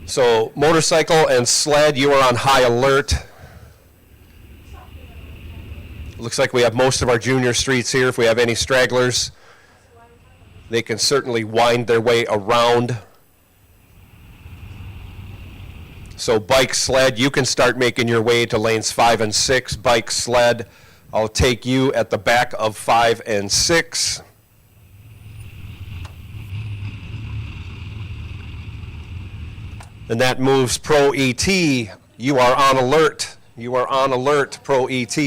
So motorcycle and sled, you are on high alert. Looks like we have most of our junior streets here. If we have any stragglers, they can certainly wind their way around. So bike, sled, you can start making your way to lanes 5 and 6. Bike, sled, I'll take you at the back of 5 and 6. And that moves Pro ET. You are on alert. You are on alert, Pro ET.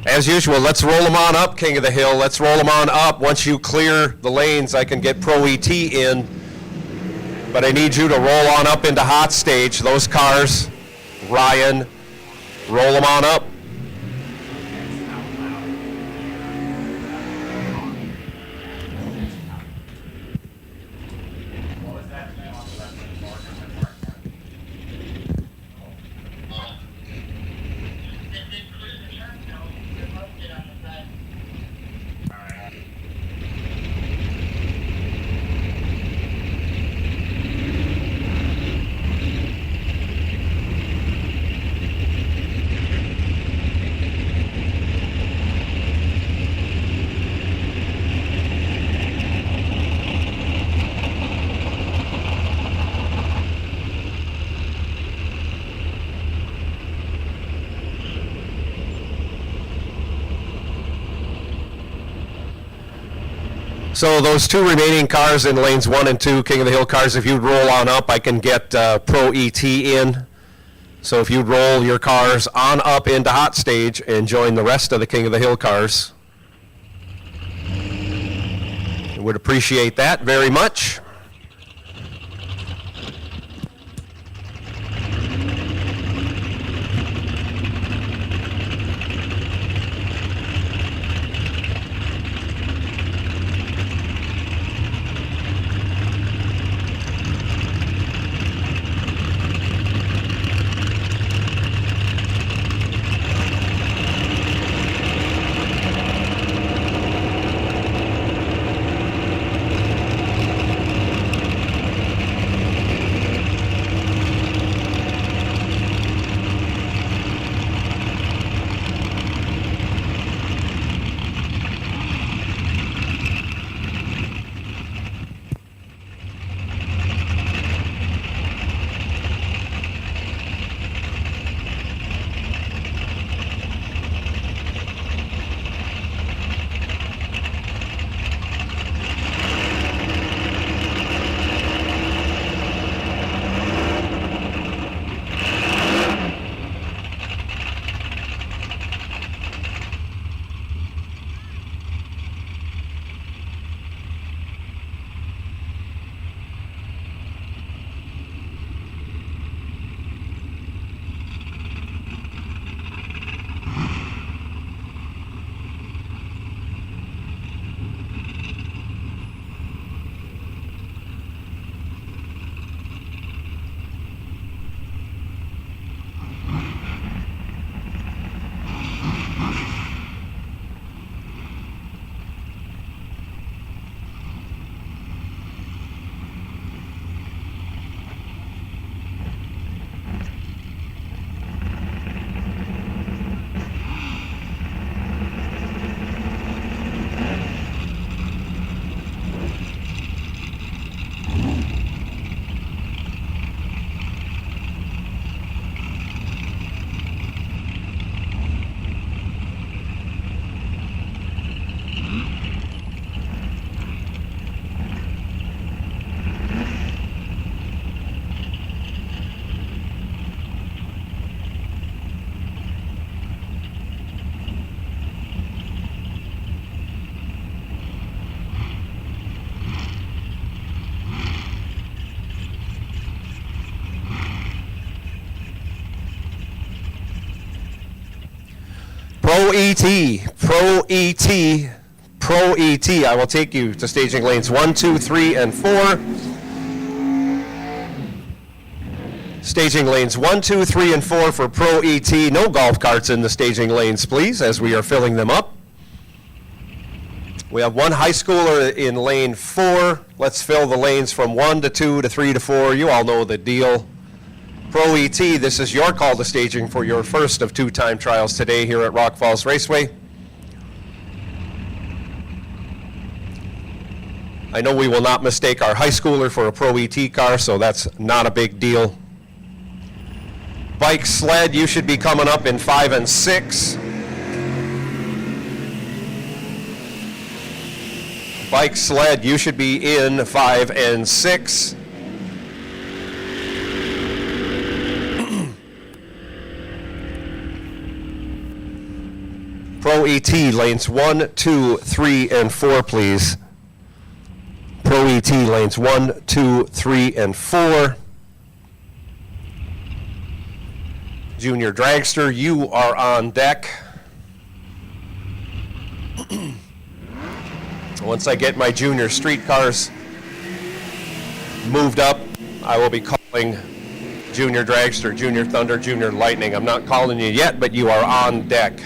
As usual, let's roll them on up, King of the Hill. Let's roll them on up. Once you clear the lanes, I can get Pro ET in. But I need you to roll on up into hot stage. Those cars, Ryan, roll them on up. So those two remaining cars in lanes 1 and 2, King of the Hill cars, if you'd roll on up, I can get Pro ET in. So if you'd roll your cars on up into hot stage and join the rest of the King of the Hill cars. I would appreciate that very much. Pro ET, Pro ET, Pro ET. I will take you to staging lanes 1, 2, 3, and 4. Staging lanes 1, 2, 3, and 4 for Pro ET. No golf carts in the staging lanes, please, as we are filling them up. We have one high schooler in lane 4. Let's fill the lanes from 1 to 2 to 3 to 4. You all know the deal. Pro ET, this is your call to staging for your first of 2 time trials today here at Rock Falls Raceway. I know we will not mistake our high schooler for a Pro ET car, so that's not a big deal. Bike sled, you should be coming up in 5 and 6. Bike sled, you should be in 5 and 6. Pro ET, lanes 1, 2, 3, and 4, please. Pro ET, lanes 1, 2, 3, and 4. Junior Dragster, you are on deck. Once I get my junior street cars moved up, I will be calling Junior Dragster, Junior Thunder, Junior Lightning. I'm not calling you yet, but you are on deck.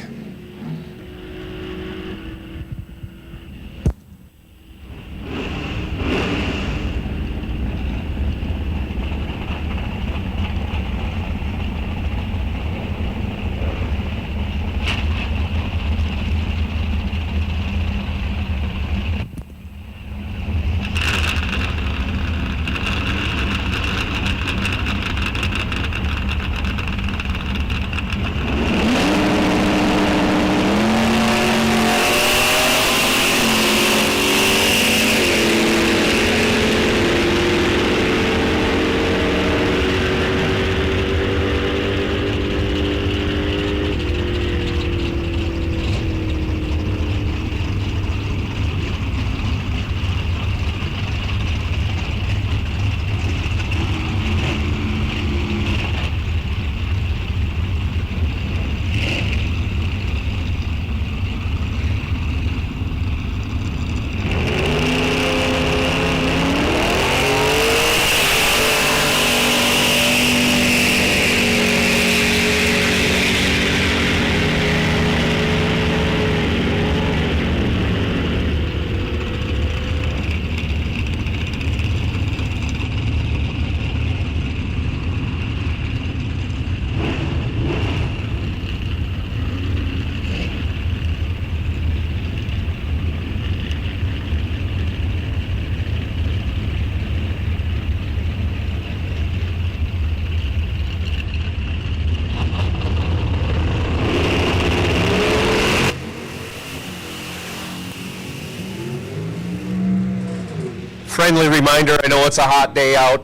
Friendly reminder, I know it's a hot day out,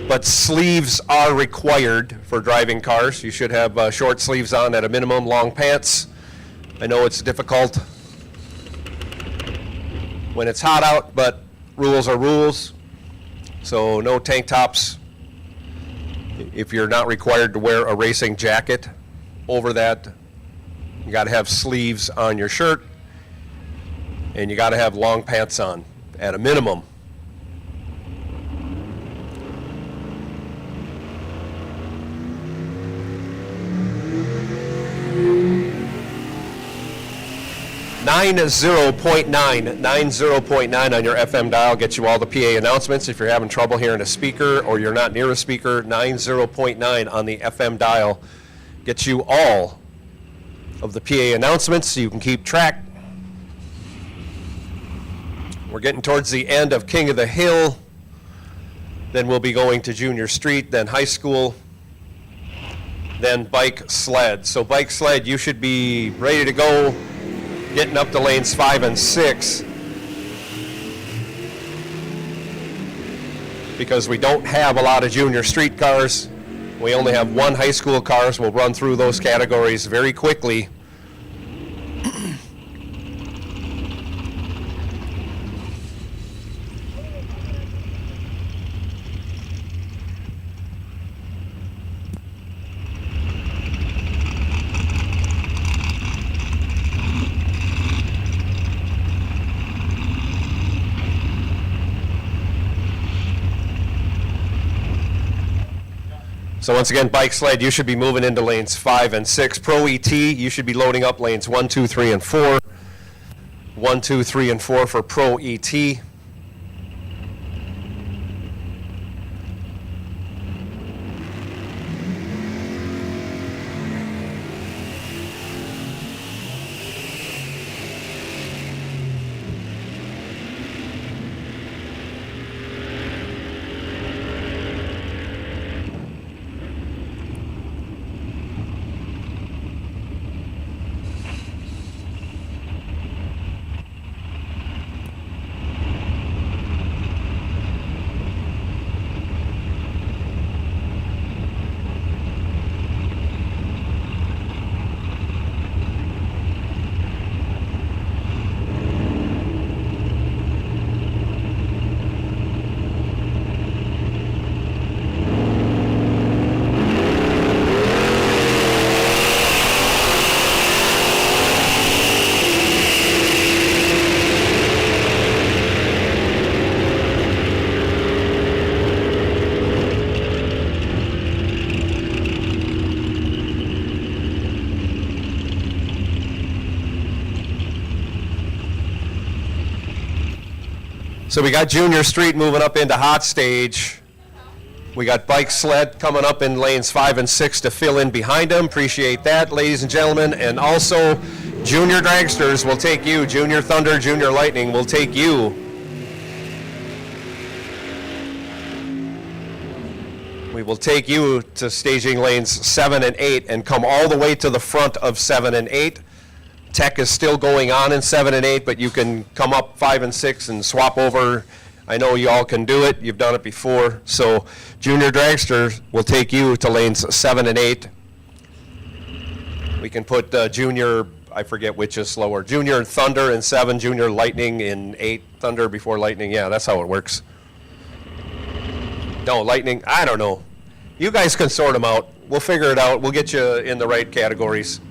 but sleeves are required for driving cars. You should have short sleeves on at a minimum, long pants. I know it's difficult when it's hot out, but rules are rules. So no tank tops if you're not required to wear a racing jacket over that. You got to have sleeves on your shirt, and you got to have long pants on at a minimum. .9 on your FM dial gets you all the PA announcements. If you're having trouble hearing a speaker or you're not near a speaker, 90.9 on the FM dial gets you all of the PA announcements so you can keep track. We're getting towards the end of King of the Hill. Then we'll be going to Junior Street, then high school, then bike sled. So bike sled, you should be ready to go, getting up to lanes 5 and 6. Because we don't have a lot of junior street cars. We only have one high school cars. We'll run through those categories very quickly. So once again, bike sled, you should be moving into lanes 5 and 6. Pro ET, you should be loading up lanes 1, 2, 3, and 4. 1, 2, 3, and 4 for Pro ET. So we got Junior Street moving up into hot stage. We got bike sled coming up in lanes 5 and 6 to fill in behind them. Appreciate that, ladies and gentlemen. And also, Junior Dragsters will take you. Junior Thunder, Junior Lightning will take you. We will take you to staging lanes 7 and 8 and come all the way to the front of 7 and 8. Tech is still going on in 7 and 8, but you can come up 5 and 6 and swap over. I know you all can do it. You've done it before. So Junior Dragster will take you to lanes 7 and 8. We can put Junior, I forget which is slower, Junior Thunder in 7, Junior Lightning in 8. Thunder before Lightning. Yeah, that's how it works. No, Lightning, I don't know. You guys can sort them out. We'll figure it out. We'll get you in the right categories.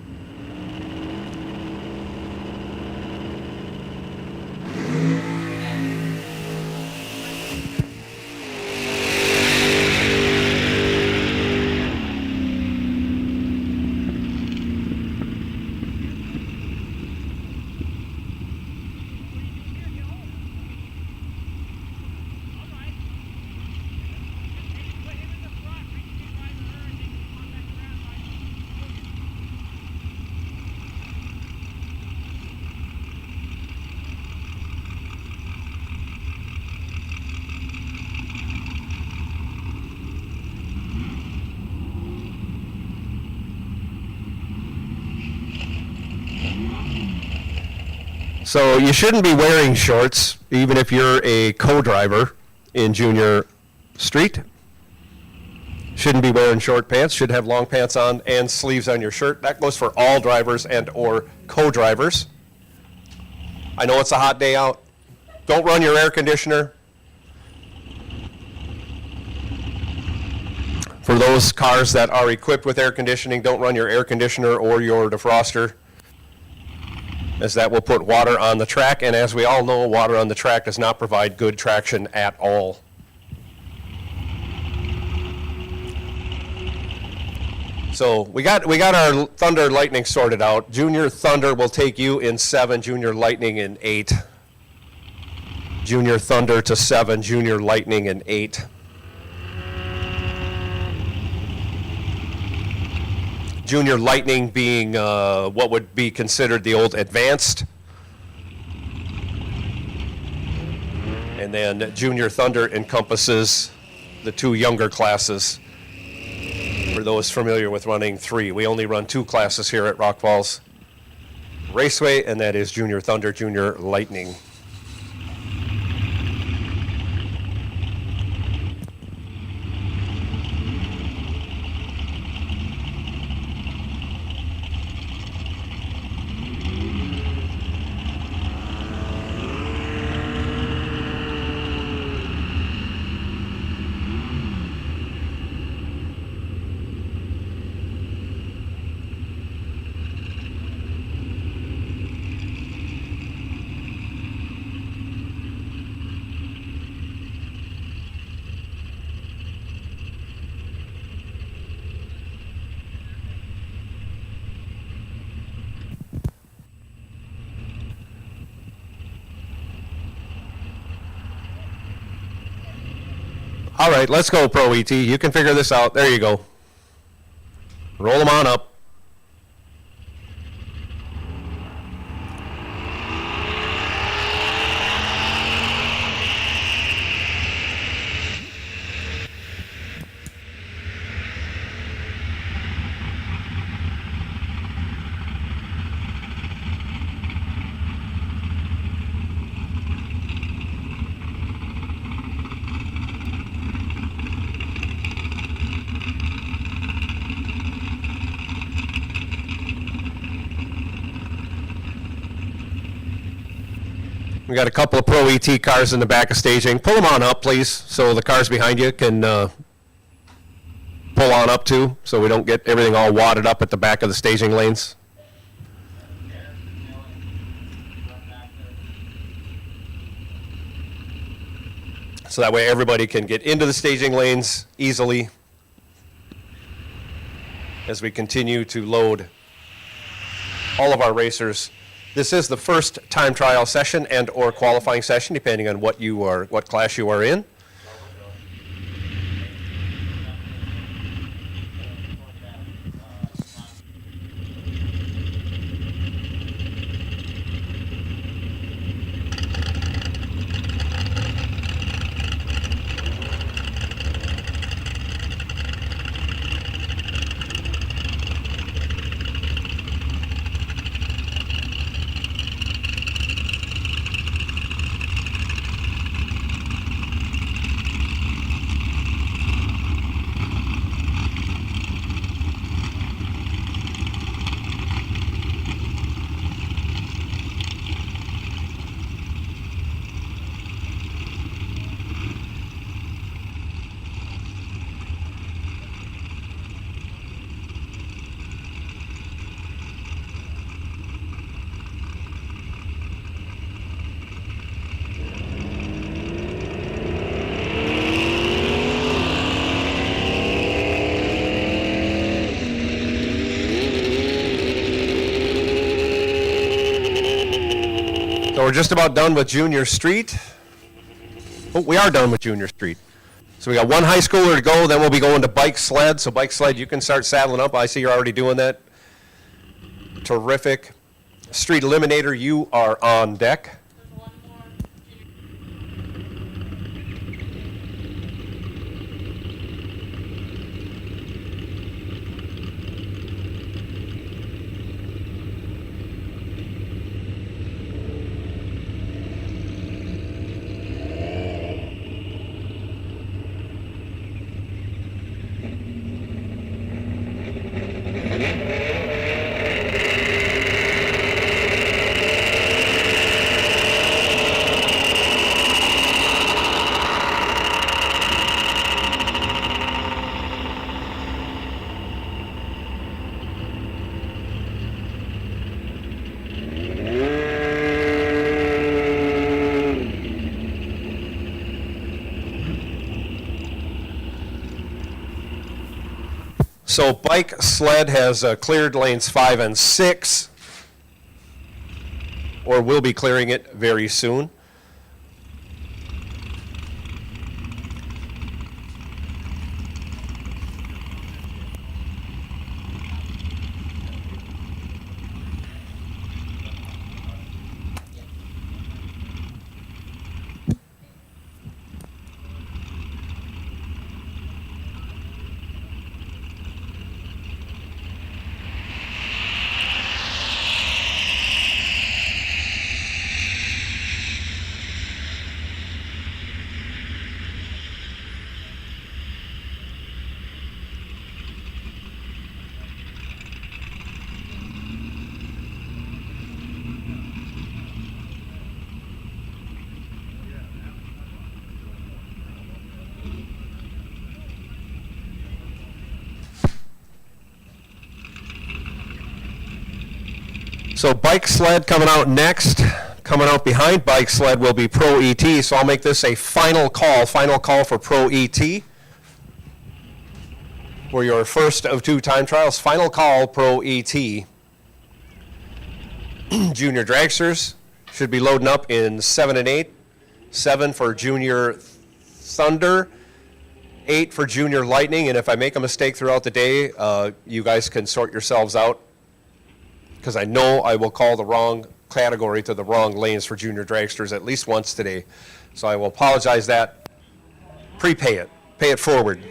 So you shouldn't be wearing shorts, even if you're a co-driver in Junior Street. Shouldn't be wearing short pants, should have long pants on and sleeves on your shirt. That goes for all drivers and or co-drivers. I know it's a hot day out. Don't run your air conditioner. For those cars that are equipped with air conditioning, don't run your air conditioner or your defroster, as that will put water on the track, and as we all know, water on the track does not provide good traction at all. So we got our Thunder Lightning sorted out. Junior Thunder will take you in 7, Junior Lightning in 8. Junior Thunder to 7, Junior Lightning in 8. Junior Lightning being what would be considered the old advanced. And then Junior Thunder encompasses the 2 younger classes. For those familiar with running 3, we only run 2 classes here at Rock Falls Raceway, and that is Junior Thunder, Junior Lightning. All right, let's go, Pro ET. You can figure this out. There you go. Roll them on up. We got a couple of Pro ET cars in the back of staging. Pull them on up, please, so the cars behind you can pull on up too, so we don't get everything all wadded up at the back of the staging lanes. So that way everybody can get into the staging lanes easily as we continue to load all of our racers. This is the first time trial session and or qualifying session, depending on what class you are in. So we're just about done with Junior Street. Oh, we are done with Junior Street. So we got one high schooler to go, then we'll be going to bike sled. So bike sled, you can start saddling up. I see you're already doing that. Terrific. Street Eliminator, you are on deck. So bike sled has cleared lanes 5 and 6, or will be clearing it very soon. So bike sled coming out next. Coming out behind bike sled will be Pro ET, so I'll make this a final call for Pro ET for your first of 2 time trials. Final call, Pro ET. Junior dragsters should be loading up in 7 and 8. 7 for Junior Thunder, 8 for Junior Lightning, and if I make a mistake throughout the day, you guys can sort yourselves out, because I know I will call the wrong category to the wrong lanes for Junior Dragsters at least once today. So I will apologize that. Prepay it. Pay it forward.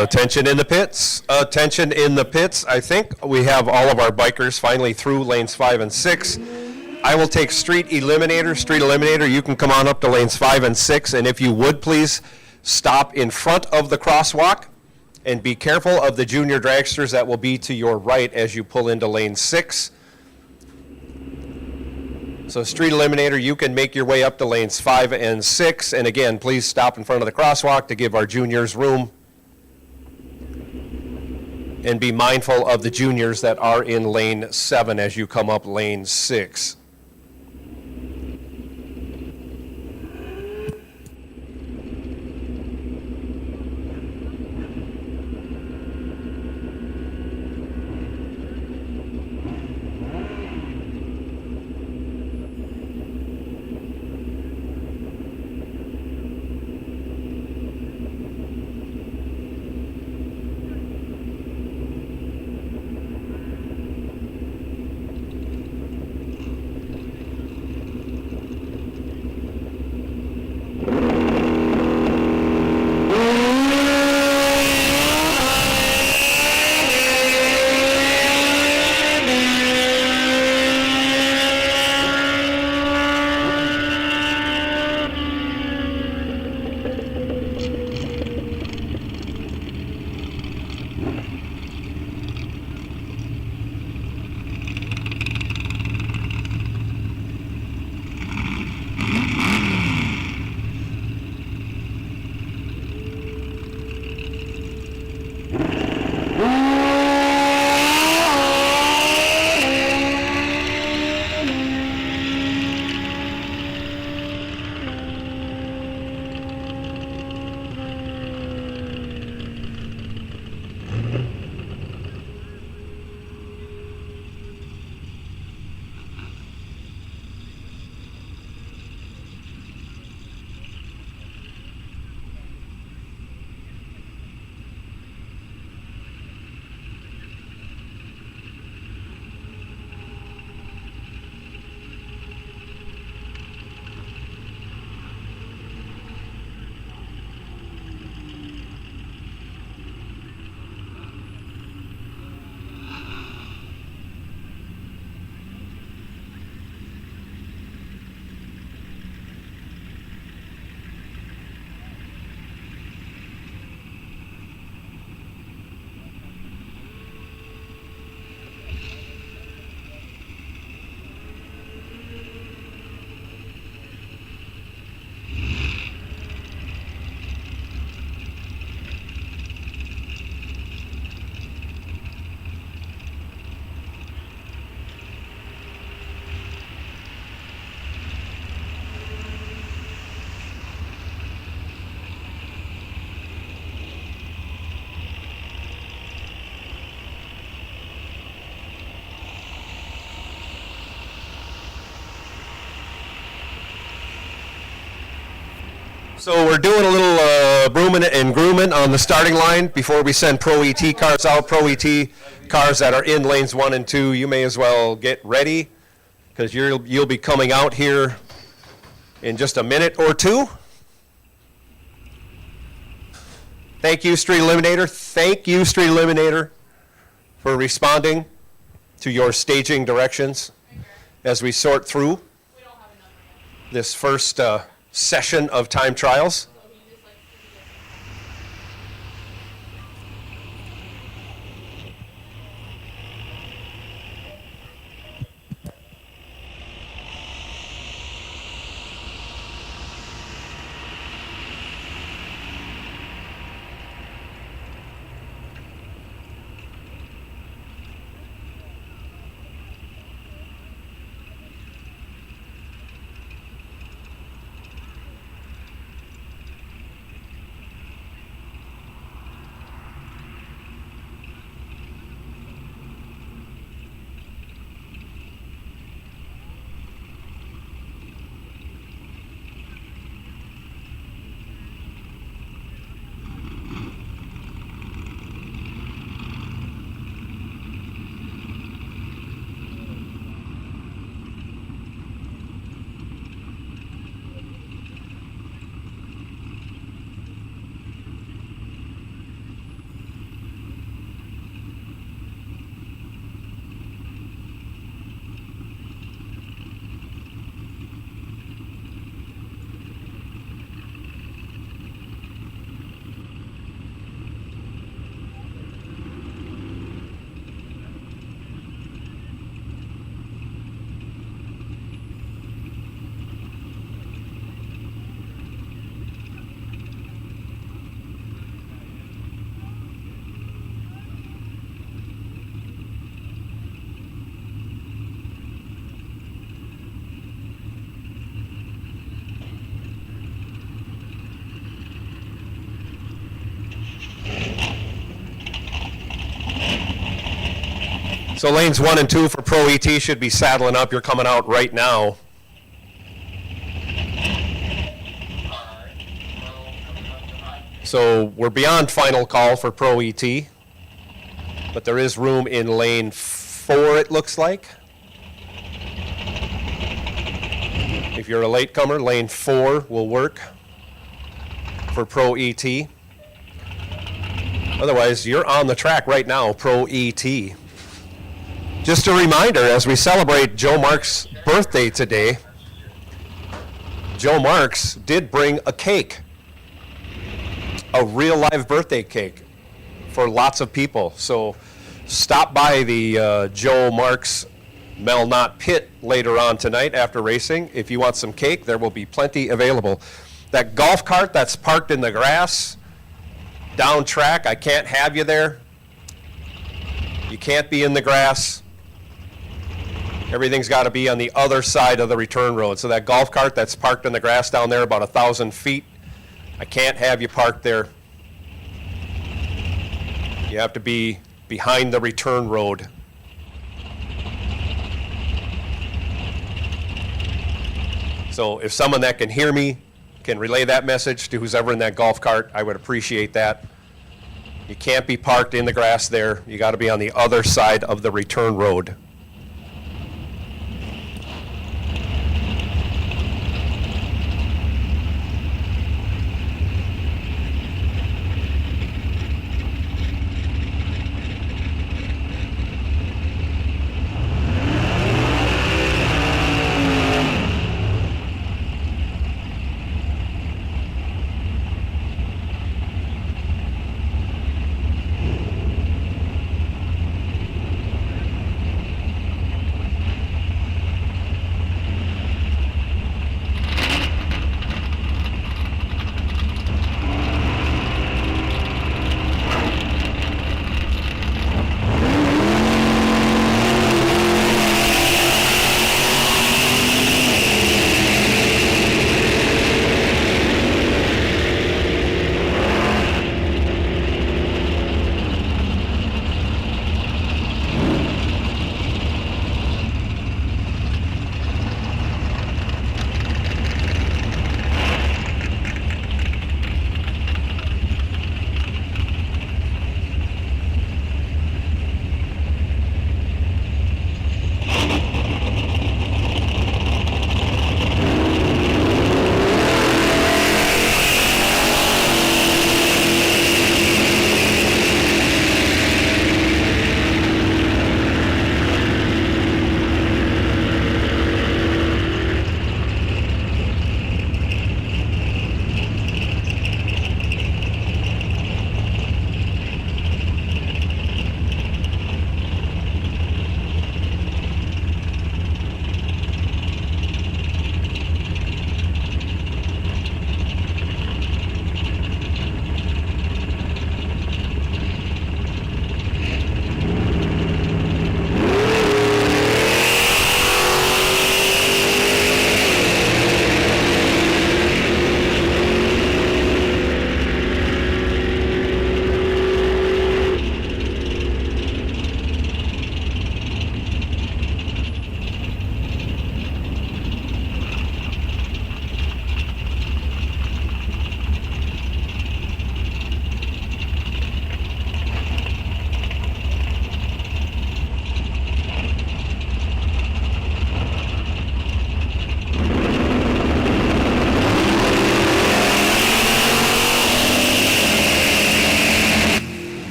Attention in the pits. Attention in the pits. I think we have all of our bikers finally through lanes 5 and 6. I will take Street Eliminator. Street Eliminator, you can come on up to lanes 5 and 6, and if you would please stop in front of the crosswalk and be careful of the junior dragsters that will be to your right as you pull into lane 6. So Street Eliminator, you can make your way up to lanes 5 and 6, and again, please stop in front of the crosswalk to give our juniors room. And be mindful of the juniors that are in lane 7 as you come up lane 6. So we're doing a little brooming and grooming on the starting line before we send Pro ET cars out. Pro ET cars that are in lanes 1 and 2, you may as well get ready because you'll be coming out here in just a minute or two. Thank you, Street Eliminator. Thank you, Street Eliminator, for responding to your staging directions as we sort through this first session of time trials. So lanes 1 and 2 for Pro ET should be saddling up. You're coming out right now. So we're beyond final call for Pro ET, but there is room in lane 4, it looks like. If you're a latecomer, lane 4 will work for Pro ET. Otherwise, you're on the track right now, Pro ET. Just a reminder, as we celebrate Joe Marks' birthday today, Joe Marks did bring a cake, a real live birthday cake for lots of people. So stop by the Joe Marks Mel Knott pit later on tonight after racing. If you want some cake, there will be plenty available. That golf cart that's parked in the grass, down track, I can't have you there. You can't be in the grass. Everything's got to be on the other side of the return road. So that golf cart that's parked in the grass down there about 1,000 feet, I can't have you parked there. You have to be behind the return road. So if someone that can hear me can relay that message to who's ever in that golf cart, I would appreciate that. You can't be parked in the grass there. You got to be on the other side of the return road.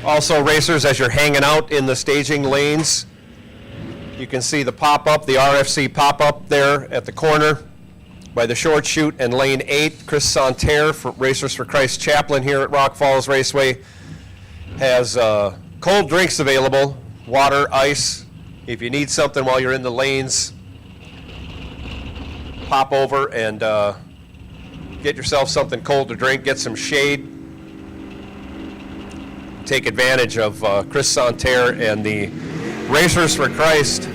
Also, racers, as you're hanging out in the staging lanes, you can see the pop-up, the RFC pop-up there at the corner by the short chute and lane 8. Chris Santerre, for Racers for Christ Chaplain here at Rock Falls Raceway, has cold drinks available, water, ice. If you need something while you're in the lanes, pop over and get yourself something cold to drink, get some shade. Take advantage of Chris Santerre and the Racers for Christ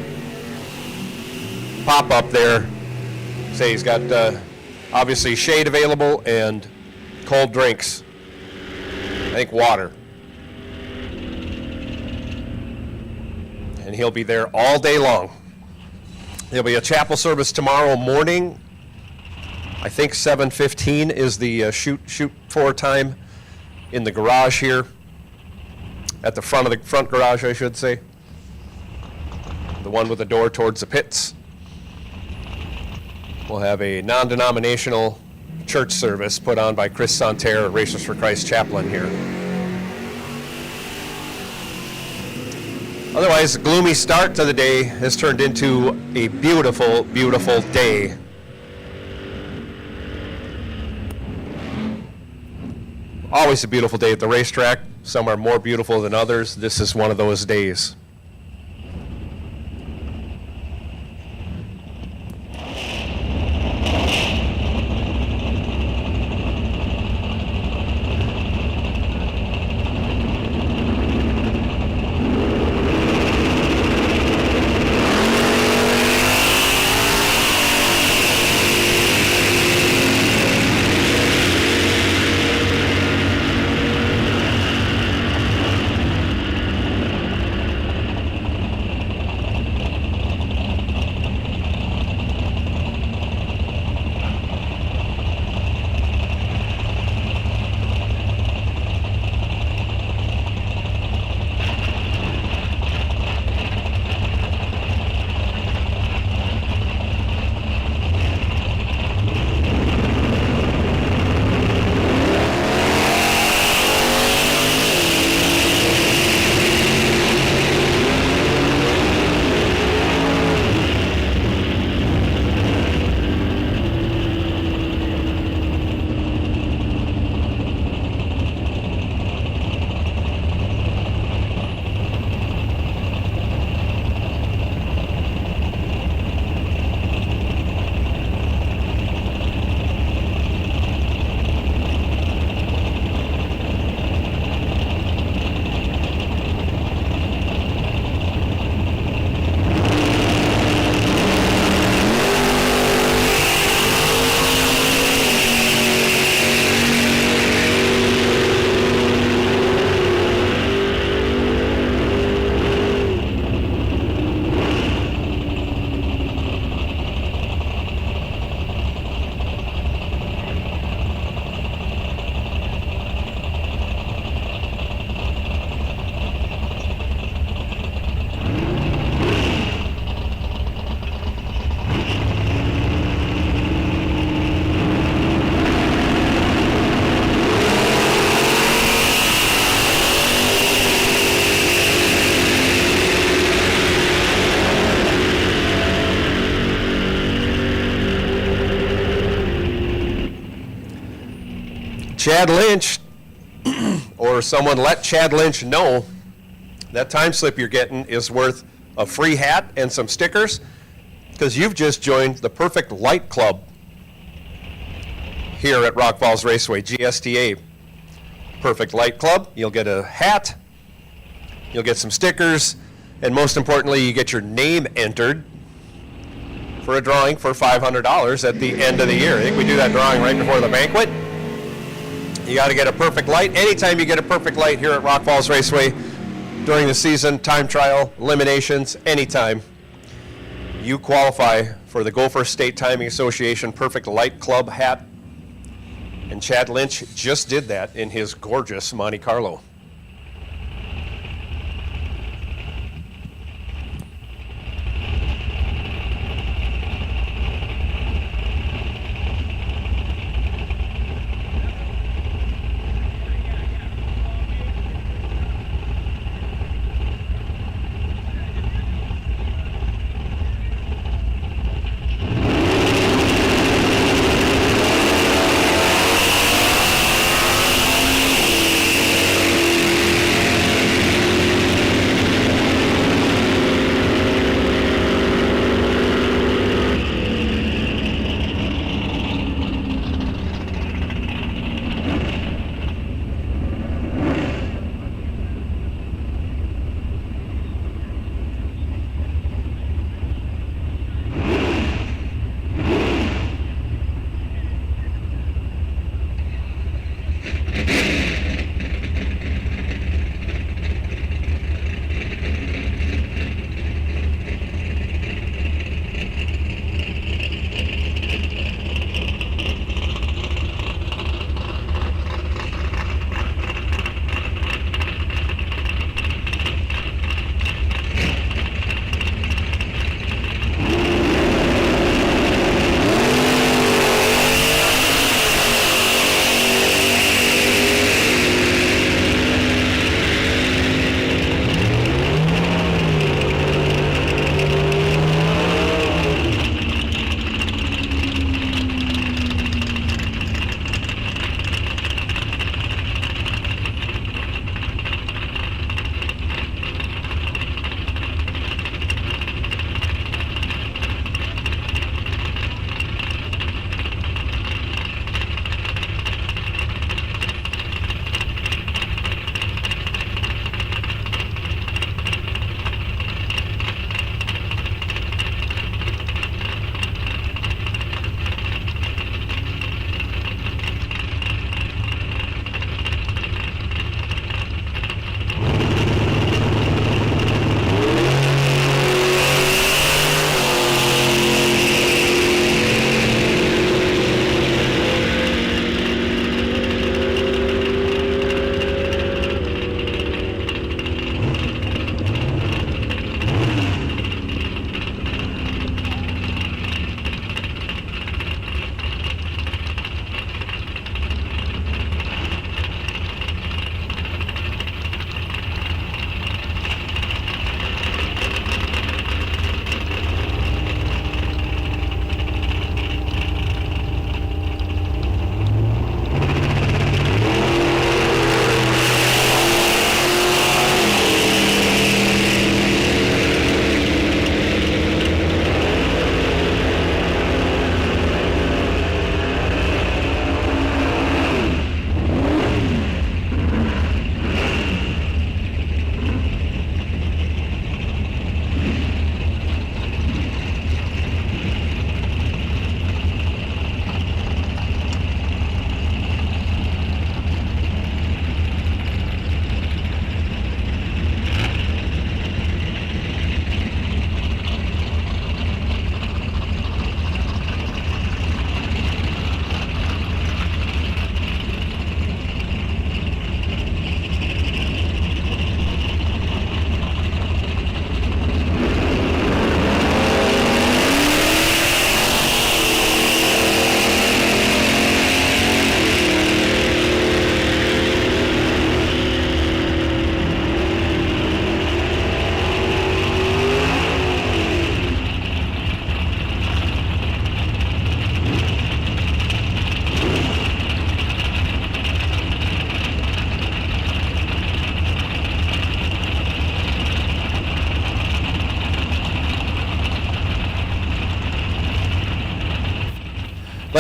pop-up there. Say he's got obviously shade available and cold drinks. I think water. he'll be there all day long. There'll be a chapel service tomorrow morning. I think 7:15 is the shoot for time in the garage here, at the front garage, I should say. The one with the door towards the pits. We'll have a non-denominational church service put on by Chris Santerre, Racers for Christ chaplain here. Otherwise, a gloomy start to the day has turned into a beautiful, beautiful day. Always a beautiful day at the racetrack. Some are more beautiful than others. This is one of those days. Chad Lynch, or someone let Chad Lynch know that time slip you're getting is worth a free hat and some stickers, because you've just joined the Perfect Light Club here at Rock Falls Raceway, GSTA. Perfect Light Club. You'll get a hat, you'll get some stickers, and most importantly, you get your name entered for a drawing for $500 at the end of the year. I think we do that drawing right before the banquet. You got to get a perfect light. Anytime you get a perfect light here at Rock Falls Raceway during the season, time trial, eliminations, anytime, you qualify for the Gopher State Timing Association Perfect Light Club hat. And Chad Lynch just did that in his gorgeous Monte Carlo.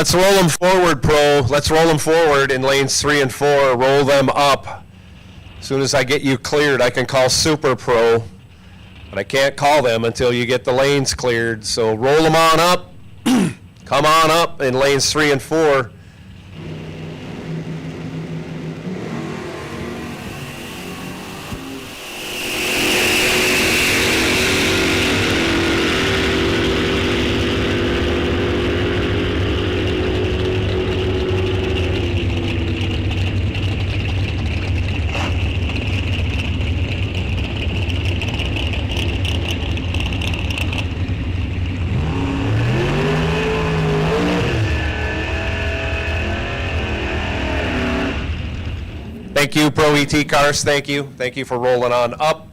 Let's roll them forward, Pro. Let's roll them forward in lanes 3 and 4. Roll them up. As soon as I get you cleared, I can call Super Pro. But I can't call them until you get the lanes cleared. So roll them on up. Come on up in lanes 3 and 4. Thank you, Pro ET cars. Thank you. Thank you for rolling on up.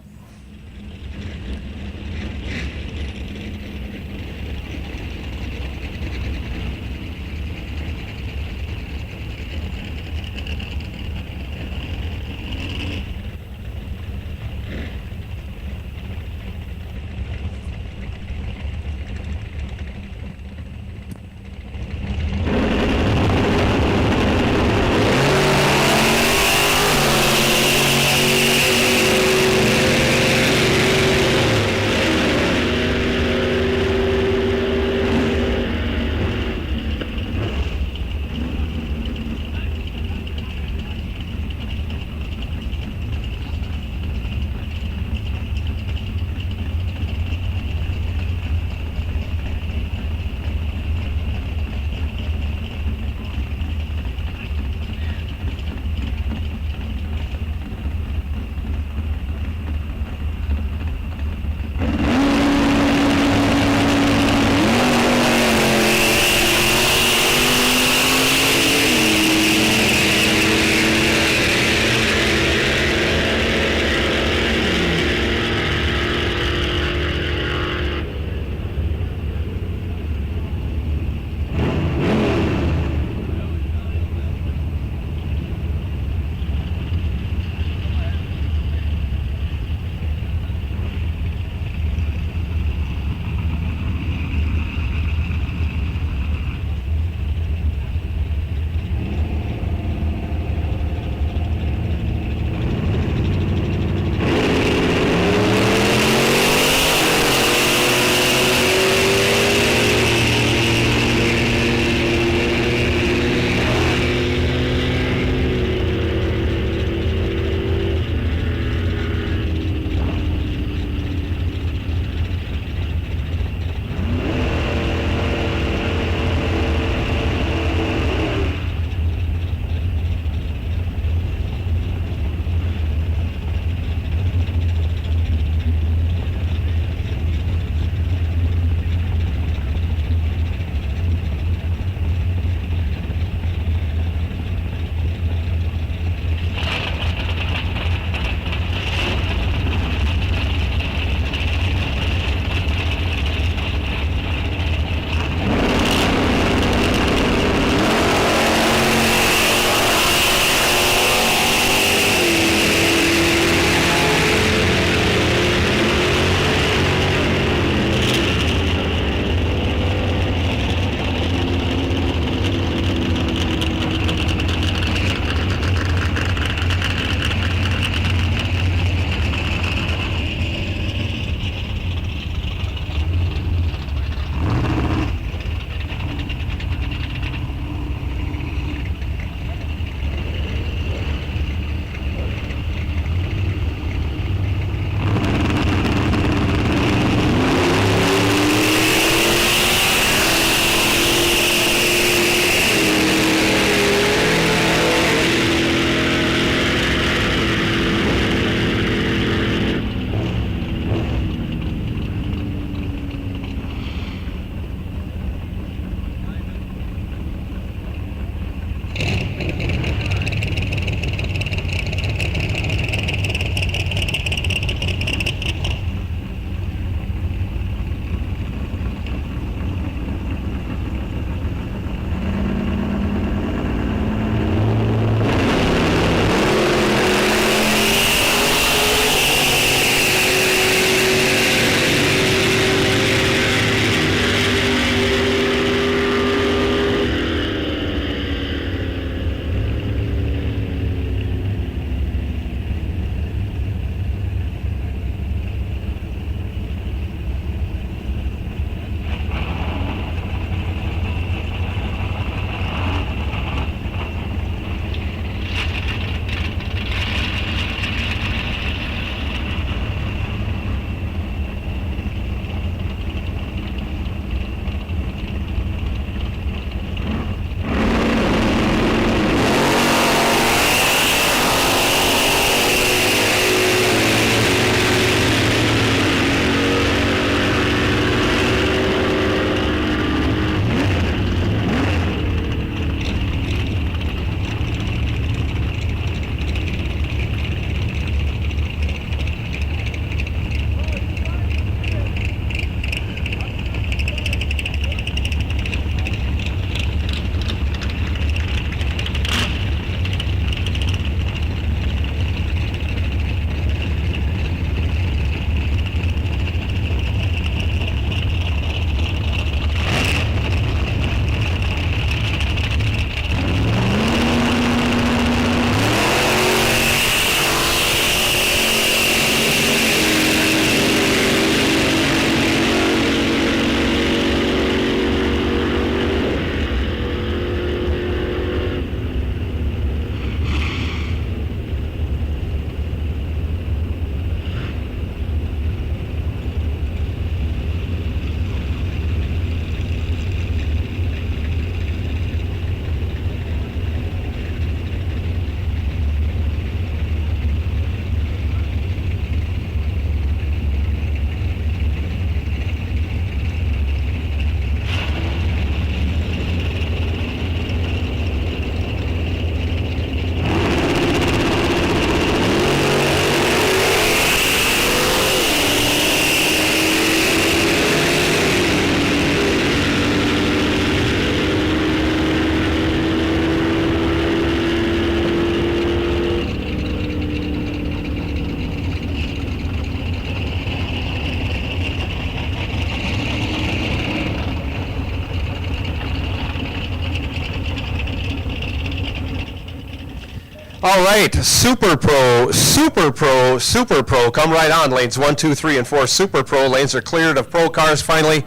All right, Super Pro, Super Pro, Super Pro. Come right on, lanes 1, 2, 3, and 4. Super Pro lanes are cleared of Pro cars finally.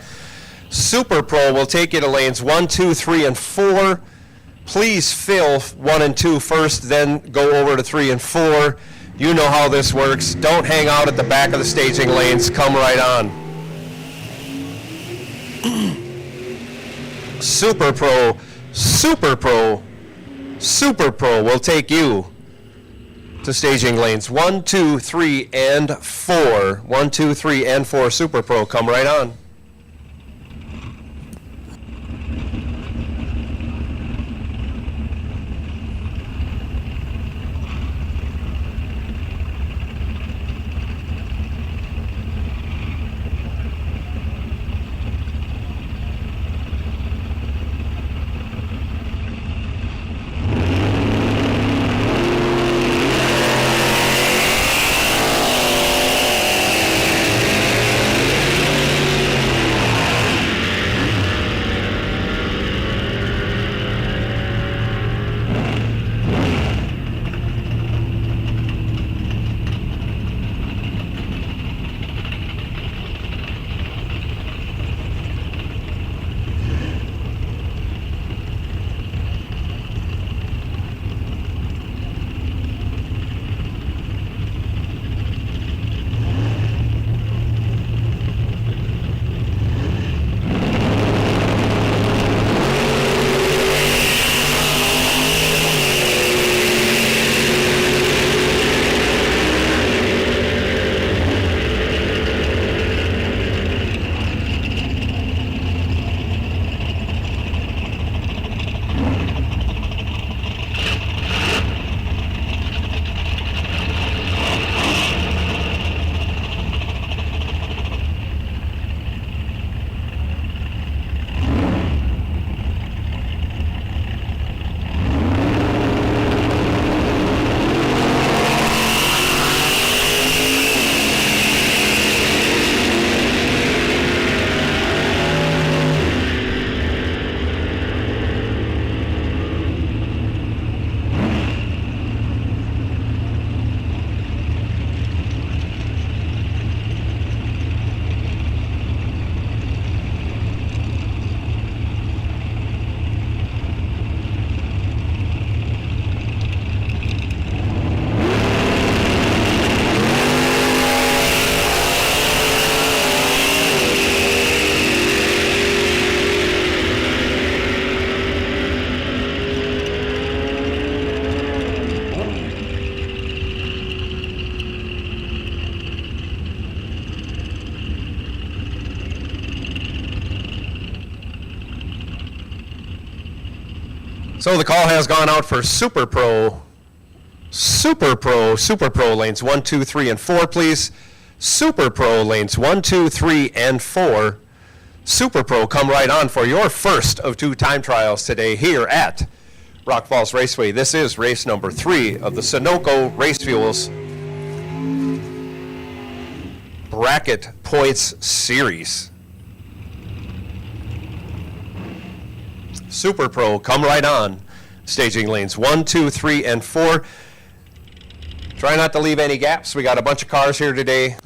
Super Pro will take you to lanes 1, 2, 3, and 4. Please fill 1 and 2 first, then go over to 3 and 4. You know how this works. Don't hang out at the back of the staging lanes. Come right on. Super Pro, Super Pro, Super Pro will take you to staging lanes 1, 2, 3, and 4. 1, 2, 3, and 4. Super Pro, come right on. So the call has gone out for Super Pro, Super Pro, Super Pro lanes 1, 2, 3, and 4, please. Super Pro lanes 1, 2, 3, and 4. Super Pro, come right on for your first of 2 time trials today here at Rock Falls Raceway. This is race number 3 of the Sunoco Race Fuels Bracket Points Series. Super Pro, come right on. Staging lanes 1, 2, 3, and 4. Try not to leave any gaps. We got a bunch of cars here today.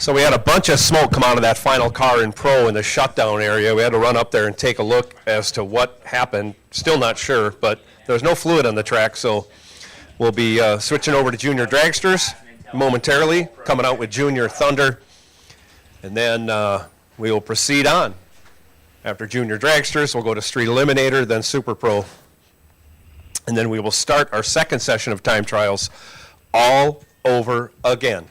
So we had a bunch of smoke come out of that final car in Pro in the shutdown area. We had to run up there and take a look as to what happened. Still not sure, but there was no fluid on the track, so we'll be switching over to junior dragsters momentarily, coming out with junior Thunder, and then we will proceed on. After junior dragsters, we'll go to street eliminator, then super pro, and then we will start our second session of time trials all over again.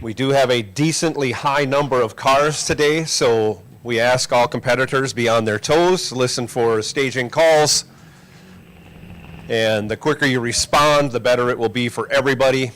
We do have a decently high number of cars today, so we ask all competitors be on their toes, listen for staging calls, and the quicker you respond, the better it will be for everybody.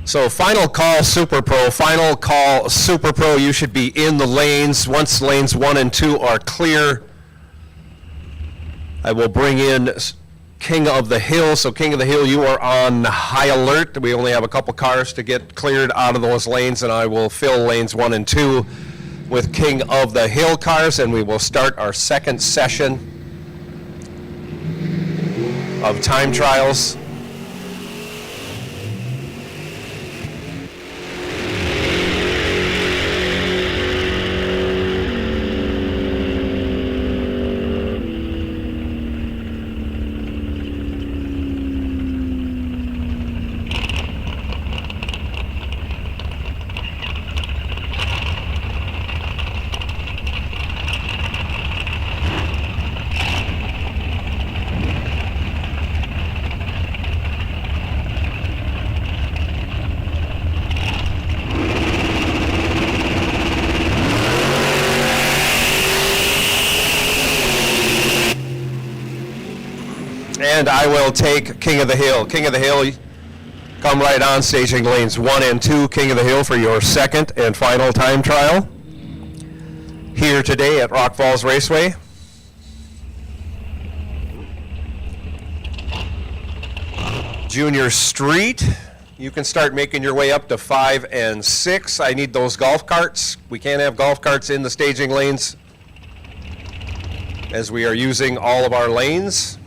So final call, Super Pro. Final call, Super Pro. You should be in the lanes. Once lanes 1 and 2 are clear, I will bring in King of the Hill. So King of the Hill, you are on high alert. We only have a couple cars to get cleared out of those lanes, and I will fill lanes 1 and 2 with King of the Hill cars, and we will start our second session of time trials. And I will take King of the Hill. King of the Hill, come right on, staging lanes 1 and 2. King of the Hill for your second and final time trial here today at Rock Falls Raceway. Junior Street, you can start making your way up to 5 and 6. I need those golf carts. We can't have golf carts in the staging lanes as we are using all of our lanes.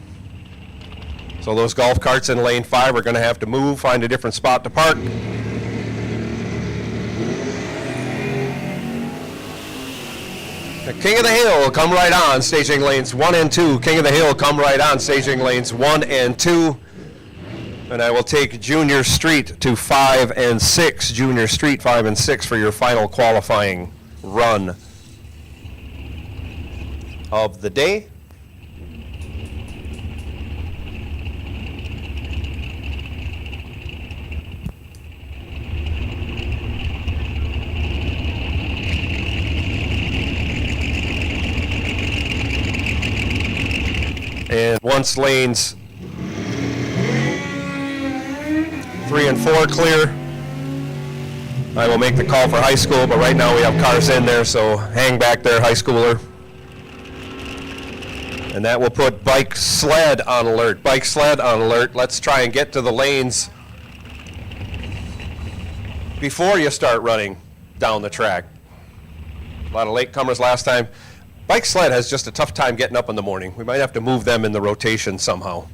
So those golf carts in lane 5 are going to have to move, find a different spot to park. The King of the Hill, come right on, staging lanes 1 and 2. King of the Hill, come right on, staging lanes 1 and 2. And I will take Junior Street to 5 and 6. Junior Street 5 and 6 for your final qualifying run of the day. And once lanes 3 and 4 clear, I will make the call for high school, but right now we have cars in there, so hang back there, high schooler. And that will put bike sled on alert. Bike sled on alert. Let's try and get to the lanes before you start running down the track. A lot of latecomers last time. Bike sled has just a tough time getting up in the morning. We might have to move them in the rotation somehow.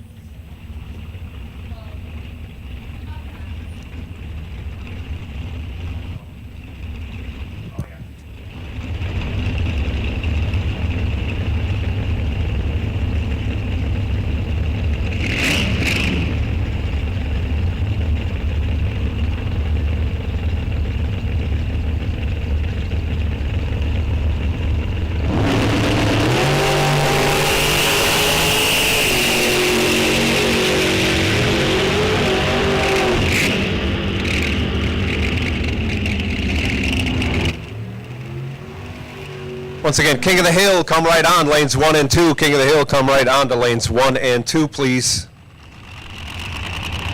Once again, King of the Hill, come right on, lanes 1 and 2. King of the Hill, come right on to lanes 1 and 2, please.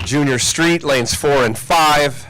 Junior Street, lanes 4 and 5.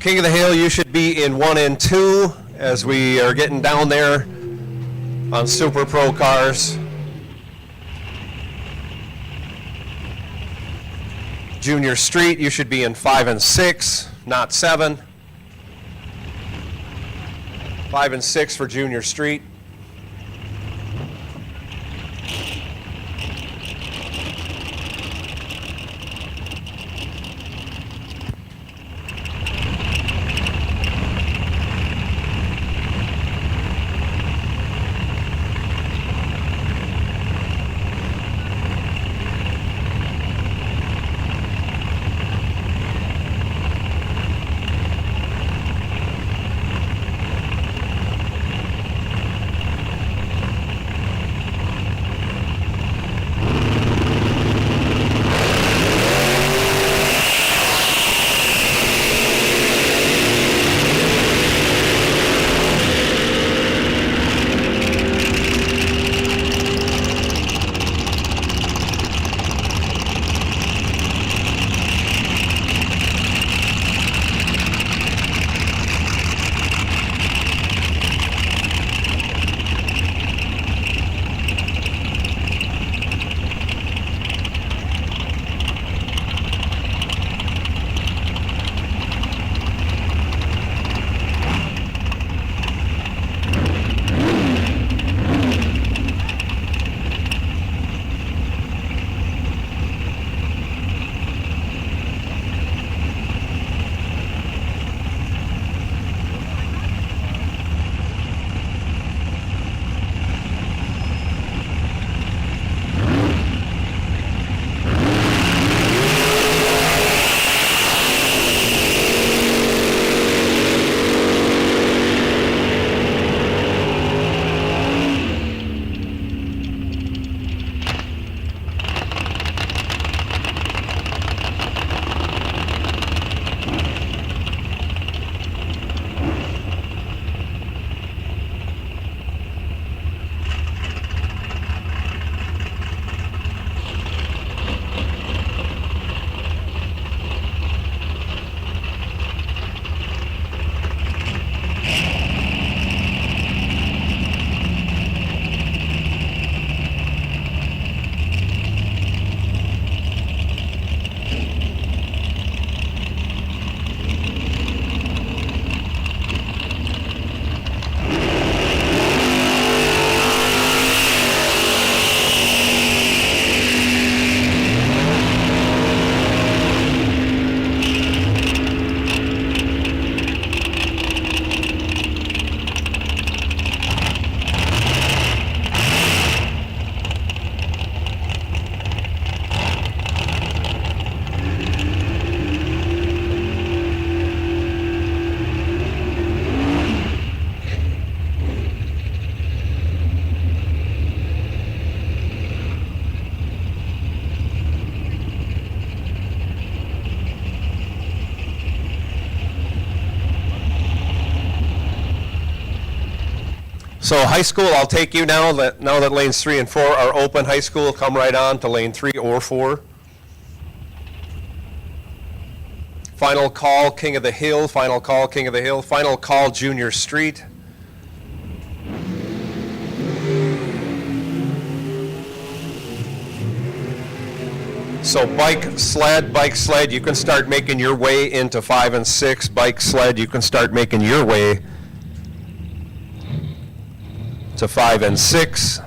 King of the Hill, you should be in 1 and 2 as we are getting down there on Super Pro cars. Junior Street, you should be in 5 and 6, not 7. 5 and 6 for Junior Street. So high school, I'll take you now that lanes 3 and 4 are open. High school, come right on to lane 3 or 4. Final call, King of the Hill. Final call, King of the Hill. Final call, Junior Street. So bike sled, you can start making your way into 5 and 6. Bike sled, you can start making your way to 5 and 6.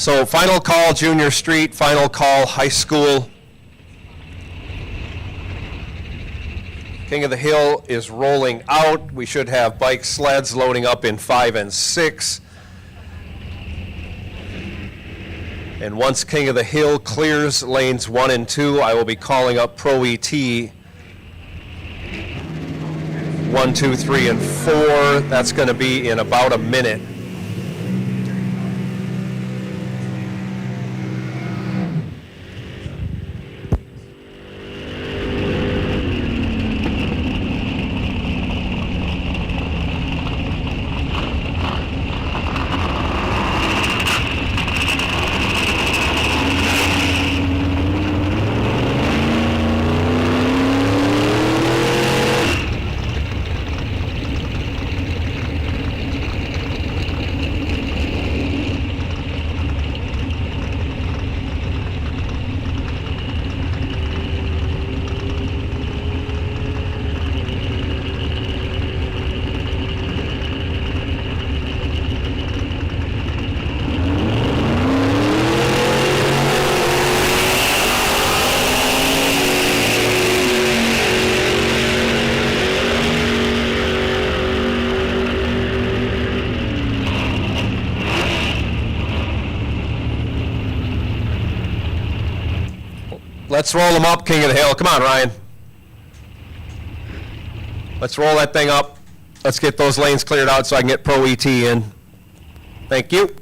So final call, Junior Street, final call, high school. King of the Hill is rolling out. We should have bike sleds loading up in 5 and 6. And once King of the Hill clears lanes 1 and 2, I will be calling up Pro ET 1, 2, 3, and 4. That's going to be in about a minute. Let's roll them up, King of the Hill. Come on, Ryan. Let's roll that thing up. Let's get those lanes cleared out so I can get Pro ET in. Thank you.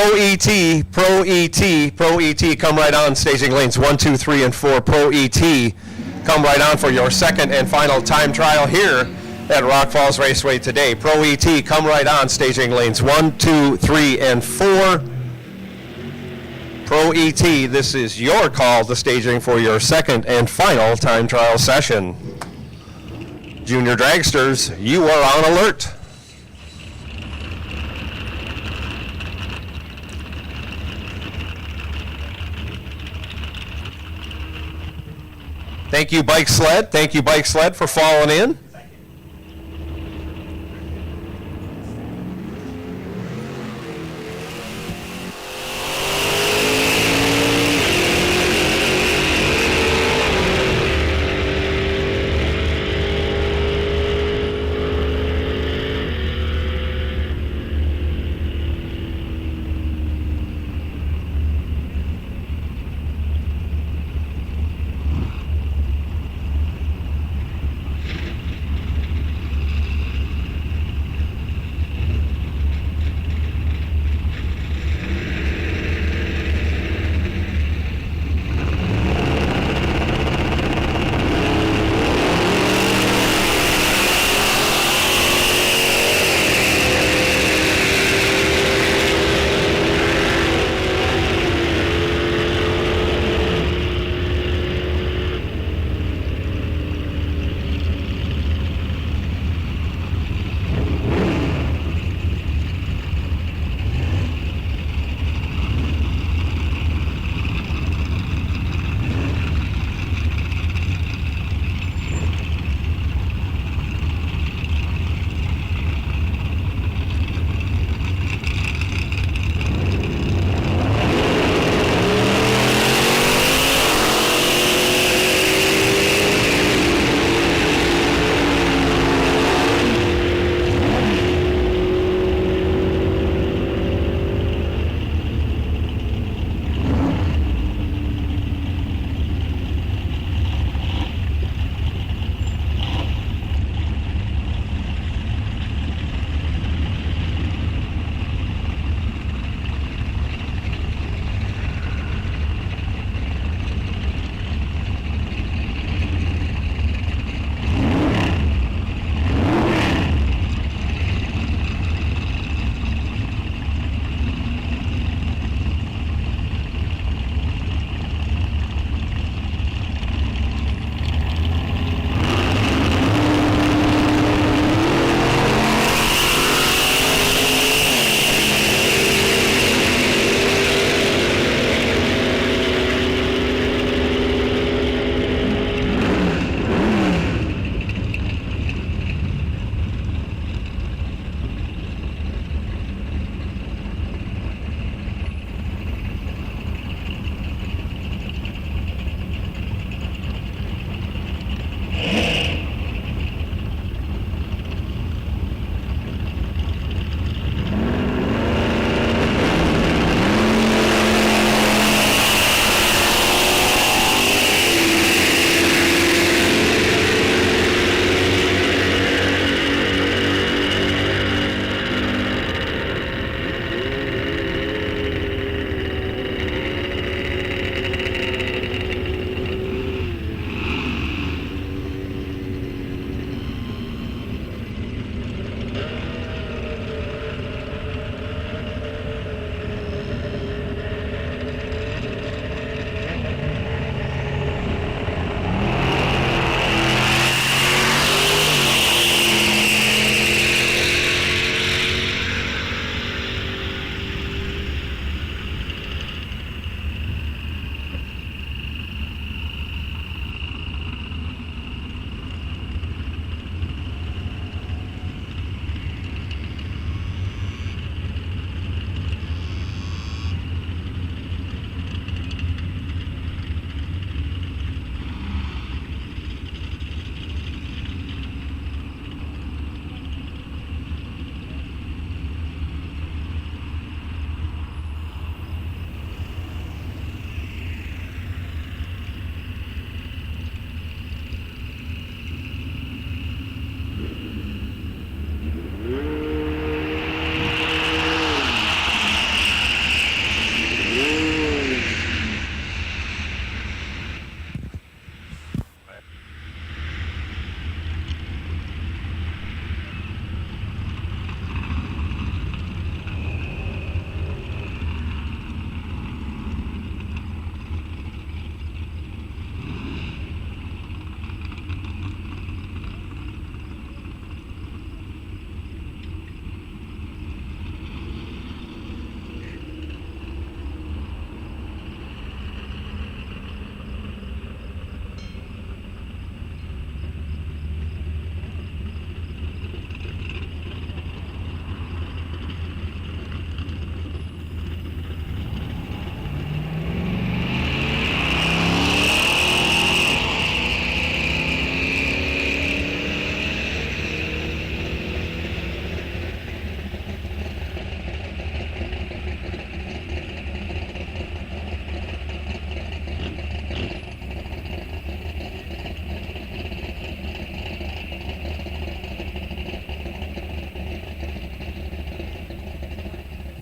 Pro ET, Pro ET, Pro ET, come right on, staging lanes 1, 2, 3, and 4. Pro ET, come right on for your second and final time trial here at Rock Falls Raceway today. Pro ET, come right on, staging lanes 1, 2, 3, and 4. Pro ET, this is your call to staging for your second and final time trial session. Junior dragsters, you are on alert. Thank you, Bike Sled. Thank you, Bike Sled, for falling in.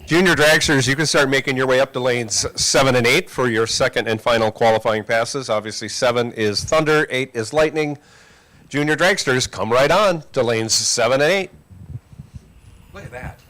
Junior dragsters, you can start making your way up to lanes 7 and 8 for your second and final qualifying passes. Obviously, 7 is Thunder, 8 is Lightning. Junior dragsters, come right on to lanes 7 and 8. Look at that.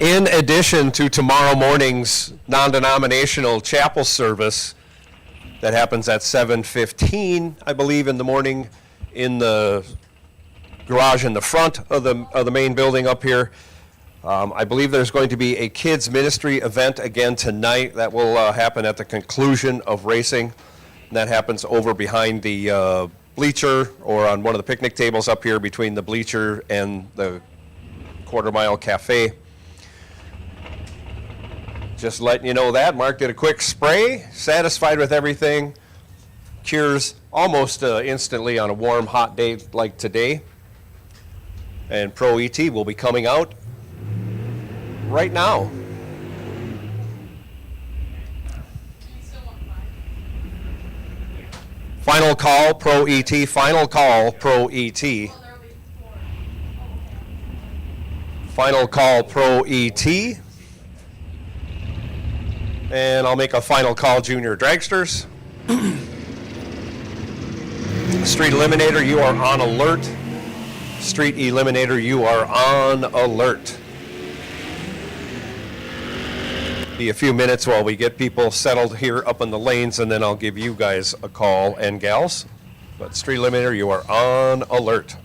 In addition to tomorrow morning's non-denominational chapel service that happens at 7:15, I believe, in the morning in the garage in the front of the main building up here. I believe there's going to be a kids ministry event again tonight that will happen at the conclusion of racing. And that happens over behind the bleacher or on one of the picnic tables up here between the bleacher and the Quarter Mile Cafe. Just letting you know that. Mark did a quick spray, satisfied with everything. Cures almost instantly on a warm, hot day like today. And Pro ET will be coming out right now. Final call, Pro ET. Final call, Pro ET. Final call, Pro ET. And I'll make a final call, Junior Dragsters. Street Eliminator, you are on alert. Street Eliminator, you are on alert. Be a few minutes while we get people settled here up in the lanes, and then I'll give you guys a call and gals. But Street Eliminator, you are on alert.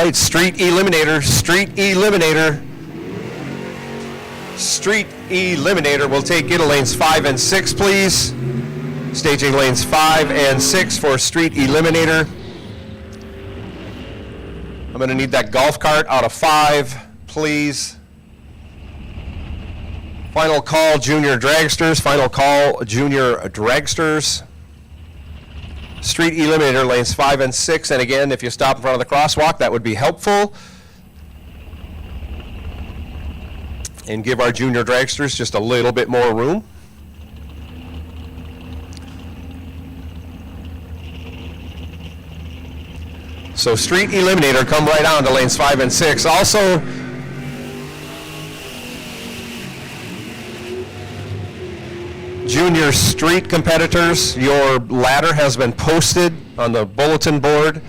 right, street eliminator, street eliminator. Street eliminator. We'll take you to lanes 5 and 6, please. Staging lanes 5 and 6 for street eliminator. I'm going to need that golf cart out of 5, please. Final call, junior dragsters. Final call, junior dragsters. Street eliminator, lanes 5 and 6. And again, if you stop in front of the crosswalk, that would be helpful. And give our junior dragsters just a little bit more room. So street eliminator, come right on to lanes 5 and 6. Also, junior street competitors, your ladder has been posted on the bulletin board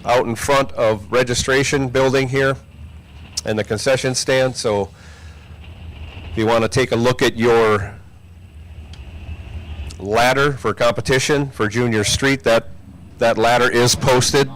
out in front of registration building here and the concession stand. So if you want to take a look at your ladder for competition for junior street, that ladder is posted.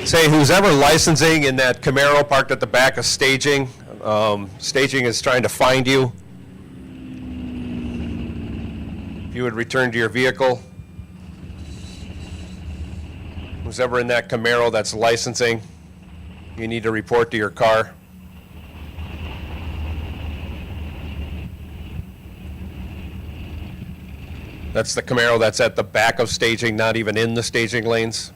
Say, who's ever licensing in that Camaro parked at the back of staging, staging is trying to find you. If you would return to your vehicle. Who's ever in that Camaro that's licensing, you need to report to your car. That's the Camaro that's at the back of staging, not even in the staging lanes.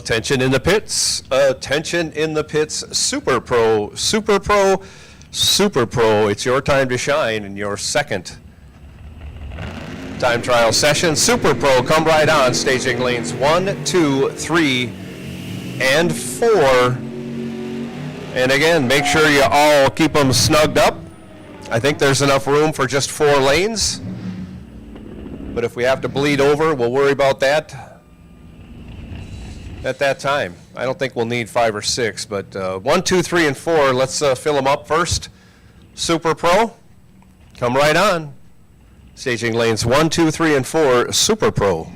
Attention in the pits. Attention in the pits. Super Pro, Super Pro, Super Pro. It's your time to shine in your second time trial session. Super Pro, come right on. Staging lanes 1, 2, 3, and 4. And again, make sure you all keep them snugged up. I think there's enough room for just 4 lanes. But if we have to bleed over, we'll worry about that at that time. I don't think we'll need 5 or 6, but 1, 2, 3, and 4, let's fill them up first. Super Pro, come right on. Staging lanes 1, 2, 3, and 4, Super Pro.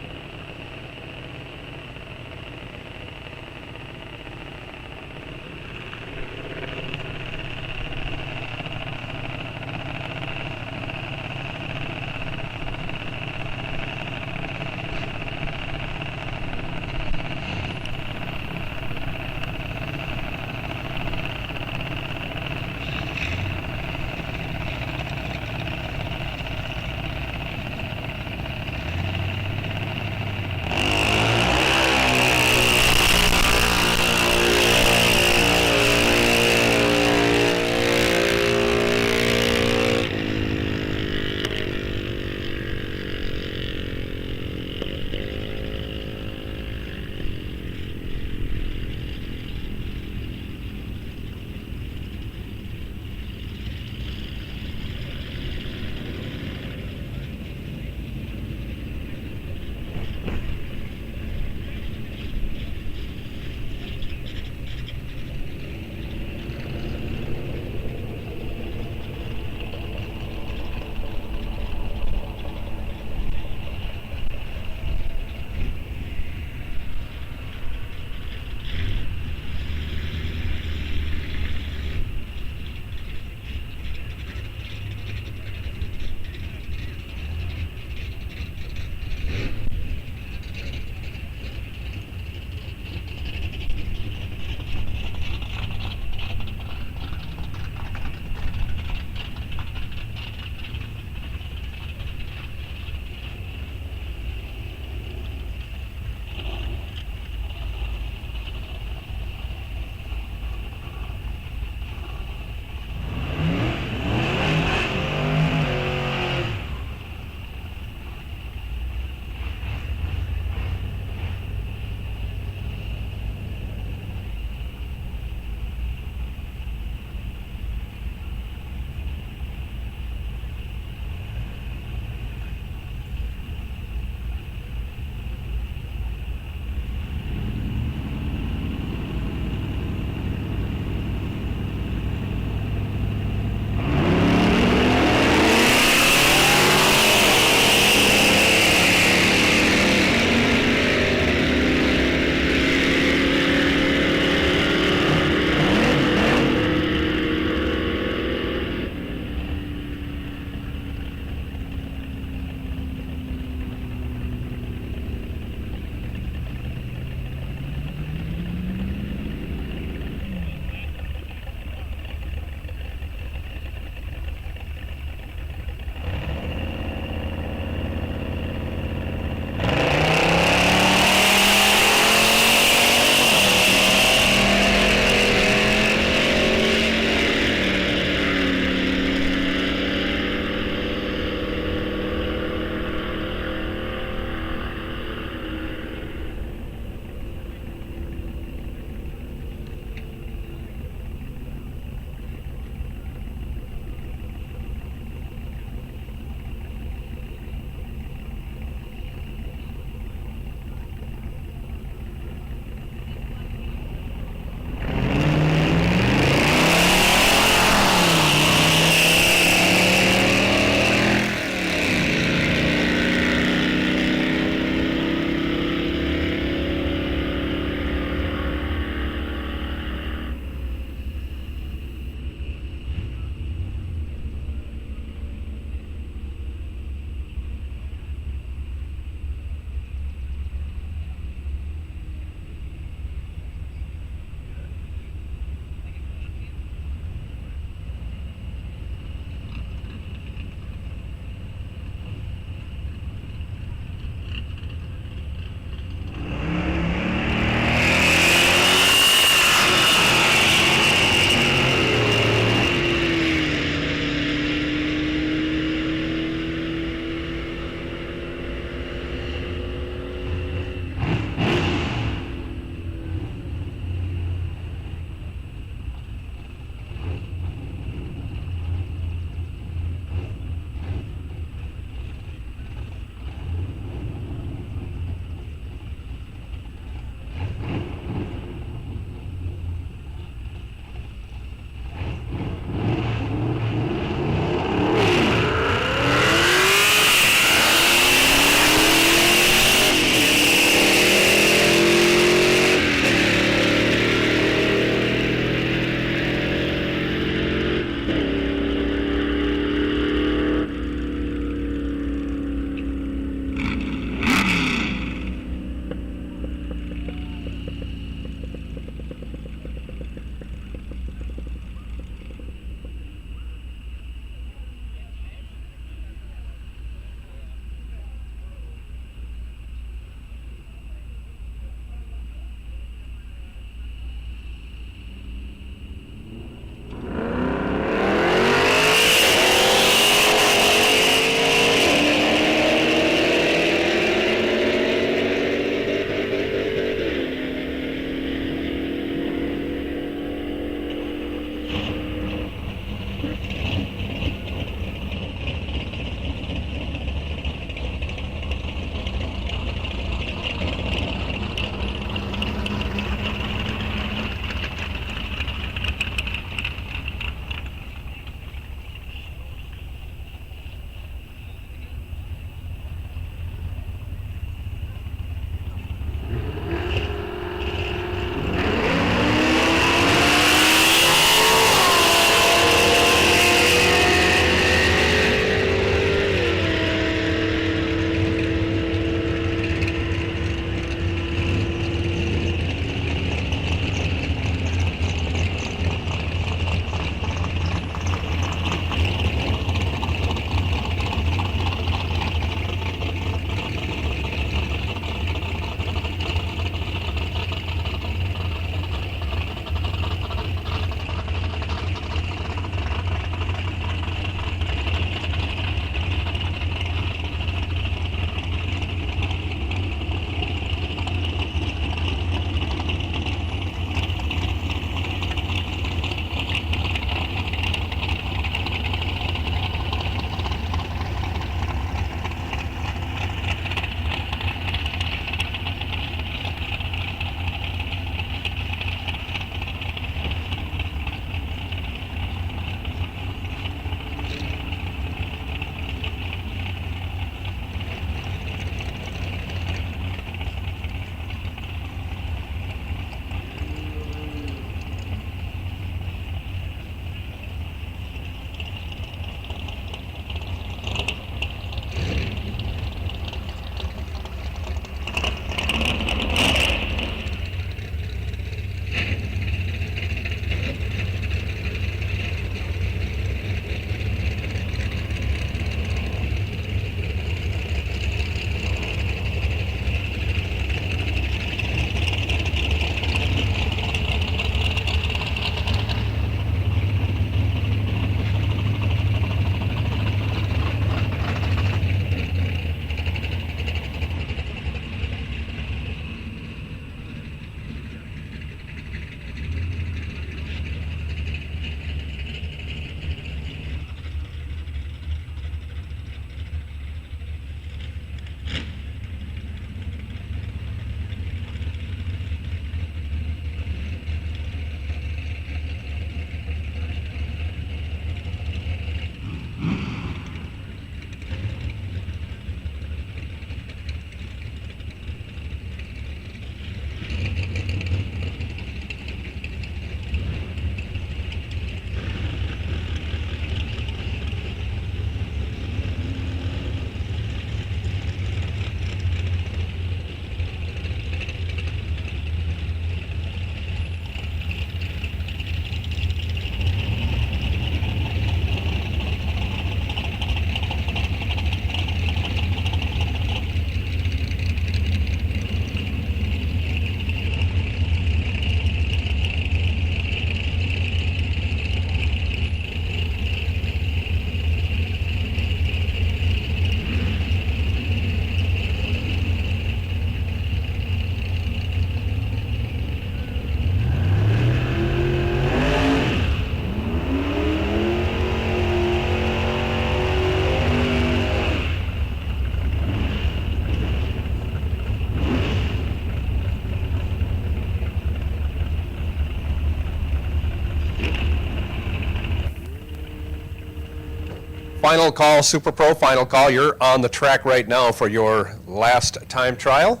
Final call, Super Pro, final call. You're on the track right now for your last time trial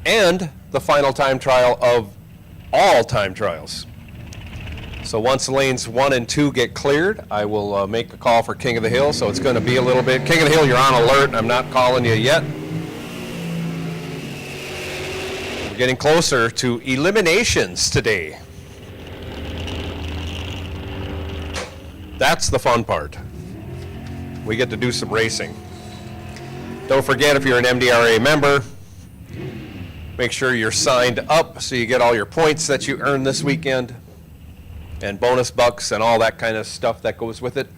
and the final time trial of all time trials. So once lanes 1 and 2 get cleared, I will make a call for King of the Hill. So it's going to be a little bit. King of the Hill, you're on alert. I'm not calling you yet. We're getting closer to eliminations today. That's the fun part. We get to do some racing. Don't forget, if you're an MDRA member, make sure you're signed up so you get all your points that you earn this weekend and bonus bucks and all that kind of stuff that goes with it.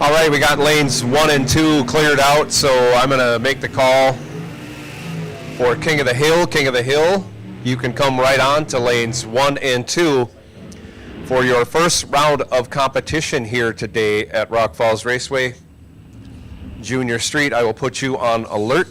All right, we got lanes 1 and 2 cleared out, so I'm going to make the call for King of the Hill. King of the Hill, you can come right on to lanes 1 and 2 for your first round of competition here today at Rock Falls Raceway. Junior Street, I will put you on alert.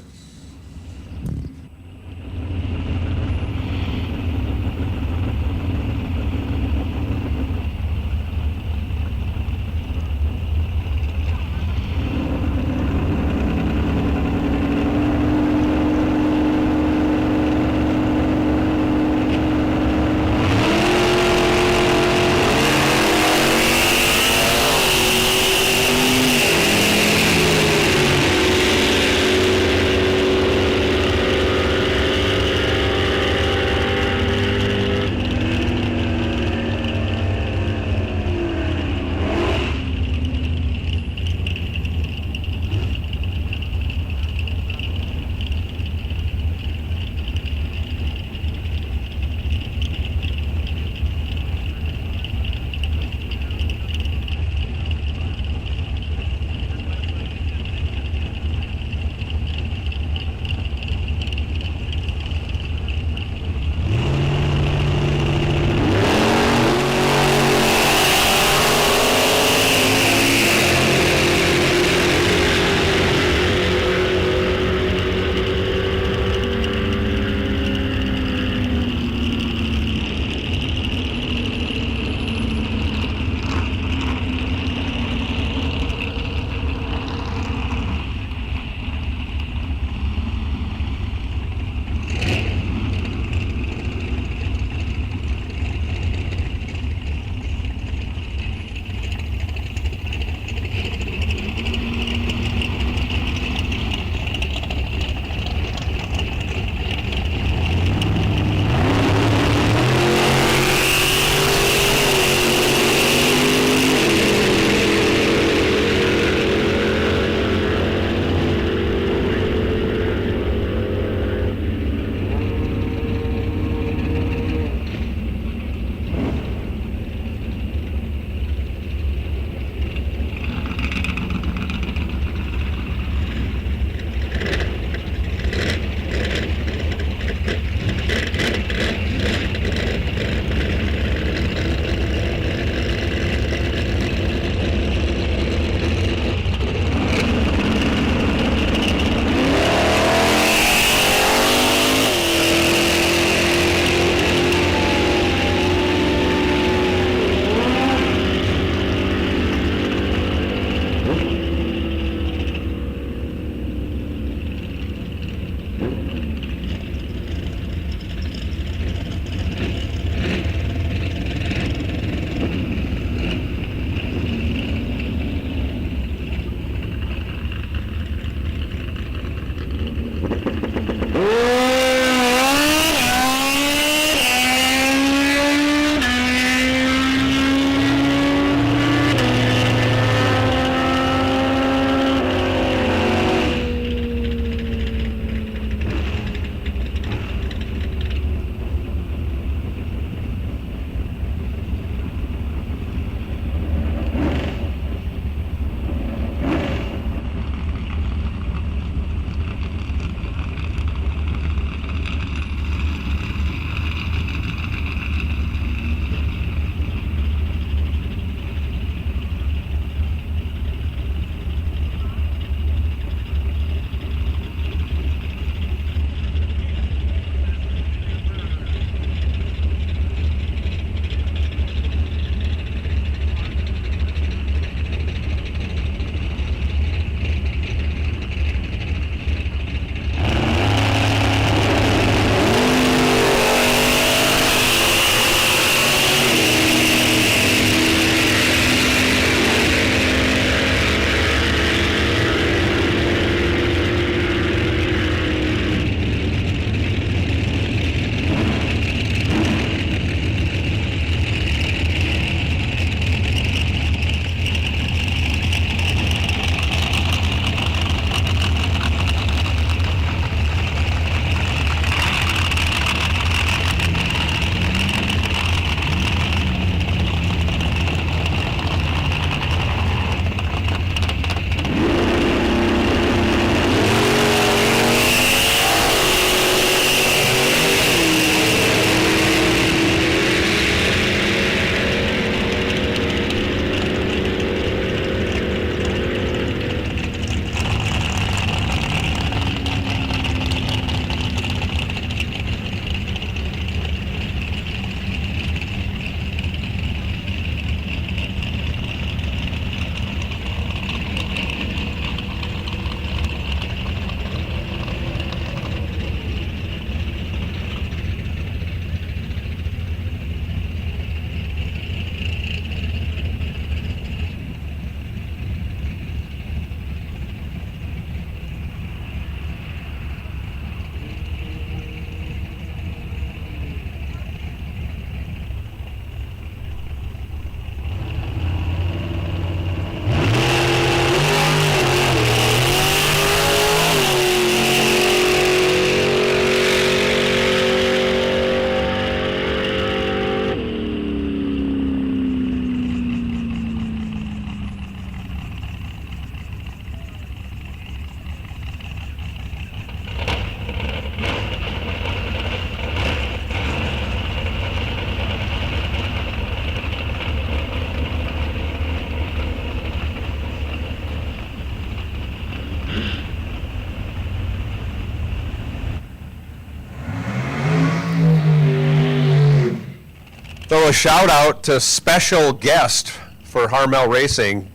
So a shout out to special guest for Harmel Racing.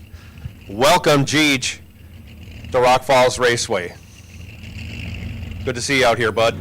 Welcome, Jeej, to Rock Falls Raceway. Good to see you out here, bud.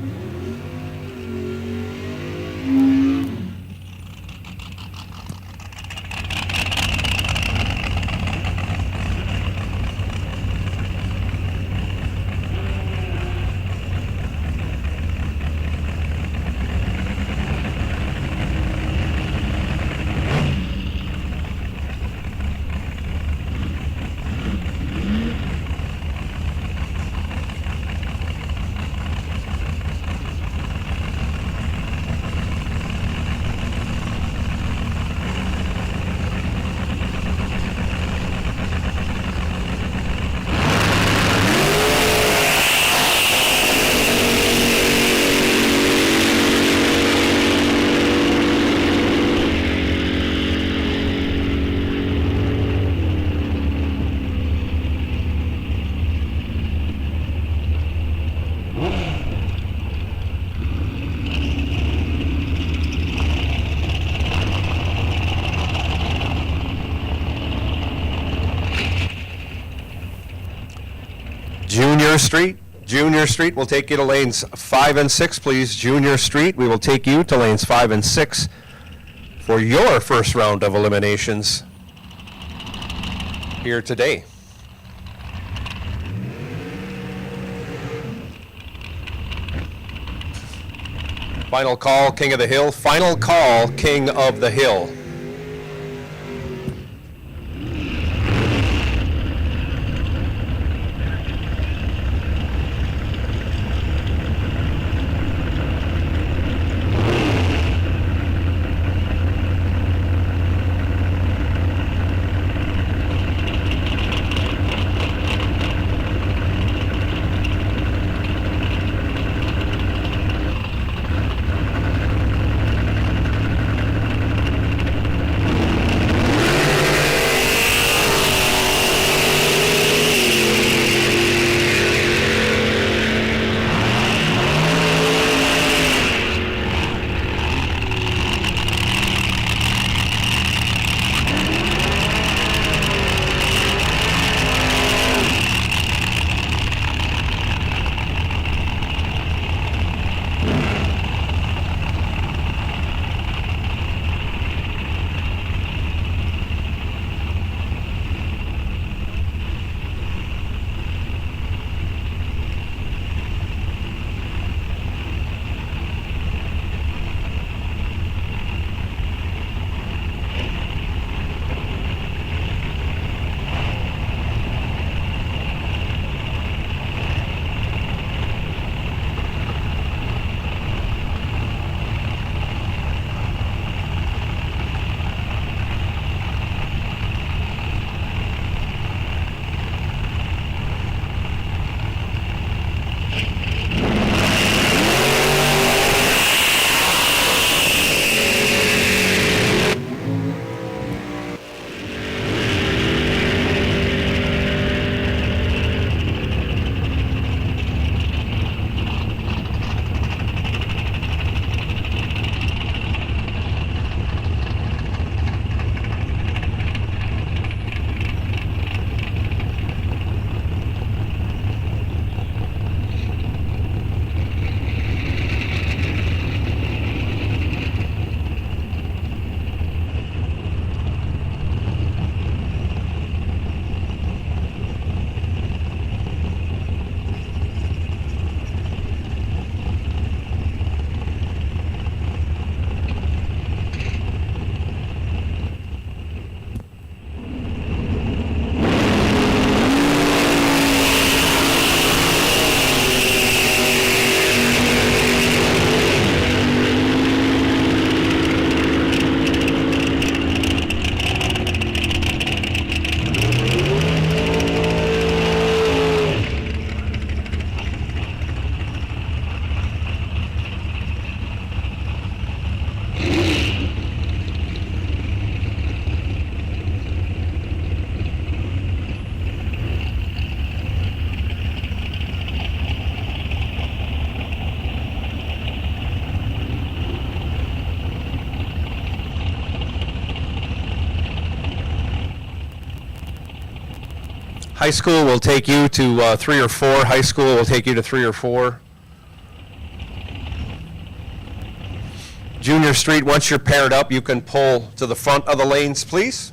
Junior Street will take you to lanes 5 and 6, please. Junior Street, we will take you to lanes 5 and 6 for your first round of eliminations here today. Final call, King of the Hill. Final call, King of the Hill. High school will take you to 3 or 4. High school will take you to 3 or 4. Junior Street, once you're paired up, you can pull to the front of the lanes, please.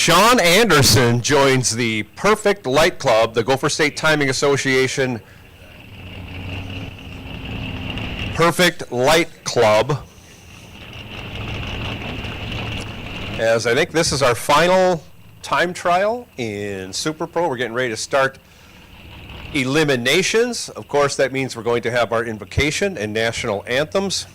Sean Anderson joins the Perfect Light Club, the Gopher State Timing Association Perfect Light Club. As I think this is our final time trial in Super Pro. We're getting ready to start eliminations. Of course, that means we're going to have our invocation and national anthems.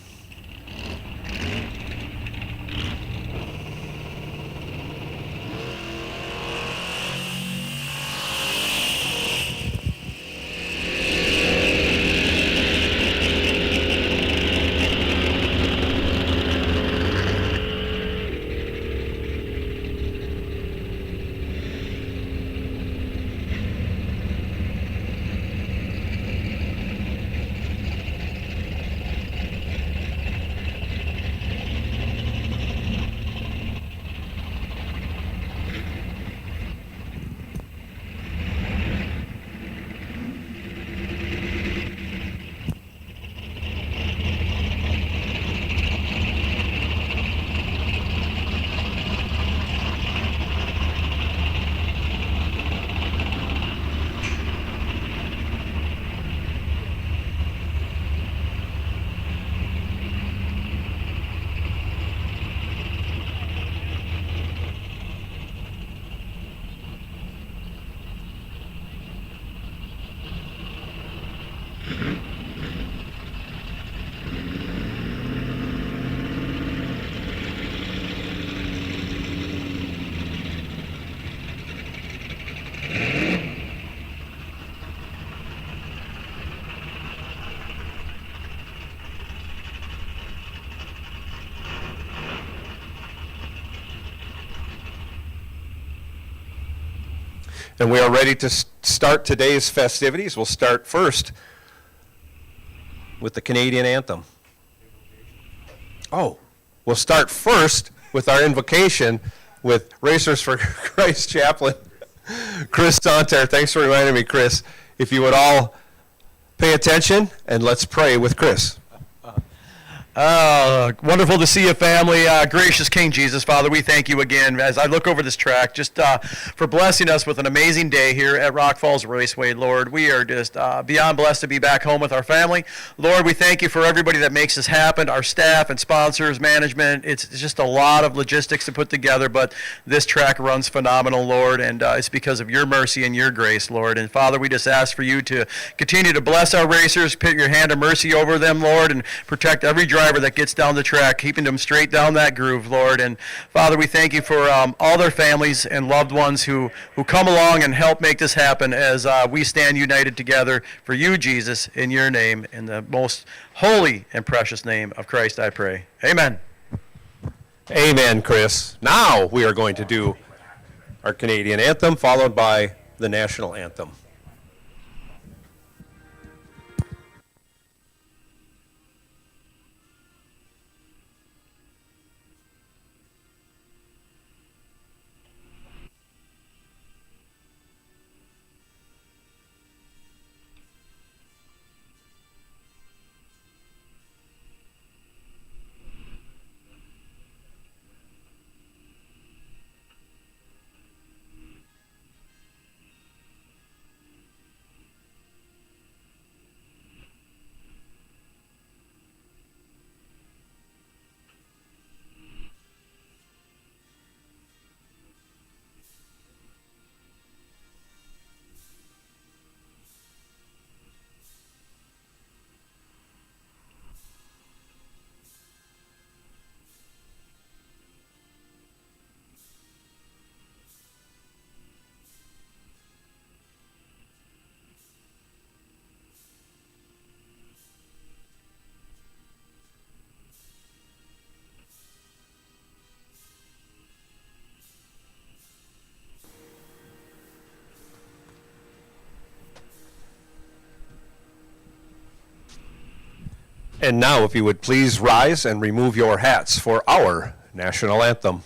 And we are ready to start today's festivities. We'll start first with the Canadian anthem. Oh, we'll start first with our invocation with Racers for Christ chaplain Chris Santer. Thanks for reminding me, Chris. If you would all pay attention and let's pray with Chris. Wonderful to see you, family. Gracious King Jesus, Father, we thank you again as I look over this track, just for blessing us with an amazing day here at Rock Falls Raceway, Lord. We are just beyond blessed to be back home with our family. Lord, we thank you for everybody that makes this happen, our staff and sponsors, management. It's just a lot of logistics to put together, but this track runs phenomenal, Lord, and it's because of your mercy and your grace, Lord. And Father, we just ask for you to continue to bless our racers, put your hand of mercy over them, Lord, and protect every driver that gets down the track, keeping them straight down that groove, Lord. And Father, we thank you for all their families and loved ones who come along and help make this happen as we stand united together for you, Jesus, in your name, in the most holy and precious name of Christ, I pray. Amen. Amen, Chris. Now we are going to do our Canadian anthem, followed by the national anthem. And now, if you would please rise and remove your hats for our national anthem.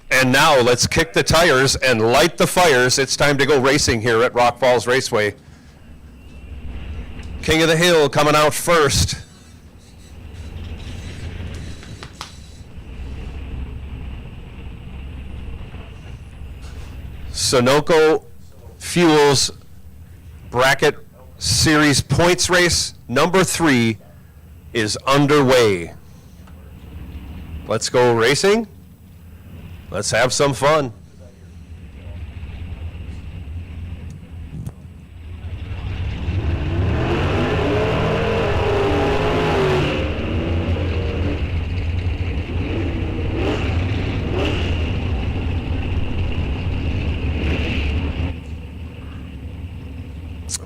And now let's kick the tires and light the fires. It's time to go racing here at Rock Falls Raceway. King of the Hill coming out first. Sunoco Fuels Bracket Series Points Race number 3 is underway. Let's go racing. Let's have some fun.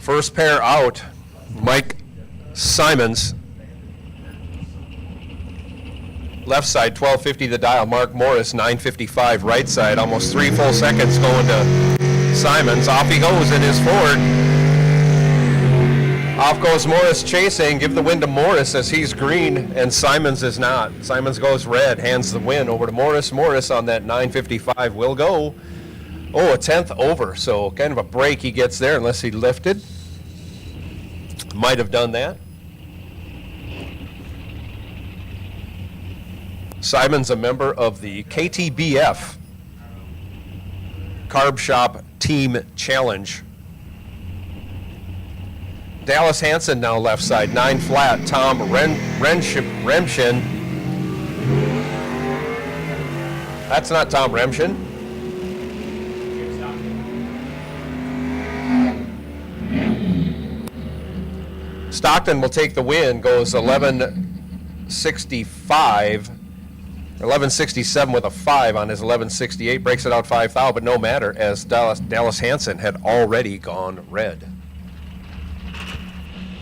First pair out, Mike Simons left side, 1250 the dial. Mark Morris, 955 right side. Almost 3 full seconds going to Simons. Off he goes in his Ford. Off goes Morris chasing. Give the win to Morris as he's green and Simons is not. Simons goes red, hands the win over to Morris. Morris on that 955 will go. Oh, a 10th over, so kind of a break he gets there unless he lifted. Might have done that. Simons, a member of the KTBF Carb Shop Team Challenge. Dallas Hansen now left side, 9 flat. Tom Remshin. That's not Tom Remshin. Stockton will take the win, goes 1165, 1167 with a 5 on his 1168, breaks it out 5 thou, but no matter, as Dallas Hansen had already gone red.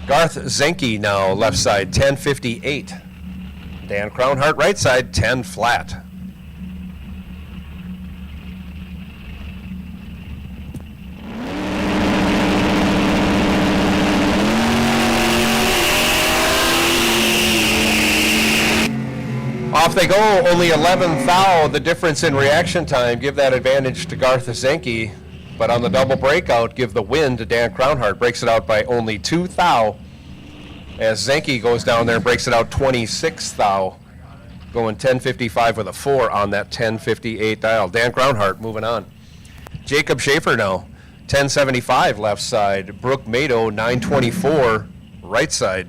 Garth Zenke now left side, 1058. Dan Crownhart right side, 10 flat. Off they go, only 11 thou, the difference in reaction time. Give that advantage to Garth Zenke, but on the double breakout, give the win to Dan Crownhart. Breaks it out by only 2 thou, as Zenke goes down there and breaks it out 26 thou, going 1055 with a 4 on that 1058 dial. Dan Crownhart moving on. Jacob Schaefer now, 1075 left side. Brooke Mado, 924 right side.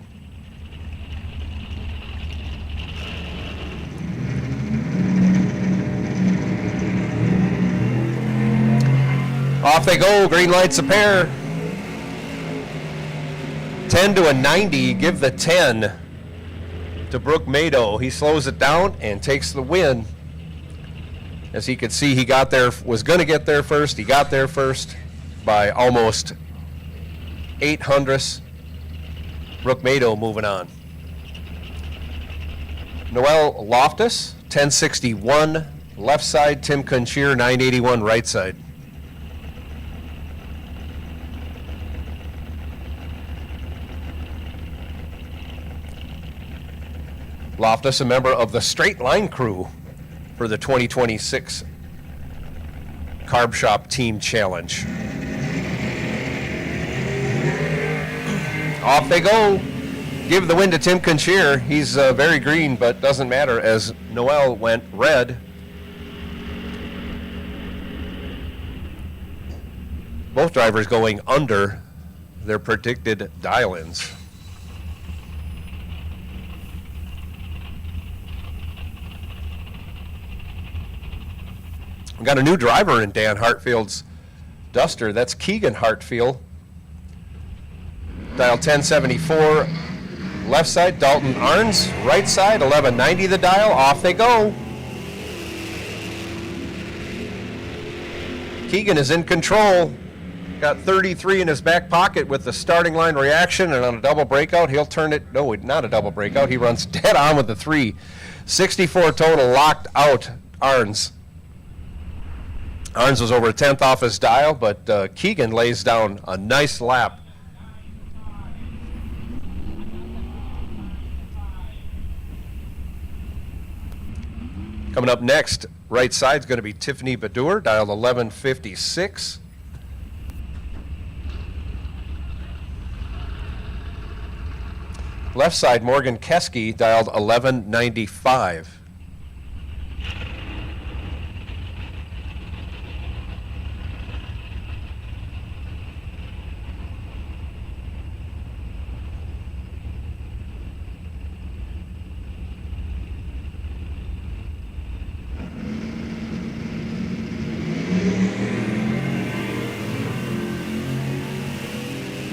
Off they go, green lights a pair. 10 to a 90, give the 10 to Brooke Mado. He slows it down and takes the win. As he could see, he got there, was going to get there first. He got there first by almost 8 hundredths. Brooke Mado moving on. Noel Loftus, 1061 left side. Tim Conchier, 981 right side. Loftus, a member of the Straight Line crew for the 2026 Carb Shop Team Challenge. Off they go. Give the win to Tim Conchier. He's very green, but doesn't matter as Noel went red. Both drivers going under their predicted dial-ins. We've got a new driver in Dan Hartfield's Duster. That's Keegan Hartfield. Dial 1074 left side. Dalton Arns right side. 1190 the dial. Off they go. Keegan is in control. Got 33 in his back pocket with the starting line reaction, and on a double breakout, he'll turn it. No, not a double breakout. He runs dead on with the 3. 64 total locked out Arns. Arns was over a 10th off his dial, but Keegan lays down a nice lap. Coming up next, right side is going to be Tiffany Badur, dialed 1156. Left side, Morgan Keski, dialed 1195.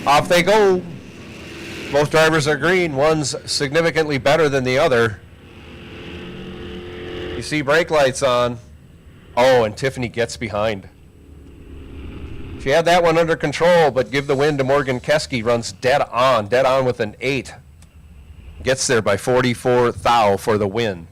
Off they go. Both drivers are green. One's significantly better than the other. You see brake lights on. Oh, and Tiffany gets behind. She had that one under control, but give the win to Morgan Keski. Runs dead on with an 8. Gets there by 44 thou for the win.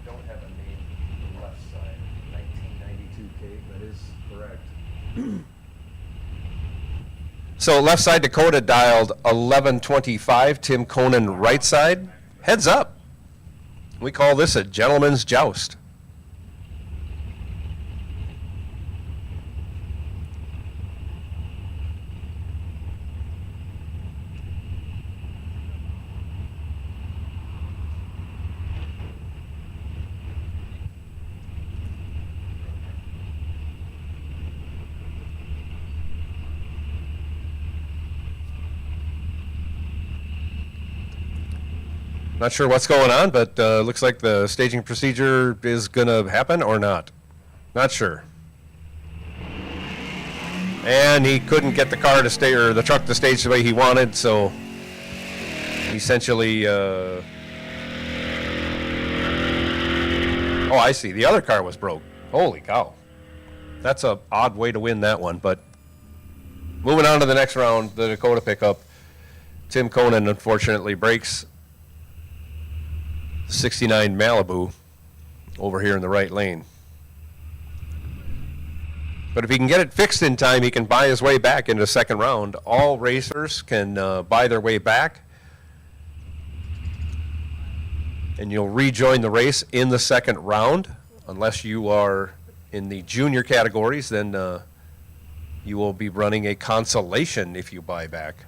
don't have a name on the left side. 1992 Kate, that is correct. So left side Dakota dialed 1125, Tim Conan right side. Heads up. We call this a gentleman's joust. Not sure what's going on, but looks like the staging procedure is going to happen or not. Not sure. And he couldn't get the car to stay, or the truck to stage the way he wanted, so essentially, oh, I see. The other car was broke. Holy cow. That's a odd way to win that one, but moving on to the next round, the Dakota pickup. Tim Conan unfortunately breaks 69 Malibu over here in the right lane. But if he can get it fixed in time, he can buy his way back into the second round. All racers can buy their way back, and you'll rejoin the race in the second round. Unless you are in the junior categories, then you will be running a consolation if you buy back.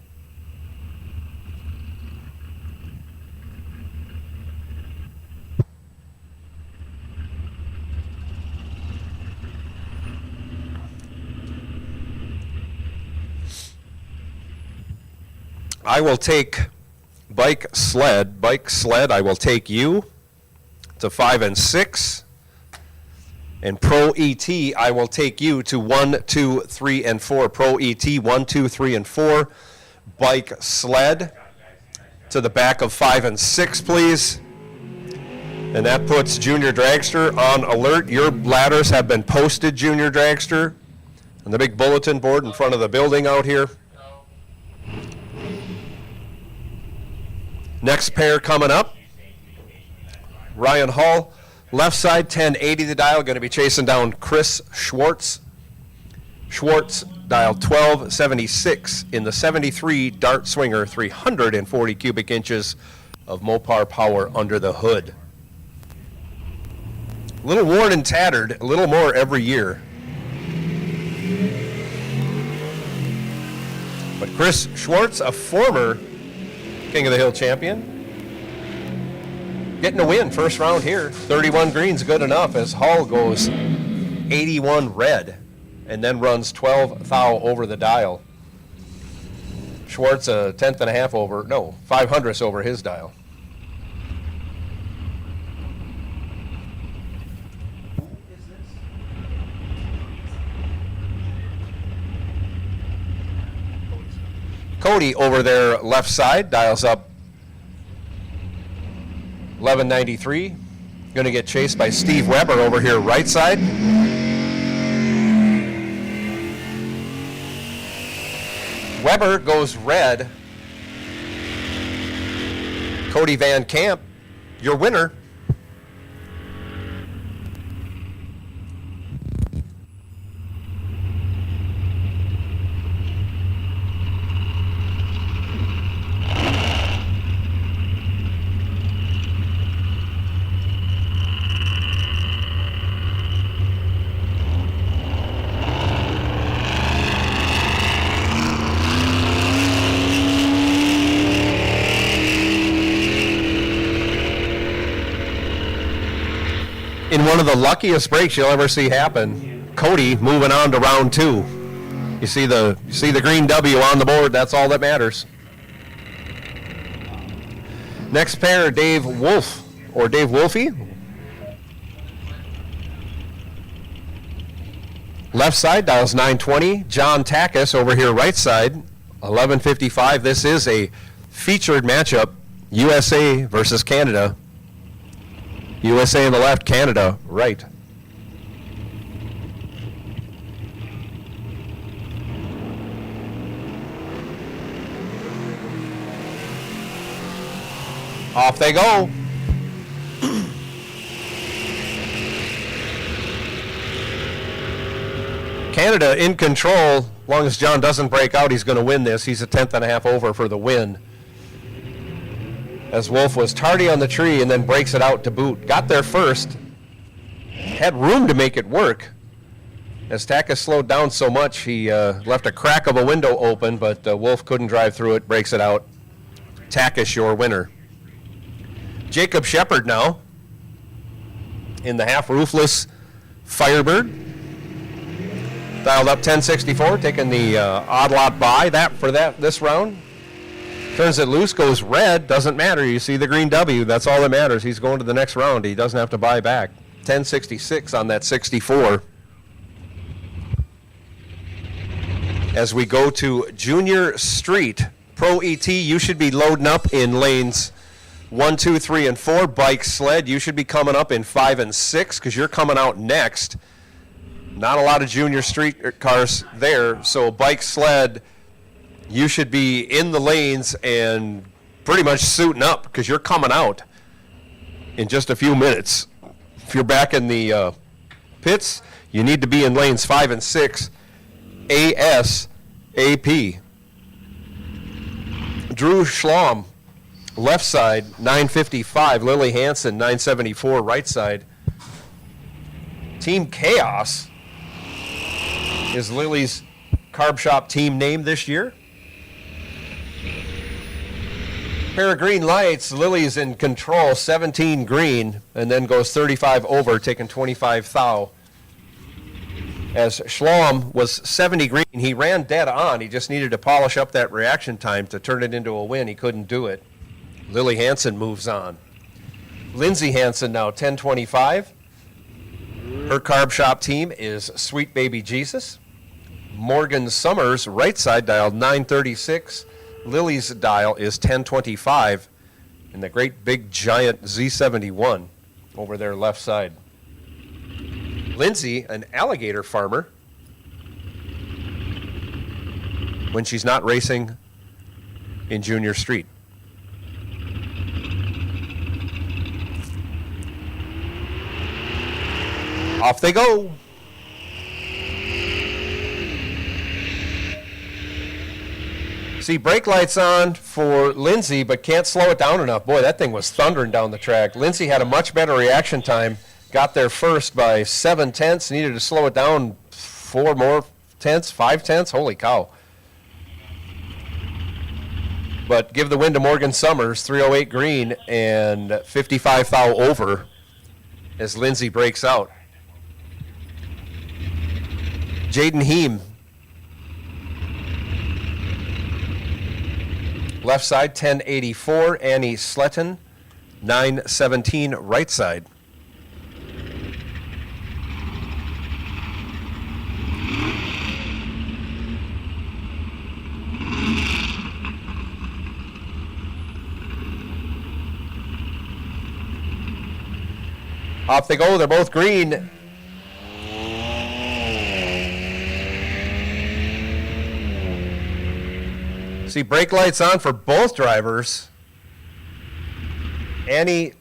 I will take bike sled, I will take you to 5 and 6. And Pro ET, I will take you to 1, 2, 3, and 4. Pro ET, 1, 2, 3, and 4. Bike sled to the back of 5 and 6, please. And that puts Junior Dragster on alert. Your ladders have been posted, Junior Dragster, on the big bulletin board in front of the building out here. Next pair coming up, Ryan Hall, left side, 1080 the dial, going to be chasing down Chris Schwartz. Schwartz dialed 1276 in the 73 Dart Swinger, 340 cubic inches of Mopar power under the hood. A little worn and tattered, a little more every year. But Chris Schwartz, a former King of the Hill champion, getting a win first round here. 31 green's good enough as Hall goes 81 red and then runs 12 thou over the dial. Schwartz a 10th and a half over, no, 500ths over his dial. Cody over there left side dials up 1193. Going to get chased by Steve Weber over here right side. Weber goes red. Cody Van Camp, your winner. In one of the luckiest breaks you'll ever see happen, Cody moving on to round 2. You see the green W on the board, that's all that matters. Next pair, Dave Wolf, or Dave Wolfie. Left side dials 920, John Takis over here right side, 1155. This is a featured matchup, USA versus Canada. USA on the left, Canada right. Off they go. Canada in control. As long as John doesn't break out, he's going to win this. He's a 10th over for the win. As Wolf was tardy on the tree and then breaks it out to boot. Got there first. Had room to make it work. As Takas slowed down so much, he left a crack of a window open, but Wolf couldn't drive through it, breaks it out. Takas, your winner. Jacob Shepard now in the half-roofless Firebird. Dialed up 1064, taking the odd lot by this round. Turns it loose, goes red, doesn't matter. You see the green W, that's all that matters. He's going to the next round. He doesn't have to buy back. 1066 on that 64. As we go to Junior Street, Pro ET, you should be loading up in lanes 1, 2, 3, and 4. Bike sled, you should be coming up in 5 and 6 because you're coming out next. Not a lot of Junior Street cars there, so bike sled, you should be in the lanes and pretty much suiting up because you're coming out in just a few minutes. If you're back in the pits, you need to be in lanes 5 and 6 ASAP. Drew Schlom, left side, 955. Lily Hansen, 974, right side. Team Chaos is Lily's Carb Shop team name this year. Pair of green lights, Lily's in control, 17 green, and then goes 35 over, taking 25 thou. As Schlom was 70 green, he ran dead on. He just needed to polish up that reaction time to turn it into a win. He couldn't do it. Lily Hansen moves on. Lindsay Hansen now 1025. Her Carb Shop team is Sweet Baby Jesus. Morgan Summers, right side, dialed 936. Lily's dial is 1025. And the great big giant Z71 over their left side. Lindsay, an alligator farmer, when she's not racing in Junior Street. Off they go. See, brake lights on for Lindsay, but can't slow it down enough. Boy, that thing was thundering down the track. Lindsay had a much better reaction time. Got there first by 7 tenths. Needed to slow it down 4 more tenths, 5 tenths. Holy cow. But give the win to Morgan Summers, 308 green and 55 thou over as Lindsay breaks out. Jaden Heem, left side, 1084. Annie Sletton, 917, right side. Off they go, they're both green. See, brake lights on for both drivers. Annie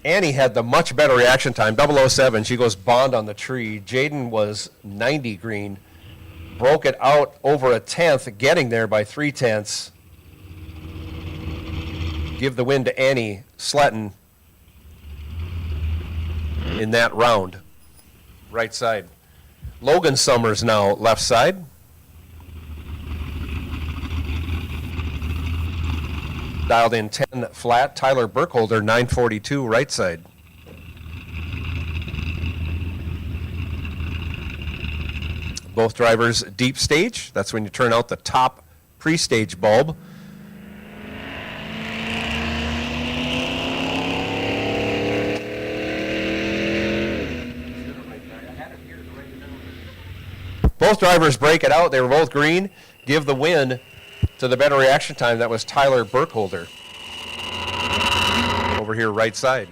had the much better reaction time, 007. She goes bond on the tree. Jaden was 90 green. Broke it out over a tenth, getting there by 3 tenths. Give the win to Annie Sletton in that round. Right side. Logan Summers now left side. Dialed in 10 flat. Tyler Burkholder, 942, right side. Both drivers deep stage. That's when you turn out the top pre-stage bulb. Both drivers break it out. They were both green. Give the win to the better reaction time. That was Tyler Burkholder. Over here, right side.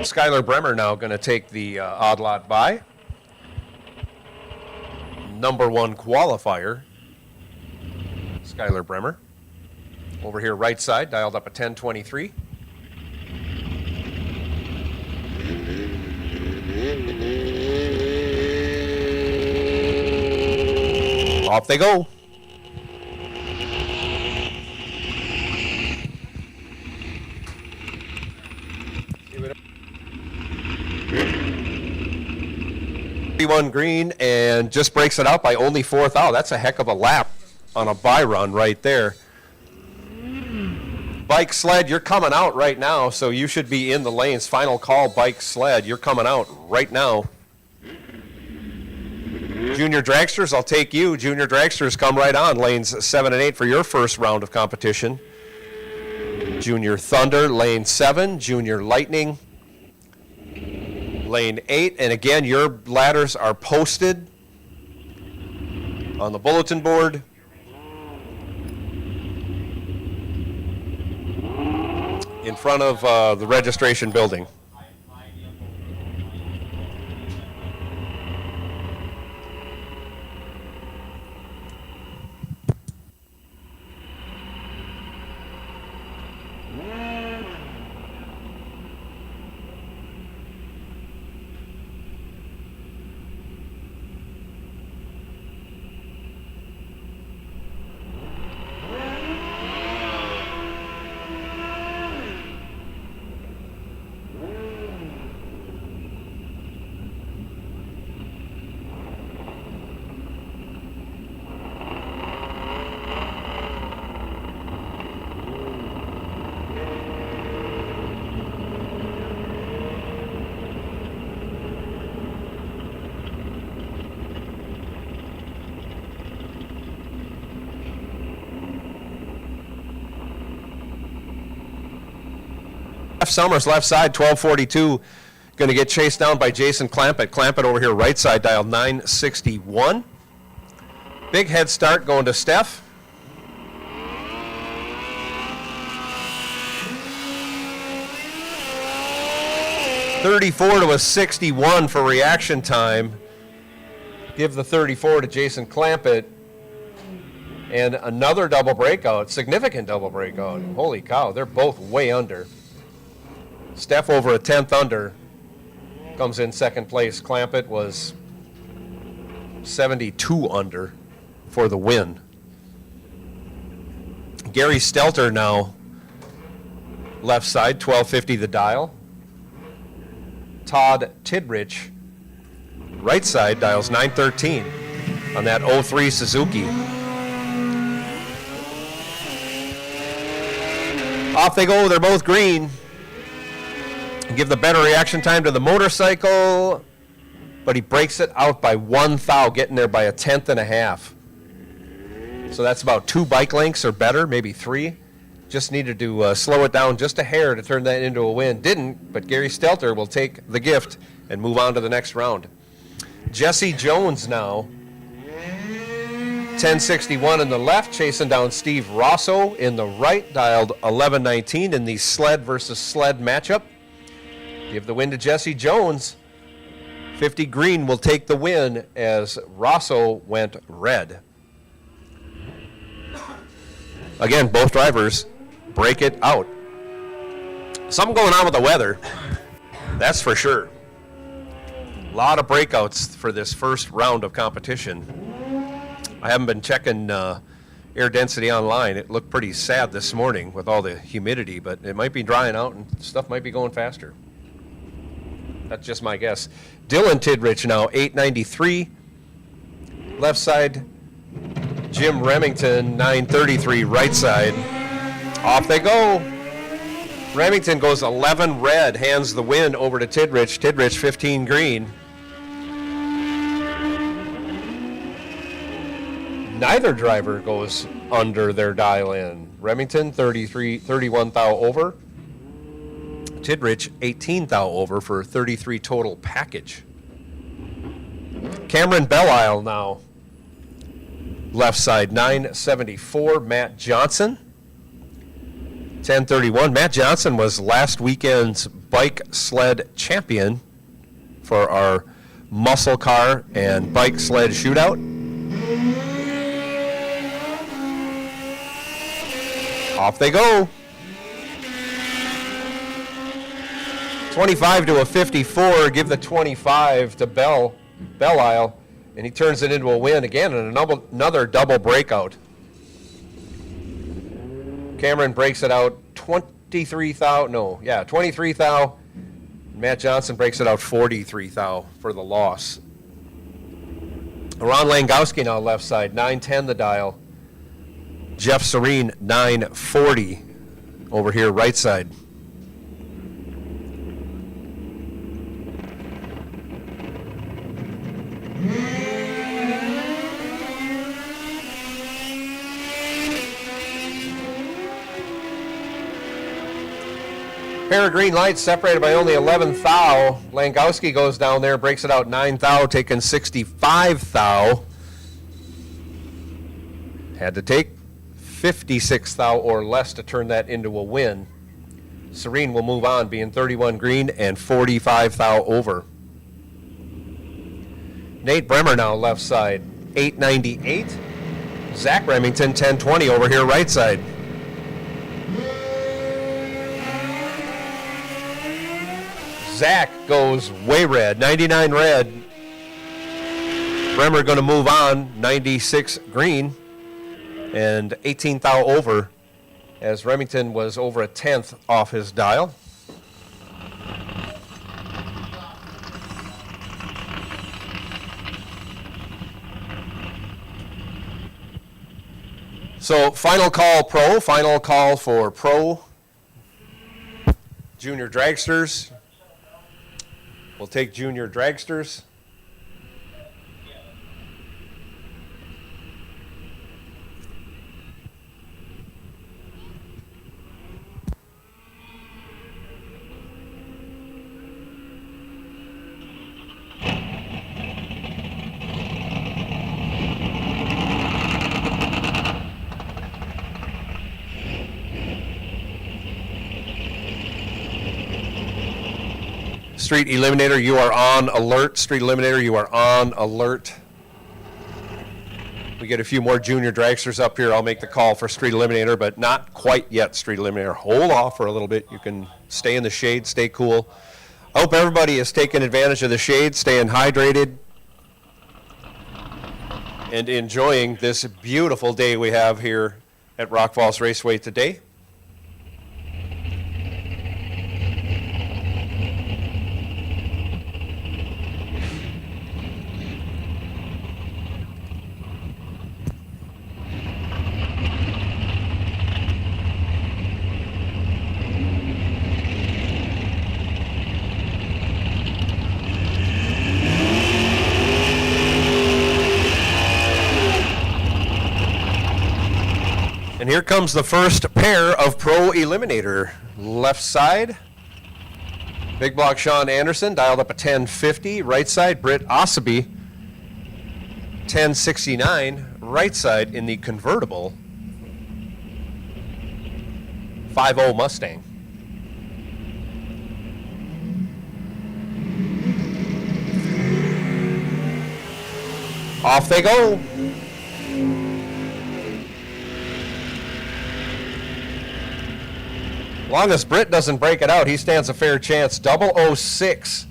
Skylar Bremer now going to take the odd lot by. Number 1 qualifier, Skylar Bremer. Over here, right side, dialed up a 1023. Off they go. One green and just breaks it out by only 4th. That's a heck of a lap on a bye run right there. Bike sled, you're coming out right now, so you should be in the lanes. Final call, bike sled, you're coming out right now. Junior dragsters, I'll take you. Junior dragsters, come right on, lanes 7 and 8 for your first round of competition. Junior Thunder, lane 7. Junior Lightning, lane 8. And again, your ladders are posted on the bulletin board. In front of the registration building. Summers, left side, 1242. Going to get chased down by Jason Clampett. Clampett over here, right side, dial 961. Big head start going to Steph. .34 to a 61 for reaction time. Give the 34 to Jason Clampett. And another double breakout, significant double breakout. Holy cow, they're both way under. Steph over a 10th under, comes in second place. Clampett was 72 under for the win. Gary Stelter now left side, 1250 the dial. Todd Tidrich, right side, dials 913 on that 03 Suzuki. Off they go, they're both green. Give the better reaction time to the motorcycle, but he breaks it out by 1 thou, getting there by a 1/10 and a half. So that's about 2 bike lengths or better, maybe 3. Just needed to slow it down just a hair to turn that into a win. Didn't, but Gary Stelter will take the gift and move on to the next round. Jesse Jones now, 1061 in the left, chasing down Steve Rosso in the right, dialed 1119 in the sled versus sled matchup. Give the win to Jesse Jones. 50 green will take the win as Rosso went red. Again, both drivers break it out. Something going on with the weather, that's for sure. A lot of breakouts for this first round of competition. I haven't been checking air density online. It looked pretty sad this morning with all the humidity, but it might be drying out and stuff might be going faster. That's just my guess. Dylan Tidrich now, 893. Left side, Jim Remington, 933, right side. Off they go. Remington goes 11 red, hands the win over to Tidrich. Tidrich, 15 green. Neither driver goes under their dial in. Remington, 31 thou over. Tidrich, 18 thou over for 33 total package. Cameron Bellisle now. Left side, 974, Matt Johnson. 1031. Matt Johnson was last weekend's bike sled champion for our muscle car and bike sled shootout. Off they go. 25 to a 54, give the 25 to Belle-Isle, and he turns it into a win again, and another double breakout. Cameron breaks it out 23 thou. Matt Johnson breaks it out 43 thou for the loss. Ron Langowski now left side, 910 the dial. Jeff Serene, 940 over here right side. Pair of green lights separated by only 11 thou. Langowski goes down there, breaks it out 9 thou, taking 65 thou. Had to take 56 thou or less to turn that into a win. Serene will move on, being 31 green and 45 thou over. Nate Bremer now left side, 898. Zach Remington, 1020 over here right side. Zach goes way red, 99 red. Bremer going to move on, 96 green and 18 thou over, as Remington was over a tenth off his dial. So final call for pro junior dragsters. We'll take junior dragsters. Street Eliminator, you are on alert. Street Eliminator, you are on alert. We get a few more junior dragsters up here. I'll make the call for Street Eliminator, but not quite yet, Street Eliminator. Hold off for a little bit. You can stay in the shade, stay cool. I hope everybody is taking advantage of the shade, staying hydrated, and enjoying this beautiful day we have here at Rock Falls Raceway today. And here comes the first pair of Pro Eliminator. Left side, big block Sean Anderson, dialed up a 1050. Right side, Britt Osaby, 1069. Right side in the convertible 5.0 Mustang. Off they go. Long as Britt doesn't break it out, he stands a fair chance. 006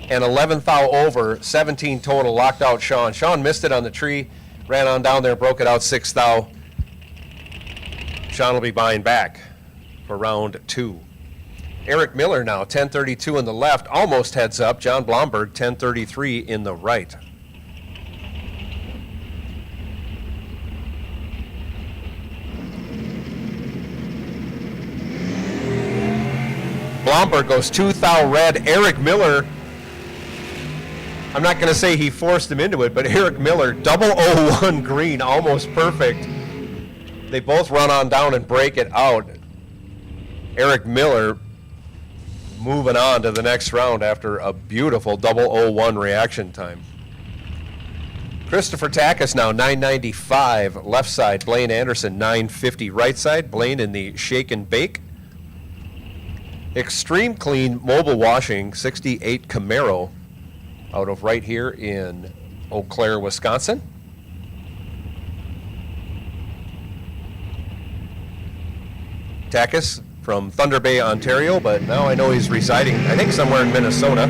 and 11 thou over, 17 total, locked out Sean. Sean missed it on the tree, ran on down there, broke it out 6 thou. Sean will be buying back for round 2. Eric Miller now, 1032 in the left, almost heads up. John Blomberg, 1033 in the right. Blomberg goes 2 thou red. Eric Miller, I'm not going to say he forced him into it, but Eric Miller, 001 green, almost perfect. They both run on down and break it out. Eric Miller moving on to the next round after a beautiful 001 reaction time. Christopher Takis now 995 left side. Blaine Anderson 950 right side. Blaine in the shake and bake. Extreme Clean Mobile Washing 68 Camaro out of right here in Eau Claire, Wisconsin. Takis from Thunder Bay, Ontario, but now I know he's residing, I think, somewhere in Minnesota.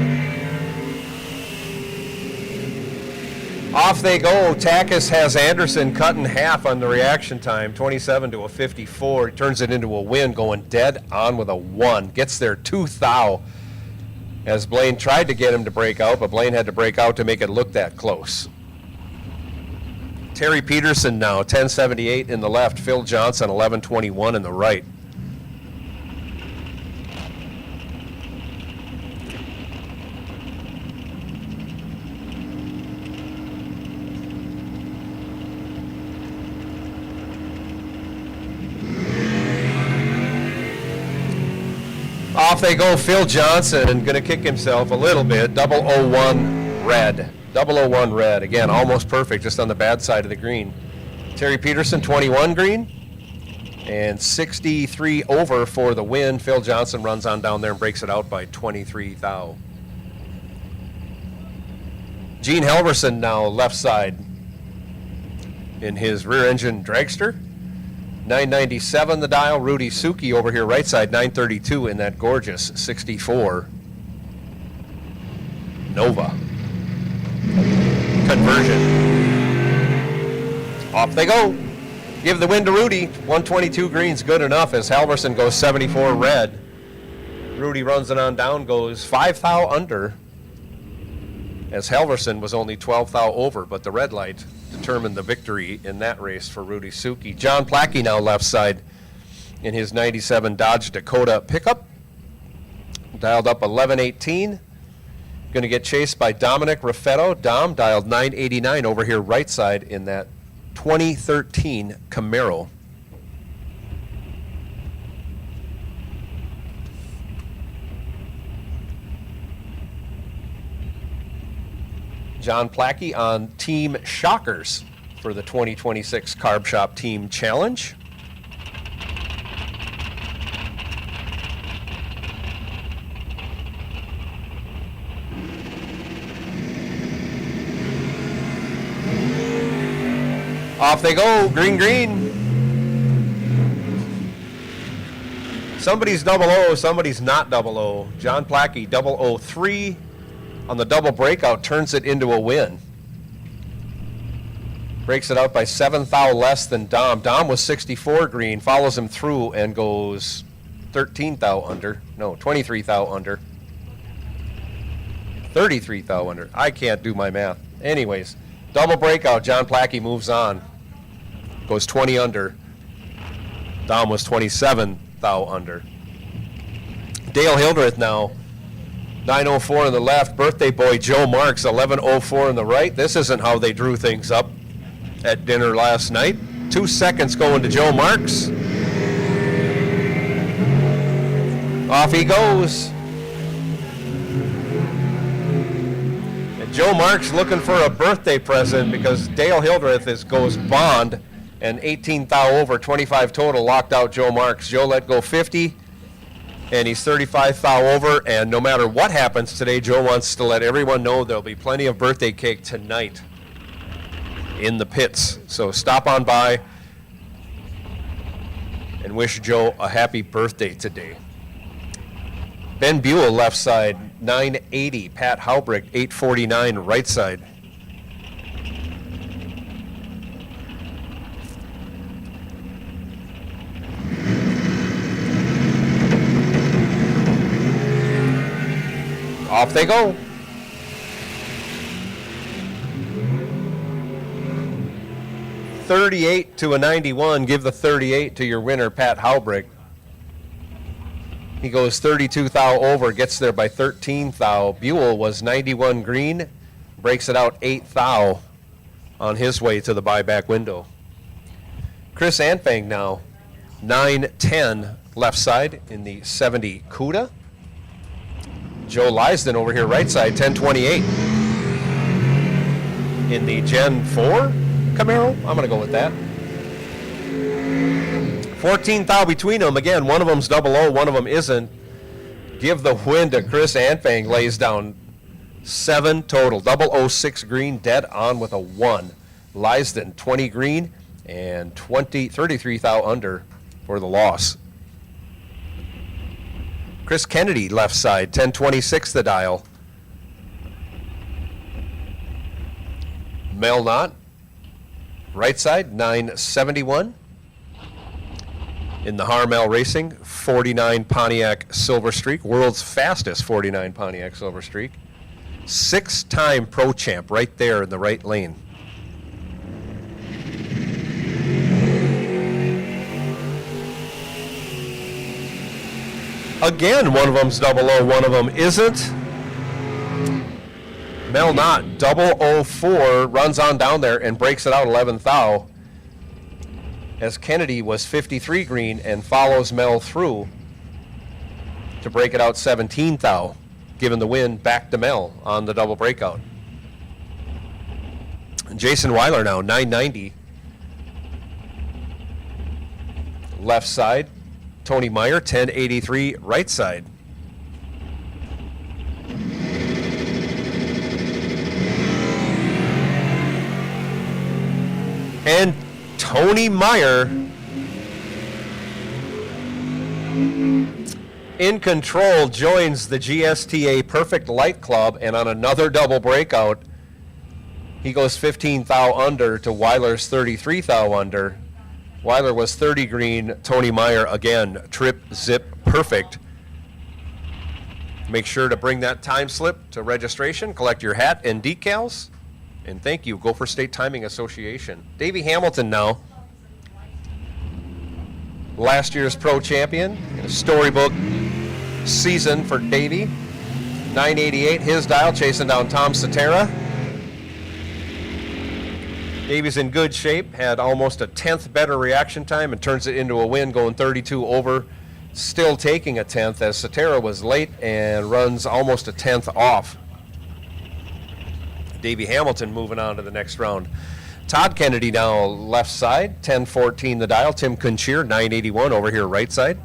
Off they go. Takis has Anderson cut in half on the reaction time, 27 to a 54. He turns it into a win, going dead on with a 1. Gets there 2 thou as Blaine tried to get him to break out, but Blaine had to break out to make it look that close. Terry Peterson now, 1078 in the left. Phil Johnson, 1121 in the right. Off they go. Phil Johnson going to kick himself a little bit. 001 red. 001 red. Again, almost perfect, just on the bad side of the green. Terry Peterson, 21 green. And 63 over for the win. Phil Johnson runs on down there and breaks it out by 23 thou. Gene Helverson now left side in his rear engine dragster. 997 the dial. Rudy Suki over here right side, 932 in that gorgeous 64 Nova conversion. Off they go. Give the win to Rudy. 122 green's good enough as Halverson goes 74 red. Rudy runs it on down, goes 5 thou under as Halverson was only 12 thou over, but the red light determined the victory in that race for Rudy Suki. John Plackey now left side in his 97 Dodge Dakota pickup. Dialed up 1118. Going to get chased by Dominic Raffetto. Dom dialed 989 over here right side in that 2013 Camaro. John Plackey on Team Shockers for the 2026 Carb Shop Team Challenge. Off they go, green, green. Somebody's 00, somebody's not 00. John Plackey, 003. On the double breakout, turns it into a win. Breaks it out by 7 thou less than Dom. Dom was 64 green, follows him through and goes 13 thou under. No, 23 thou under. 33 thou under. I can't do my math. Anyways, double breakout, John Plackey moves on. Goes 20 under. Dom was 27 thou under. Dale Hildreth now. 904 on the left. Birthday boy Joe Marks, 1104 on the right. This isn't how they drew things up at dinner last night. 2 seconds going to Joe Marks. Off he goes. And Joe Marks looking for a birthday present because Dale Hildreth goes bond and 18 thou over, 25 total, locked out Joe Marks. Joe let go 50. And he's 35 thou over, and no matter what happens today, Joe wants to let everyone know there'll be plenty of birthday cake tonight in the pits. So stop on by and wish Joe a happy birthday today. Ben Buell left side, 980. Pat Haubrick, 849 right side. Off they go. $38 to a 91. Give the 38 to your winner, Pat Haubrick. He goes 32 thou over, gets there by 13 thou. Buell was 91 green, breaks it out 8 thou on his way to the buyback window. Chris Anfang now, 910 left side in the 70 Cuda. Joe Lisden over here right side, 1028 in the Gen 4 Camaro. I'm going to go with that. 14 thou between them. Again, one of them's 00, one of them isn't. Give the win to Chris Anfang, lays down 7 total. 006 green, dead on with a 1. Lisden, 20 green and 33 thou under for the loss. Chris Kennedy, left side, 1026 the dial. Mel Knott, right side, 971. In the Harmel Racing, 49 Pontiac Silver Streak, world's fastest 49 Pontiac Silver Streak. 6-time pro champ right there in the right lane. Again, one of them's 00, one of them isn't. Mel Knott, 004, runs on down there and breaks it out 11th thou. As Kennedy was 53 green and follows Mel through to break it out 17th thou, giving the win back to Mel on the double breakout. Jason Weiler now, 990. Left side. Tony Meyer, 1083, right side. And Tony Meyer in control joins the GSTA Perfect Light Club, and on another double breakout, he goes 15 thou under to Weiler's 33 thou under. Weiler was 30 green, Tony Meyer again, trip, zip, perfect. Make sure to bring that time slip to registration, collect your hat and decals, and thank you, Gopher State Timing Association. Davey Hamilton now, last year's pro champion, a storybook season for Davey. 988, his dial, chasing down Tom Cetera. Davey's in good shape, had almost a 10th better reaction time and turns it into a win, going 32 over, still taking a 10th as Cetera was late and runs almost a 10th off. Davey Hamilton moving on to the next round. Todd Kennedy now left side, 1014 the dial. Tim Kunchier, 981 over here right side.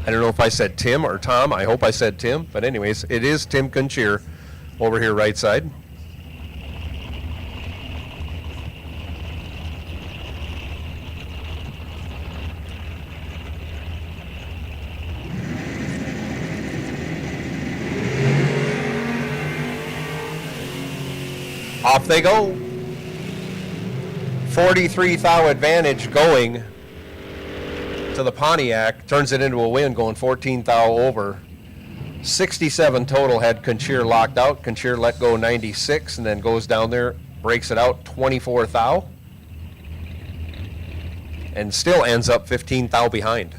I don't know if I said Tim or Tom. I hope I said Tim, but anyways, it is Tim Kunchier over here right side. Off they go. 43 thou advantage going to the Pontiac. Turns it into a win, going 14 thou over. 67 total had Kunchier locked out. Kunchier let go 96 and then goes down there, breaks it out 24 thou. And still ends up 15 thou behind.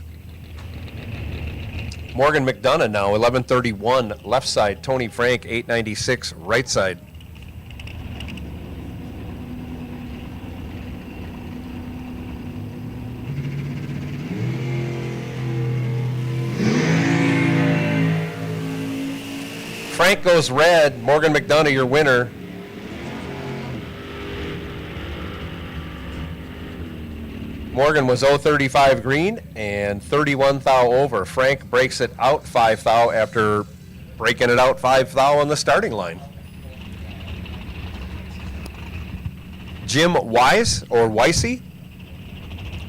Morgan McDonough now, 1131 left side. Tony Frank, 896 right side. Frank goes red. Morgan McDonough, your winner. Morgan was 035 green and 31 thou over. Frank breaks it out 5 thou after breaking it out 5 thou on the starting line. Jim Wise, or Weissy.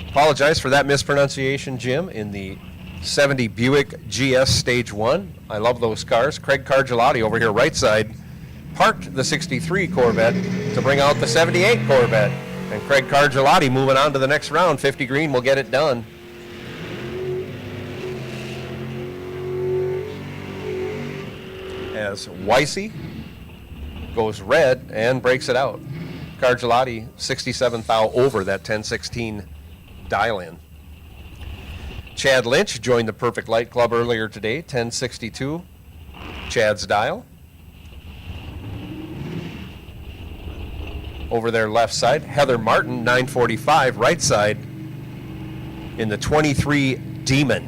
Apologize for that mispronunciation, Jim, in the 70 Buick GS Stage 1. I love those cars. Craig Cargelati over here right side parked the 63 Corvette to bring out the 78 Corvette. And Craig Cargelati moving on to the next round. 50 green will get it done. As Weissy goes red and breaks it out. Cargelati 67 thou over that 1016 dial-in. Chad Lynch joined the Perfect Light Club earlier today, 1062. Chad's dial. Over there left side, Heather Martin, 945, right side, in the 23 Demon.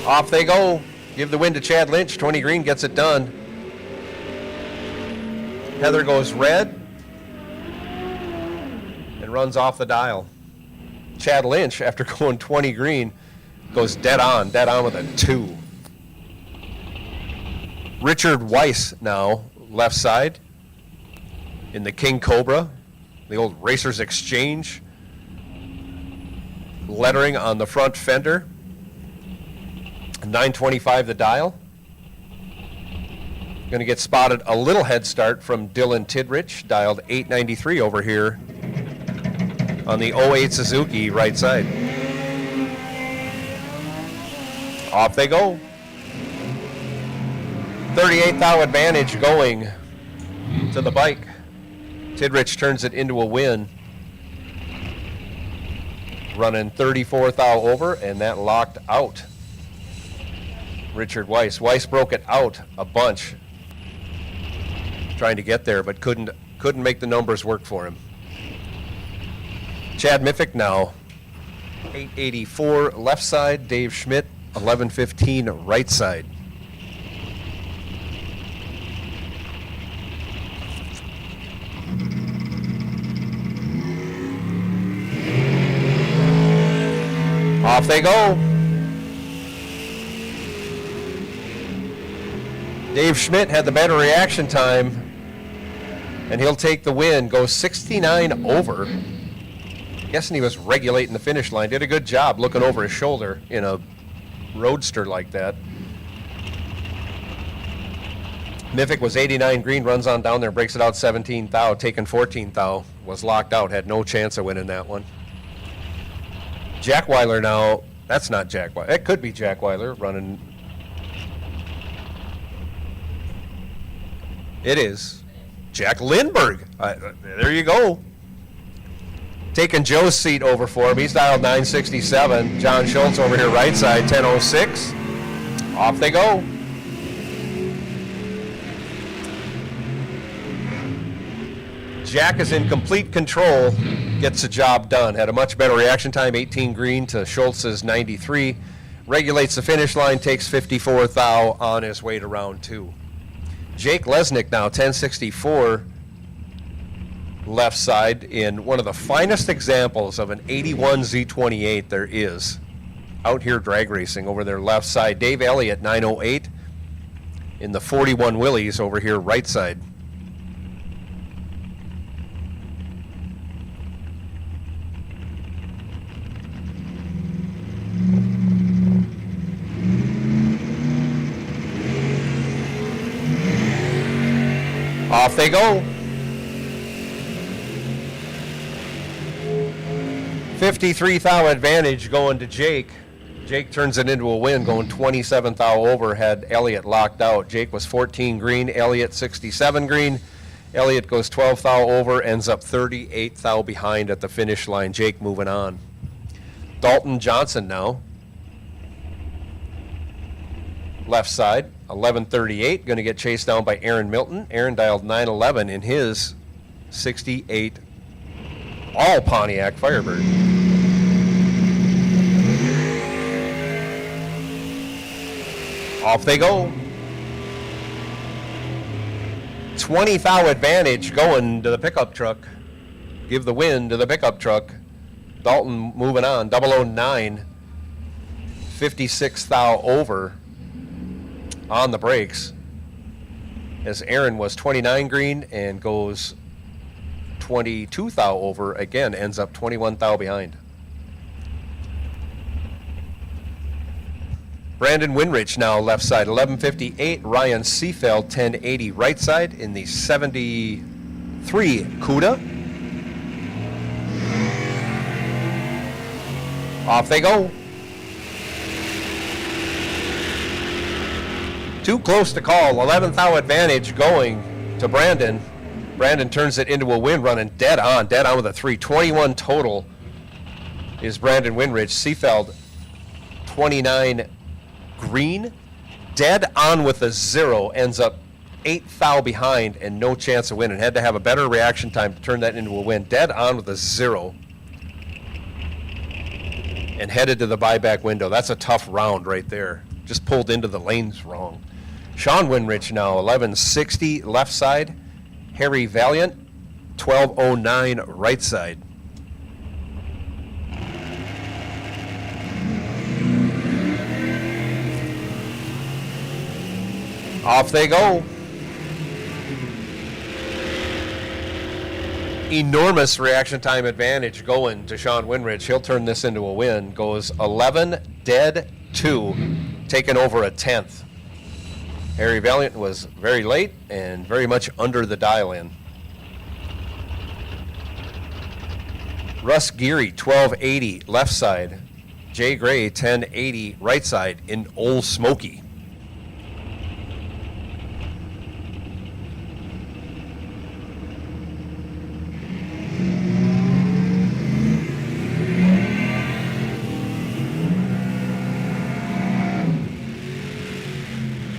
Off they go. Give the win to Chad Lynch. 20 green gets it done. Heather goes red and runs off the dial. Chad Lynch, after going 20 green, goes dead on with a 2. Richard Weiss now, left side, in the King Cobra, The old Racers Exchange lettering on the front fender. 925 the dial. Going to get spotted a little head start from Dylan Tidrich, dialed 893 over here on the '08 Suzuki right side. Off they go. 38th thou advantage going to the bike. Tidrich turns it into a win. Running 34th thou over, and that locked out Richard Weiss. Weiss broke it out a bunch, trying to get there, but couldn't make the numbers work for him. Chad Miffick now, 884 left side. Dave Schmidt, 1115 right side. Off they go. Dave Schmidt had the better reaction time, and he'll take the win. Goes 69 over. Guessing he was regulating the finish line. Did a good job looking over his shoulder in a roadster like that. Miffick was 89 green, runs on down there, breaks it out 17 thou, taking 14 thou, was locked out, had no chance of winning that one. Jack Weiler now, that's not Jack Weiler. It could be Jack Weiler running. It is Jack Lindberg. There you go. Taking Joe's seat over for him. He's dialed 967. John Schultz over here right side, 1006. Off they go. Jack is in complete control, gets the job done. Had a much better reaction time, 18 green to Schultz's 93. Regulates the finish line, takes 54 thou on his way to round two. Jake Lesnick now, 1064 left side in one of the finest examples of an 81 Z28 there is out here drag racing over their left side. Dave Elliott, 908 in the 41 Willies over here right side. Off they go. 53 thou advantage going to Jake. Jake turns it into a win, going 27 thou over, had Elliott locked out. Jake was 14 green, Elliott 67 green. Elliott goes 12 thou over, ends up 38 thou behind at the finish line. Jake moving on. Dalton Johnson now. Left side, 1138, going to get chased down by Aaron Milton. Aaron dialed 911 in his 68 all Pontiac Firebird. Off they go. 20 thou advantage going to the pickup truck. Give the win to the pickup truck. Dalton moving on, 009, 56 thou over on the brakes, as Aaron was 29 green and goes 22 thou over again, ends up 21 thou behind. Brandon Winrich now left side, 1158. Ryan Seafeld, 1080 right side in the 73 CUDA. Off they go. Too close to call. 11th thou advantage going to Brandon. Brandon turns it into a win, running dead on with a 321 total is Brandon Winrich. Seafeld 29 green, dead on with a 0, ends up 8 thou behind and no chance of winning. Had to have a better reaction time to turn that into a win. Dead on with a 0 and headed to the buyback window. That's a tough round right there. Just pulled into the lanes wrong. Sean Winrich now, 1160 left side. Harry Valiant, 1209 right side. Off they go. enormous reaction time advantage going to Sean Winrich. He'll turn this into a win. Goes 11 dead 2, taking over a 10th. Harry Valiant was very late and very much under the dial-in. Russ Geary, 1280, left side. Jay Gray, 1080, right side in Old Smoky.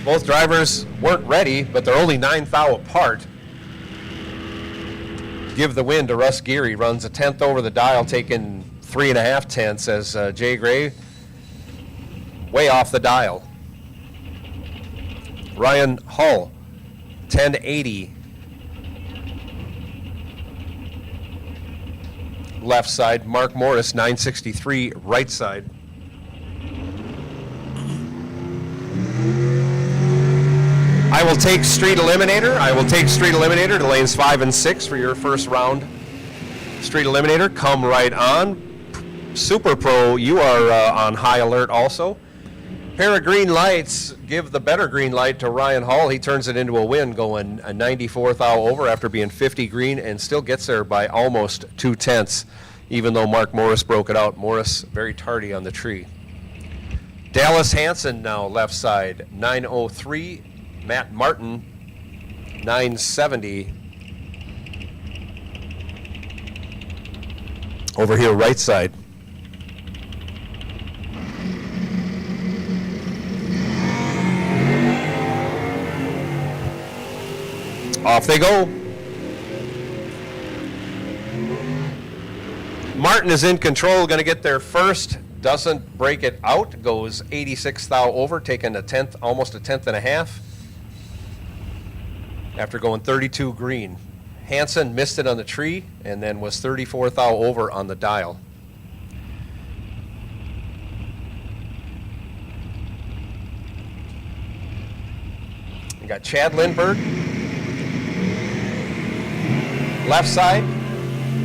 Both drivers weren't ready, but they're only 9 thou apart. Give the win to Russ Geary. Runs a 10th over the dial, taking 3.5 tenths as Jay Gray way off the dial. Ryan Hull, 1080. Left side. Mark Morris, 963, right side. I will take Street Eliminator. I will take Street Eliminator to lanes 5 and 6 for your first round. Street Eliminator, come right on. Super Pro, you are on high alert also. Pair of green lights, give the better green light to Ryan Hall. He turns it into a win, going a 94 thou over after being 50 green, and still gets there by almost 2 tenths, even though Mark Morris broke it out. Morris very tardy on the tree. Dallas Hansen now left side, 903. Matt Martin, 970. Over here, right side. Off they go. Martin is in control, going to get there first. Doesn't break it out. Goes 86 thou over, taking a 10th, almost a 10th and a half. After going 32 green. Hansen missed it on the tree and then was 34 thou over on the dial. You got Chad Lindbergh. Left side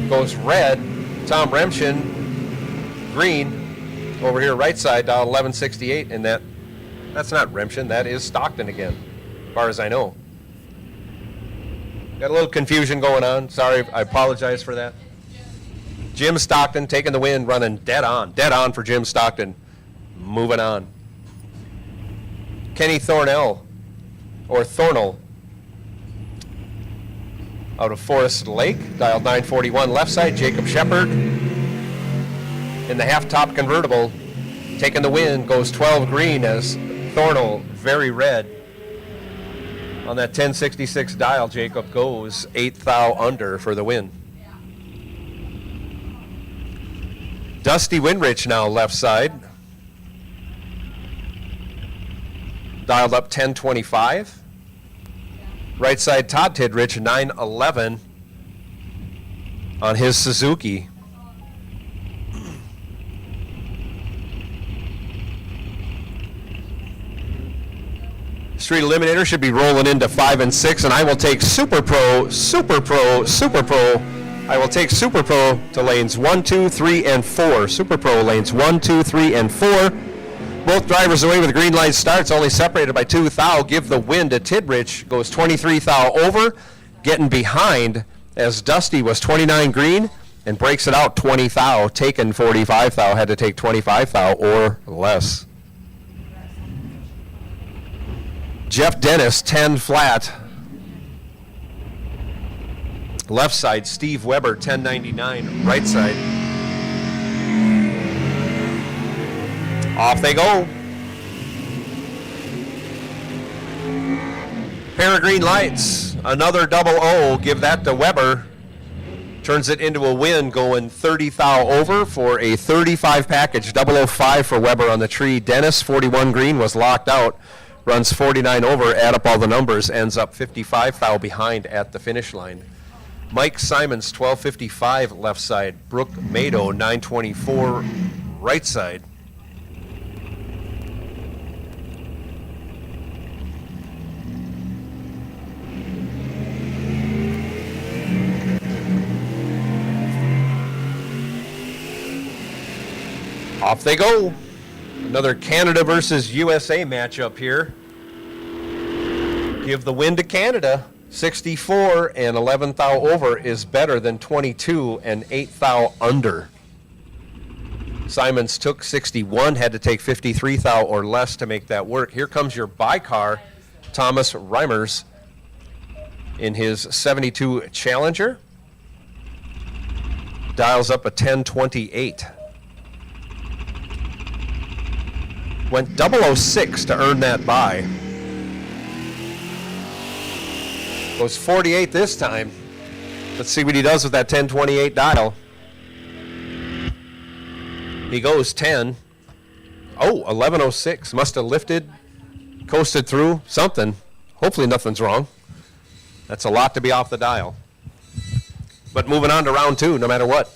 goes red. Tom Remshin, green. Over here, right side, dial 1168, and that's not Remshin, that is Stockton again, as far as I know. Got a little confusion going on. Sorry, I apologize for that. Jim Stockton taking the win, running dead on for Jim Stockton. Moving on. Kenny Thornell, or Thornell, out of Forest Lake, dial 941, left side. Jacob Shepard in the half-top convertible, taking the win, goes 12 green as Thornell very red. On that 1066 dial, Jacob goes 8 thou under for the win. Dusty Winrich now left side. Dialed up 1025. Right side, Todd Tidrich, 911 on his Suzuki. Street Eliminator should be rolling into 5 and 6, and I will take Super Pro. I will take Super Pro to lanes 1, 2, 3, and 4. Super Pro lanes 1, 2, 3, and 4. Both drivers away with the green light starts, only separated by 2 thou. Give the win to Tidrich, goes 23 thou over, getting behind as Dusty was 29 green and breaks it out 20 thou, taken 45 thou, had to take 25 thou or less. Jeff Dennis, 10 flat. Left side, Steve Weber, 1099. Right side. Off they go. Pair of green lights. Another double O. Give that to Weber. Turns it into a win, going 30 thou over for a 35 package. 005 for Weber on the tree. Dennis, 41 green, was locked out. Runs 49 over, add up all the numbers, ends up 55 thou behind at the finish line. Mike Simons, 1255 left side. Brooke Mado, 924 right side. Off they go. Another Canada versus USA matchup here. Give the win to Canada. 64 and 11 thou over is better than 22 and 8 thou under. Simons took 61, had to take 53 thou or less to make that work. Here comes your by-car, Thomas Reimers, in his 72 Challenger. Dials up a 1028. Went 006 to earn that bye. Goes 48 this time. Let's see what he does with that 1028 dial. He goes 10. Oh, 1106. Must have lifted, coasted through, something. Hopefully nothing's wrong. That's a lot to be off the dial. But moving on to round two, no matter what.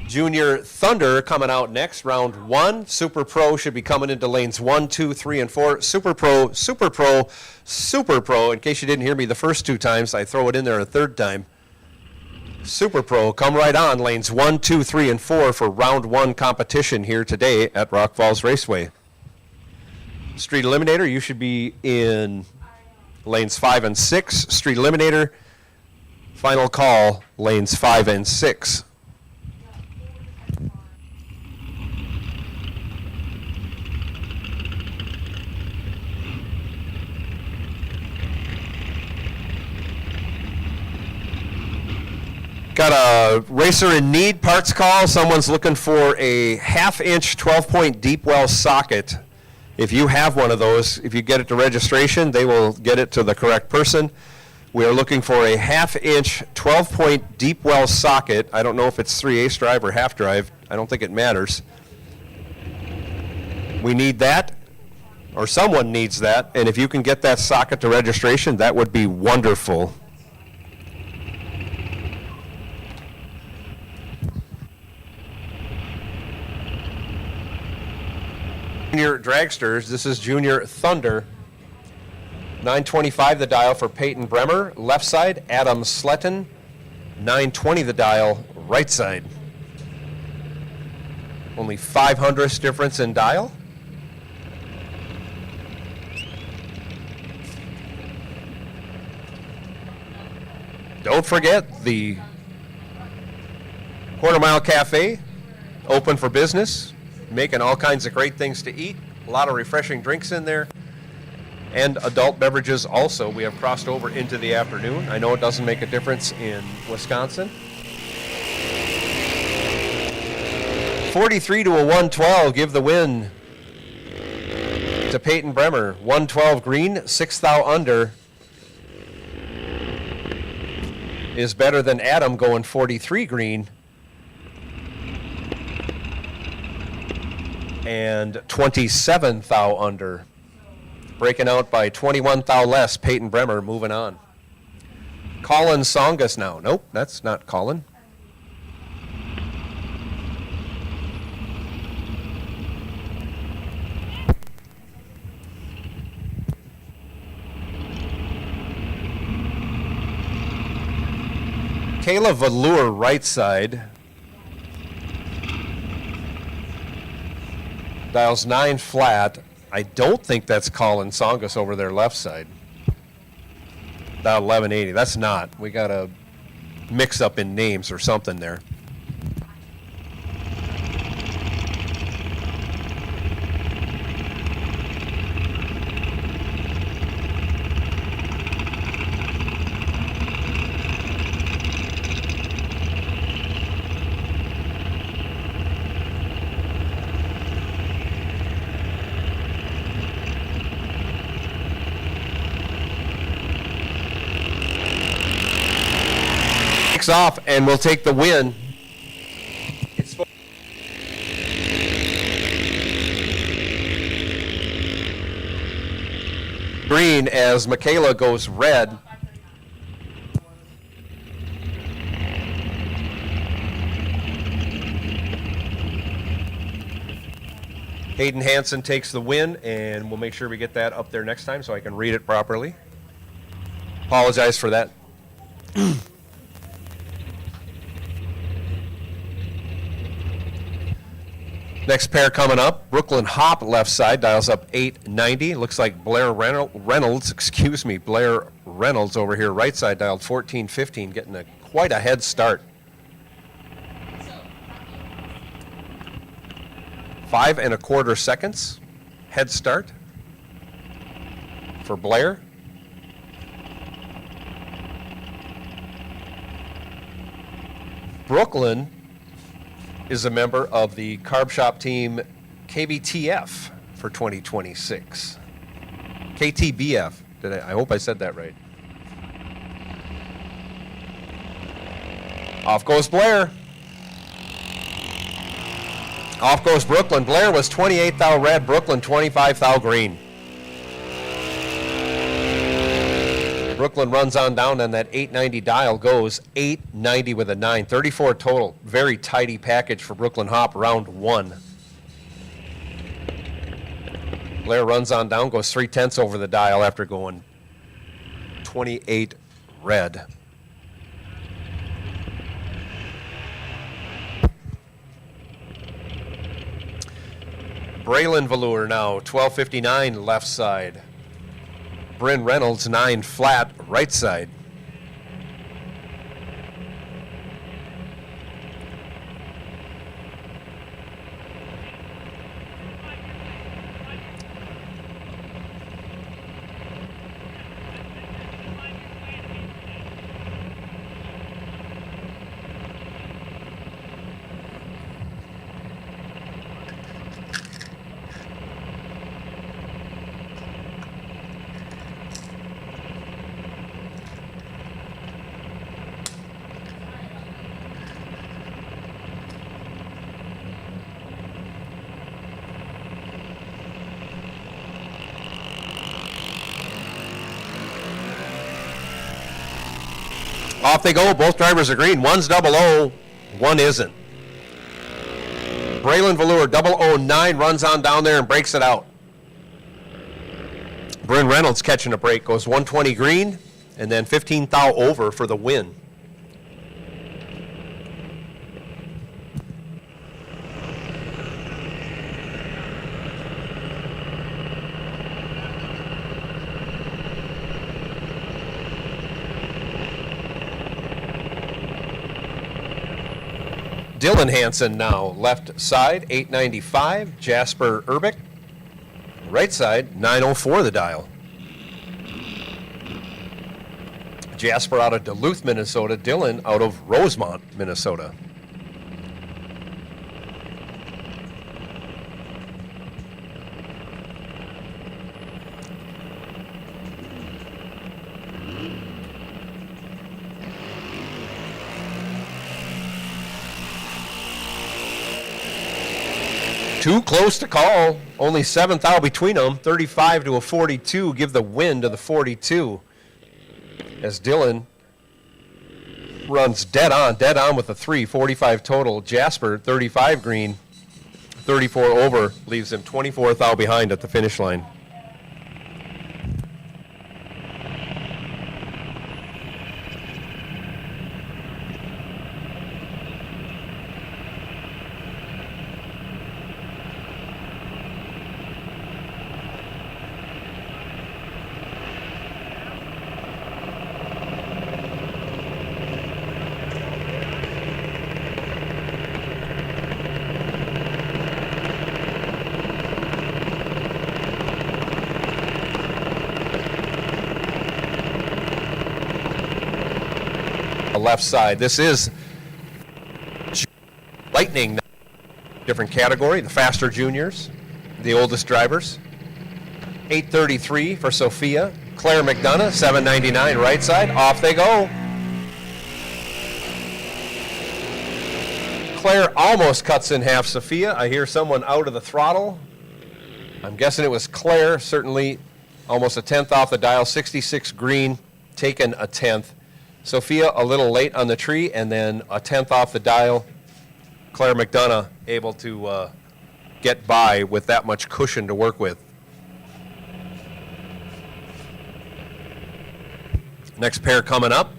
Junior Thunder coming out next, round one. Super Pro should be coming into lanes 1, 2, 3, and 4. Super Pro, Super Pro, Super Pro. In case you didn't hear me the first two times, I throw it in there a third time. Super Pro, come right on lanes 1, 2, 3, and 4 for round one competition here today at Rock Falls Raceway. Street Eliminator, you should be in lanes 5 and 6. Street Eliminator, final call, lanes 5 and 6. Got a racer in need parts call. Someone's looking for a half-inch 12-point deep well socket. If you have one of those, if you get it to registration, they will get it to the correct person. We are looking for a half-inch 12-point deep well socket. I don't know if it's 3/8 drive or half drive. I don't think it matters. We need that, or someone needs that, and if you can get that socket to registration, that would be wonderful. Junior Dragsters, this is Junior Thunder. 925 the dial for Peyton Bremer, left side. Adam Sletton, 920 the dial, right side. Only 500ths difference in dial. Don't forget the Quarter Mile Cafe, open for business. Making all kinds of great things to eat. A lot of refreshing drinks in there. And adult beverages also. We have crossed over into the afternoon. I know it doesn't make a difference in Wisconsin. 43 to a 112. Give the win to Peyton Bremer. 112 green, 6 thou under is better than Adam going 43 green. And 27 thou under. Breaking out by 21 thou less, Peyton Bremer moving on. Colin Songus now. Nope, that's not Colin. Kayla Valure right side. Dials 9 flat. I don't think that's Colin Songus over there left side. Dial 1180. That's not. We got a mix up in names or something there. Off and we'll take the win. Green as Michaela goes red. Hayden Hansen takes the win, and we'll make sure we get that up there next time so I can read it properly. Apologize for that. Next pair coming up, Brooklyn Hop left side, dials up 890. Looks like Blair Reynolds over here, right side, dialed 1415, getting quite a head start. 5 1/4 seconds head start for Blair. Brooklyn is a member of the Carb Shop team KBTF for 2026. KTBF. I hope I said that right. Off goes Blair. Off goes Brooklyn. Blair was 28 thou red, Brooklyn 25 thou green. Brooklyn runs on down, and that 890 dial goes 890 with a 9. 34 total. Very tidy package for Brooklyn Hop, round 1. Blair runs on down, goes 3/10 over the dial after going 28 red. Braylon Velour now, 1259 left side. Bryn Reynolds, 9 flat, right side. Off they go. Both drivers are green. One's 00, one isn't. Braylon Velour, 009, runs on down there and breaks it out. Bryn Reynolds catching a break, goes 120 green, and then 15 thou over for the win. Dylan Hansen now, left side, 895. Jasper Urbick, right side, 904 the dial. Jasper out of Duluth, Minnesota. Dylan out of Rosemont, Minnesota. Too close to call. Only 7th out between them. 35 to a 42. Give the win to the 42. As Dylan runs dead on with a 3. 45 total. Jasper, 35 green. 34 over. Leaves him 24th out behind at the finish line. Left side. This is Lightning, different category, the faster juniors, the oldest drivers. 833 for Sophia. Claire McDonough, 799 right side. Off they go. Claire almost cuts in half Sophia. I hear someone out of the throttle. I'm guessing it was Claire, certainly almost a 10th off the dial. 66 green, taken a 10th. Sophia a little late on the tree, and then a 10th off the dial. Claire McDonough able to get by with that much cushion to work with. Next pair coming up.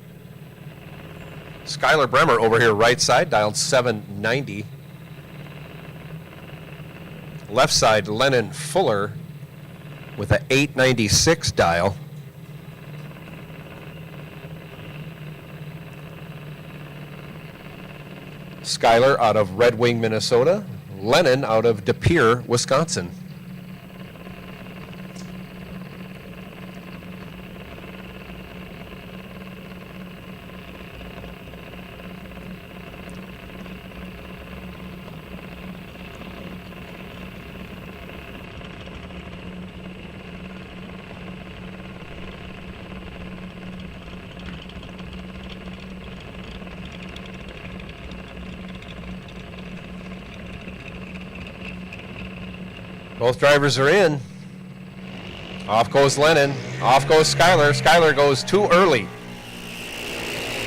Skylar Bremer over here right side, dialed 790. Left side, Lennon Fuller with a 896 dial. Skyler out of Red Wing, Minnesota. Lennon out of De Pere, Wisconsin. Both drivers are in. Off goes Lennon. Off goes Skyler. Skyler goes too early.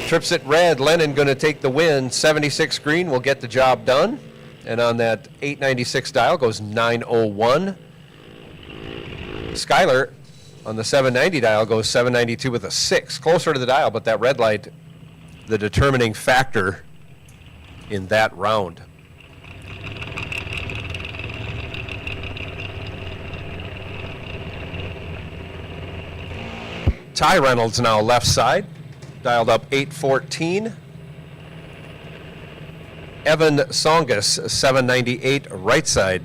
Trips it red. Lennon going to take the win. 76 green will get the job done. And on that 896 dial goes 901. Skyler on the 790 dial goes 792 with a 6. Closer to the dial, but that red light, the determining factor in that round. Ty Reynolds now left side, dialed up 814. Evan Songus, 798 right side.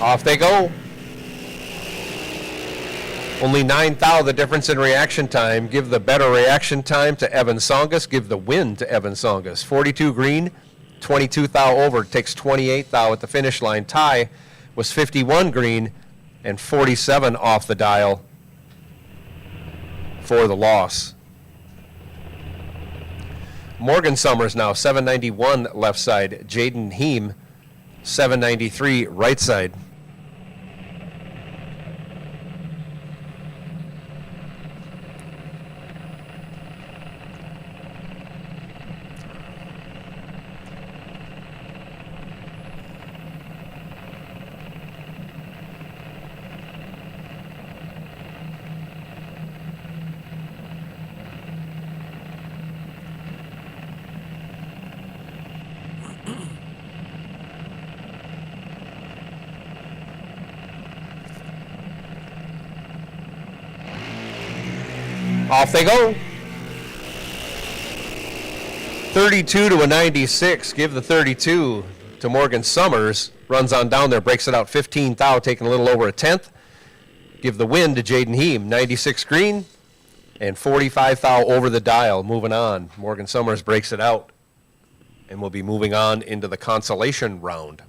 Off they go. Only 9 thou the difference in reaction time. Give the better reaction time to Evan Songus. Give the win to Evan Songus. 42 green, 22 thou over. Takes 28 thou at the finish line. Ty was 51 green and 47 off the dial for the loss. Morgan Summers now 791 left side. Jaden Heem 793 right side. Off they go. 32 to a 96. Give the 32 to Morgan Summers. Runs on down there, breaks it out 15 thou, taking a little over a tenth. Give the win to Jaden Heem. 96 green and 45 thou over the dial. Moving on. Morgan Summers breaks it out. And we'll be moving on into the consolation round.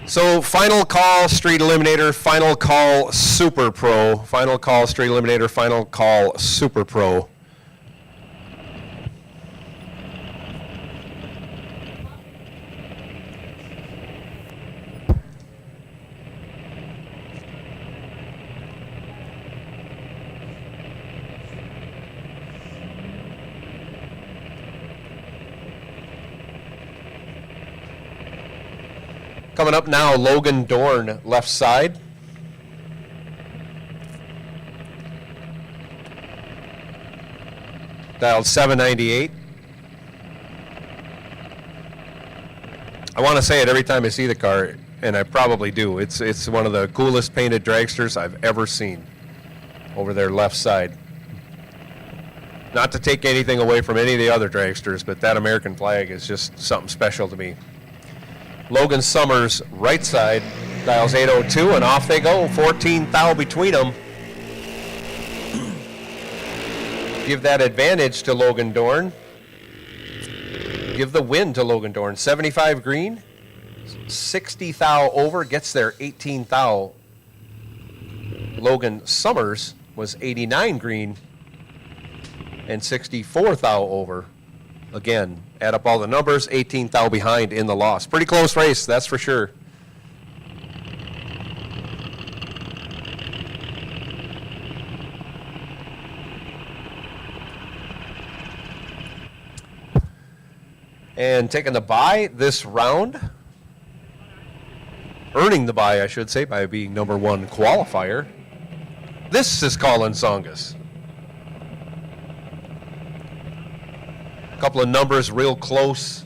So final call, Street Eliminator, final call, Super Pro. Final call, Street Eliminator, final call, Super Pro. Coming up now, Logan Dorn, left side. Dialed 798. I want to say it every time I see the car, and I probably do. It's one of the coolest painted dragsters I've ever seen over their left side. Not to take anything away from any of the other dragsters, but that American flag is just something special to me. Logan Summers, right side, dials 802, and off they go. 14 thou between them. give that advantage to Logan Dorn. Give the win to Logan Dorn. 75 green, 60 thou over, gets there 18 thou. Logan Summers was 89 green and 64 thou over. Again, add up all the numbers, 18 thou behind in the loss. Pretty close race, that's for sure. And taking the bye this round, earning the bye, I should say, by being number one qualifier. This is Colin Songus. A couple of numbers real close.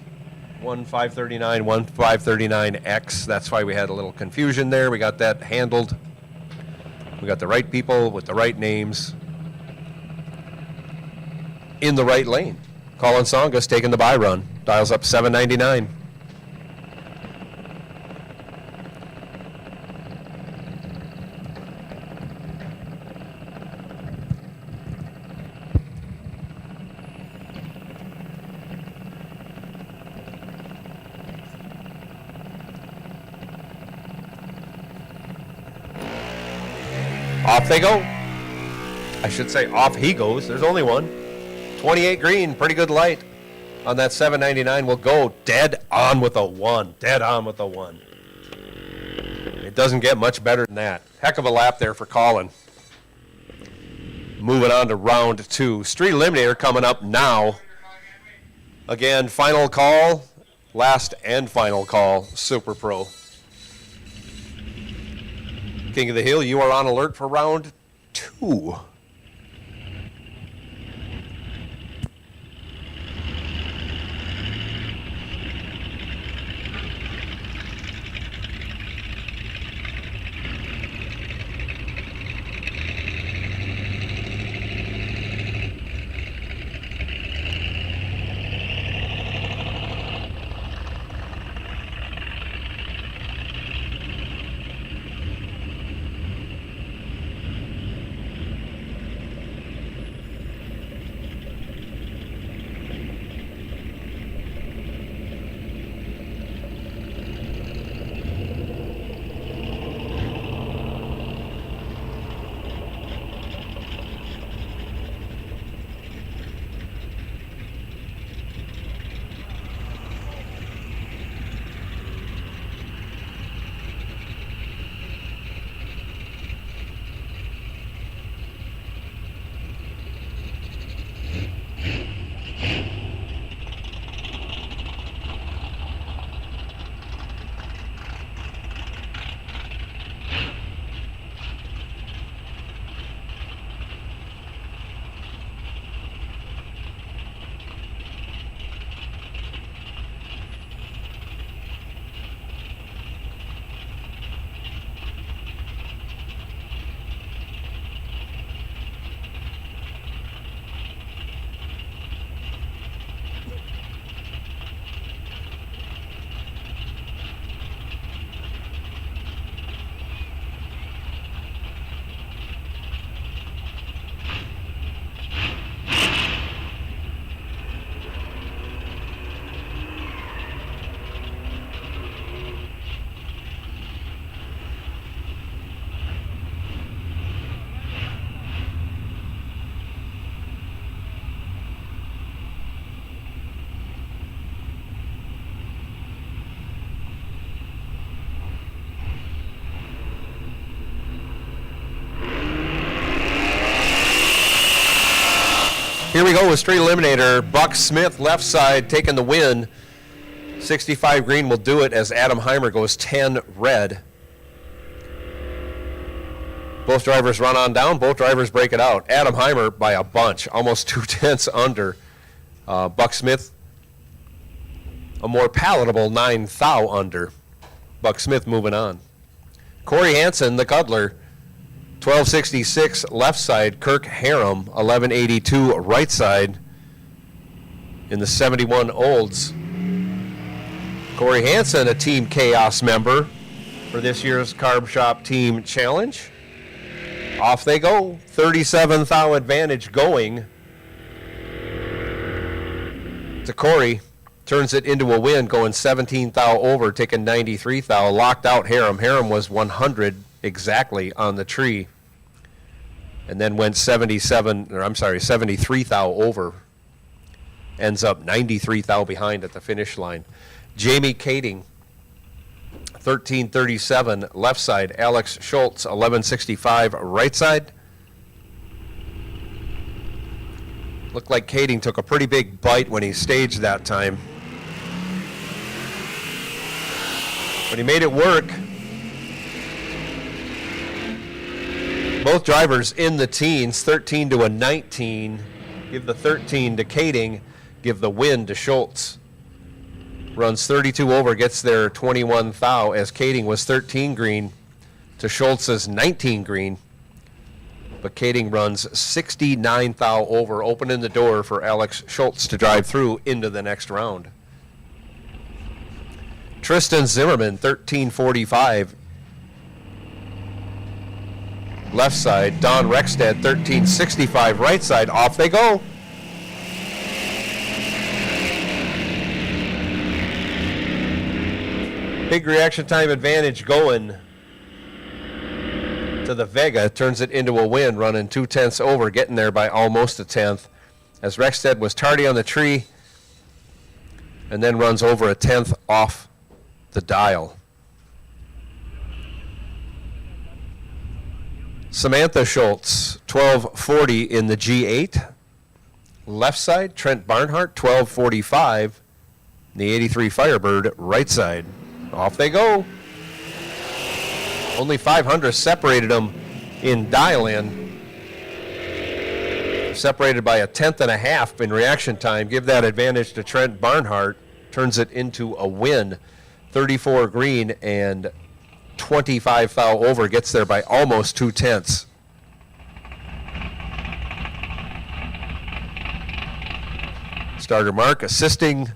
1539, 1539X. That's why we had a little confusion there. We got that handled. We got the right people with the right names in the right lane. Colin Songus taking the bye run. Dials up 799. Off they go. I should say off he goes. There's only one. 28 green, pretty good light on that 799. Will go dead on with a 1. Dead on with a 1. It doesn't get much better than that. Heck of a lap there for Colin. Moving on to round 2. Street Eliminator coming up now. Again, final call. Last and final call. Super Pro. King of the Hill, you are on alert for round 2. Here we go with Street Eliminator. Buck Smith, left side, taking the win. 65 green will do it as Adam Heimer goes 10 red. Both drivers run on down. Both drivers break it out. Adam Heimer by a bunch, almost 2/10 under. Buck Smith, a more palatable 9 thou under. Buck Smith moving on. Corey Hansen, the cuddler, 1266 left side. Kirk Harum, 1182 right side in the 71 Olds. Corey Hansen, a Team Chaos member for this year's Carb Shop Team Challenge. Off they go. 37 thou advantage going to Corey. Turns it into a win, going 17 thou over, taking 93 thou. Locked out Harem. Harem was 100 exactly on the tree. And then went 73 thou over. Ends up 93 thou behind at the finish line. Jamie Kading, 1337 left side. Alex Schultz, 1165 right side. Looked like Kading took a pretty big bite when he staged that time. But he made it work. Both drivers in the teens, 13 to a 19. Give the 13 to Kading, give the win to Schultz. Runs 32 over, gets there 21 thou, as Kading was 13 green to Schultz's 19 green. But Kading runs 69 thou over, opening the door for Alex Schultz to drive through into the next round. Tristan Zimmerman, 1345 left side. Don Rexted, 1365 right side. Off they go. Big reaction time advantage going to the Vega. Turns it into a win, running 2/10 over, getting there by almost a tenth, as Rexted was tardy on the tree and then runs over a tenth off the dial. Samantha Schultz, 1240 in the G8. Left side. Trent Barnhart, 1245. The 83 Firebird, right side. Off they go. Only 500 separated them in dial-in. Separated by a tenth and a half in reaction time. Give that advantage to Trent Barnhart. Turns it into a win. 34 green and 25 thou over. Gets there by almost 2/10. Starter Mark assisting.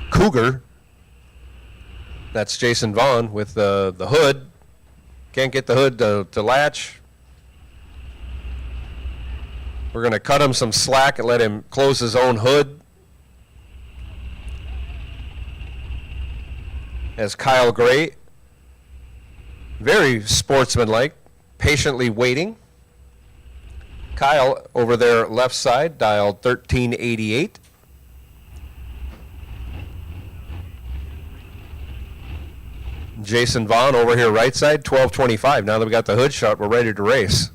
Cougar. That's Jason Vaughn with the hood. Can't get the hood to latch. We're going to cut him some slack and let him close his own hood. As Kyle Gray, very sportsmanlike, patiently waiting. Kyle over there left side, dialed 1388. Jason Vaughn over here right side, 1225. Now that we got the hood shut, we're ready to race.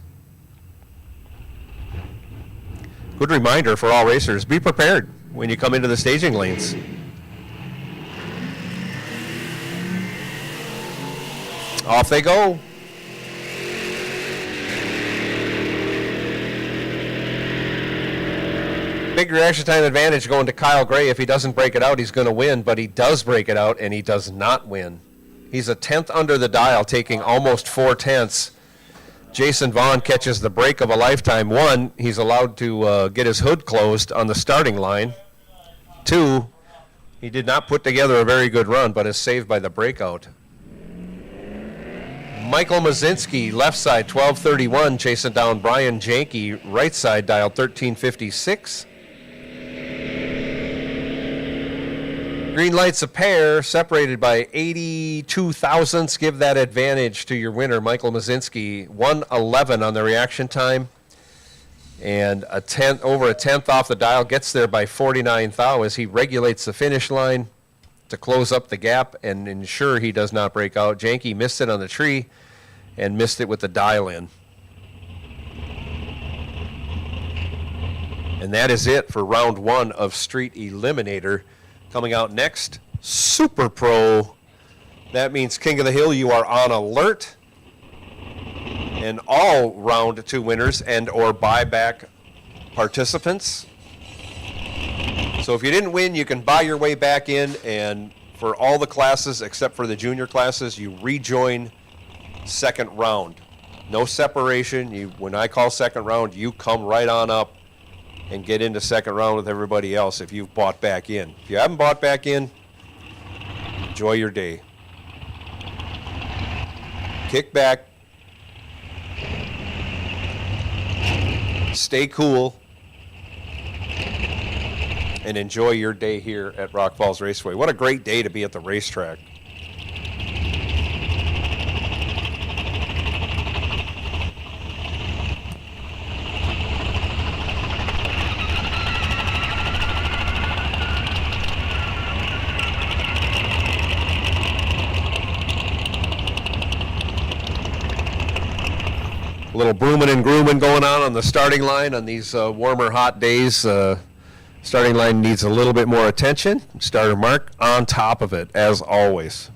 Good reminder for all racers, be prepared when you come into the staging lanes. Off they go. Big reaction time advantage going to Kyle Gray. If he doesn't break it out, he's going to win, but he does break it out, and he does not win. He's a tenth under the dial, taking almost 4/10. Jason Vaughn catches the break of a lifetime. One, he's allowed to get his hood closed on the starting line. Two, he did not put together a very good run, but is saved by the breakout. Michael Mazinski, left side, 1231, chasing down Brian Janke, right side, dialed 1356. Green lights a pair, separated by 82 thousandths. Give that advantage to your winner, Michael Mazinski. 111 on the reaction time, and over a tenth off the dial. Gets there by 49 thou as he regulates the finish line to close up the gap and ensure he does not break out. Janke missed it on the tree and missed it with the dial in. And that is it for round one of Street Eliminator. Coming out next, Super Pro. That means King of the Hill, you are on alert. And all round two winners and or buyback participants. So if you didn't win, you can buy your way back in, and for all the classes except for the junior classes, you rejoin second round. No separation. When I call second round, you come right on up and get into second round with everybody else if you've bought back in. If you haven't bought back in, enjoy your day. Kick back, stay cool, and enjoy your day here at Rock Falls Raceway. What a great day to be at the racetrack. A little brooming and grooming going on the starting line on these warmer, hot days. Starting line needs a little bit more attention. Starter Mark on top of it, as always.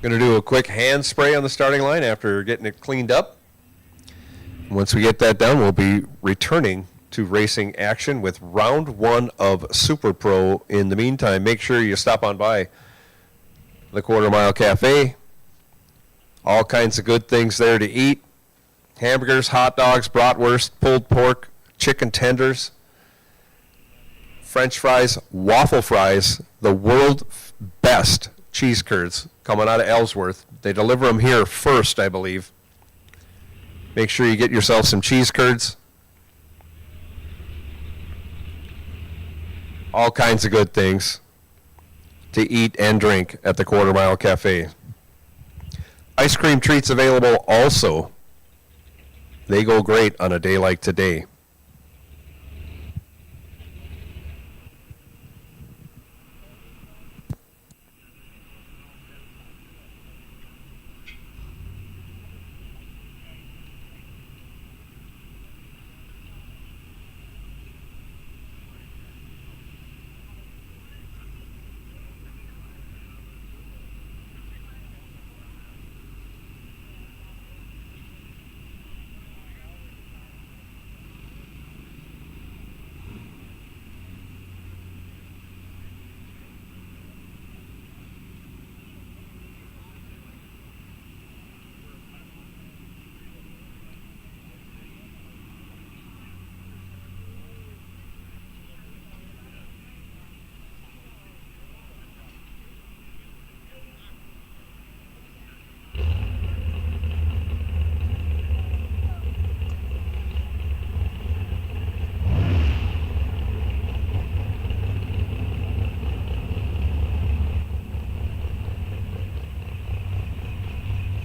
Going to do a quick hand spray on the starting line after getting it cleaned up. Once we get that done, we'll be returning to racing action with round one of Super Pro. In the meantime, make sure you stop on by the Quarter Mile Cafe. All kinds of good things there to eat. Hamburgers, hot dogs, bratwurst, pulled pork, chicken tenders, French fries, waffle fries, the world best cheese curds coming out of Ellsworth. They deliver them here first, I believe. Make sure you get yourself some cheese curds. All kinds of good things to eat and drink at the Quarter Mile Cafe. Ice cream treats available also. They go great on a day like today.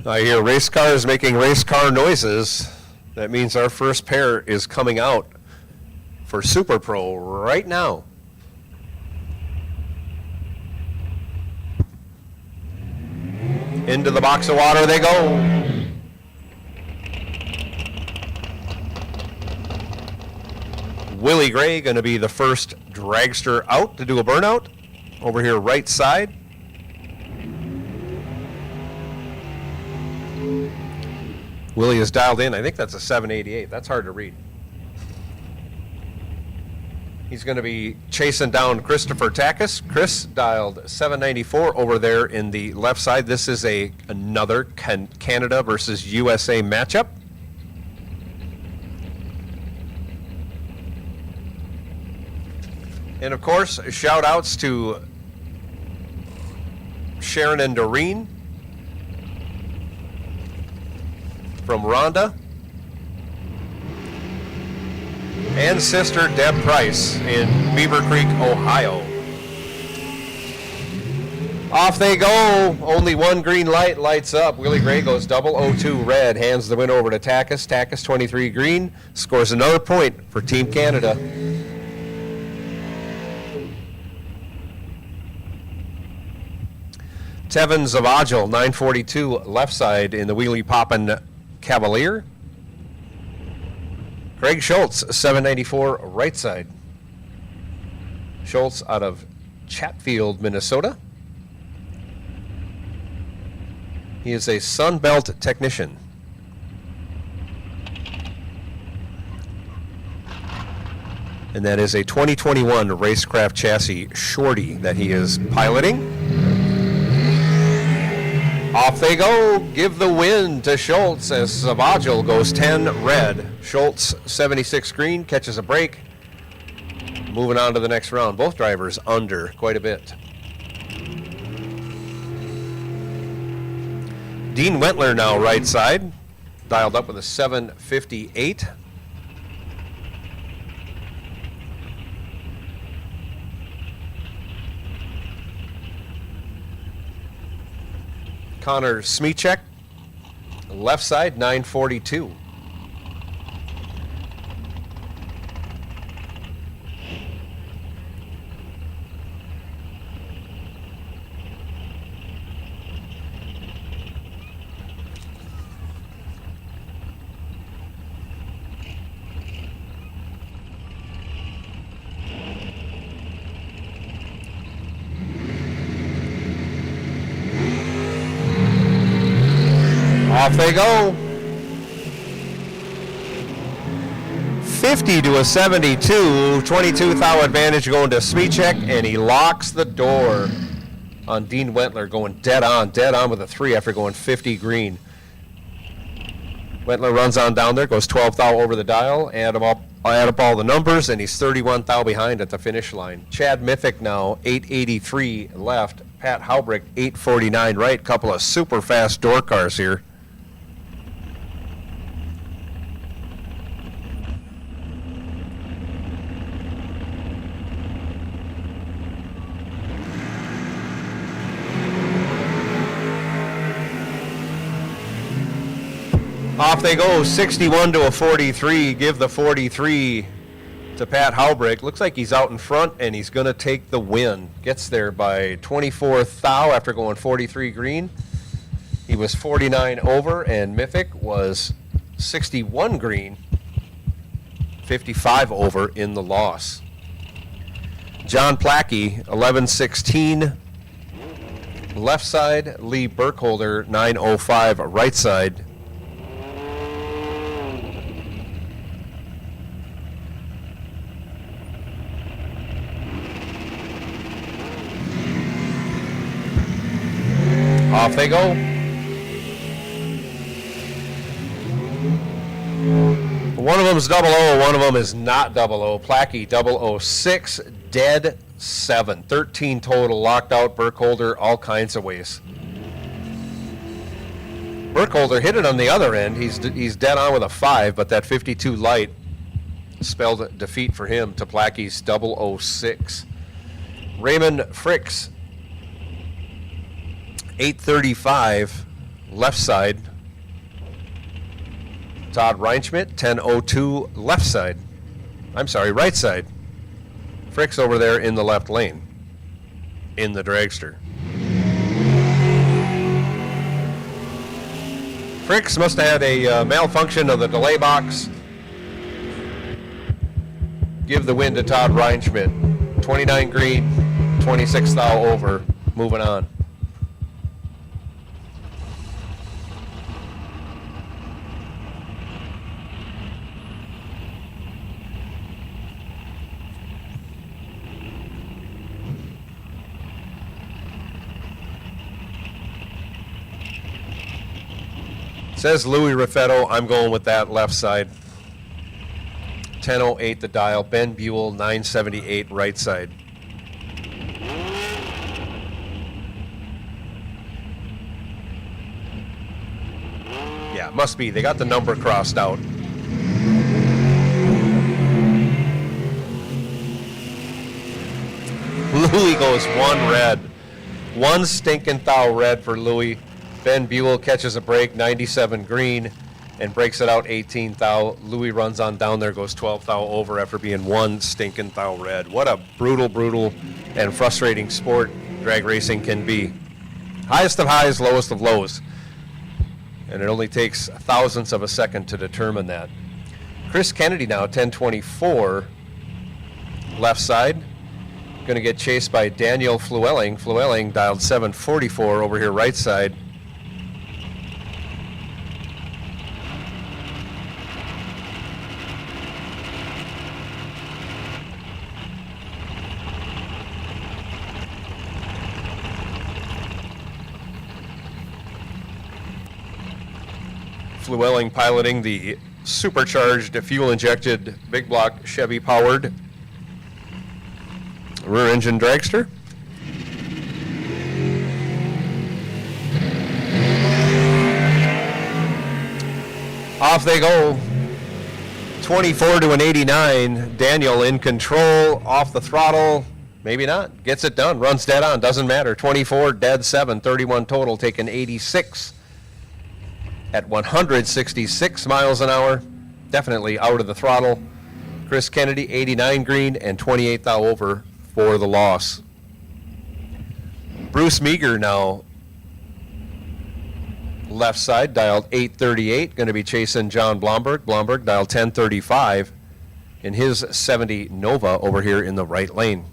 I hear race cars making race car noises. That means our first pair is coming out for Super Pro right now. Into the box of water they go. Willie Gray going to be the first dragster out to do a burnout. Over here right side. Willie is dialed in. I think that's a 788. That's hard to read. He's going to be chasing down Christopher Takis. Chris dialed 794 over there in the left side. This is another Canada versus USA matchup. And of course, shout outs to Sharon and Doreen from Rhonda, and sister Deb Price in Beaver Creek, Ohio. Off they go. Only one green light lights up. Willie Gray goes 002 red, hands the win over to Takis. Takis 23 green, scores another point for Team Canada. Tevin Zavagil, 942 left side in the wheelie poppin' Cavalier. Greg Schultz, 794 right side. Schultz out of Chatfield, Minnesota. He is a Sunbelt technician. And that is a 2021 Racecraft chassis Shorty that he is piloting. Off they go. Give the win to Schultz as Zavagil goes 10 red. Schultz 76 green, catches a break. Moving on to the next round. Both drivers under quite a bit. Dean Wentler now right side. Dialed up with a 758. Connor Smichek, left side, 942. Off they go. 50 to a 72. 22 thou advantage going to Smichek, and he locks the door on Dean Wentler, going dead on with a 3 after going 50 green. Wentler runs on down there, goes 12 thou over the dial, add up all the numbers, and he's 31 thou behind at the finish line. Chad Mythic now 883 left. Pat Haubrick 849 right. Couple of super fast door cars here. Off they go, 61 to a 43. Give the 43 to Pat Haubrick. Looks like he's out in front, and he's going to take the win. Gets there by 24 thou after going 43 green. He was 49 over, and Mythic was 61 green, 55 over in the loss. John Plackey, 1116 left side. Lee Burkholder, 905 right side. Off they go. One of them is 00, one of them is not 00. Plackey 006, dead 7. 13 total, locked out. Burkholder all kinds of ways. Burkholder hit it on the other end. He's dead on with a 5, but that 52 light spelled defeat for him to Plackey's 006. Raymond Fricks 835 left side. Todd Reinschmidt, 10:02 left side. I'm sorry, right side. Frick's over there in the left lane, in the dragster. Fricks must have had a malfunction of the delay box. Give the win to Todd Reinschmidt. 29 green, 26 thou over. Moving on. Says Louis Raffetto. I'm going with that left side. 10:08 the dial. Ben Buell, 978 right side. Yeah, must be. They got the number crossed out. Louis goes one red. One stinking thou red for Louis. Ben Buell catches a break, 97 green, and breaks it out 18 thou. Louis runs on down there, goes 12 thou over after being one stinking thou red. What a brutal, and frustrating sport drag racing can be. Highest of highs, lowest of lows. And it only takes thousandths of a second to determine that. Chris Kennedy now, 10:24, left side. Going to get chased by Daniel Fluelling. Fluelling dialed 744 over here right side. Fluelling piloting the supercharged, fuel-injected, big block Chevy powered rear engine dragster. Off they go. 24 to an 89. Daniel in control, off the throttle. Maybe not. Gets it done. Runs dead on. Doesn't matter. 24 dead 7. 31 total. Taking 86 at 166 miles an hour. Definitely out of the throttle. Chris Kennedy, 89 green and 28 thou over for the loss. Bruce Meager now left side, dialed 838, going to be chasing John Blomberg. Blomberg dialed 1035 in his 70 Nova over here in the right lane.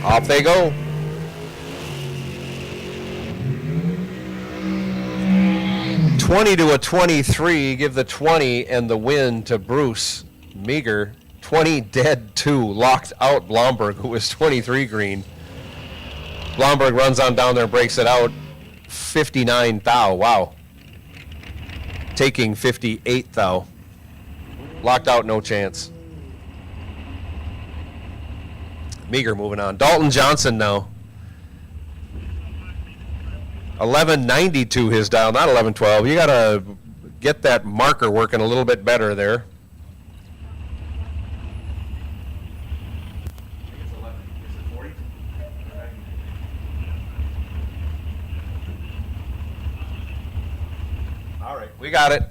Off they go. $20 to a 23, give the 20 and the win to Bruce Meager. 20 dead 2, locked out Blomberg, who was 23 green. Blomberg runs on down there, breaks it out. 59 thou, wow. Taking 58 thou. Locked out, no chance. Meager moving on. Dalton Johnson now. 1192 his dial, not 1112. You got to get that marker working a little bit better there. All right, we got it.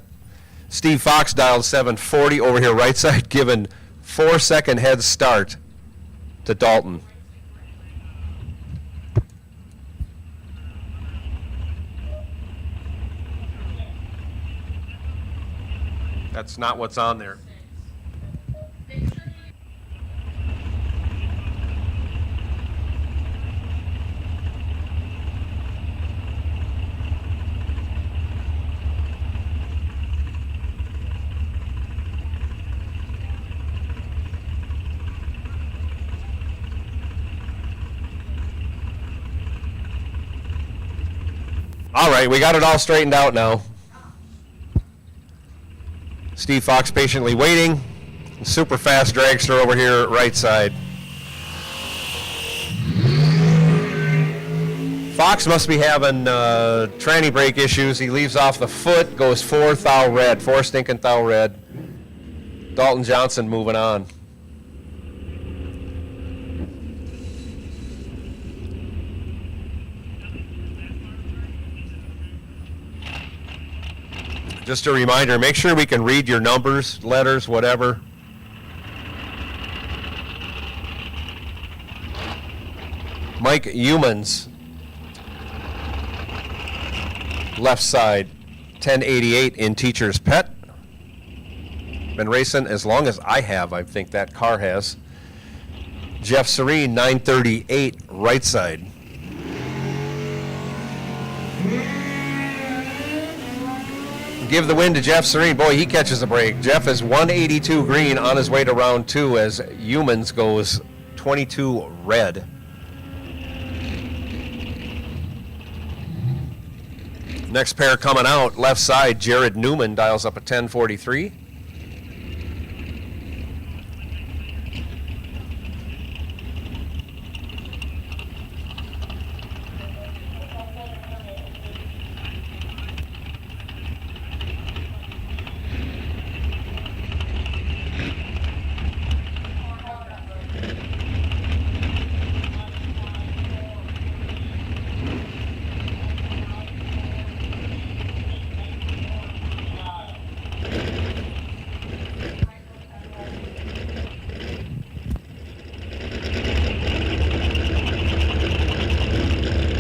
Steve Fox dialed 740 over here right side, given 4-second head start to Dalton. That's not what's on there. All right, we got it all straightened out now. Steve Fox patiently waiting. Super fast dragster over here, right side. Fox must be having tranny brake issues. He leaves off the foot, goes 4 thou red, 4 stinking thou red. Dalton Johnson moving on. Just a reminder, make sure we can read your numbers, letters, whatever. Mike Humans, left side, 1088 in Teacher's Pet. Been racing as long as I have, I think that car has. Jeff Serene, 938, right side. Give the win to Jeff Serene. Boy, he catches a break. Jeff is 182 green on his way to round 2 as Humans goes 22 red. Next pair coming out, left side, Jared Newman dials up a 1043.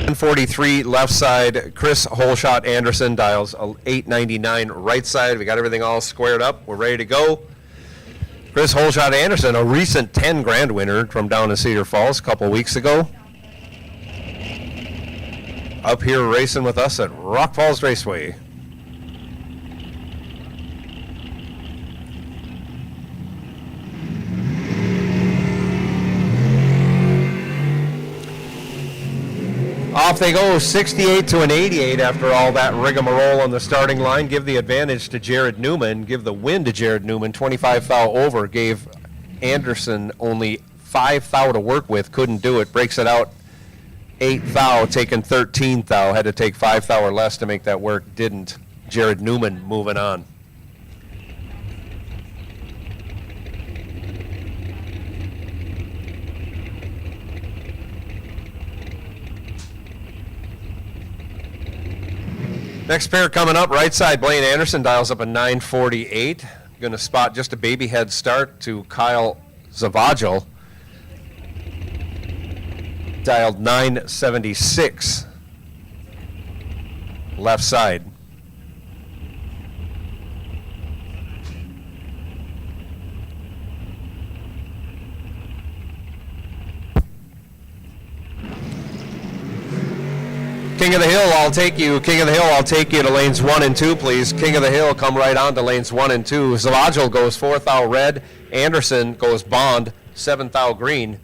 .43 left side, Chris Holshot Anderson dials 899 right side. We got everything all squared up. We're ready to go. Chris Holshot Anderson, a recent 10 grand winner from down in Cedar Falls a couple weeks ago. Up here racing with us at Rock Falls Raceway. Off they go, 68 to an 88 after all that rigmarole on the starting line. Give the advantage to Jared Newman. Give the win to Jared Newman. 25 thou over. Gave Anderson only 5 thou to work with. Couldn't do it. Breaks it out 8 thou, taking 13 thou. Had to take 5 thou or less to make that work. Didn't. Jared Newman moving on. Next pair coming up, right side, Blaine Anderson dials up a 948. Going to spot just a baby head start to Kyle Zavagel. Dialed 976. Left side. King of the Hill, I'll take you. King of the Hill, I'll take you to lanes 1 and 2, please. King of the Hill, come right on to lanes 1 and 2. Zavagel goes 4 thou red. Anderson goes bond, 7 thou green.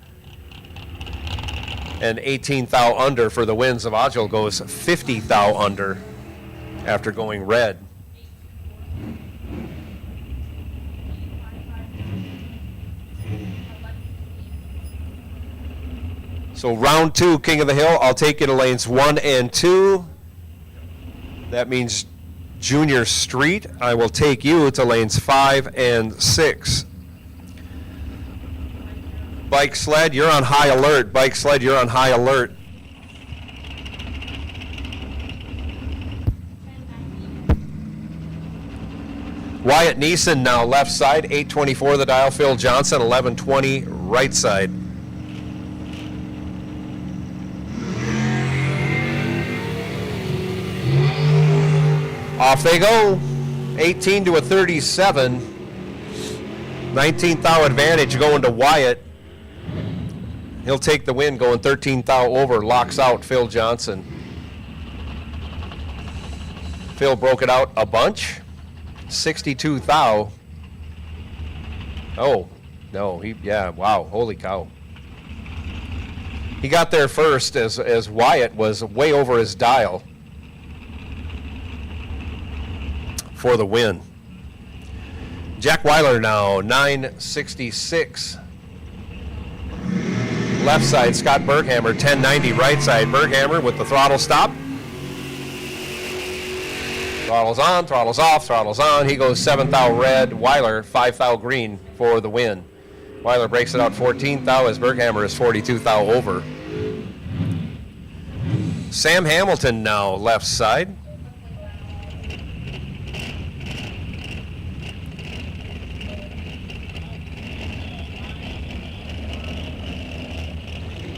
And 18 thou under for the win. Zavagel goes 50 thou under after going red. So round 2, King of the Hill, I'll take you to lanes 1 and 2. That means Junior Street. I will take you to lanes 5 and 6. Bike sled, you're on high alert. Bike sled, you're on high alert. Wyatt Neeson now left side, 824 the dial. Phil Johnson, 1120 right side. Off they go, 18 to a 37. 19 thou advantage going to Wyatt. He'll take the win going 13 thou over, locks out Phil Johnson. Phil broke it out a bunch, 62 thou. Oh, no, wow, holy cow. He got there first as Wyatt was way over his dial for the win. Jack Weiler now, 966. Left side, Scott Berghammer, 1090 right side. Berghammer with the throttle stop. Throttles on, throttles off, throttles on. He goes 7th thou red, Weiler 5th thou green for the win. Weiler breaks it out 14th thou as Berghammer is 42th thou over. Sam Hamilton now left side.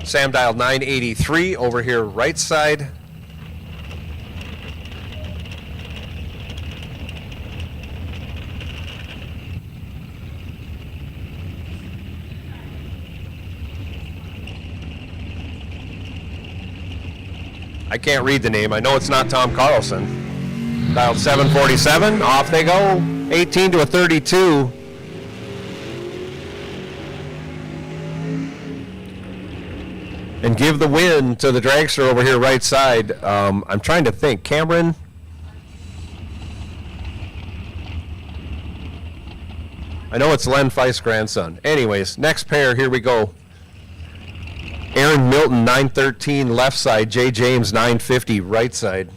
Sam dialed 983 over here right side. I can't read the name. I know it's not Tom Carlson. Dialed 747. Off they go. 18 to a 32. And give the win to the dragster over here right side. I'm trying to think. Cameron. I know it's Len Feist's grandson. Anyways, next pair. Here we go. Aaron Milton, 913 left side. Jay James, 950 right side.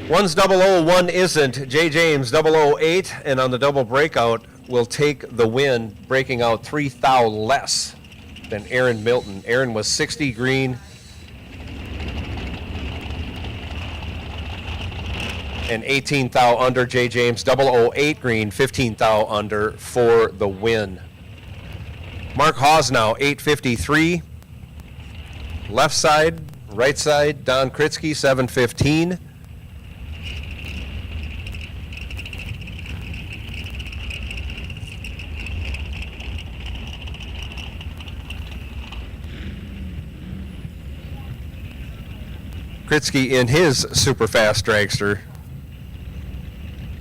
One's 00, one isn't. Jay James, 008, and on the double breakout will take the win, breaking out 3 thou less than Aaron Milton. Aaron was 60 green and 18 thou under. Jay James, 008 green, 15 thou under for the win. Mark Hawes now, 853. Left side, right side, Don Kritzky, 715. Kritzky in his super fast dragster.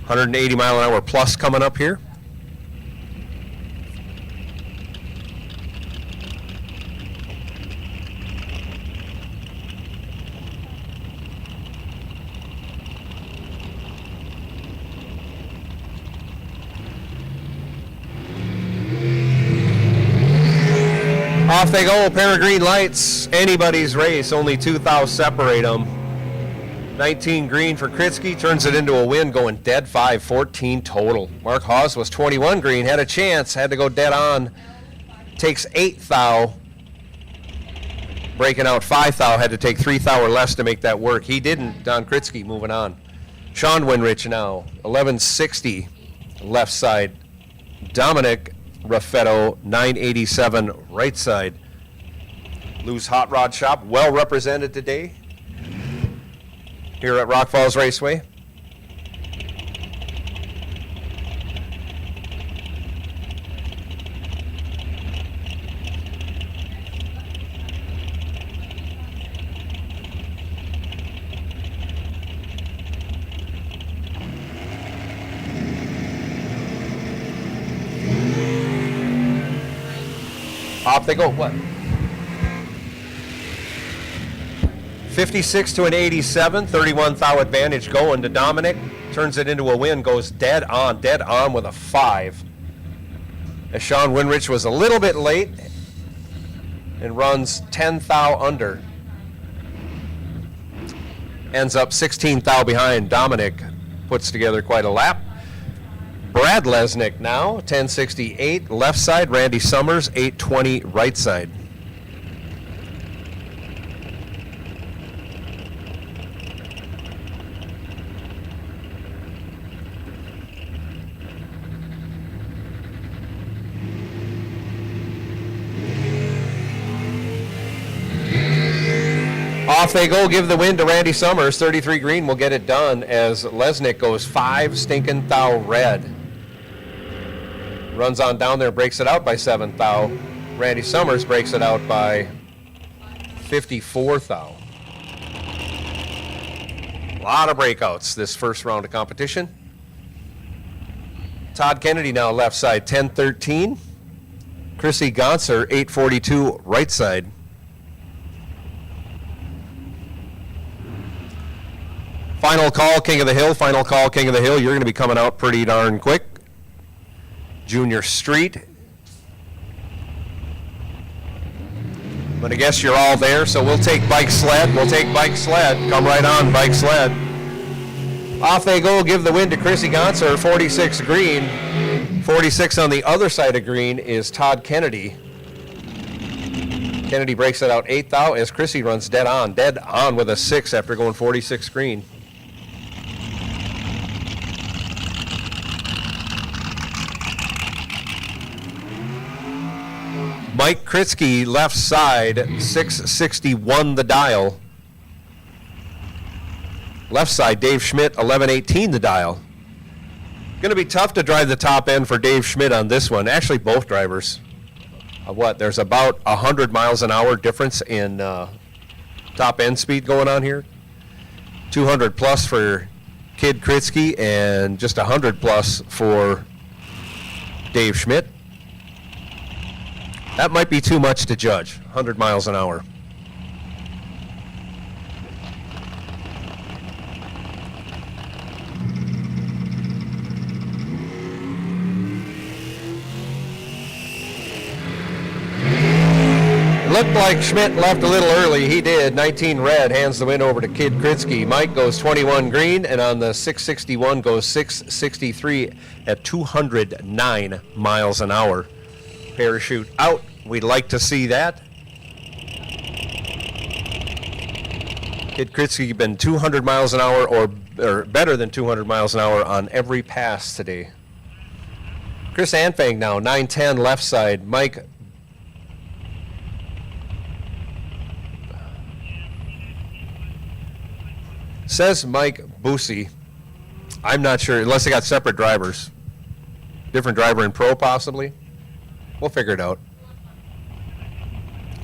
180 mile an hour plus coming up here. Off they go, pair of green lights. Anybody's race, only 2 thou separate them. 19 green for Kritzky, turns it into a win, going dead 5, 14 total. Mark Hawes was 21 green, had a chance, had to go dead on. Takes 8 thou. Breaking out 5 thou, had to take 3 thou or less to make that work. He didn't. Don Kritzky moving on. Sean Winrich now, 1160 left side. Dominic Raffetto, 987 right side. Lou's Hot Rod Shop, well represented today here at Rock Falls Raceway. Off they go. What? 56 to an 87, 31 thou advantage going to Dominic. Turns it into a win, goes dead on with a 5. As Sean Winrich was a little bit late and runs 10 thou under. Ends up 16 thou behind. Dominic puts together quite a lap. Brad Lesnick now, 1068 left side. Randy Summers, 820 right side. Off they go, give the win to Randy Summers. 33 green will get it done as Lesnick goes 5 stinking thou red. Runs on down there, breaks it out by 7 thou. Randy Summers breaks it out by 54 thou. A lot of breakouts this first round of competition. Todd Kennedy now left side, 1013. Chrissy Gonser, 842 right side. Final call, King of the Hill. Final call, King of the Hill. You're going to be coming out pretty darn quick. Junior Street. I'm going to guess you're all there, so we'll take bike sled. We'll take bike sled. Come right on, bike sled. Off they go. Give the win to Chrissy Gonser, 46 green. 46 on the other side of green is Todd Kennedy. Kennedy breaks it out 8th out as Chrissy runs dead on with a 6 after going 46 green. Mike Kritzky, left side, 661 the dial. Left side, Dave Schmidt, 1118 the dial. Going to be tough to drive the top end for Dave Schmidt on this one. Actually, both drivers. There's about 100 miles an hour difference in top end speed going on here. 200 plus for Kid Kritzky and just 100 plus for Dave Schmidt. That might be too much to judge, 100 miles an hour. It looked like Schmidt left a little early. He did. 19 red, hands the win over to Kid Kritzky. Mike goes 21 green, and on the 661 goes 663 at 209 miles an hour. Parachute out. We'd like to see that. Kid Kritzky been 200 miles an hour or better than 200 miles an hour on every pass today. Chris Anfang now, 910 left side. Mike says Mike Boosie. I'm not sure, unless they got separate drivers. Different driver in pro, possibly. We'll figure it out.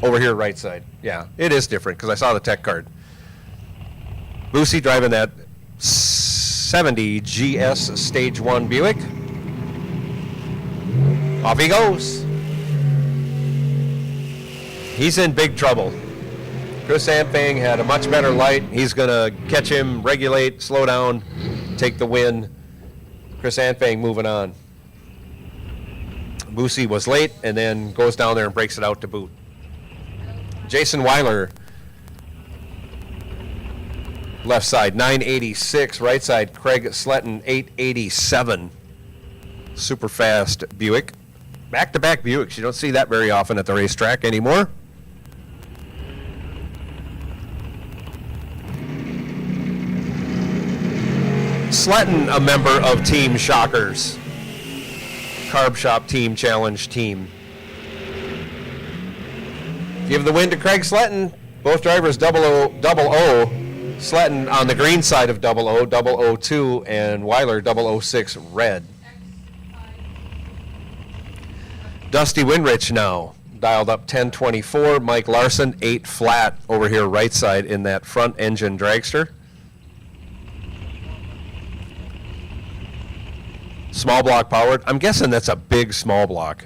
Over here, right side. Yeah, it is different because I saw the tech card. Boosie driving that 70 GS Stage 1 Buick. Off he goes. He's in big trouble. Chris Ampang had a much better light. He's going to catch him, regulate, slow down, take the win. Chris Ampang moving on. Boosie was late and then goes down there and breaks it out to boot. Jason Weiler, left side, 986. Right side, Craig Sletton, 887. Super fast Buick. Back-to-back Buicks. You don't see that very often at the racetrack anymore. Sletton, a member of Team Shockers. Carb Shop Team Challenge Team. Give the win to Craig Sletton. Both drivers double O. Sletton on the green side of 002, and Weiler 006 red. Dusty Winrich now dialed up 1024. Mike Larson 8 flat over here right side in that front engine dragster. Small block powered. I'm guessing that's a big small block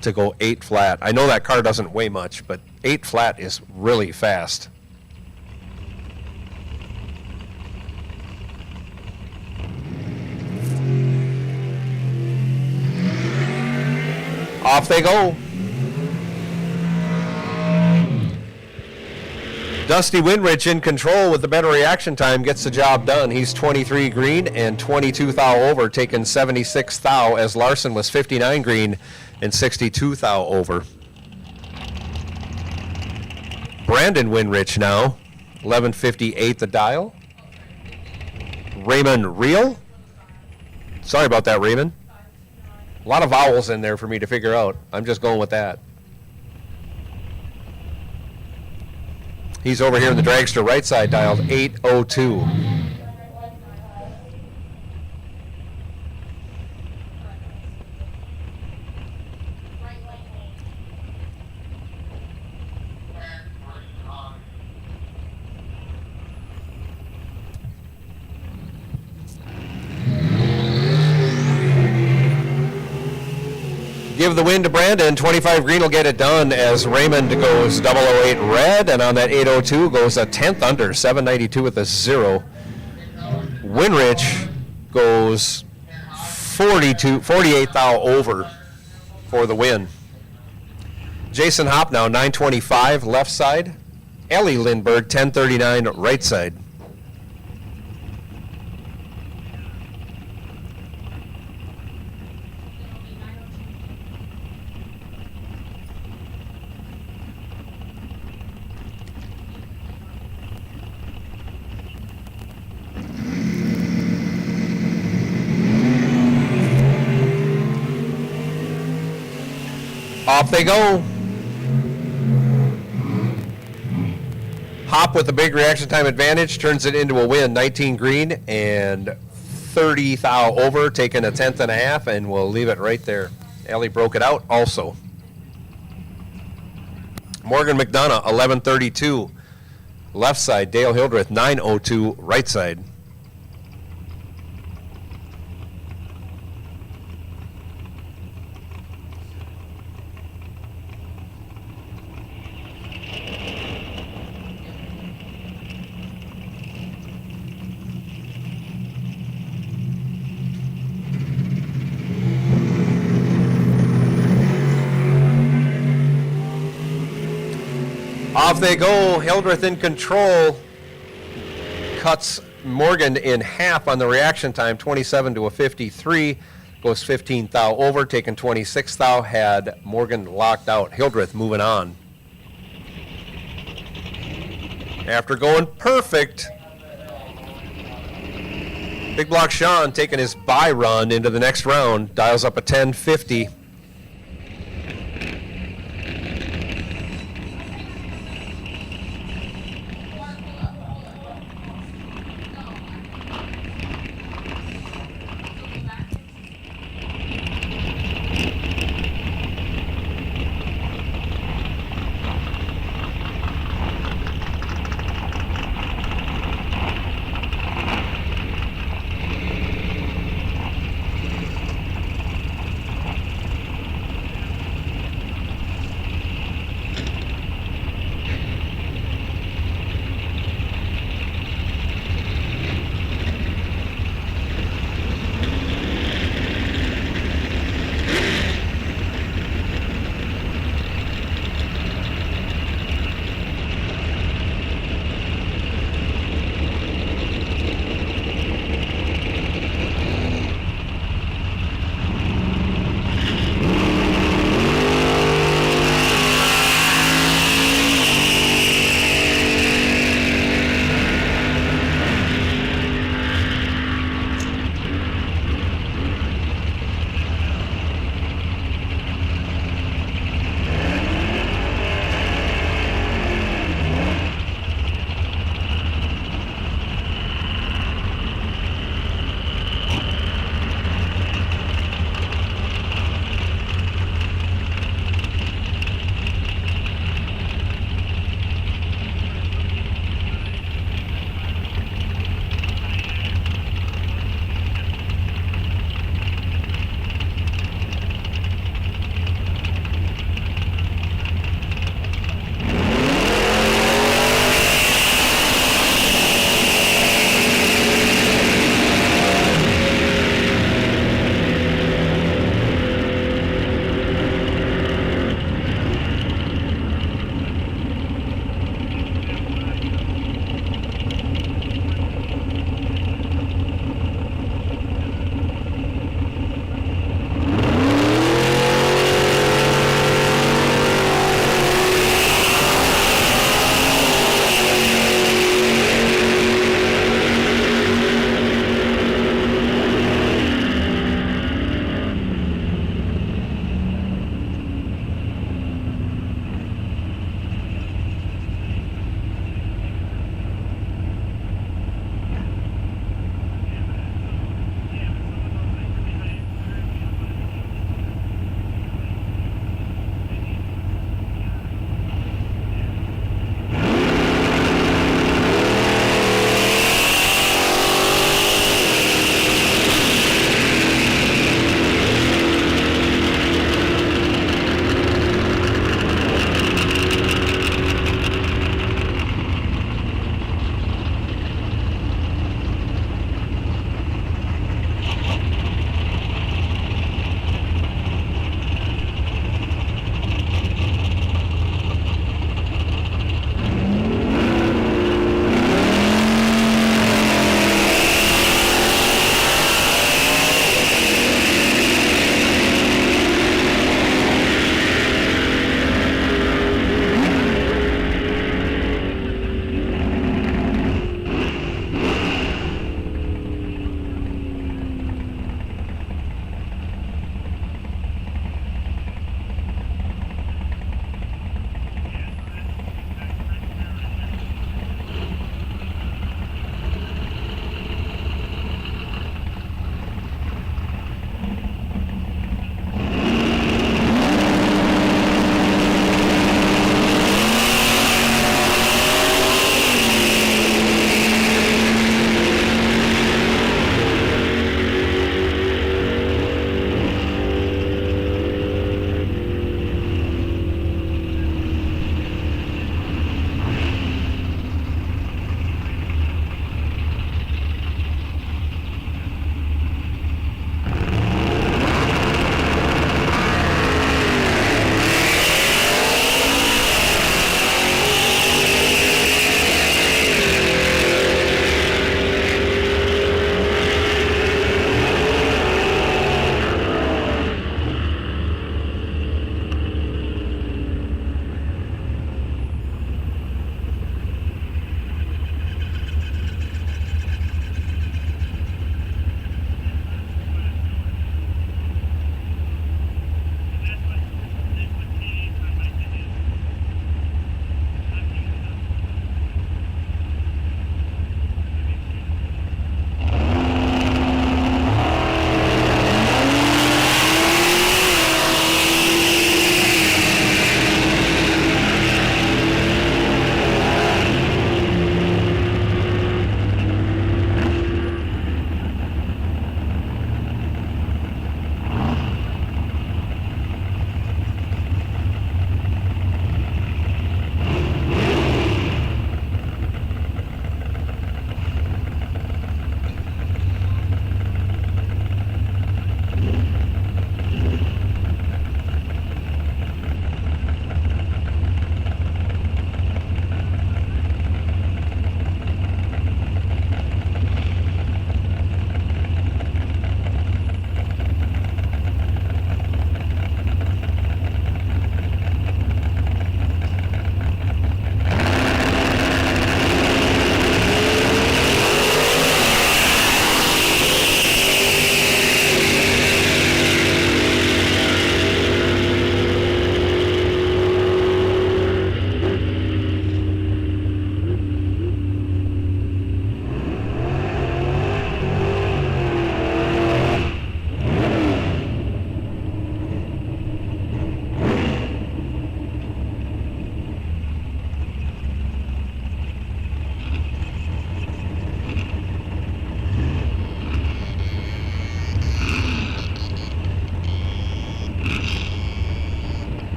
to go 8 flat. I know that car doesn't weigh much, but 8 flat is really fast. Off they go. Dusty Winrich in control with the better reaction time, gets the job done. He's 23 green and 22 thou over, taking 76 thou as Larson was 59 green and 62 thou over. Brandon Winrich now, 1158 the dial. Raymond Reel. Sorry about that, Raymond. A lot of vowels in there for me to figure out. I'm just going with that. He's over here in the dragster right side, dialed 802. give the win to Brandon. 25 green will get it done as Raymond goes 008 red, and on that 802 goes a 10th under, 792 with a 0. Winrich goes 48 thou over for the win. Jason Hop now 925 left side. Ellie Lindbergh 1039 right side. Off they go. Hop with a big reaction time advantage turns it into a win. 19 green and 30 thou over, taking a 10th and a half, and we'll leave it right there. Ellie broke it out also. Morgan McDonough 1132 left side. Dale Hildreth 902 right side. Off they go. Hildreth in control. Cuts Morgan in half on the reaction time, 27 to a 53. Goes 15 thou over, taking 26 thou. Had Morgan locked out. Hildreth moving on. After going perfect, Big Block Sean taking his bye run into the next round. Dials up a 10-50.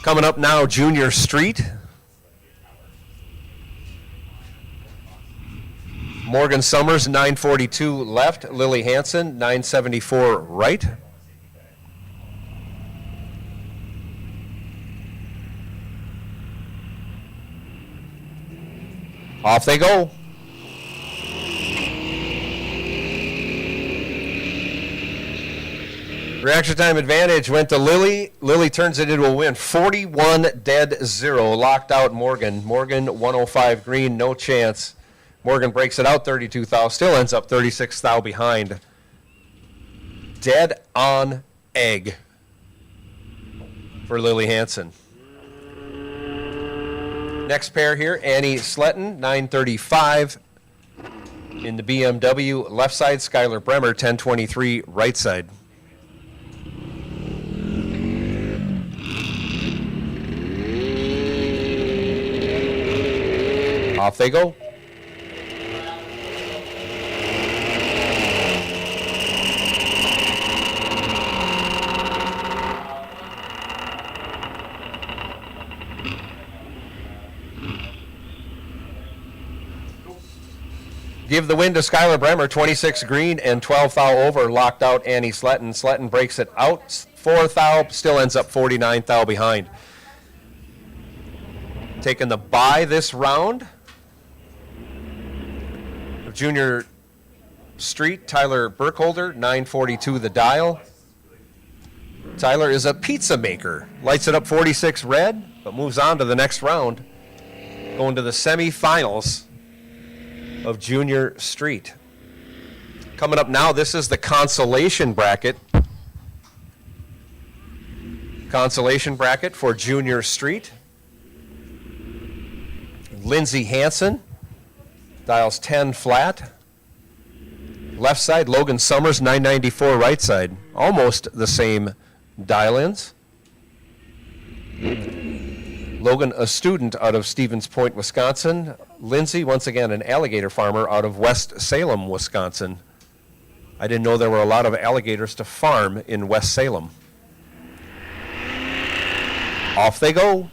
Coming up now, Junior Street. Morgan Summers, 942 left. Lily Hansen, 974 right. Off they go. Reaction time advantage went to Lily. Lily turns it into a win. 41-0. Locked out Morgan. Morgan 105 green, no chance. Morgan breaks it out 32 thou. Still ends up 36 thou behind. Dead on egg for Lily Hansen. Next pair here, Annie Sletton, 935 in the BMW left side. Skylar Bremer, 1023 right side. Off they go. Give the win to Skylar Bremer, 26 green and 12 thou over. Locked out Annie Sletton. Sletton breaks it out 4 thou, still ends up 49 thou behind. Taking the bye this round. Junior Street, Tyler Burkholder, 942 the dial. Tyler is a pizza maker. Lights it up 46 red, but moves on to the next round. Going to the semifinals of Junior Street. Coming up now, this is the consolation bracket. Consolation bracket for Junior Street. Lindsay Hansen, dials 10 flat. Left side, Logan Summers, 994 right side. Almost the same dial-ins. Logan, a student out of Stevens Point, Wisconsin. Lindsay, once again, an alligator farmer out of West Salem, Wisconsin. I didn't know there were a lot of alligators to farm in West Salem. Off they go.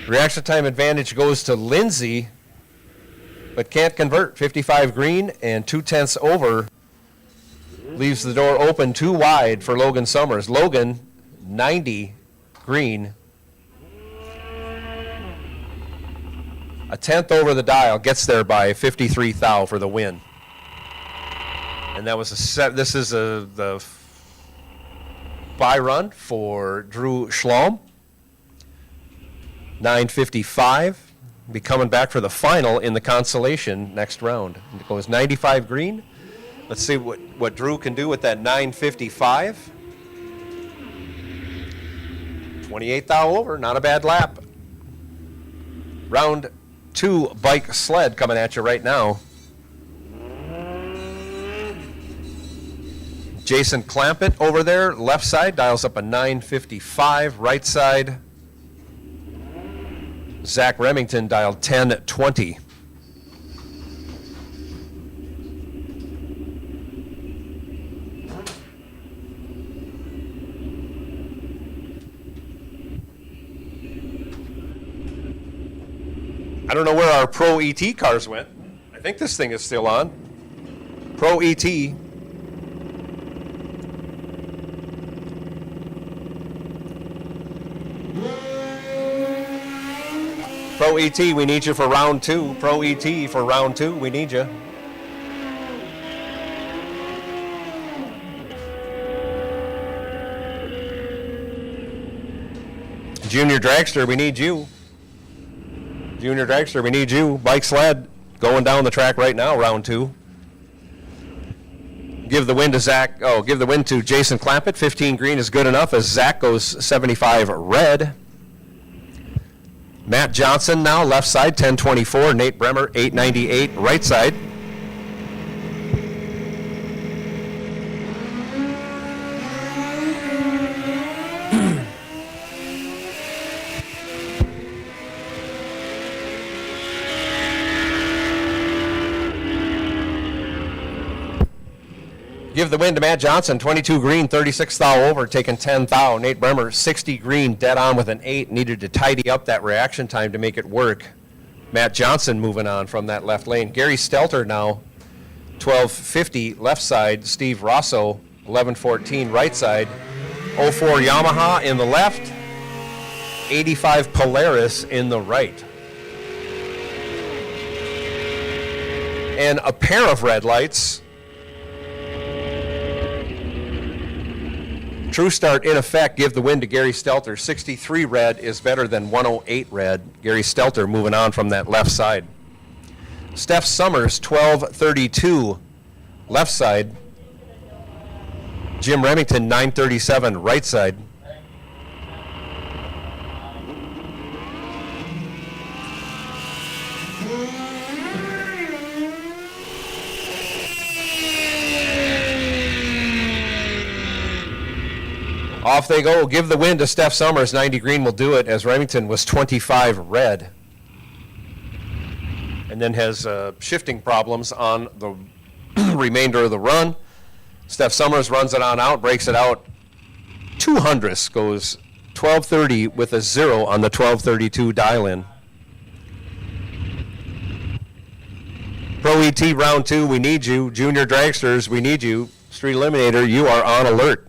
Reaction time advantage goes to Lindsay, but can't convert. 55 green and 2/10 over. Leaves the door open too wide for Logan Summers. Logan, 90 green. A 10th over the dial, gets there by 53 thou for the win. And that was this is the bye run for Drew Schlom. 955. Be coming back for the final in the consolation next round. It goes 95 green. Let's see what Drew can do with that 955. 28 thou over, not a bad lap. Round 2 bike sled coming at you right now. Jason Clampett over there, left side, dials up a 955, right side. Zach Remington dialed 1020. I don't know where our Pro ET cars went. I think this thing is still on. Pro ET. Pro ET, we need you for round 2. Pro ET for round 2, we need you. Junior Dragster, we need you. Junior Dragster, we need you. Bike sled going down the track right now, round 2. Give the win to Zach. Oh, give the win to Jason Clampett. 15 green is good enough as Zach goes 75 red. Matt Johnson now left side, 1024. Nate Bremer, 898 right side. give the win to Matt Johnson, 22 green, 36 thou over, taking 10 thou. Nate Bremer, 60 green, dead on with an 8, needed to tidy up that reaction time to make it work. Matt Johnson moving on from that left lane. Gary Stelter now, 1250 left side. Steve Rosso, 1114 right side. 04 Yamaha in the left, 85 Polaris in the right. And a pair of red lights. True start in effect, give the win to Gary Stelter. 63 red is better than 108 red. Gary Stelter moving on from that left side. Steph Summers, 1232 left side. Jim Remington, 937 right side. Off they go. Give the win to Steph Summers. 90 green will do it, as Remington was 25 red. And then has shifting problems on the remainder of the run. Steph Summers runs it on out, breaks it out 200, goes 1230 with a 0 on the 1232 dial-in. Pro ET round 2, we need you. Junior Dragsters, we need you. Street Eliminator, you are on alert.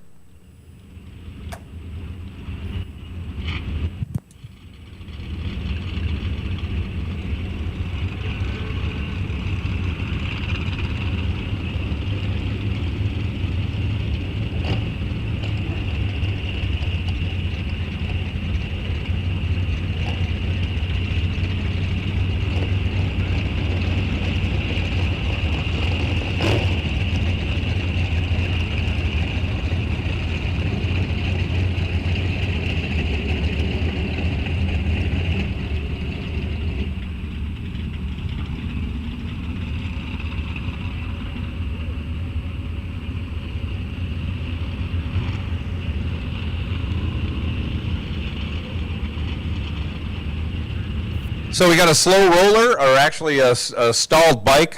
So we got a slow roller, or actually a stalled bike.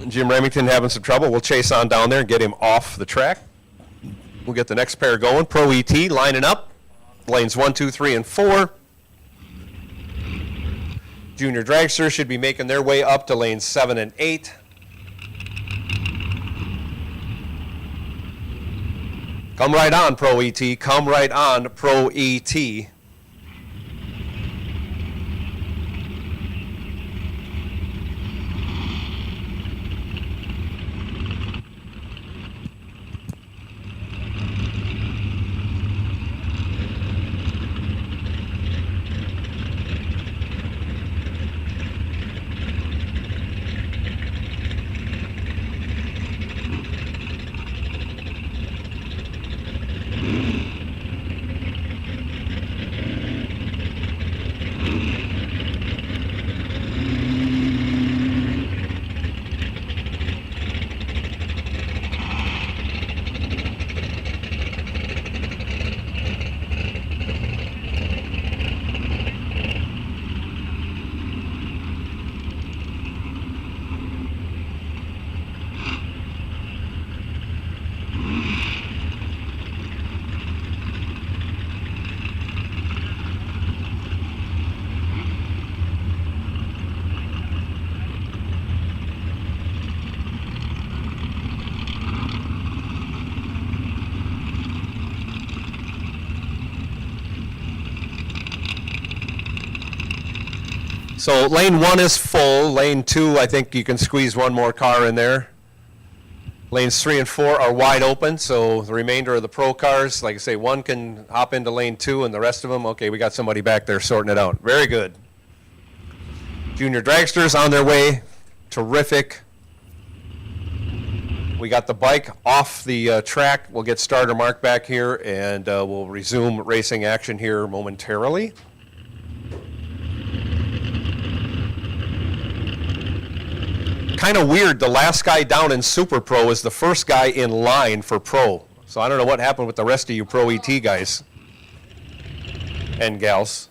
Jim Remington having some trouble. We'll chase on down there and get him off the track. We'll get the next pair going. Pro ET lining up. Lanes 1, 2, 3, and 4. Junior Dragster should be making their way up to lanes 7 and 8. Come right on, Pro ET. Come right on, Pro ET. So lane 1 is full. Lane 2, I think you can squeeze one more car in there. Lanes 3 and 4 are wide open, so the remainder of the pro cars, like I say, one can hop into lane 2 and the rest of them, okay, we got somebody back there sorting it out. Very good. Junior Dragsters on their way. Terrific. We got the bike off the track. We'll get starter mark back here, and we'll resume racing action here momentarily. Kind of weird, the last guy down in Super Pro is the first guy in line for Pro. So I don't know what happened with the rest of you Pro ET guys and gals.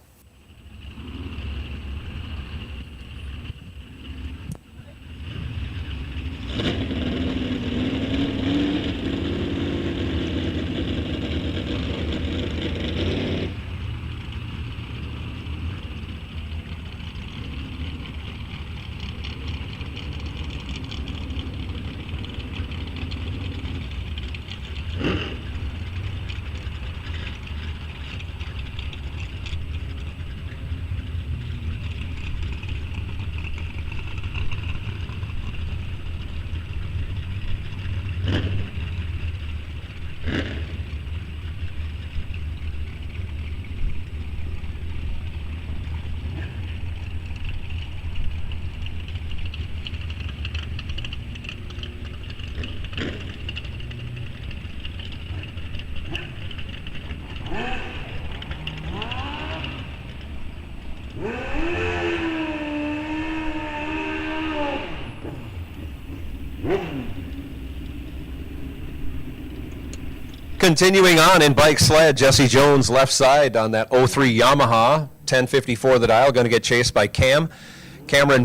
Continuing on in bike sled, Jesse Jones left side on that 03 Yamaha, 1054 the dial, going to get chased by Cameron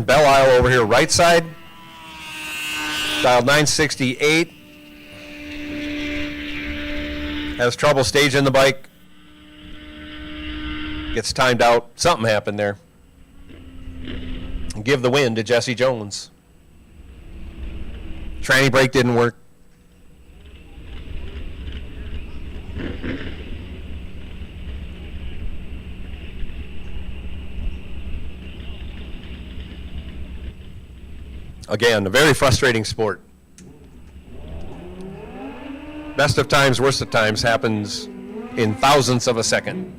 Bellisle over here right side, dial 968, has trouble staging the bike, gets timed out, something happened there. Give the win to Jesse Jones. Tranny brake didn't work. Again, a very frustrating sport. Best of times, worst of times happens in thousandths of a second.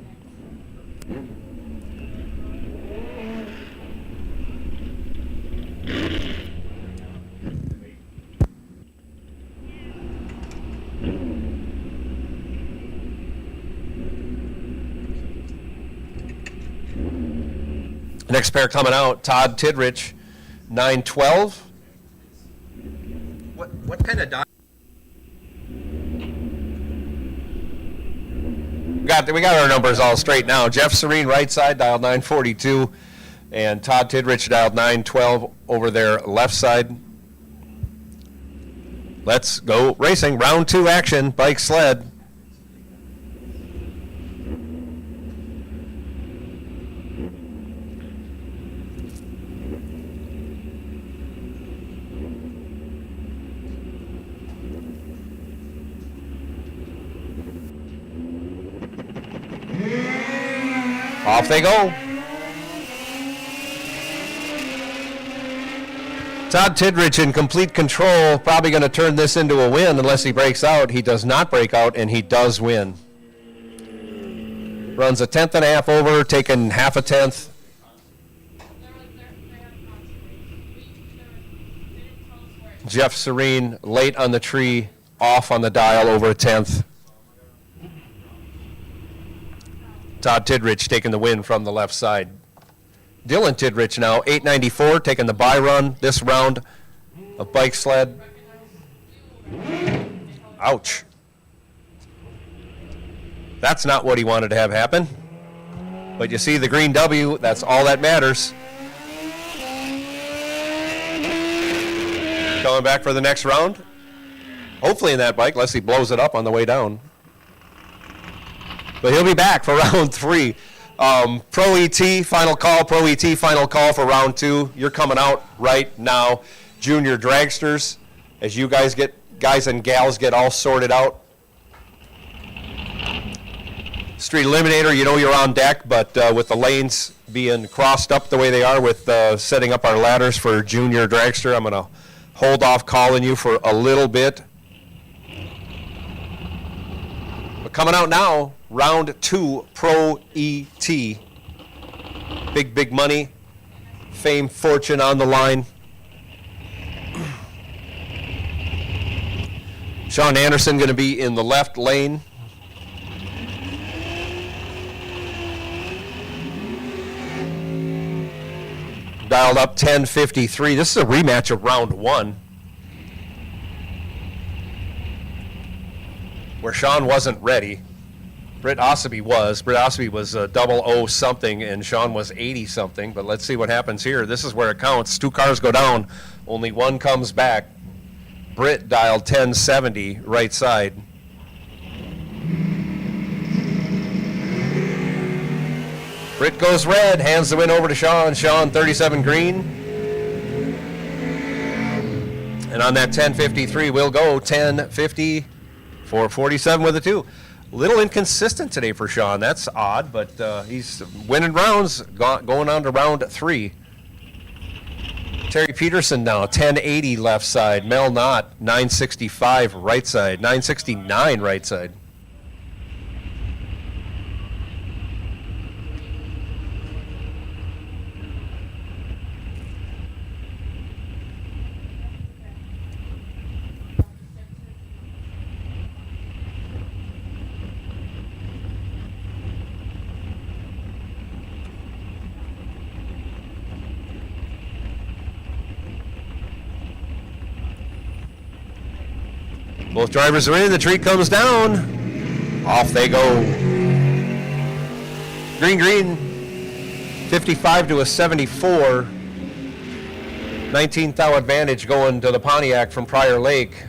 Next pair coming out, Todd Tidrich, 912. What kind of dial? We got our numbers all straight now. Jeff Serene right side, dialed 942, and Todd Tidrich dialed 912 over there left side. Let's go racing. Round 2 action, bike sled. Off they go. Todd Tidrich in complete control, probably going to turn this into a win unless he breaks out. He does not break out, and he does win. Runs a tenth and a half over, taking half a tenth. Jeff Serene late on the tree, off on the dial over a tenth. Todd Tidrich taking the win from the left side. Dylan Tidrich now, 894, taking the bye run this round of bike sled. Ouch. That's not what he wanted to have happen. But you see the green W, that's all that matters. Coming back for the next round. Hopefully in that bike, unless he blows it up on the way down. But he'll be back for round 3. Pro ET, final call. Pro ET, final call for round 2. You're coming out right now. Junior dragsters, as you guys and gals get all sorted out. Street Eliminator, you know you're on deck, but with the lanes being crossed up the way they are with setting up our ladders for junior dragster, I'm going to hold off calling you for a little bit. But coming out now, round 2, Pro ET. Big money, fame, fortune on the line. Sean Anderson going to be in the left lane. Dialed up 1053. This is a rematch of round 1, where Sean wasn't ready. Britt Osseby was. Britt Osseby was 00 something, and Sean was 80 something. But let's see what happens here. This is where it counts. 2 cars go down. Only one comes back. Britt dialed 1070 right side. Britt goes red, hands the win over to Sean. Sean 37 green. And on that 1053, we'll go 1050 for 47 with a 2. Little inconsistent today for Sean. That's odd, but he's winning rounds, going on to round 3. Terry Peterson now, 1080 left side. Mel Knott, 965 right side. 969 right side. Both drivers are in. The tree comes down. Off they go. Green, 55 to a 74. 19 thou advantage going to the Pontiac from Prior Lake.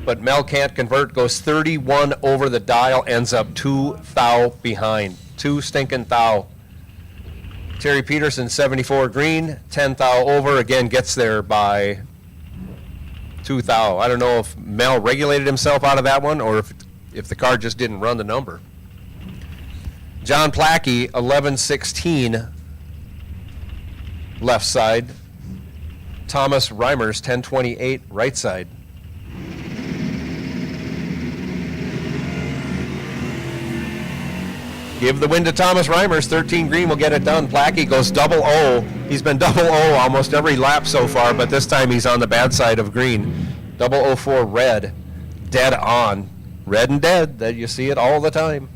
But Mel can't convert, goes 31 over the dial, ends up 2 thou behind. 2 stinking thou. Terry Peterson, 74 green, 10 thou over, again gets there by 2 thou. I don't know if Mel regulated himself out of that one or if the car just didn't run the number. John Plackey, 11-16, left side. Thomas Reimers, 10-28, right side. Give the win to Thomas Reimers. 13 green will get it done. Plackey goes double O. He's been double O almost every lap so far, but this time he's on the bad side of green. 004 red. Dead on. Red and dead. That you see it all the time.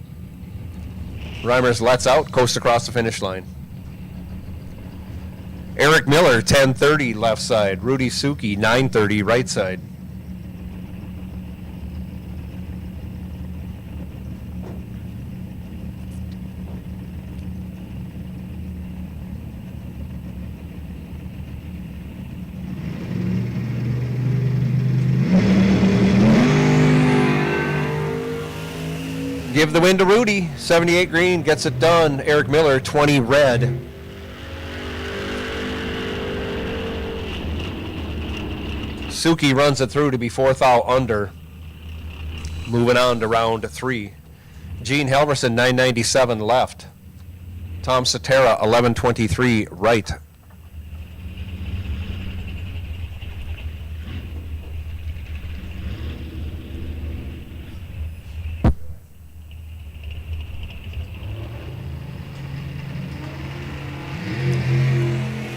Reimers lets out, coasts across the finish line. Eric Miller, 10-30 left side. Rudy Suki, 9-30 right side. Give the win to Rudy. 78 green, gets it done. Eric Miller, 20 red. Suki runs it through to be 4 thou under. Moving on to round 3. Gene Helverson, 997 left. Tom Cetera, 1123 right.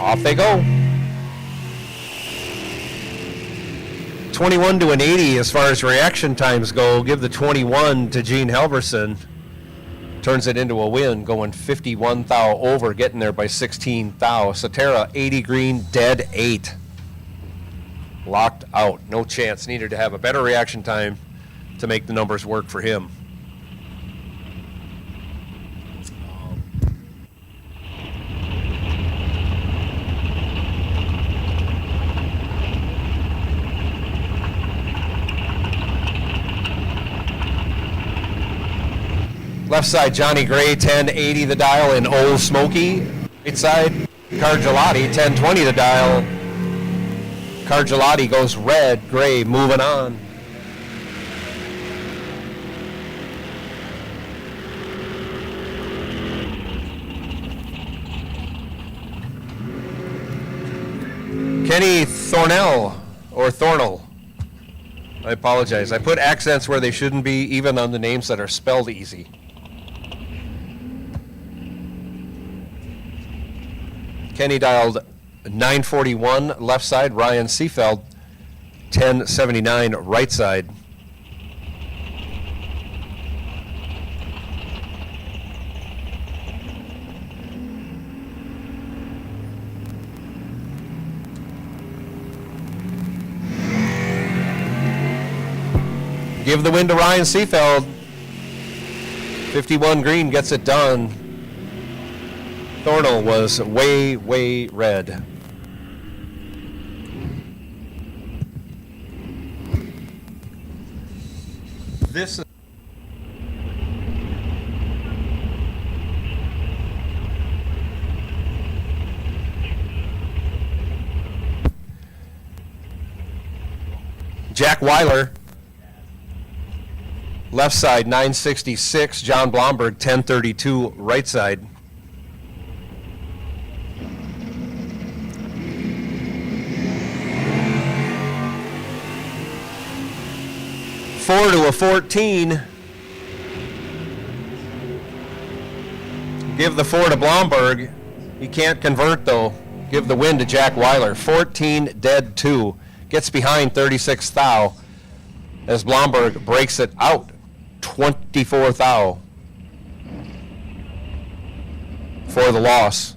Off they go. 21 to an 80 as far as reaction times go. Give the 21 to Gene Helverson. Turns it into a win, going 51 thou over, getting there by 16 thou. Cetera, 80 green, dead 8. Locked out. No chance. Needed to have a better reaction time to make the numbers work for him. Left side, Johnny Gray, 1080 the dial in Old Smoky. Right side, Cargelati, 1020 the dial. Cargelati goes red, gray, moving on. Kenny Thornell, or Thornell. I apologize. I put accents where they shouldn't be, even on the names that are spelled easy. Kenny dialed 941 left side. Ryan Seefeld, 1079 right side. Give the win to Ryan Seefeld. 51 green gets it done. Thornell was way, way red. This is Jack Weiler, left side 966. John Blomberg 1032 right side. Four to a 14. Give the 4 to Blomberg. He can't convert though. Give the win to Jack Weiler. 14 dead 2. Gets behind 36 thou as Blomberg breaks it out. 24 thou for the loss.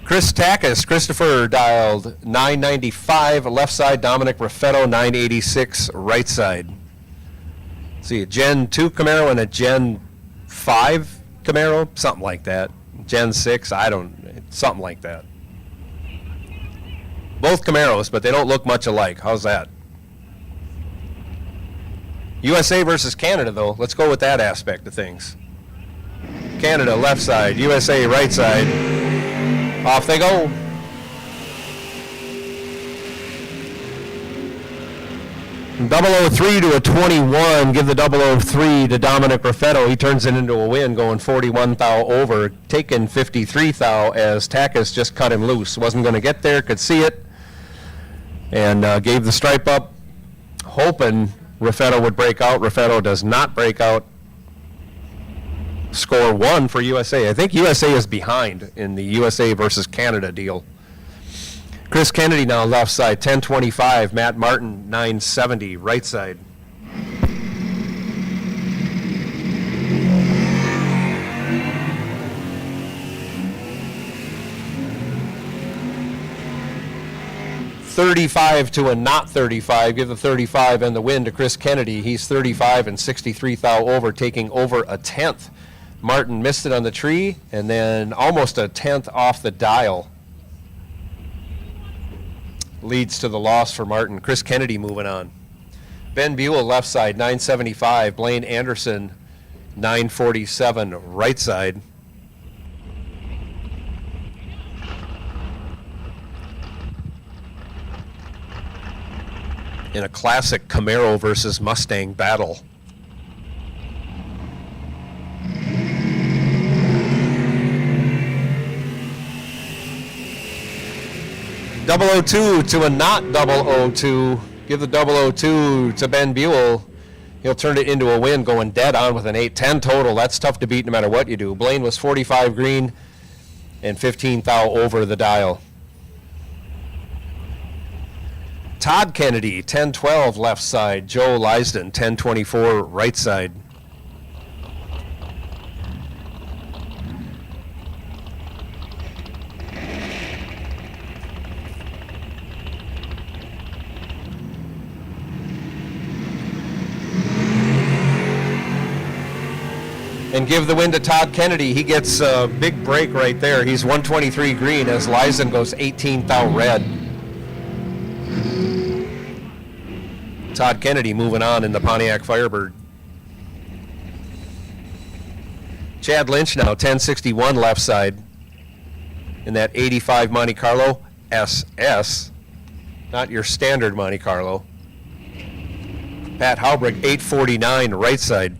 Chris Takis, Christopher dialed 995 left side, Dominic Raffetto 986 right side. See, a Gen 2 Camaro and a Gen 5 Camaro, something like that. Gen 6, something like that. Both Camaros, but they don't look much alike. How's that? USA versus Canada, though. Let's go with that aspect of things. Canada, left side. USA, right side. Off they go. From 003 to a 21, give the 003 to Dominic Raffetto. He turns it into a win, going 41 thou over, taking 53 thou as Takis just cut him loose. Wasn't going to get there, could see it, and gave the stripe up, hoping Raffetto would break out. Raffetto does not break out. Score 1 for USA. I think USA is behind in the USA versus Canada deal. Chris Kennedy now left side, 1025. Matt Martin, 970, right side. $35 to a not 35. Give the 35 and the win to Chris Kennedy. He's 35 and 63 thou over, taking over a tenth. Martin missed it on the tree, and then almost a tenth off the dial. Leads to the loss for Martin. Chris Kennedy moving on. Ben Buell left side, 975. Blaine Anderson, 947, right side. In a classic Camaro versus Mustang battle. 002 to a not 002. Give the 002 to Ben Buell. He'll turn it into a win, going dead on with an 8-10 total. That's tough to beat no matter what you do. Blaine was 45 green and 15 thou over the dial. Todd Kennedy, 1012 left side. Joe Lisden, 1024 right side. And give the win to Todd Kennedy. He gets a big break right there. He's 123 green as Lisden goes 18 thou red. Todd Kennedy moving on in the Pontiac Firebird. Chad Lynch now 1061 left side in that 85 Monte Carlo SS, not your standard Monte Carlo. Pat Haubrich 849 right side.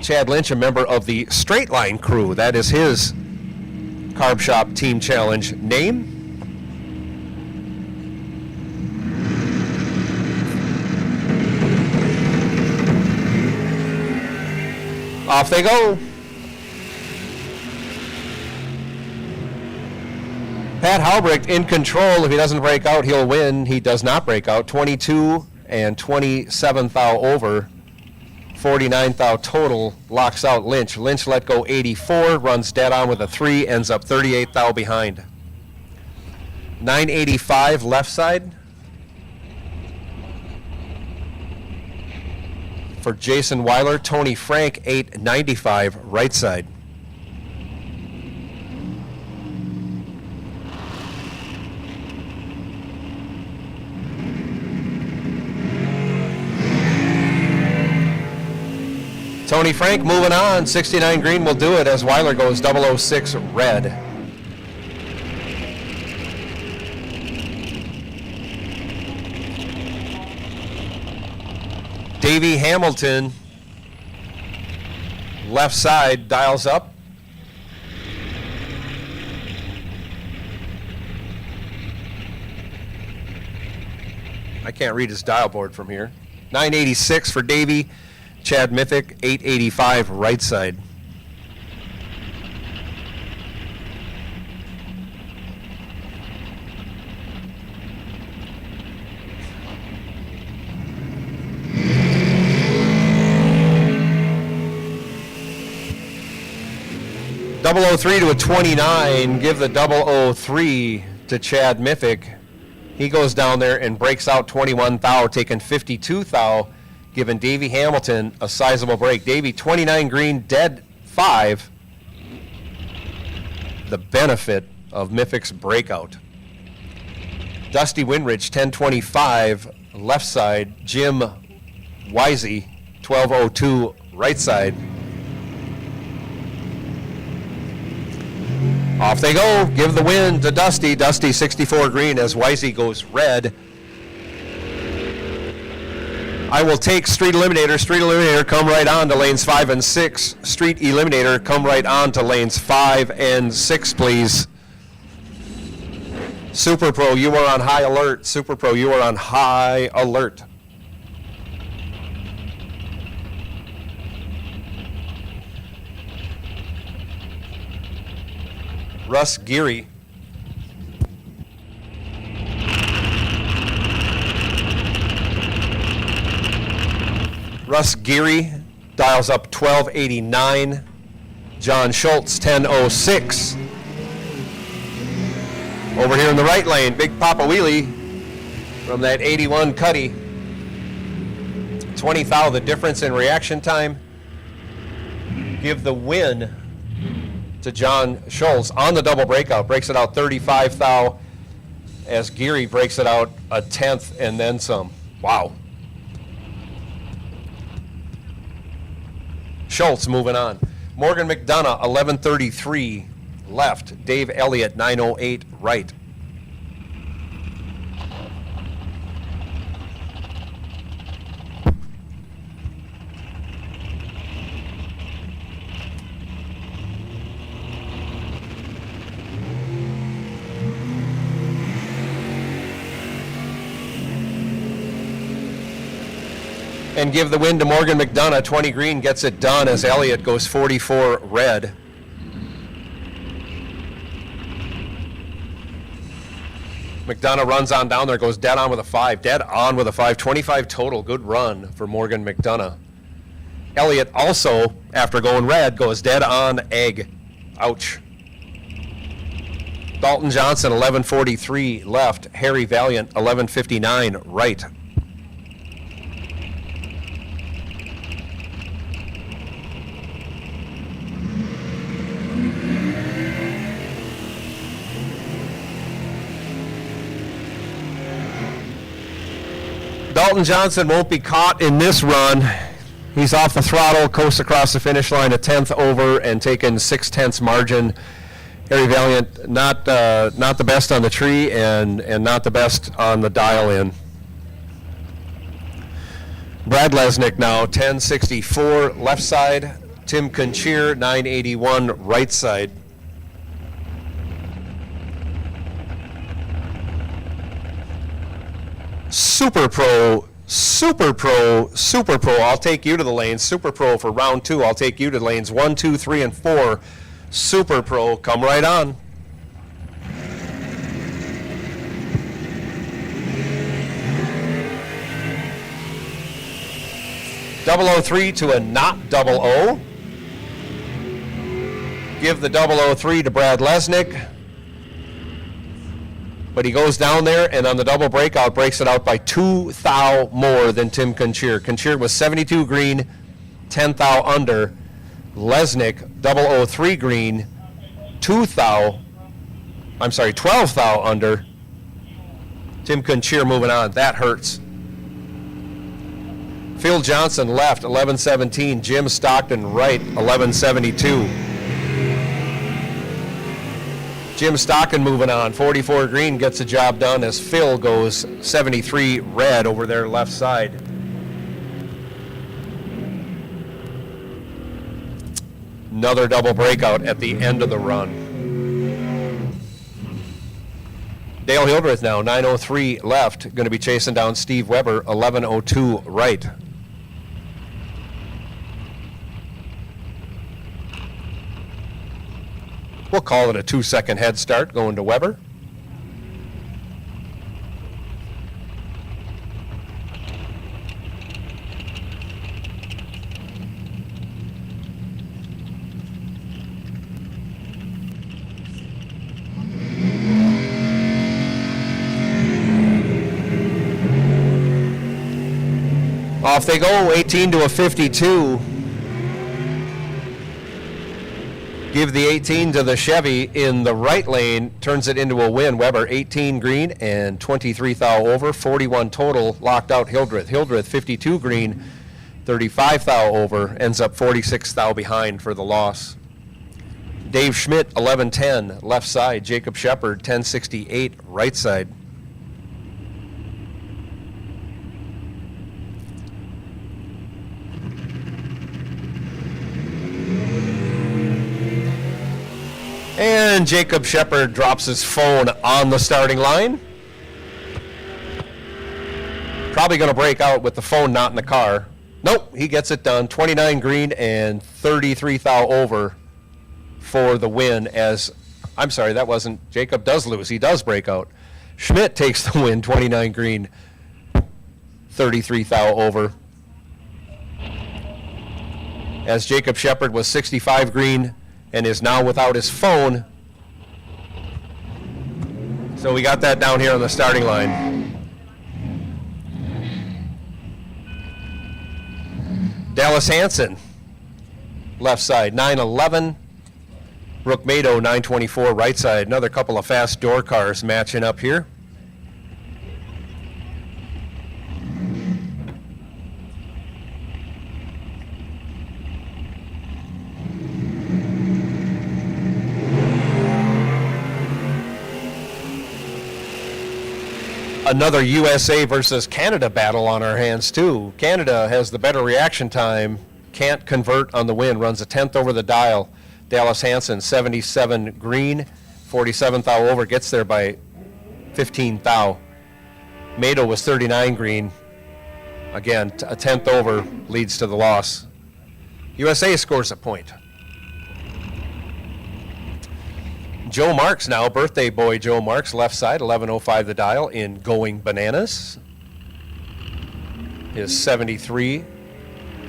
Chad Lynch, a member of the Straight Line crew. That is his Carb Shop Team Challenge name. Off they go. Pat Haubrich in control. If he doesn't break out, he'll win. He does not break out. 22 and 27 thou over. 49 thou total, locks out Lynch. Lynch let go 84, runs dead on with a 3, ends up 38 thou behind. 985 left side. For Jason Weiler, Tony Frank, 895 right side. Tony Frank moving on, 69 green will do it as Weiler goes 006 red. Davey Hamilton, left side, dials up. I can't read his dial board from here. 986 for Davey. Chad Mythic, 885 right side. 003 to a 29. Give the 003 to Chad Miffick. He goes down there and breaks out 21 thou, taking 52 thou, giving Davey Hamilton a sizable break. Davey, 29 green, dead 5. The benefit of Miffick's breakout. Dusty Winrich, 1025, left side. Jim Wisey, 1202, right side. Off they go. Give the win to Dusty. Dusty, 64 green, as Wisey goes red. I will take Street Eliminator. Street Eliminator, come right on to lanes 5 and 6. Street Eliminator, come right on to lanes 5 and 6, please. Super Pro, you are on high alert. Super Pro, you are on high alert. Russ Geary. Russ Geary dials up 1289. John Schultz, 1006. Over here in the right lane, Big Papa Wheelie from that 81 Cuddy. 20 thou, the difference in reaction time. Give the win to John Schultz on the double breakout. Breaks it out 35 thou, as Geary breaks it out a tenth and then some. Wow. Schultz moving on. Morgan McDonough, 1133 left. Dave Elliott, 908 right. And give the win to Morgan McDonough. 20 green gets it done as Elliott goes 44 red. McDonough runs on down there, goes dead on with a 5. Dead on with a 5. 25 total. Good run for Morgan McDonough. Elliott also, after going red, goes dead on egg. Ouch. Dalton Johnson, 1143 left. Harry Valiant, 1159 right. Dalton Johnson won't be caught in this run. He's off the throttle, coasts across the finish line, a tenth over, and taken 6/10 margin. Harry Valiant, not the best on the tree, and not the best on the dial-in. Brad Lesnick now, 1064 left side. Tim Conchier, 981 right side. Super Pro, Super Pro, Super Pro. I'll take you to the lanes. Super Pro for round 2. I'll take you to lanes 1, 2, 3, and 4. Super Pro, come right on. .003 to a not 00. Give the 003 to Brad Lesnick. But he goes down there, and on the double breakout, breaks it out by 2 thou more than Tim Conchier. Conchier was 72 green, 10 thou under. Lesnick, 003 green, 12 thou under. Tim Conchier moving on. That hurts. Phil Johnson left, 1117. Jim Stockton right, 1172. Jim Stockton moving on. 44 green gets the job done as Phil goes 73 red over their left side. Another double breakout at the end of the run. Dale Hildreth now, 903 left, going to be chasing down Steve Weber, 1102 right. We'll call it a 2-second head start going to Weber. Off they go, 18 to a 52. Give the 18 to the Chevy in the right lane, turns it into a win. Weber 18 green and 23 thou over, 41 total, locked out Hildreth. Hildreth 52 green, 35 thou over, ends up 46 thou behind for the loss. Dave Schmidt 11-10 left side, Jacob Shepard 10-68 right side. And Jacob Shepard drops his phone on the starting line. Probably going to break out with the phone not in the car. Nope, he gets it done. 29 green and 33 thou over for the win. As, I'm sorry, that wasn't, Jacob does lose. He does break out. Schmidt takes the win, 29 green, 33 thou over. As Jacob Shepard was 65 green and is now without his phone. So we got that down here on the starting line. Dallas Hansen, left side, 9-11. Brooke Mado, 9-24, right side. Another couple of fast door cars matching up here. Another USA versus Canada battle on our hands, too. Canada has the better reaction time, can't convert on the win, runs a 10th over the dial. Dallas Hansen, 77 green, 47 thou over, gets there by 15 thou. Mado was 39 green. Again, a 10th over leads to the loss. USA scores a point. Joe Marks now, birthday boy Joe Marks, left side, 11:05 the dial in Going Bananas. His 73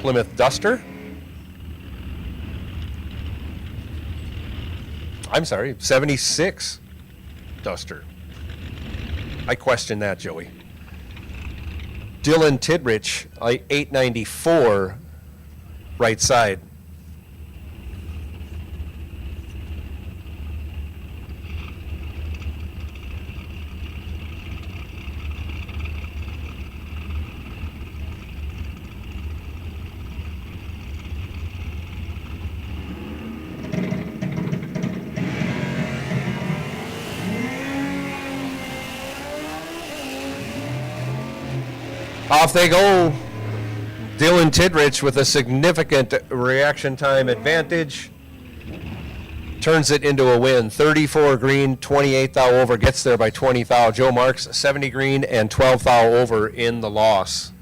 Plymouth Duster. I'm sorry, 76 Duster. I question that, Joey. Dylan Tidrich, 894 right side. Off they go. Dylan Tidrich with a significant reaction time advantage. Turns it into a win. 34 green, 28 thou over, gets there by 20 thou. Joe Marks, 70 green and 12 thou over in the loss.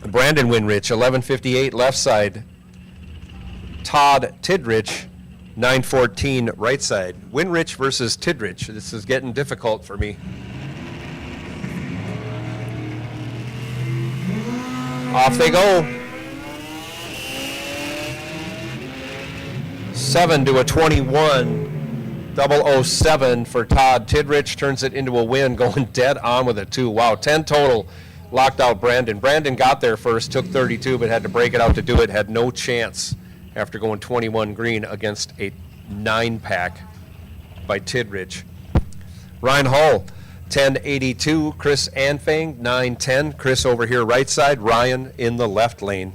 Brandon Winrich, 11:58 left side. Todd Tidrich, 9:14 right side. Winrich versus Tidrich. This is getting difficult for me. Off they go. 7 to a 21. 007 for Todd Tidrich. Turns it into a win, going dead on with a 2. Wow, 10 total. Locked out Brandon. Brandon got there first, took 32, but had to break it out to do it. Had no chance after going 21 green against a 9-pack by Tidrich. Ryan Hall, 1082. Chris Anfang, 910. Chris over here right side. Ryan in the left lane.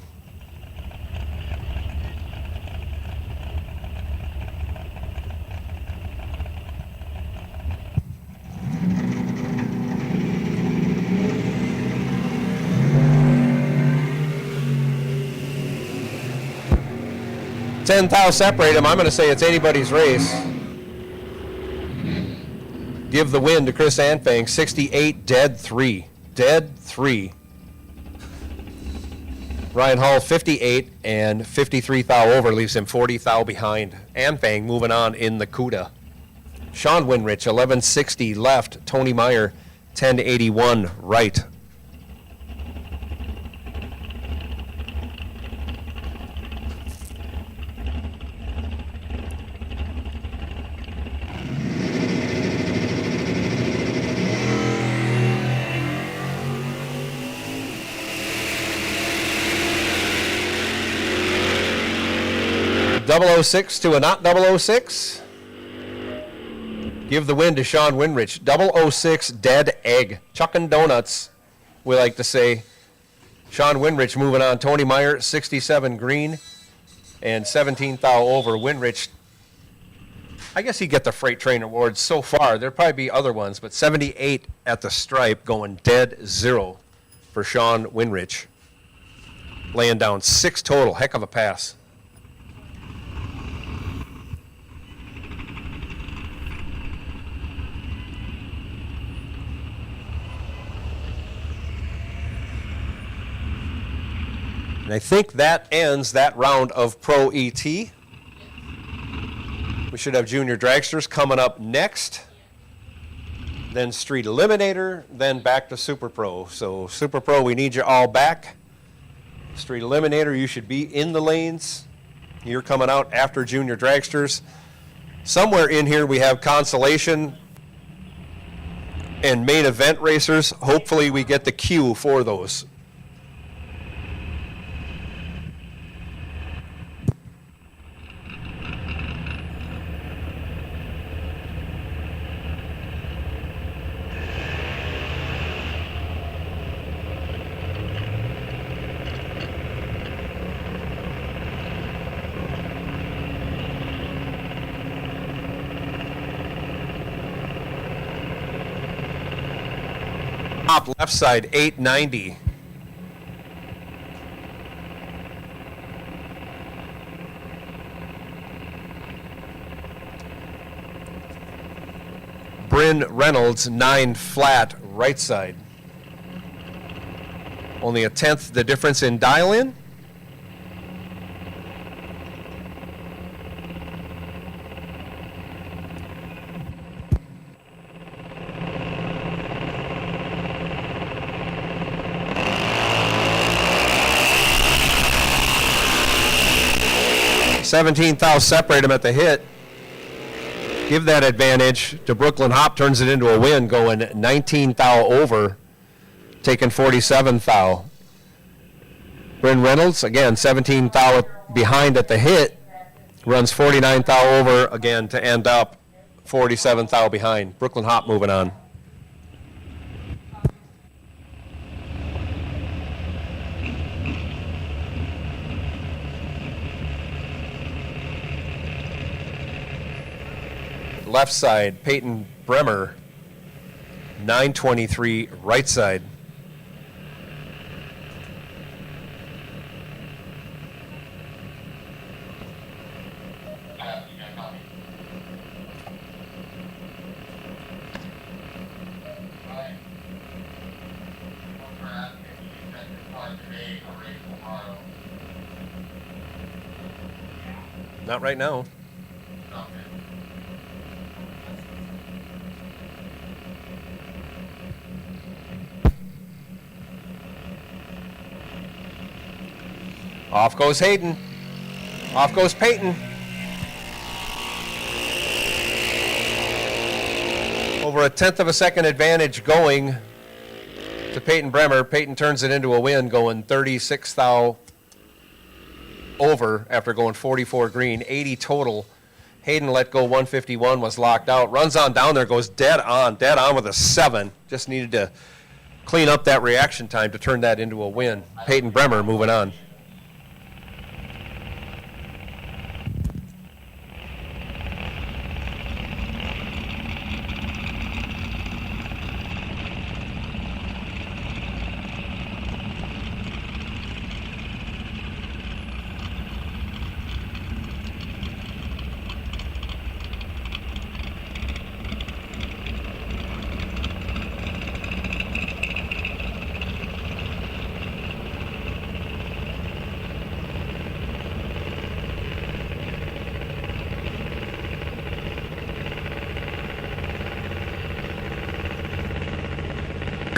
Ten thou separate them. I'm going to say it's anybody's race. Give the win to Chris Anfang, 68, dead 3. Dead 3. Ryan Hall, 58 and 53 thou over, leaves him 40 thou behind. Anfang moving on in the CUDA. Sean Winrich, 1160 left. Tony Meyer, 1081 right. 006 to a not 006. Give the win to Sean Winrich. 006 dead egg. Chuckin' donuts, we like to say. Sean Winrich moving on. Tony Meyer, 67 green and 17 thou over. Winrich, I guess he'd get the Freight Train Award so far. There'll probably be other ones, but 78 at the stripe, going dead zero for Sean Winrich. Laying down 6 total. Heck of a pass. And I think that ends that round of Pro ET. We should have Junior Dragsters coming up next. Then Street Eliminator, then back to Super Pro. So Super Pro, we need you all back. Street Eliminator, you should be in the lanes. You're coming out after Junior Dragsters. Somewhere in here we have Consolation and main event racers. Hopefully we get the queue for those. Top left side, 890. Bryn Reynolds, 9 flat, right side. Only a tenth the difference in dial-in. $17,000 separate him at the hit. Give that advantage to Brooklyn Hop, turns it into a win, going 19 thou over, taking 47 thou. Bryn Reynolds, again, 17 thou behind at the hit, runs 49 thou over again to end up 47 thou behind. Brooklyn Hop moving on. Left side, Peyton Bremer, 923, right side. Not right now. Off goes Hayden. Off goes Peyton. Over a tenth of a second advantage going to Peyton Bremer. Peyton turns it into a win, going 36 thou over after going 44 green, 80 total. Hayden let go 151, was locked out. Runs on down there, goes dead on with a 7. Just needed to clean up that reaction time to turn that into a win. Peyton Bremer moving on.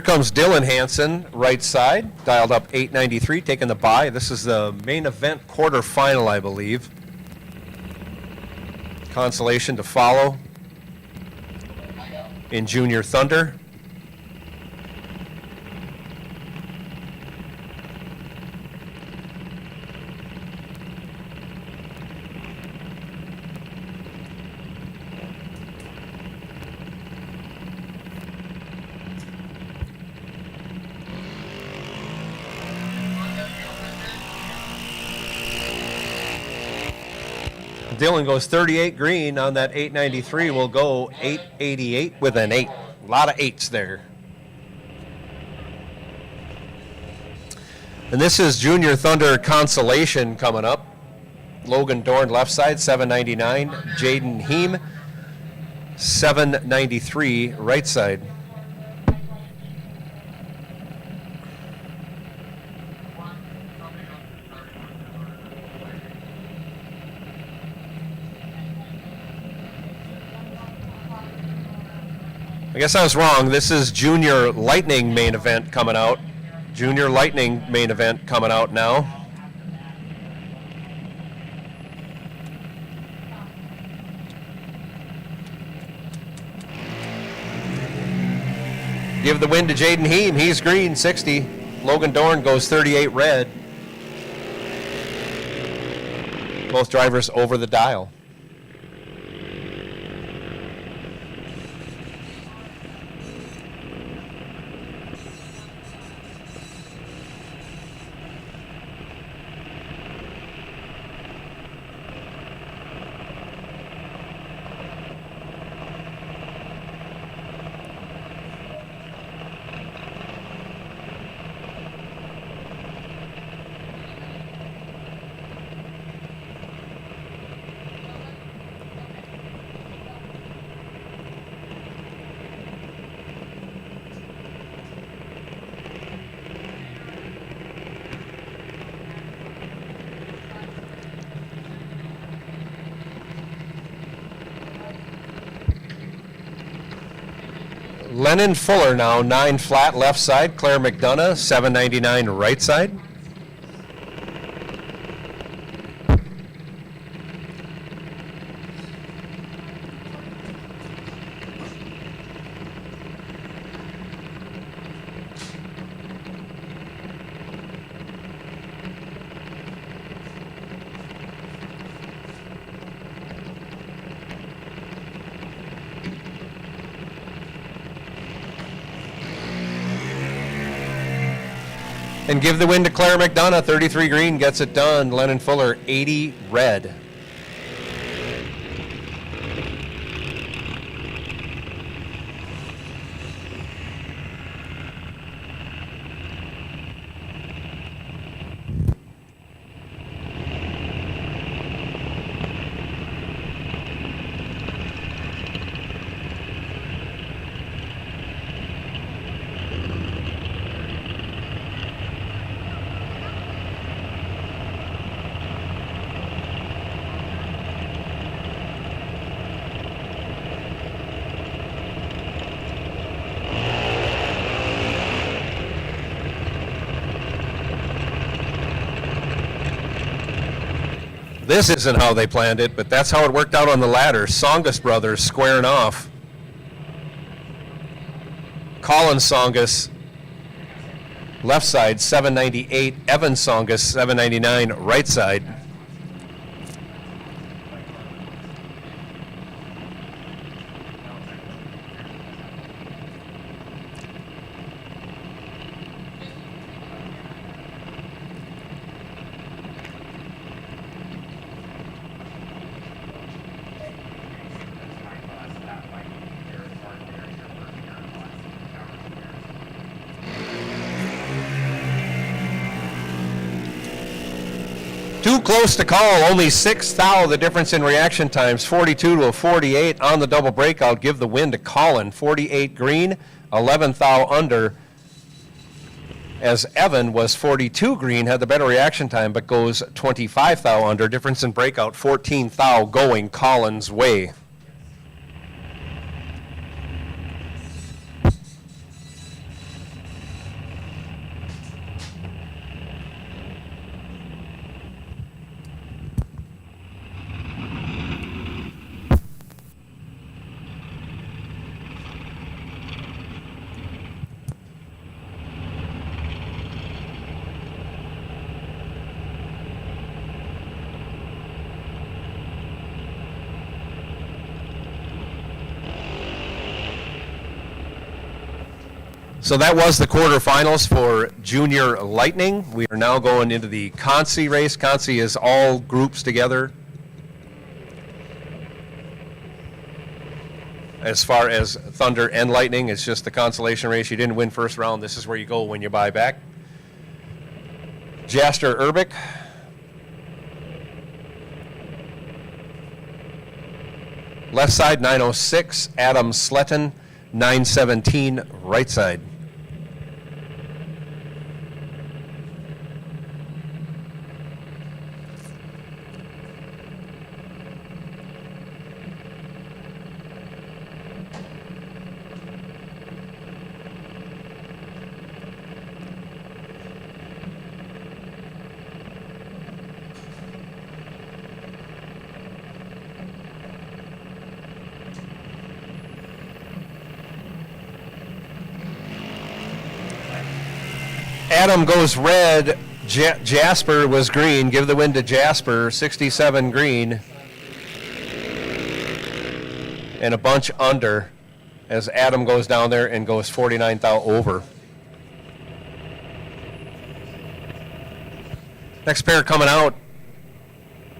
Comes Dylan Hansen, right side, dialed up 893, taking the bye. This is the main event quarterfinal, I believe. Consolation to follow in Junior Thunder. Dylan goes 38 green on that 893. We'll go 888 with an 8. A lot of 8s there. And this is Junior Thunder Consolation coming up. Logan Dorn left side, 799. Jaden Heem, 793 right side. I guess I was wrong. This is Junior Lightning main event coming out. Junior Lightning main event coming out now. Give the win to Jaden Heem. He's green, 60. Logan Dorn goes 38 red. Both drivers over the dial. Lennon Fuller now, 9 flat left side. Claire McDonough, 799 right side. And give the win to Claire McDonough, 33 green, gets it done. Lennon Fuller, 80 red. This isn't how they planned it, but that's how it worked out on the ladder. Songus brothers squaring off. Colin Songus, left side, 798. Evan Songus, 799, right side. Too close to call, only 6 thou the difference in reaction times, 42 to a 48 on the double breakout. Give the win to Colin, 48 green, 11 thou under, as Evan was 42 green, had the better reaction time, but goes 25 thou under. Difference in breakout, 14 thou going Colin's way. So that was the quarterfinals for Junior Lightning. We are now going into the Consi race. Consi is all groups together. as far as Thunder and Lightning. It's just the consolation race. You didn't win first round. This is where you go when you buy back. Jaster Urbic. Left side, 906. Adam Sletton, 917. Right side. Adam goes red. Jasper was green. Give the win to Jasper. 67 green. And a bunch under as Adam goes down there and goes 49 thou over. Next pair coming out.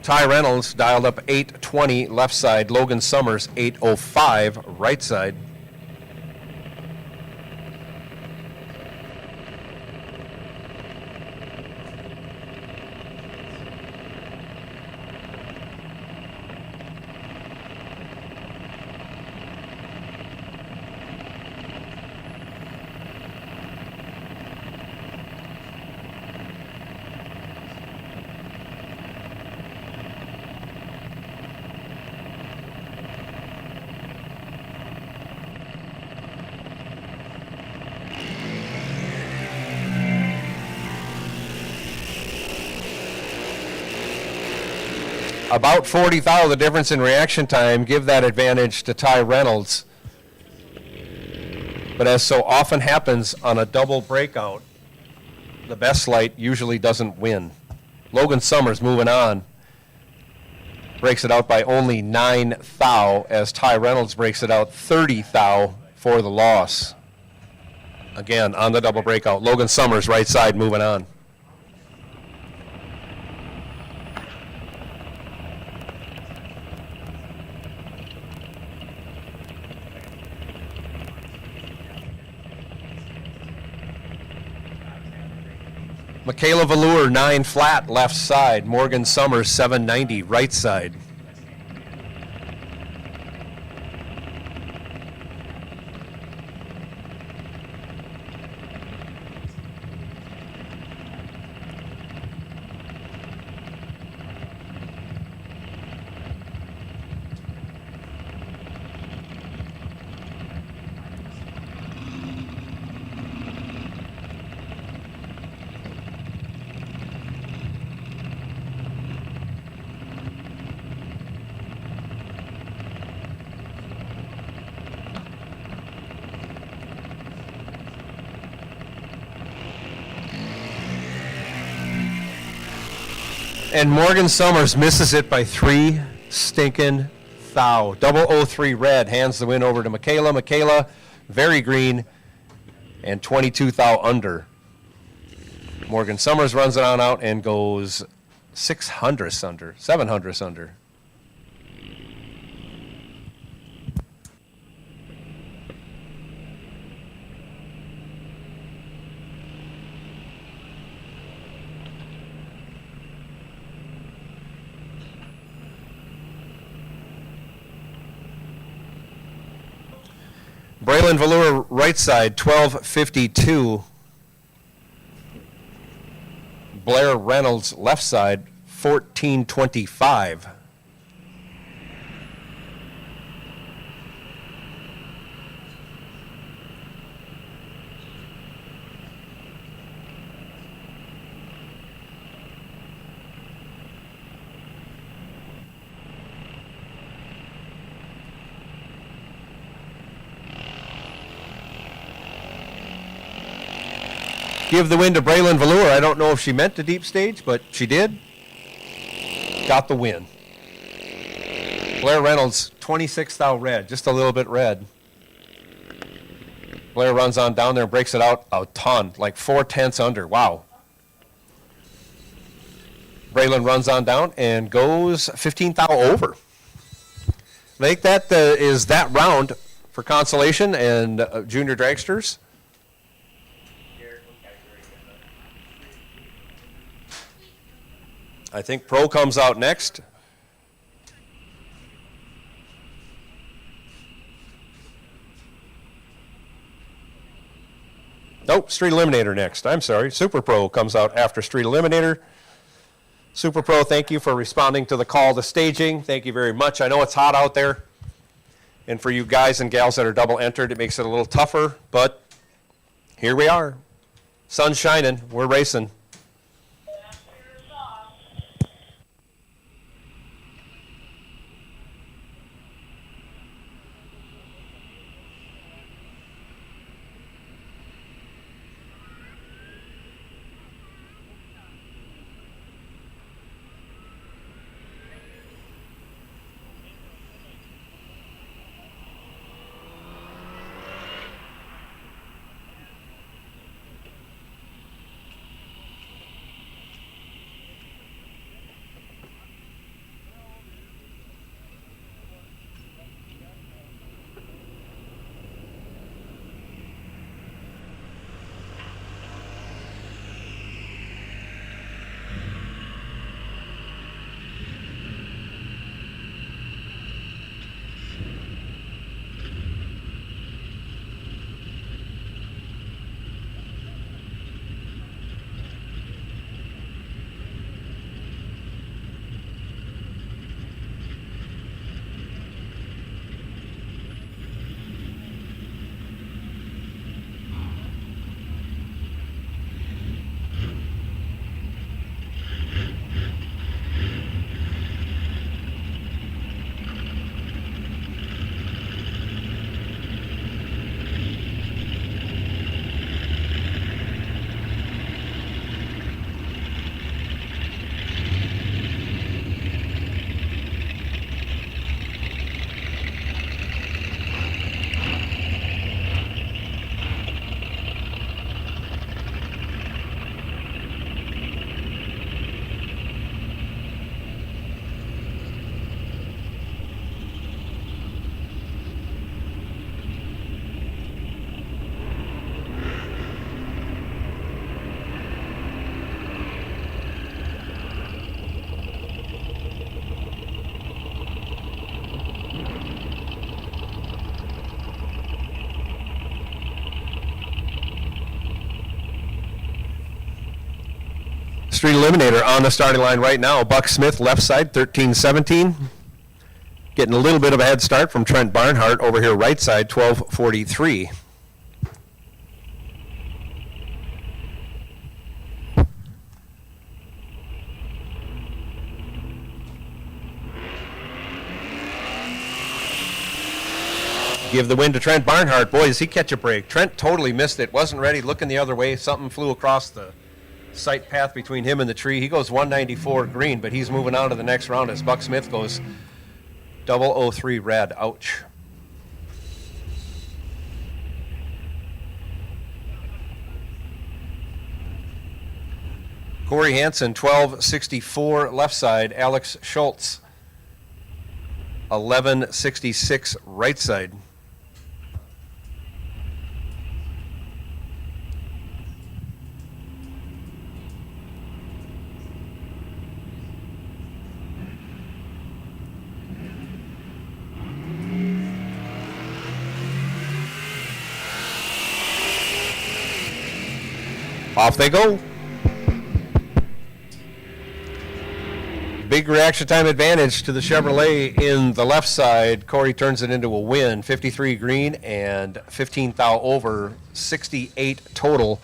Ty Reynolds dialed up 820 left side. Logan Summers 805 right side. About 40 thou, the difference in reaction time. Give that advantage to Ty Reynolds. But as so often happens on a double breakout, the best light usually doesn't win. Logan Summers moving on. Breaks it out by only 9 thou as Ty Reynolds breaks it out 30 thou for the loss. Again, on the double breakout. Logan Summers right side moving on. Michaela Velour, 9 flat, left side. Morgan Summers, 790, right side. And Morgan Summers misses it by 3 stinking thou. 003 red hands the win over to Michaela. Michaela, very green, and 22 thou under. Morgan Summers runs it on out and goes 600 under, 700 under. Braylon Velour, right side, 1252. Blair Reynolds, left side, 1425. Give the win to Braylon Velour. I don't know if she meant to deep stage, but she did. Got the win. Blair Reynolds, 26 thou red, just a little bit red. Blair runs on down there and breaks it out a ton, like 4/10 under. Wow. Braylon runs on down and goes 15 thou over. I think that is that round for consolation and junior dragsters. I think Pro comes out next. Nope, Street Eliminator next. I'm sorry. Super Pro comes out after Street Eliminator. Super Pro, thank you for responding to the call to staging. Thank you very much. I know it's hot out there. And for you guys and gals that are double entered, it makes it a little tougher, but here we are. Sun's shining. We're racing. Street Eliminator on the starting line right now. Buck Smith, left side, 13-17. Getting a little bit of a head start from Trent Barnhart over here, right side, 12-43. Give the win to Trent Barnhart. Boy, does he catch a break. Trent totally missed it. Wasn't ready, looking the other way. Something flew across the sight path between him and the tree. He goes 194 green, but he's moving on to the next round as Buck Smith goes 003 red. Ouch. Corey Hansen, 1264 left side. Alex Schultz, 1166 right side. Off they go. Big reaction time advantage to the Chevrolet in the left side. Corey turns it into a win. 53 green and 15 thou over, 68 total.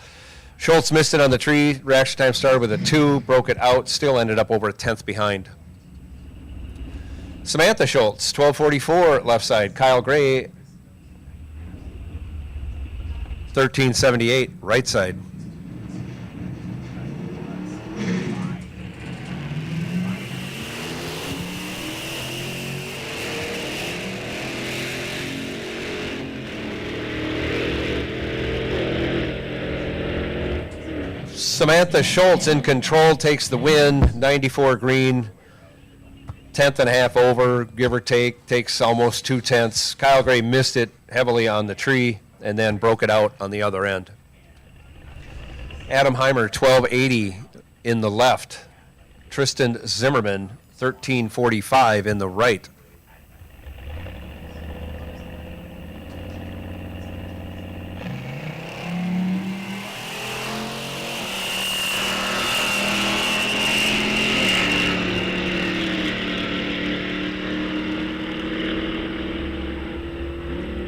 Schultz missed it on the tree. Reaction time started with a 2, broke it out, still ended up over a tenth behind. Samantha Schultz, 1244 left side. Kyle Gray, 1378 right side. Samantha Schultz in control, takes the win, 94 green, tenth and a half over, give or take, takes almost 2/10. Kyle Gray missed it heavily on the tree and then broke it out on the other end. Adam Heimer, 1280 in the left. Tristan Zimmerman, 1345 in the right.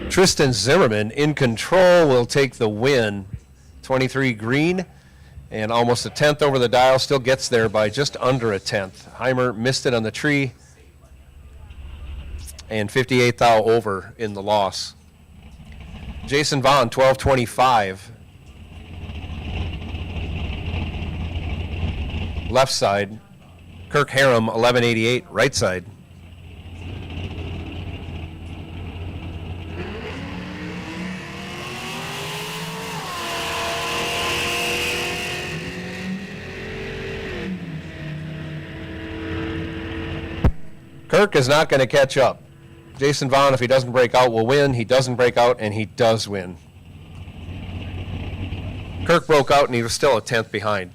Tristan Zimmerman in control will take the win. 23 green and almost a tenth over the dial, still gets there by just under a tenth. Heimer missed it on the tree and 58th thou over in the loss. Jason Vaughn, 1225. Left side. Kirk Harum, 1188, right side. Kirk is not going to catch up. Jason Vaughn, if he doesn't break out, will win. He doesn't break out, and he does win. Kirk broke out, and he was still a tenth behind.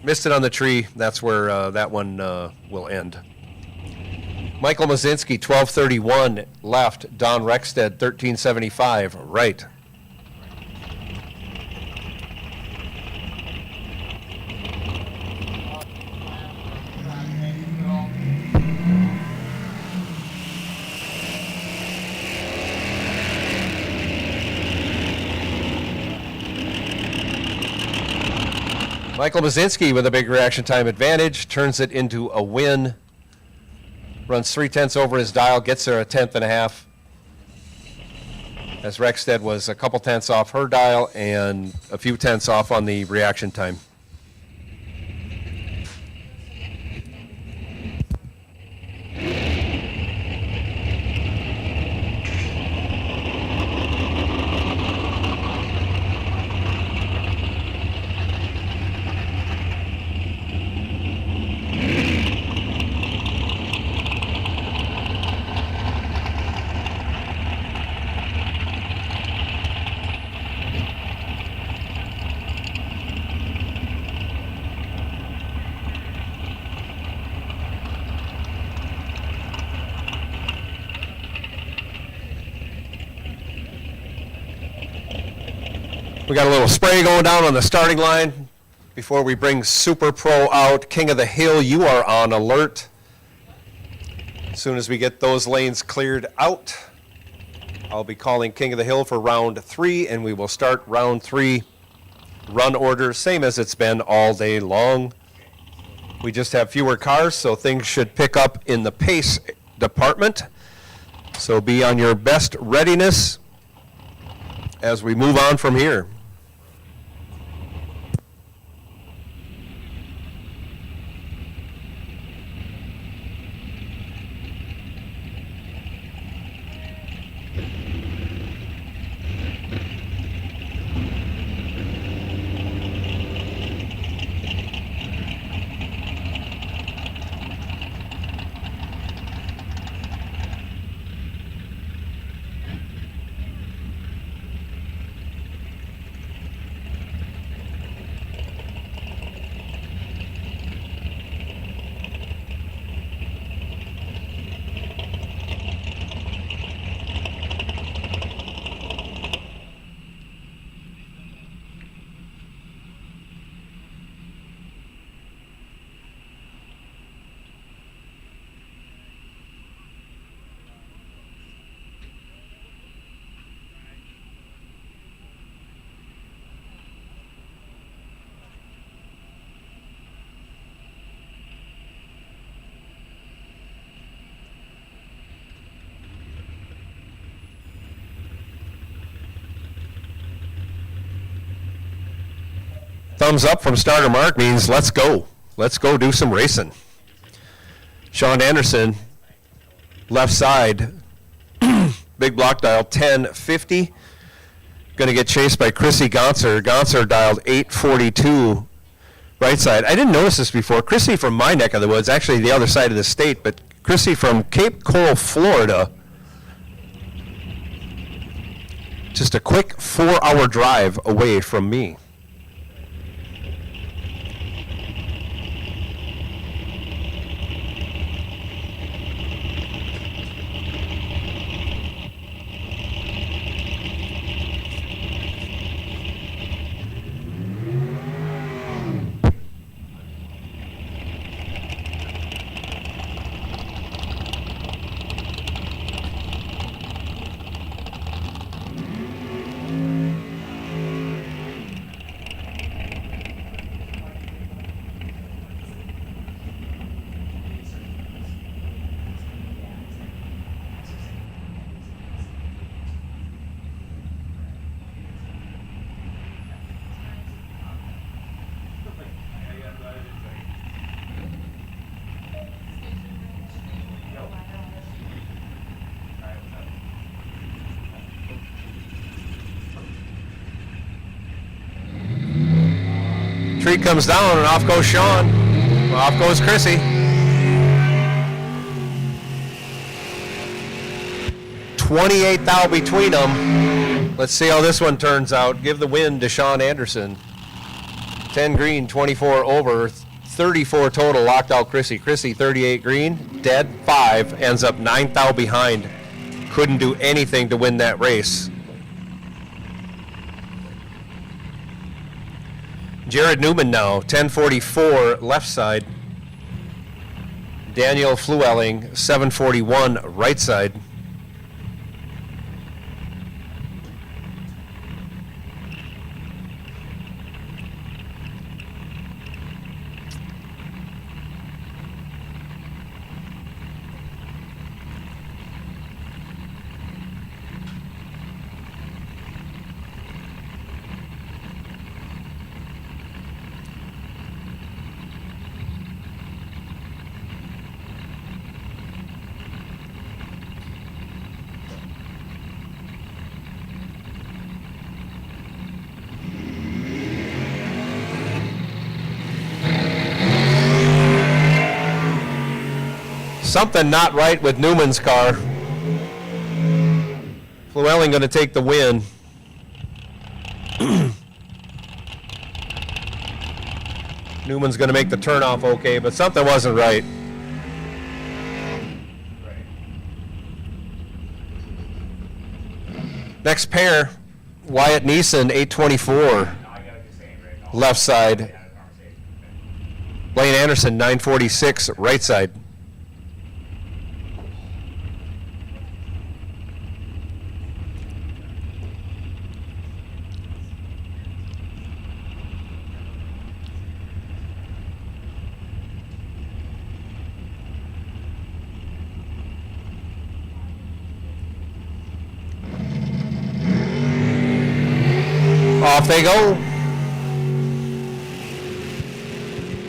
Missed it on the tree. That's where that one will end. Michael Mazinski, 1231, left. Don Rexted, 1375, right. Michael Mazinski with a big reaction time advantage, turns it into a win, runs 3/10 over his dial, gets there a tenth and a half, as Rexted was a couple tenths off her dial and a few tenths off on the reaction time. We got a little spray going down on the starting line before we bring Super Pro out. King of the Hill, you are on alert. As soon as we get those lanes cleared out, I'll be calling King of the Hill for round 3, and we will start round 3 run order, same as it's been all day long. We just have fewer cars, so things should pick up in the pace department. So be on your best readiness as we move on from here. Thumbs up from starter Mark means let's go. Let's go do some racing. Sean Anderson, left side, big block dial 1050. Going to get chased by Chrissy Gonser. Gonser dialed 842 right side. I didn't notice this before. Chrissy from my neck of the woods, actually the other side of the state, but Chrissy from Cape Coral, Florida. Just a quick 4-hour drive away from me. Tree comes down and off goes Sean. Off goes Chrissy. 28 thou between them. Let's see how this one turns out. Give the win to Sean Anderson. 10 green, 24 over, 34 total, locked out Chrissy. Chrissy 38 green, dead 5, ends up 9 thou behind. Couldn't do anything to win that race. Jared Newman now, 1044 left side. Daniel Flewelling, 741 right side. Something not right with Newman's car. Flewelling going to take the win. Newman's going to make the turnoff okay, but something wasn't right. Next pair, Wyatt Neeson, 824, left side. Blaine Anderson, 946, right side. Off they go.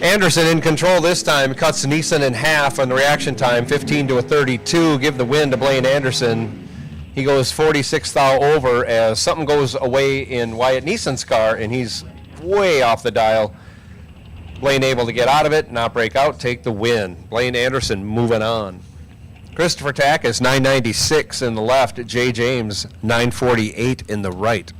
Anderson in control this time, cuts Neeson in half on the reaction time, 15 to a 32. Give the win to Blaine Anderson. He goes 46 thou over as something goes away in Wyatt Neeson's car, and he's way off the dial. Blaine able to get out of it, not break out, take the win. Blaine Anderson moving on. Christopher Tackus, 996 in the left. Jay James, 948 in the right.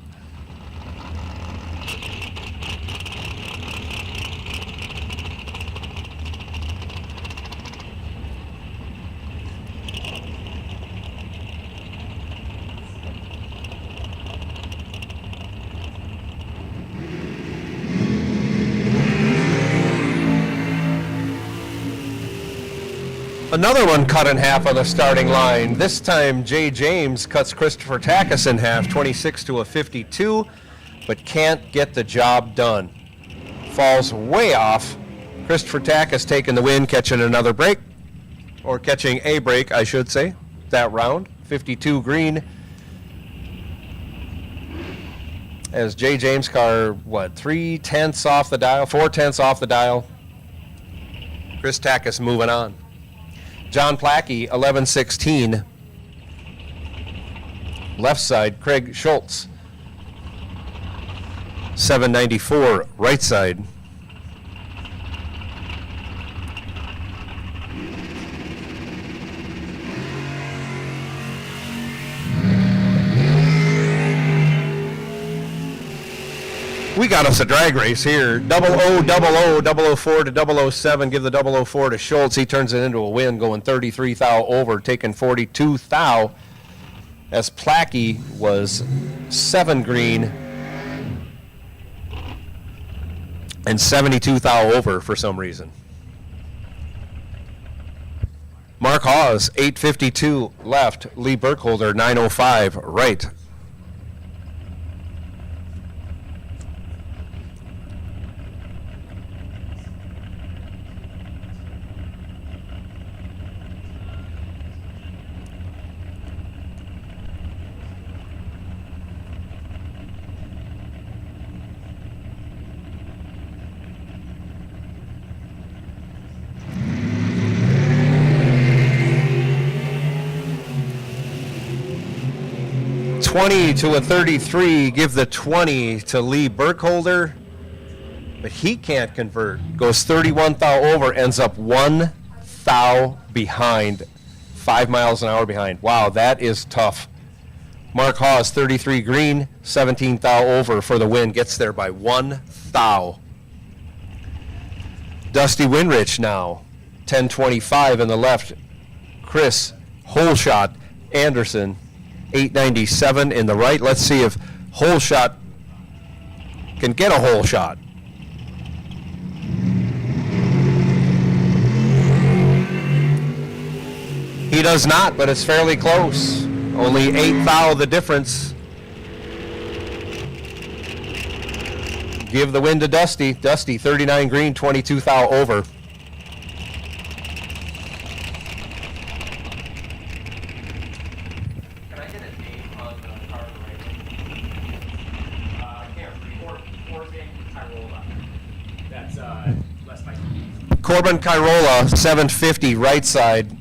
Another one cut in half on the starting line. This time, Jay James cuts Christopher Tackus in half, 26 to a 52, but can't get the job done. Falls way off. Christopher Tackus taking the win, catching another break, or catching a break, I should say, that round. 52 green. As Jay James' car, 3/10 off the dial, 4/10 off the dial. Chris Tackus moving on. John Plackey, 1116. Left side, Craig Schultz. 794, right side. We got us a drag race here. 000, 004 to 007. Give the 004 to Schultz. He turns it into a win, going 33 thou over, taking 42 thou. As Plackey was 7 green and 72 thou over for some reason. Mark Hawes, 852 left. Lee Burkholder, 905 right. $20 to a 33, give the 20 to Lee Burkholder, but he can't convert. Goes 31 thou over, ends up 1 thou behind, 5 miles an hour behind. Wow, that is tough. Mark Hawes, 33 green, 17 thou over for the win, gets there by 1 thou. Dusty Winrich now, 1025 in the left. Chris Holeshot Anderson, 897 in the right. Let's see if Holeshot can get a hole shot. He does not, but it's fairly close. Only 8 thou the difference. Give the win to Dusty. Dusty, 39 green, 22 thou over. Corbin Kairola, 750, right side.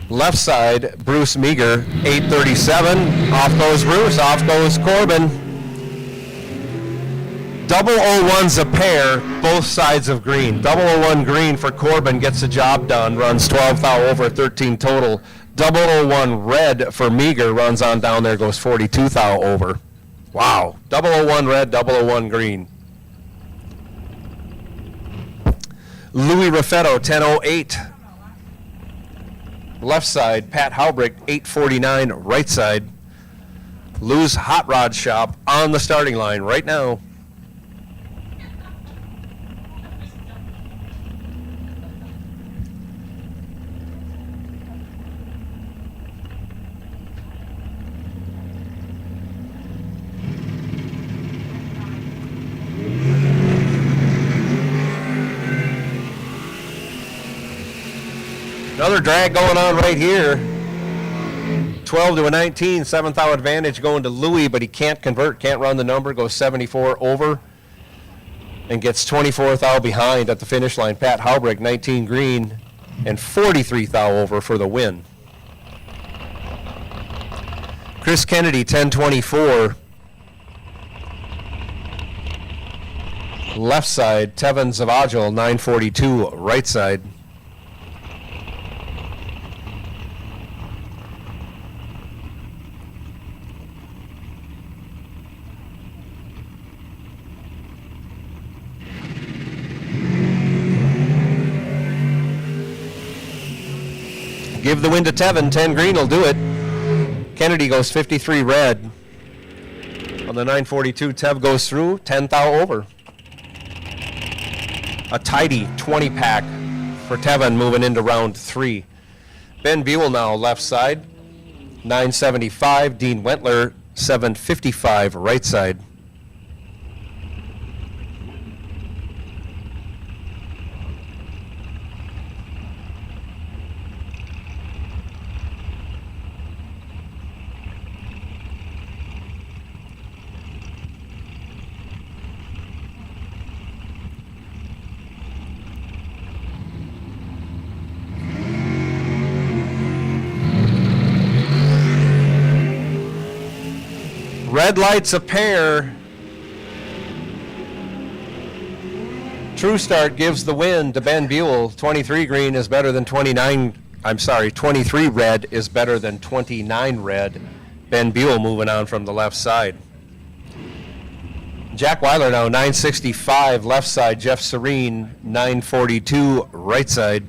Left side, Bruce Meager, 837. Off goes Bruce, off goes Corbin. 001's a pair, both sides of green. 001 green for Corbin, gets the job done, runs 12 thou over, 13 total. 001 red for Meager, runs on down there, goes 42 thou over. Wow, 001 red, 001 green. Louis Raffetto, 1008. Left side, Pat Halbrick, 849, right side. Lou's Hot Rod Shop on the starting line right now. Another drag going on right here. 12 to a 19, 7th thou advantage going to Louis, but he can't convert, can't run the number, goes 74 over and gets 24 thou behind at the finish line. Pat Halbrick, 19 green and 43 thou over for the win. Chris Kennedy, 1024. Left side, Tevin Zavagil, 942, right side. Give the win to Tevin. 10 green will do it. Kennedy goes 53 red. On the 942, Tev goes through. 10 thou over. A tidy 20 pack for Tevin moving into round 3. Ben Buell now left side. 975. Dean Wentler, 755 right side. Red lights a pair. True Start gives the win to Ben Buell. 23 green is better than 23 red is better than 29 red. Ben Buell moving on from the left side. Jack Weiler now 965 left side. Jeff Serene 942 right side.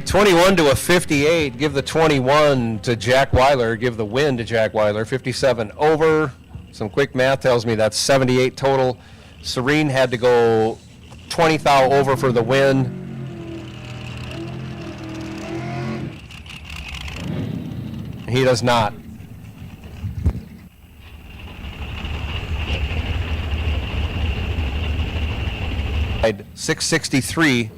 (21 to a 58). Give the 21 to Jack Weiler. Give the win to Jack Weiler. 57 over. Some quick math tells me that's 78 total. Serene had to go 20 thou over for the win. He does not. .663.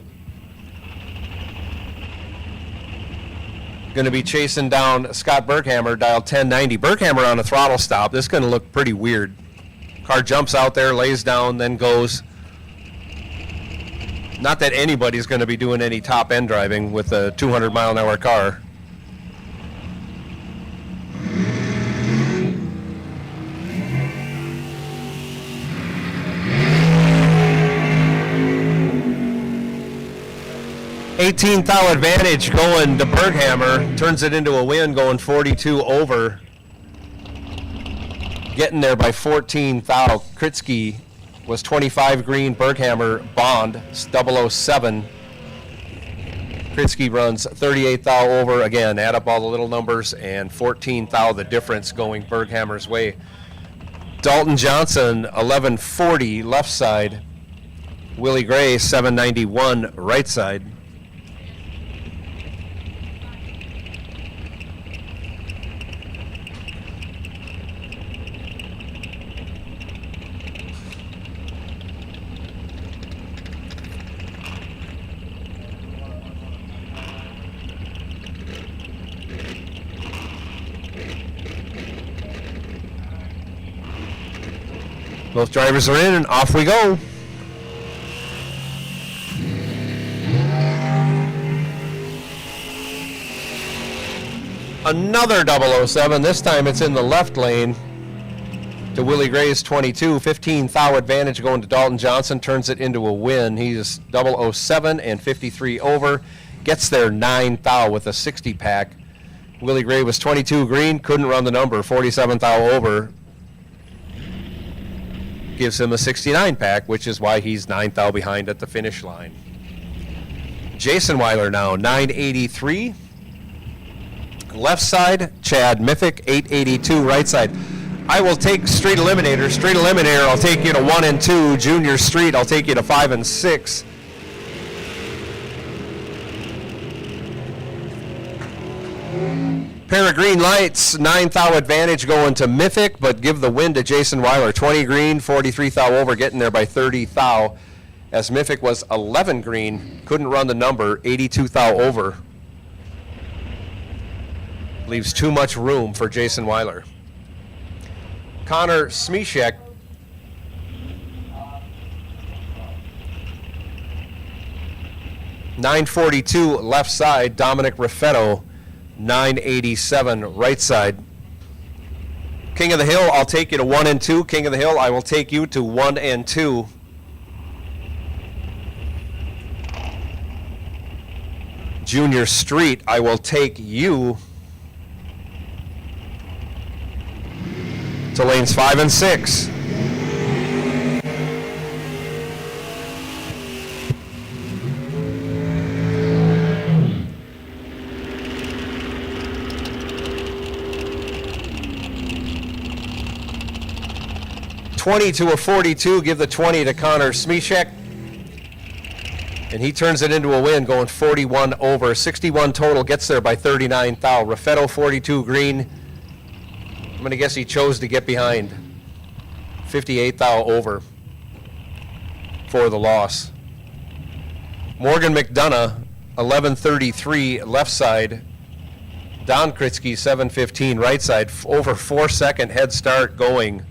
Going to be chasing down Scott Berghammer, dial 1090. Berghammer on a throttle stop. This is going to look pretty weird. Car jumps out there, lays down, then goes. Not that anybody's going to be doing any top end driving with a 200 mile an hour car. $18 thou advantage going to Berghammer, turns it into a win going 42 over. Getting there by 14 thou. Kritsky was 25 green, Berghammer Bond 007. Kritsky runs 38 thou over. Again, add up all the little numbers, and 14 thou the difference going Berghammer's way. Dalton Johnson 1140 left side. Willie Gray 791 right side. Both drivers are in, and off we go. Another 007. This time it's in the left lane to Willie Gray's 22. 15 thou advantage going to Dalton Johnson. Turns it into a win. He's 007 and 53 over. Gets there 9 thou with a 60 pack. Willie Gray was 22 green. Couldn't run the number. 47 thou over. Gives him a 69 pack, which is why he's 9 thou behind at the finish line. Jason Weiler now 983 left side. Chad Mythic 882 right side. I will take Street Eliminator. Street Eliminator, I'll take you to 1 and 2. Junior Street, I'll take you to 5 and 6. Pair of green lights, 9 thou advantage going to Mythic, but give the win to Jason Weiler. 20 green, 43 thou over, getting there by 30 thou. As Mythic was 11 green, couldn't run the number, 82 thou over. Leaves too much room for Jason Weiler. Connor Smishek. .942 left side. Dominic Raffetto 987 right side. King of the Hill, I'll take you to 1 and 2. King of the Hill, I will take you to 1 and 2. Junior Street, I will take you to lanes 5 and 6. $20 to a 42, give the 20 to Connor Smishek. And he turns it into a win, going 41 over. 61 total, gets there by 39 thou. Raffetto 42 green. I'm going to guess he chose to get behind. 58 thou over for the loss. Morgan McDonough 11:33 left side. Don Kritzky 7:15 right side. Over 4-second head start going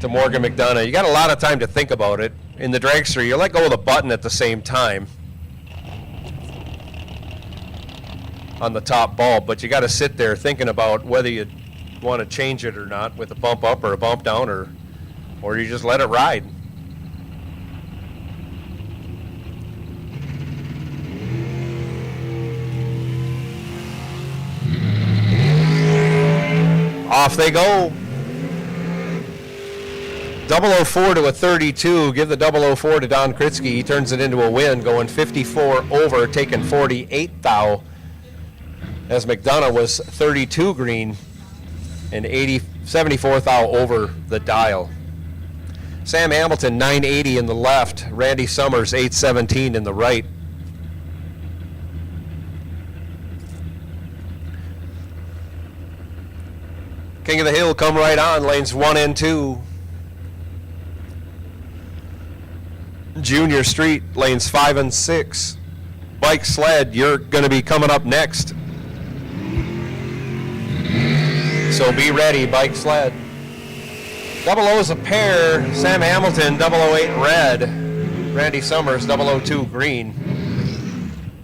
to Morgan McDonough. You got a lot of time to think about it. In the dragster, you let go of the button at the same time on the top bulb, but you got to sit there thinking about whether you want to change it or not with a bump up or a bump down, or you just let it ride. Off they go. 004 to a 32. Give the 004 to Don Kritzky. He turns it into a win, going 54 over, taking 48 thou. As McDonough was 32 green and 74 thou over the dial. Sam Hamilton 980 in the left. Randy Summers 817 in the right. King of the Hill come right on, lanes 1 and 2. Junior Street, lanes 5 and 6. Bike sled, you're going to be coming up next. So be ready, bike sled. 00 is a pair, Sam Hamilton, 008 red. Randy Summers, 002 green.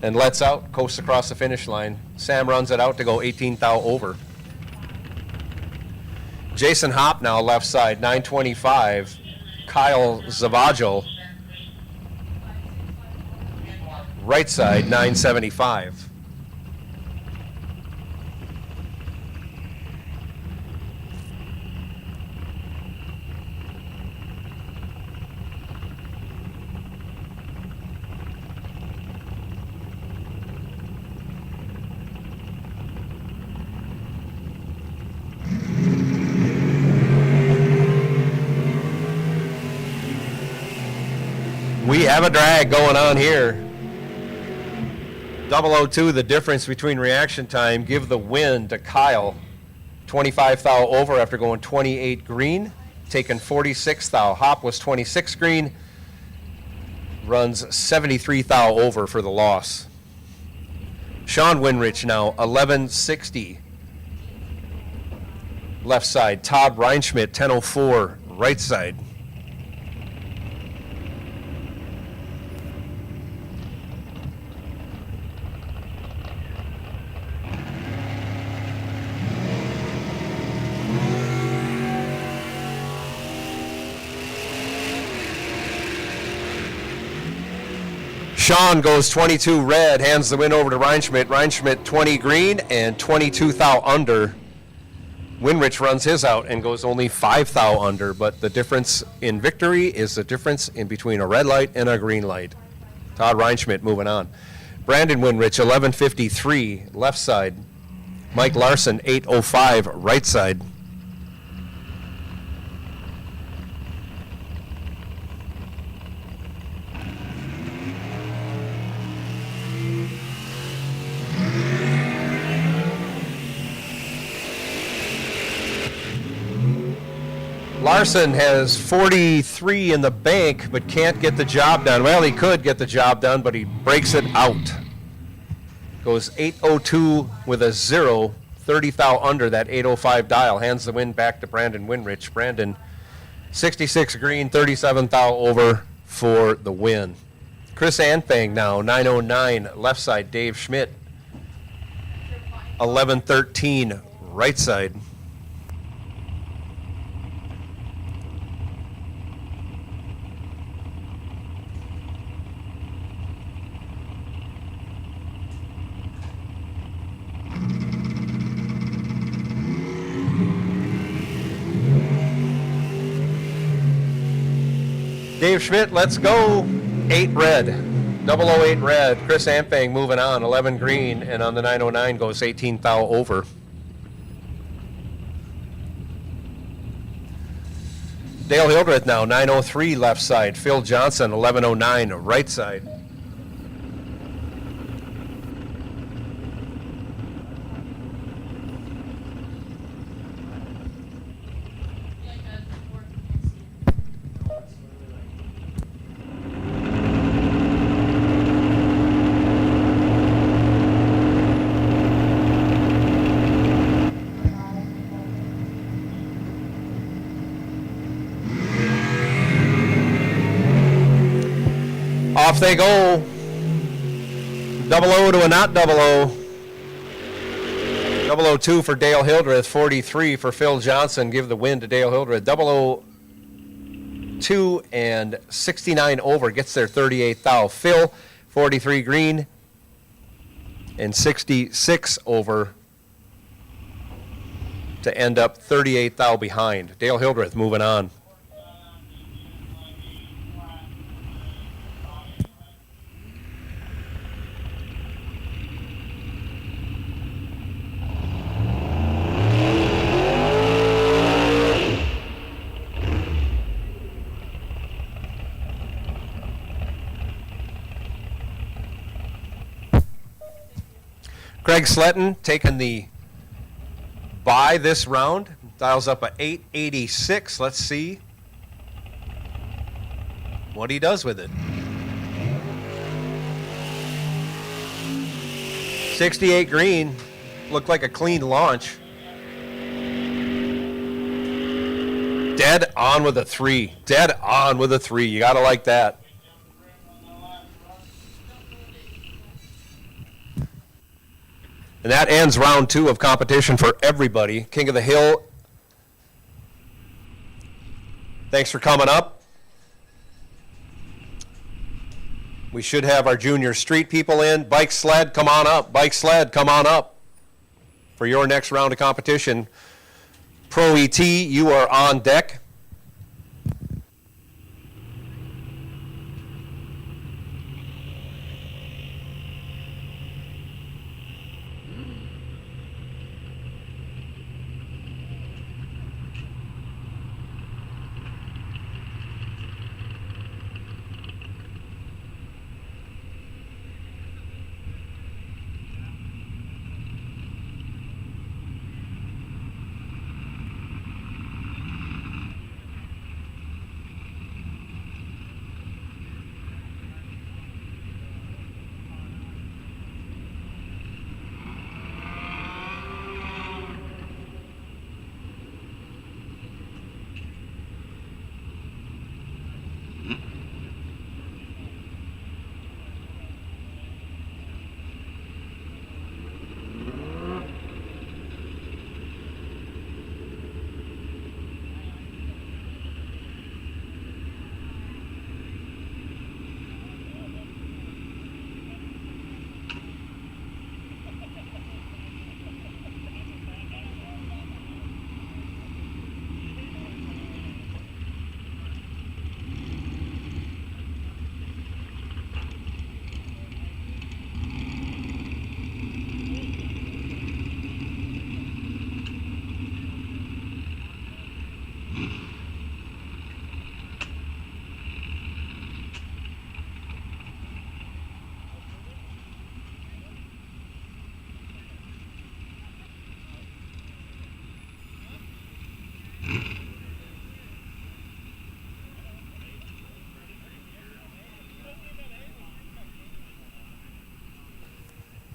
And lets out, coasts across the finish line. Sam runs it out to go 18 thou over. Jason Hopp now left side, 925. Kyle Zavaggio, right side, 975. We have a drag going on here. 002, the difference between reaction time, give the win to Kyle. 25 thou over after going 28 green, taking 46 thou. Hop was 26 green, runs 73 thou over for the loss. Sean Winrich now 1160. Left side, Todd Reinschmidt 1004, right side. Sean goes 22 red, hands the win over to Reinschmidt. Reinschmidt 20 green and 22 thou under. Winrich runs his out and goes only 5 thou under, but the difference in victory is the difference in between a red light and a green light. Todd Reinschmidt moving on. Brandon Winrich 1153 left side. Mike Larson 805 right side. Larson has 43 in the bank, but can't get the job done. Well, he could get the job done, but he breaks it out. Goes 802 with a 0, 30 thou under that 805 dial. Hands the win back to Brandon Winrich. Brandon, 66 green, 37 thou over for the win. Chris Anfang now, 909 left side. Dave Schmidt, 1113 right side. Dave Schmidt, let's go. 8 red. 008 red. Chris Ampang moving on. 11 green. And on the 909 goes 18 thou over. Dale Hildreth now. 903 left side. Phil Johnson. 1109 right side. Off they go. Double O to a not double O. 002 for Dale Hildreth, 43 for Phil Johnson. Give the win to Dale Hildreth. 002 and 69 over gets their 38th thou. Phil, 43 green and 66 over to end up 38th thou behind. Dale Hildreth moving on. Greg Sletton taking the bye this round. Dials up a 886. Let's see what he does with it. 68 green. Looked like a clean launch. Dead on with a 3. Dead on with a 3. You got to like that. And that ends round 2 of competition for everybody. King of the Hill, thanks for coming up. We should have our junior street people in. Bike sled, come on up. Bike sled, come on up for your next round of competition. Pro ET, you are on deck.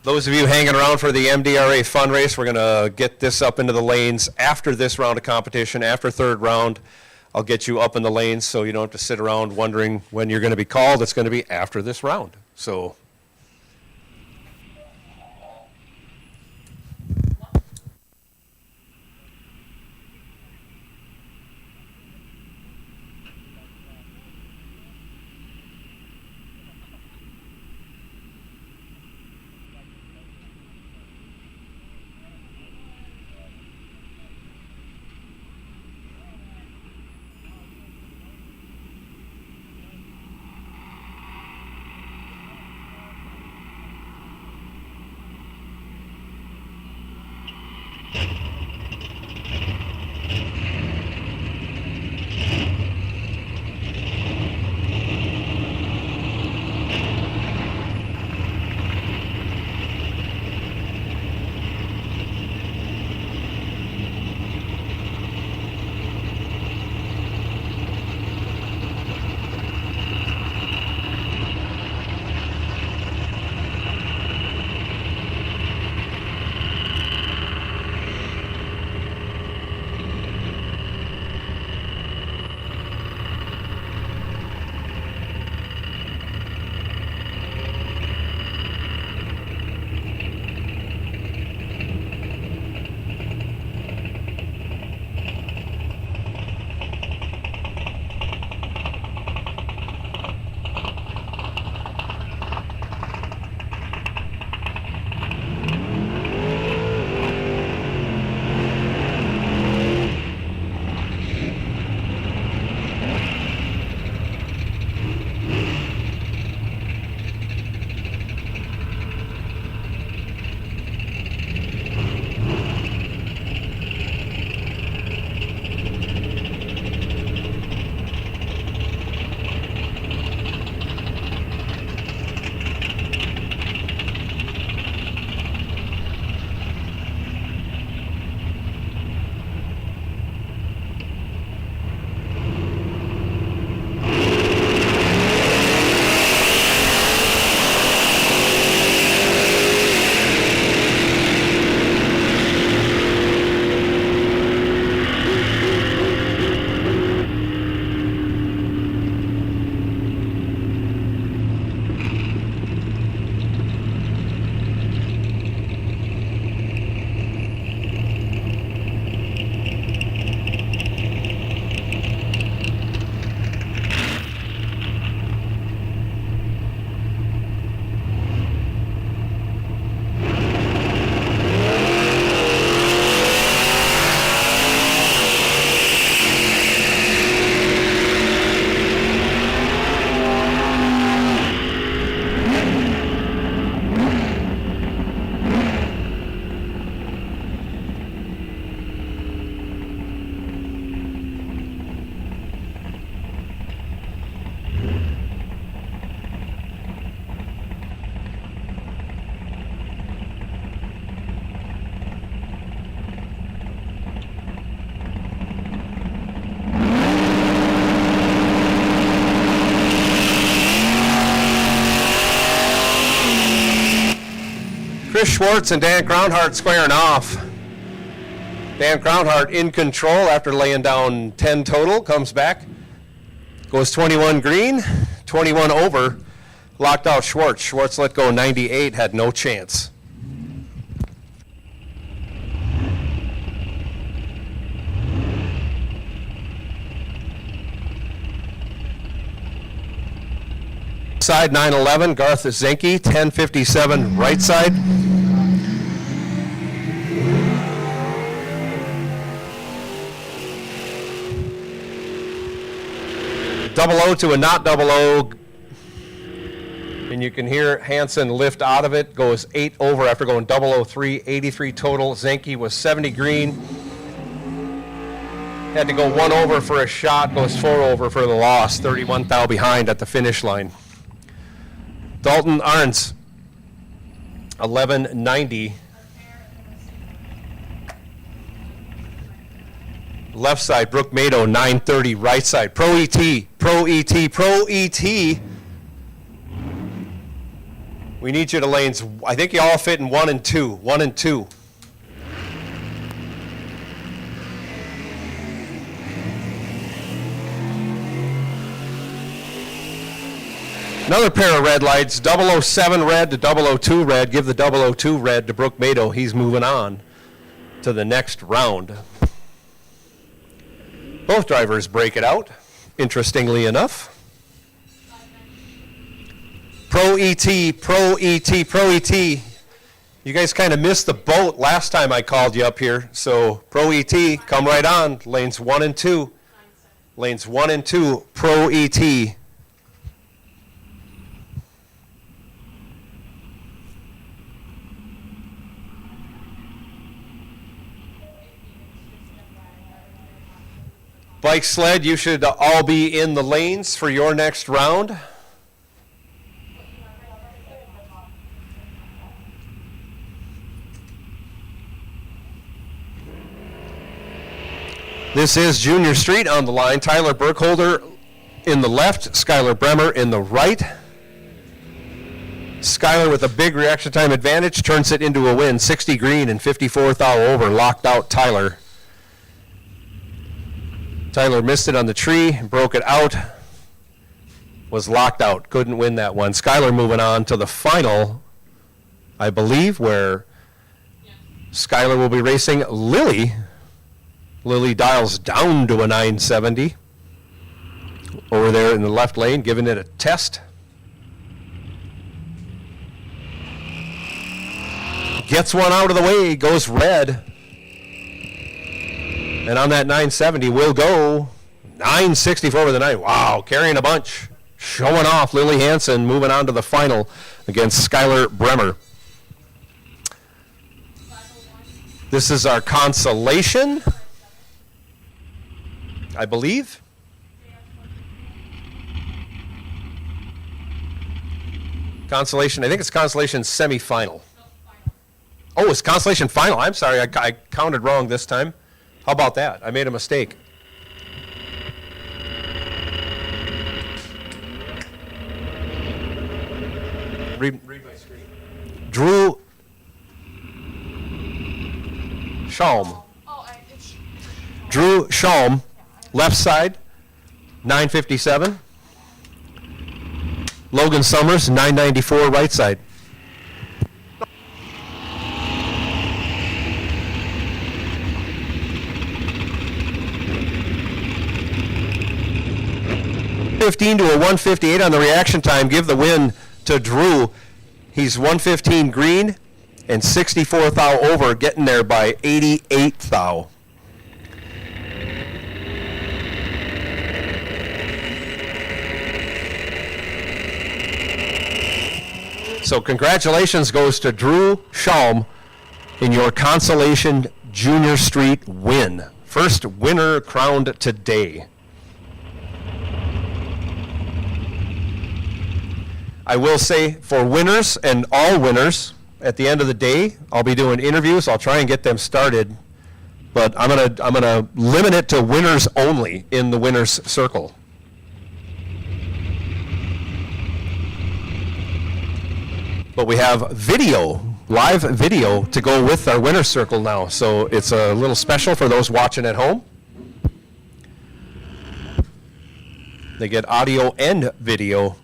Those of you hanging around for the MDRA fun race, we're going to get this up into the lanes after this round of competition. After third round, I'll get you up in the lanes so you don't have to sit around wondering when you're going to be called. It's going to be after this round. So Chris Schwartz and Dan Groundhart squaring off. Dan Groundhart in control after laying down 10 total, comes back, goes 21 green, 21 over, locked out Schwartz. Schwartz let go 98, had no chance. Side 911, Garth Zenke, 1057 right side. Double O to a not double O. And you can hear Hansen lift out of it, goes 8 over after going 003, 83 total. Zenke was 70 green. Had to go 1 over for a shot, goes 4 over for the loss, 31 thou behind at the finish line. Dalton Arns, 1190. Left side, Brooke Mado, 930. Right side, Pro ET, Pro ET, Pro ET. We need you to lanes, I think you all fit in 1 and 2, 1 and 2. Another pair of red lights, 007 red to 002 red. Give the 002 red to Brooke Mado. He's moving on to the next round. Both drivers break it out, interestingly enough. Pro ET, Pro ET, Pro ET. You guys kind of missed the boat last time I called you up here. So Pro ET, come right on. Lanes 1 and 2. Lanes 1 and 2, Pro ET. Bike sled, you should all be in the lanes for your next round. This is Junior Street on the line. Tyler Burkholder in the left, Skylar Bremer in the right. Skylar with a big reaction time advantage turns it into a win. 60 green and 54 thou over, locked out Tyler. Tyler missed it on the tree, broke it out, was locked out, couldn't win that one. Skylar moving on to the final, I believe, where Skylar will be racing Lily. Lily dials down to a 970 over there in the left lane, giving it a test. Gets one out of the way, goes red. And on that 970, we'll go 964 over the night. Wow, carrying a bunch. Showing off Lily Hansen, moving on to the final against Skylar Bremer. This is our consolation, I believe. Consolation, I think it's consolation semifinal. Oh, it's consolation final. I'm sorry, I counted wrong this time. How about that? I made a mistake. Read my screen. Drew Shalm. Drew Shalm, left side, 957. Logan Summers, 994, right side. .15 to a 158 on the reaction time. Give the win to Drew. He's 115 green and 64 thou over, getting there by 88 thou. So congratulations goes to Drew Shalm in your Consolation Junior Street win. First winner crowned today. I will say for winners and all winners, at the end of the day, I'll be doing interviews. I'll try and get them started, but I'm gonna limit it to winners only in the winners circle. But we have video live video to go with our winner's circle now. So it's a little special for those watching at home. They get audio and video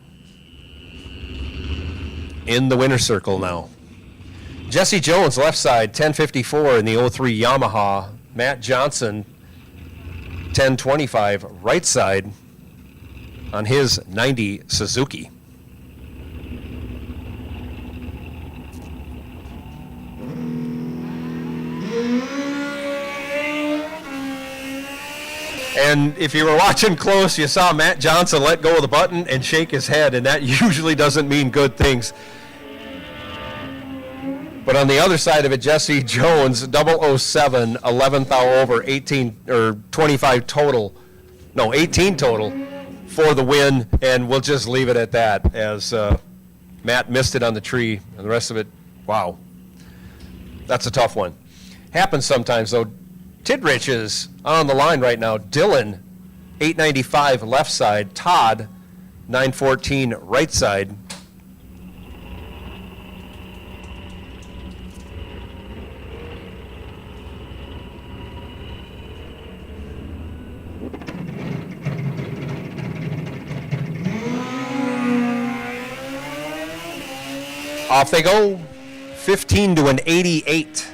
in the winner's circle now. Jesse Jones, left side, 1054 in the 03 Yamaha. Matt Johnson, 1025, right side on his 90 Suzuki. And if you were watching close, you saw Matt Johnson let go of the button and shake his head, and that usually doesn't mean good things. But on the other side of it, Jesse Jones, 007, 11th hour over, 18 or 25 total, no, 18 total for the win, and we'll just leave it at that as Matt missed it on the tree, and the rest of it, wow, that's a tough one. Happens sometimes, though. Tidrich is on the line right now. Dylan, 895 left side. Todd, 914 right side. Off they go. 15 to an 88.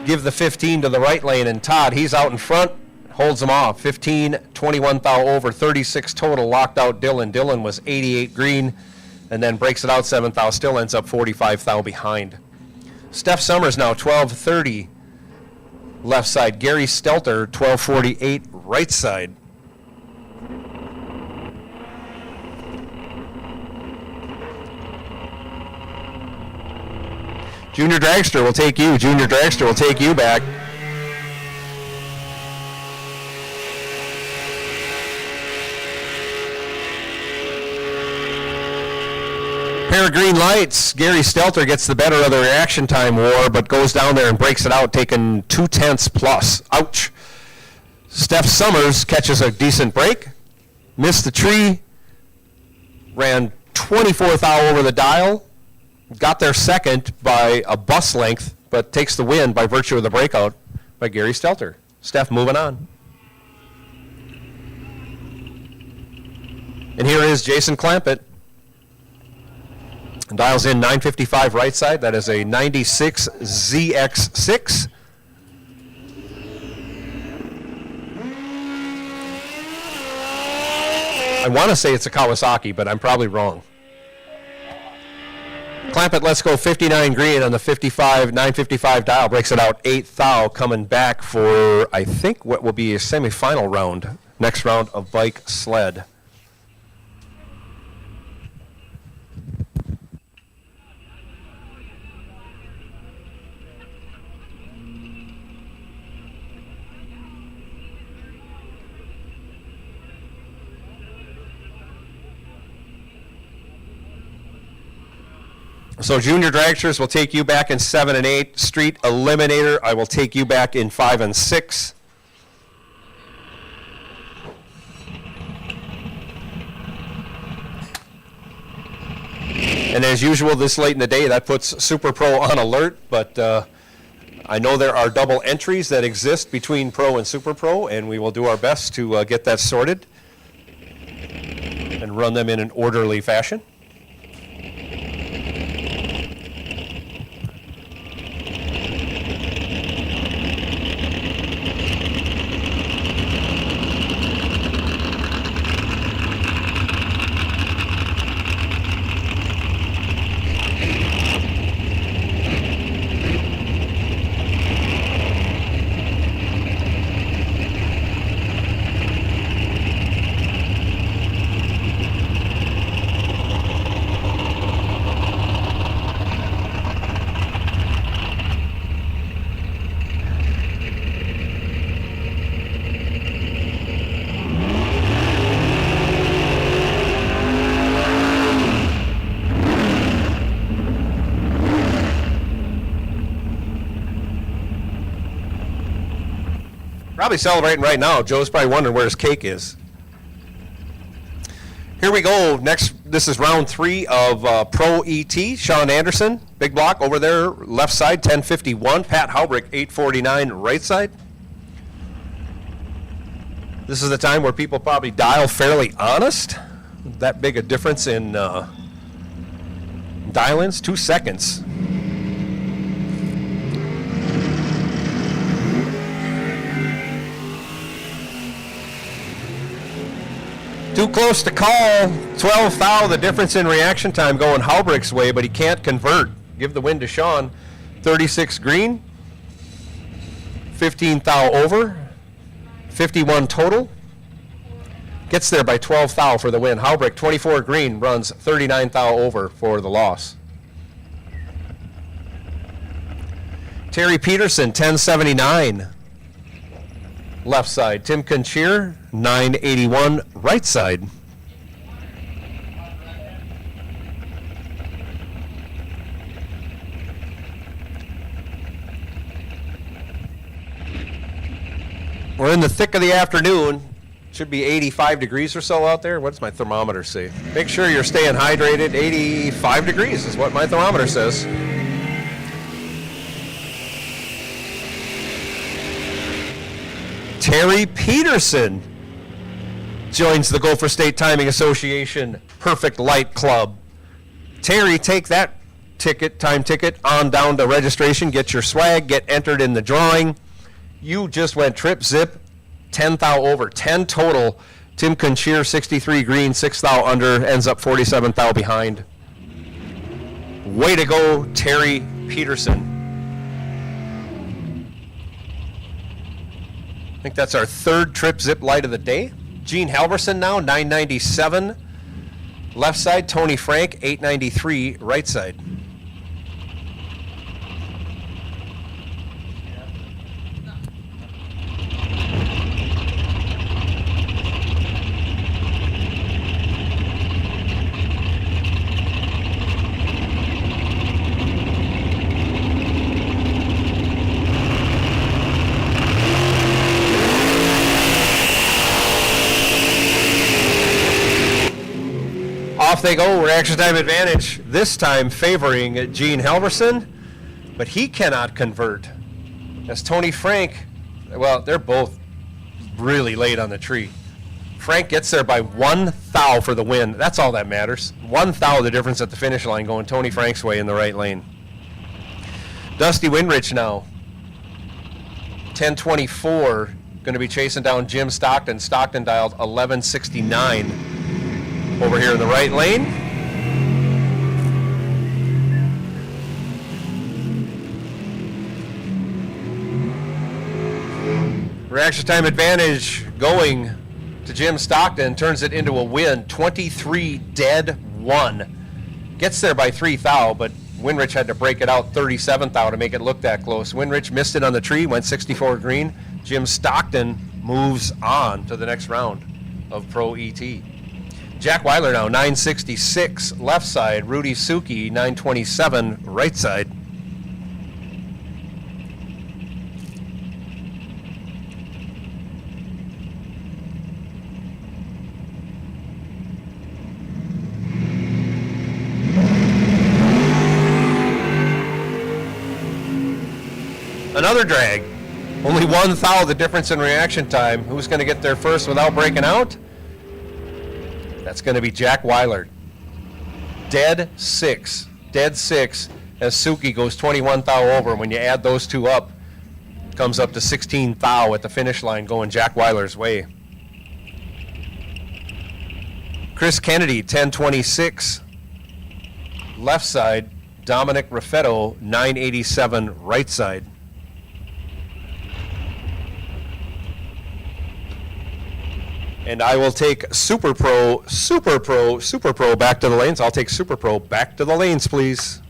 Give the 15 to the right lane, and Todd, he's out in front, holds them off. 15, 21 thou over, 36 total, locked out Dylan. Dylan was 88 green, and then breaks it out 7 thou, still ends up 45 thou behind. Steph Summers now 1230 left side. Gary Stelter 1248 right side. Junior Dragster will take you. Junior Dragster will take you back. Pair of green lights. Gary Stelter gets the better of the reaction time war, but goes down there and breaks it out, taking 2/10 plus. Ouch. Steph Summers catches a decent break. Missed the tree. Ran 24th hour over the dial. Got there second by a bus length, but takes the win by virtue of the breakout by Gary Stelter. Steph moving on. And here is Jason Clampett. Dials in 955 right side. That is a 96 ZX6. I want to say it's a Kawasaki, but I'm probably wrong. Clampett lets go 59 green on the 955 dial, breaks it out 8 thou, coming back for, I think, what will be a semifinal round, next round of bike sled. So Junior Dragsters will take you back in 7 and 8. Street Eliminator, I will take you back in 5 and 6. And as usual, this late in the day, that puts Super Pro on alert, but I know there are double entries that exist between Pro and Super Pro, and we will do our best to get that sorted and run them in an orderly fashion. Probably celebrating right now. Joe's probably wondering where his cake is. Here we go. Next, this is round 3 of Pro ET. Sean Anderson, big block over there, left side, 1051. Pat Haubrick, 849, right side. This is the time where people probably dial fairly honest. That big a difference in dial-ins, 2 seconds. Too close to call. 12 thou, the difference in reaction time going Haubrick's way, but he can't convert. Give the win to Sean. 36 green. 15 thou over. 51 total. Gets there by 12 thou for the win. Haubrick, 24 green, runs 39 thou over for the loss. Terry Peterson, 1079. Left side. Tim Conchier, 981, right side. We're in the thick of the afternoon. Should be 85 degrees or so out there. What does my thermometer say? Make sure you're staying hydrated. 85 degrees is what my thermometer says. Terry Peterson joins the Gopher State Timing Association Perfect Light Club. Terry, take that time ticket on down to registration, get your swag, get entered in the drawing. You just went trip zip, 10 thou over, 10 total. Tim Conchier, 63 green, 6 thou under, ends up 47 thou behind. Way to go, Terry Peterson. I think that's our third trip zip light of the day. Gene Halverson now, 997. Left side, Tony Frank, 893. Right side. Off they go, reaction time advantage, this time favoring Gene Halverson, but he cannot convert. As Tony Frank, well, they're both really late on the tree. Frank gets there by 1 thou for the win. That's all that matters. 1 thou the difference at the finish line going Tony Frank's way in the right lane. Dusty Winrich now, 1024, going to be chasing down Jim Stockton. Stockton dialed 1169. Over here in the right lane. Reaction time advantage going to Jim Stockton, turns it into a win, 23 dead 1. Gets there by 3 thou, but Winrich had to break it out 37 thou to make it look that close. Winrich missed it on the tree, went 64 green. Jim Stockton moves on to the next round of Pro ET. Jack Weiler now, 966, left side. Rudy Suki, 927, right side. Another drag. Only 1 thou the difference in reaction time. Who's going to get there first without breaking out? That's going to be Jack Weiler. Dead 6 as Suki goes 21 thou over. When you add those two up, it comes up to 16 thou at the finish line going Jack Weiler's way. Chris Kennedy, 1026. Left side, Dominic Raffetto, 987, right side. And I will take Super Pro back to the lanes. I'll take Super Pro back to the lanes, please.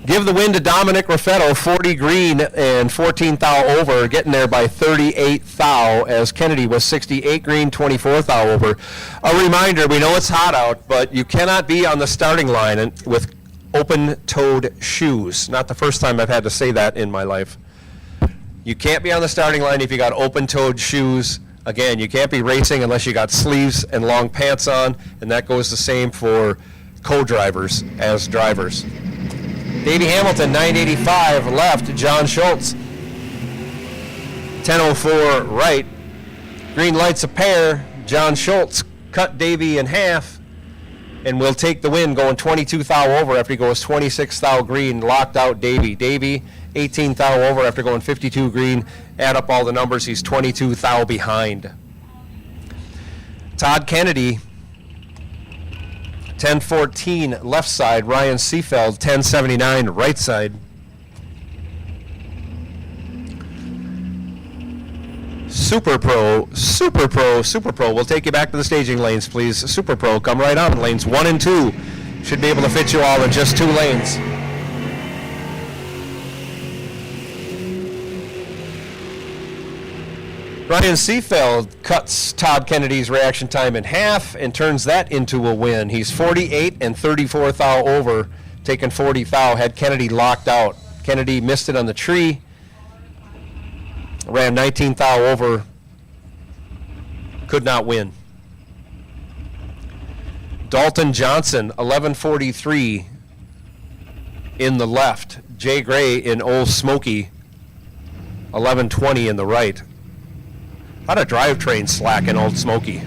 Give give the win to Dominic Raffetto, 40 green and 14 thou over, getting there by 38 thou, as Kennedy was 68 green, 24 thou over. A reminder, we know it's hot out, but you cannot be on the starting line with open-toed shoes. Not the first time I've had to say that in my life. You can't be on the starting line if you got open-toed shoes. Again, you can't be racing unless you got sleeves and long pants on, and that goes the same for co-drivers as drivers. Davey Hamilton, 985 left. John Schultz, 1004 right. Green lights a pair. John Schultz cut Davey in half and will take the win, going 22 thou over after he goes 26 thou green, locked out Davey. Davey, 18 thou over after going 52 green. Add up all the numbers, he's 22 thou behind. Todd Kennedy, 1014 left side. Ryan Seafeld, 1079 right side. Super Pro. We'll take you back to the staging lanes, please. Super Pro, come right on. Lanes 1 and 2 should be able to fit you all in just 2 lanes. Ryan Seafeld cuts Todd Kennedy's reaction time in half and turns that into a win. He's 48 and 34 thou over, taking 40 thou, had Kennedy locked out. Kennedy missed it on the tree, ran 19 thou over, could not win. Dalton Johnson, 1143 in the left. Jay Gray in Old Smoky, 1120 in the right. A lot of drivetrain slack in Old Smoky.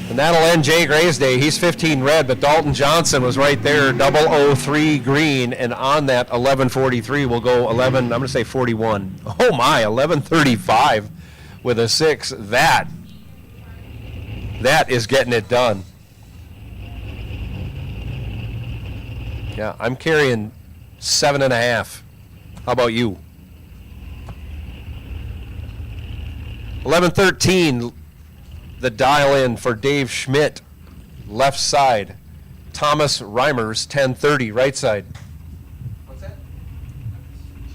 And that'll end Jay Gray's day. He's 15 red, but Dalton Johnson was right there, 003 green, and on that 1143 will go 11, I'm going to say 41. Oh my, 1135 with a 6. That is getting it done. Yeah, I'm carrying 7.5. How about you? 11:13, the dial in for Dave Schmidt, left side. Thomas Reimers, 10:30, right side. What's that?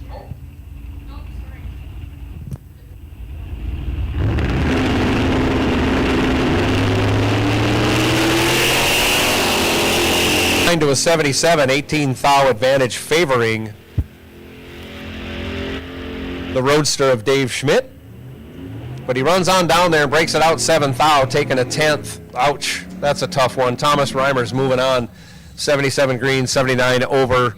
Oh. No, sorry. 9 to a 77, 18 thou advantage favoring the roadster of Dave Schmidt. But he runs on down there and breaks it out 7 thou, taking a 10th. Ouch, that's a tough one. Thomas Reimers moving on, 77 green, 79 over.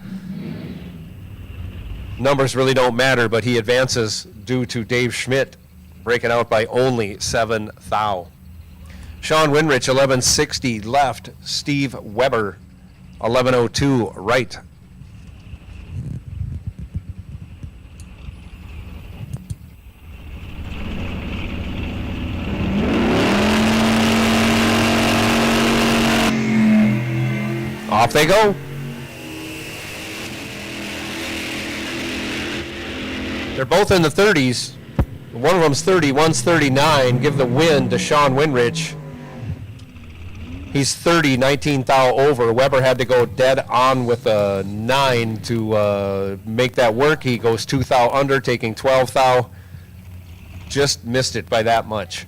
Numbers really don't matter, but he advances due to Dave Schmidt breaking out by only 7 thou. Sean Winrich, 1160 left. Steve Weber, 1102 right. Off they go. They're both in the 30s. One of them's 30, one's 39. Give the win to Sean Winrich. He's 30, 19 thou over. Weber had to go dead on with a 9 to make that work. He goes 2 thou under, taking 12 thou. Just missed it by that much.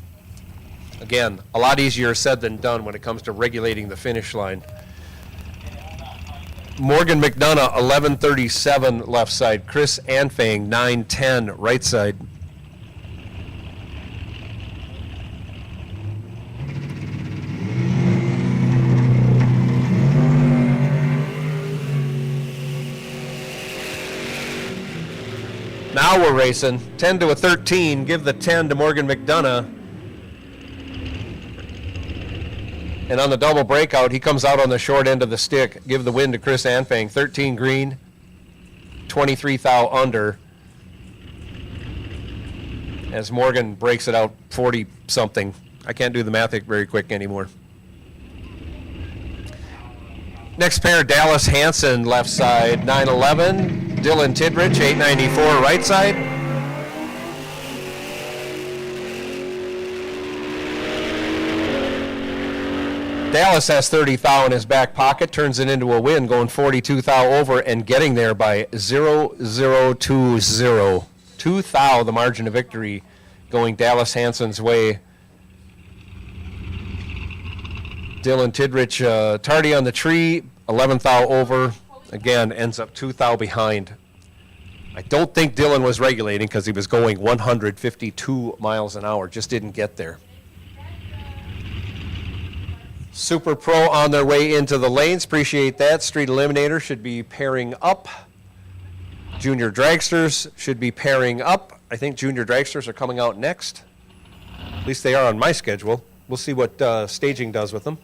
Again, a lot easier said than done when it comes to regulating the finish line. Morgan McDonough, 1137 left side. Chris Anfang, 910 right side. Now we're racing. 10 to a 13. Give the 10 to Morgan McDonough. And on the double breakout, he comes out on the short end of the stick. Give the win to Chris Anfang. 13 green, 23 thou under. As Morgan breaks it out 40-something. I can't do the math very quick anymore. Next pair, Dallas Hansen, left side, 911. Dylan Tidrich, 894, right side. Dallas has 30 thou in his back pocket, turns it into a win, going 42 thou over and getting there by 0.0020. 2 thou, the margin of victory, going Dallas Hansen's way. Dylan Tidrich tardy on the tree, 11 thou over, again ends up 2 thou behind. I don't think Dylan was regulating because he was going 152 miles an hour, just didn't get there. Super Pro on their way into the lanes. Appreciate that. Street Eliminator should be pairing up. Junior Dragsters should be pairing up. I think Junior Dragsters are coming out next. At least they are on my schedule. We'll see what staging does with them.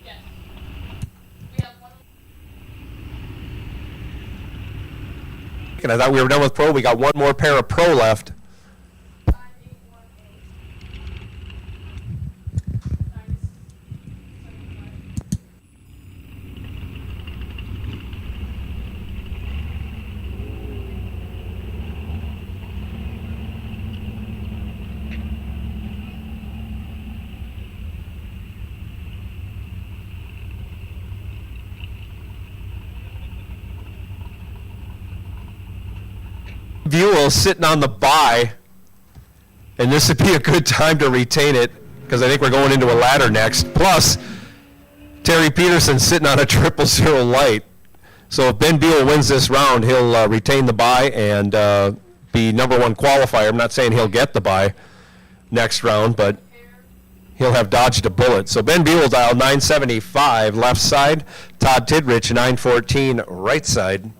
Yes. We have one. And I thought we were done with Pro. We got one more pair of Pro left. 5818. Buell sitting on the bye, and this would be a good time to retain it because I think we're going into a ladder next. Plus, Terry Peterson sitting on a 000 light. So if Ben Buell wins this round, he'll retain the bye and be number one qualifier. I'm not saying he'll get the bye next round, but he'll have dodged a bullet. So Ben Buell dialed 975 left side, Todd Tidrich 914 right side.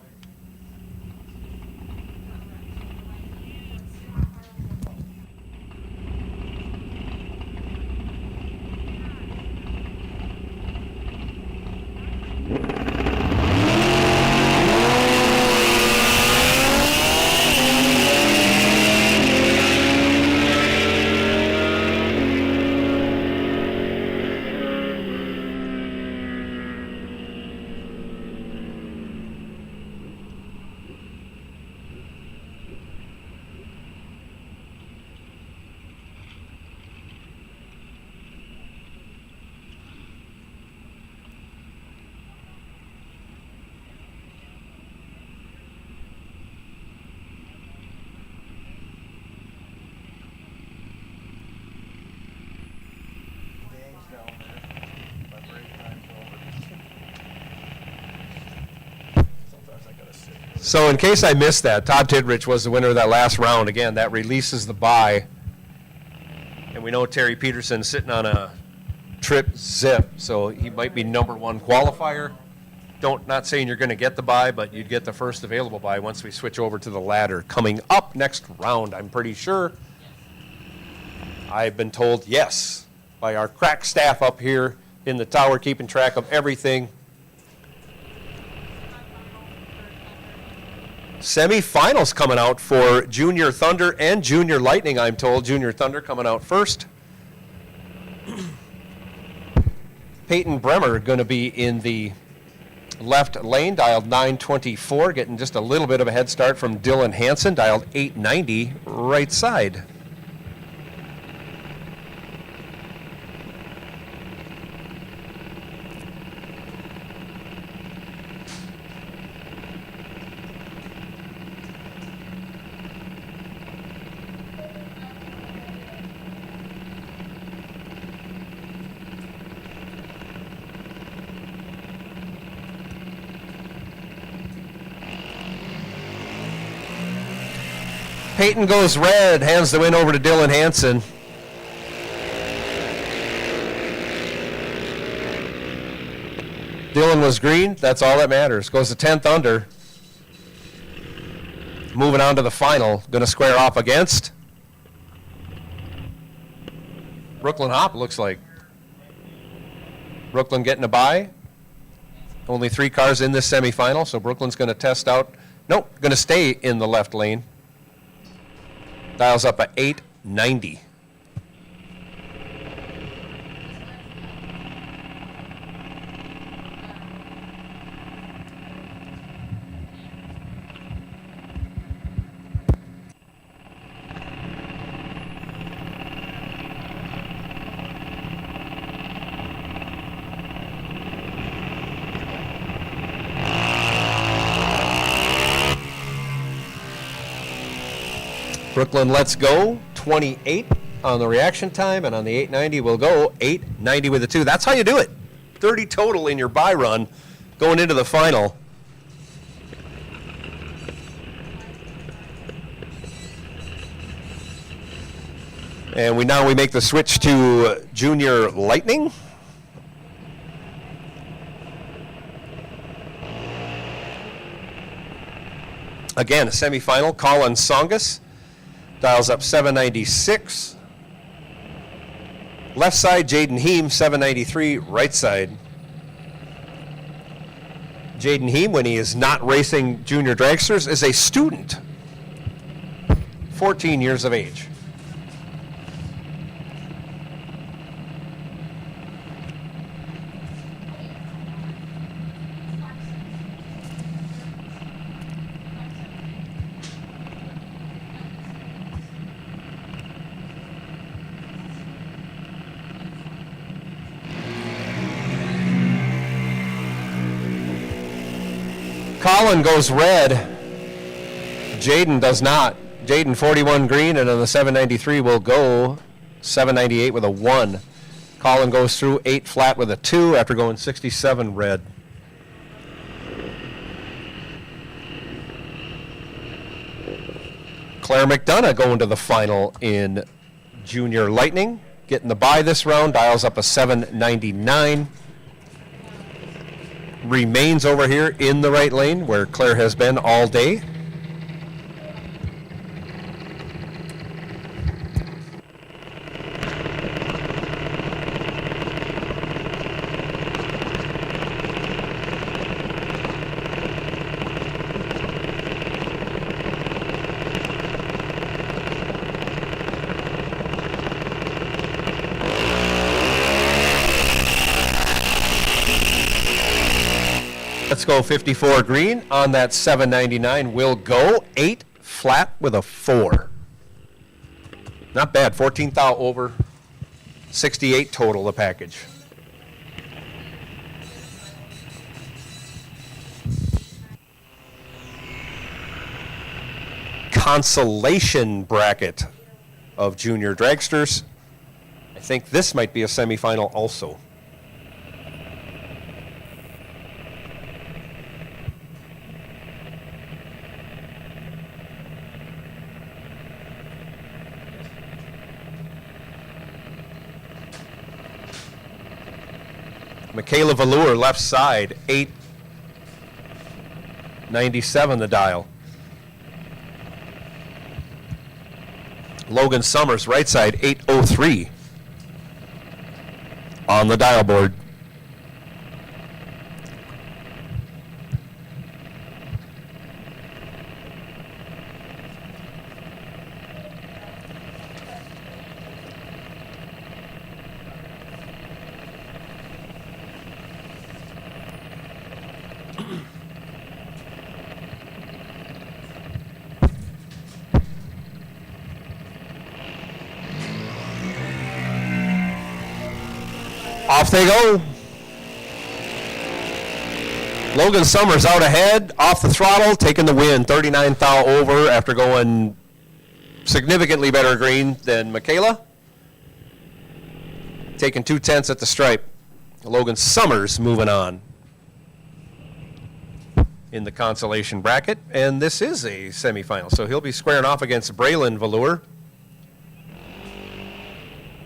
So in case I missed that, Todd Tidrich was the winner of that last round. Again, that releases the bye. And we know Terry Peterson sitting on a trip zip, so he might be number one qualifier. Not saying you're going to get the bye, but you'd get the first available bye once we switch over to the ladder. Coming up next round, I'm pretty sure. I've been told yes by our crack staff up here in the tower, keeping track of everything. Semifinals coming out for Junior Thunder and Junior Lightning, I'm told. Junior Thunder coming out first. Peyton Bremer going to be in the left lane, dialed 924, getting just a little bit of a head start from Dylan Hansen, dialed 890 right side. Peyton goes red, hands the win over to Dylan Hansen. Dylan was green, that's all that matters. Goes to 10th under. Moving on to the final, going to square off against Brooklyn Hop, looks like. Brooklyn getting a bye. Only 3 cars in this semifinal, so Brooklyn's going to test out. Nope, going to stay in the left lane. Dials up at 890. Brooklyn, let's go. 28 on the reaction time, and on the 890, we'll go 890 with a 2. That's how you do it. 30 total in your buy run going into the final. And we make the switch to Junior Lightning. Again, a semifinal. Colin Songus dials up 796. Left side, Jaden Heem, 793. Right side, Jaden Heem, when he is not racing junior dragsters, is a student, 14 years of age. Colin goes red. Jaden does not. Jaden 41 green, and on the 793 will go 798 with a 1. Colin goes through 8 flat with a 2 after going 67 red. Claire McDonough going to the final in Junior Lightning. Getting the bye this round, dials up a 799. Remains over here in the right lane where Claire has been all day. Let's go 54 green on that 799. Will go 8 flat with a 4. Not bad. 14th out over. 68 total the package. Consolation bracket of junior dragsters. I think this might be a semifinal also. Michaela Velour, left side, 897 the dial. Logan Summers, right side, 803 on the dial board. Off they go. Logan Summers out ahead, off the throttle, taking the win. 39 thou over after going significantly better green than Michaela. Taking 2/10 at the stripe. Logan Summers moving on in the consolation bracket. And this is a semifinal, so he'll be squaring off against Braylon Velour.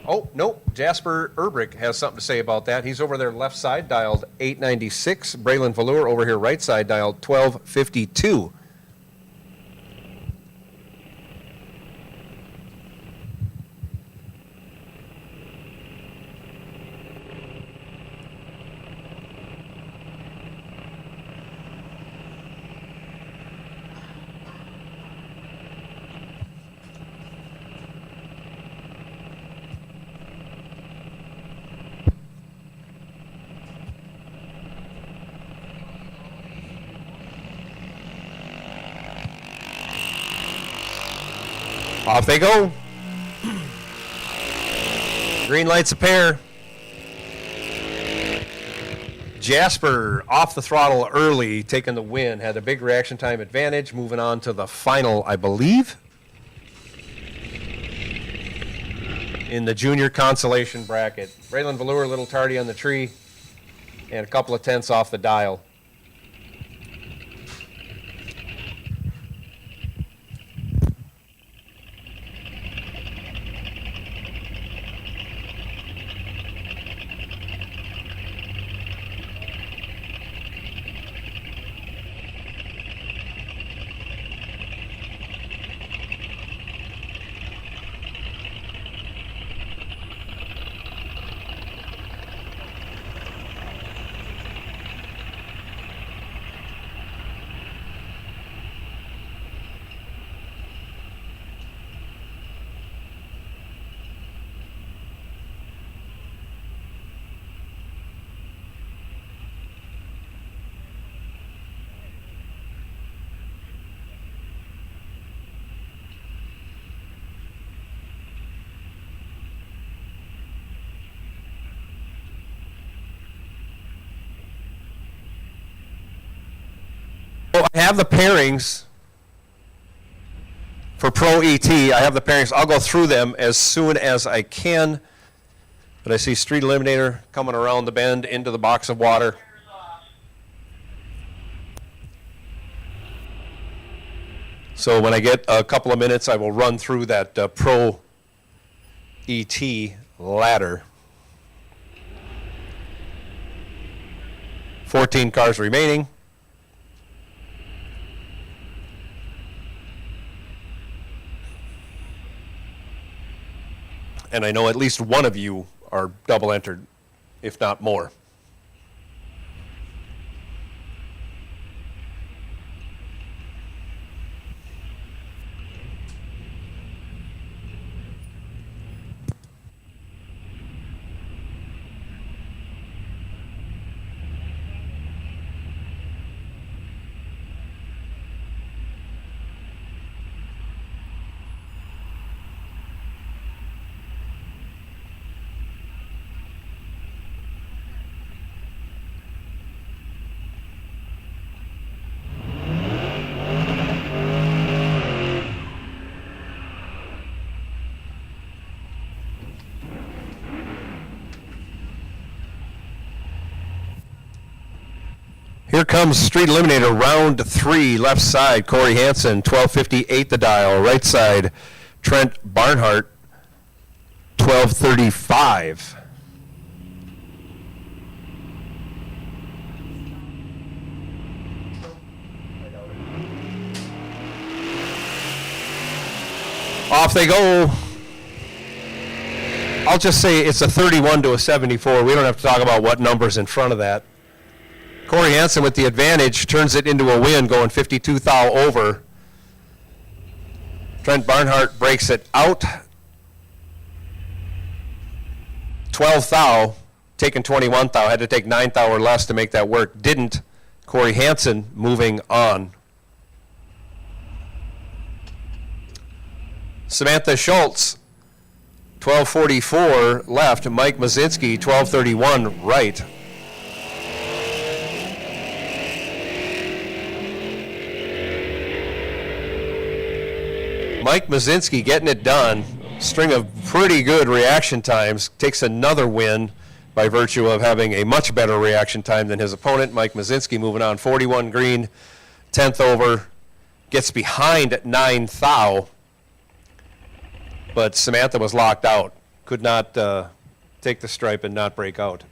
Oh, nope. Jasper Erbrick has something to say about that. He's over there left side, dialed 896. Braylon Velour over here right side, dialed 1252. Off they go. Green lights a pair. Jasper off the throttle early, taking the win. Had a big reaction time advantage. Moving on to the final, I believe. in the junior consolation bracket. Braylon Velour a little tardy on the tree, and a couple of tenths off the dial. I have the pairings for Pro ET. I have the pairings. I'll go through them as soon as I can. But I see Street Eliminator coming around the bend into the box of water. So when I get a couple of minutes, I will run through that Pro ET ladder. 14 cars remaining. And I know at least one of you are double entered, if not more. Here comes Street Eliminator, round 3, left side, Corey Hansen, 12:58 the dial. Right side, Trent Barnhart, 12:35. Off they go. I'll just say it's a 31 to a 74. We don't have to talk about what number's in front of that. Corey Hansen with the advantage turns it into a win, going 52 thou over. Trent Barnhart breaks it out. 12 thou, taking 21 thou. Had to take 9 thou or less to make that work. Didn't. Corey Hansen moving on. Samantha Schultz, 12:44 left. Mike Mazinski, 12:31 right. Mike Mazinski getting it done. String of pretty good reaction times. Takes another win by virtue of having a much better reaction time than his opponent. Mike Mazinski moving on. 41 green, 10th over. Gets behind at 9 thou. But Samantha was locked out. Could not take the stripe and not break out.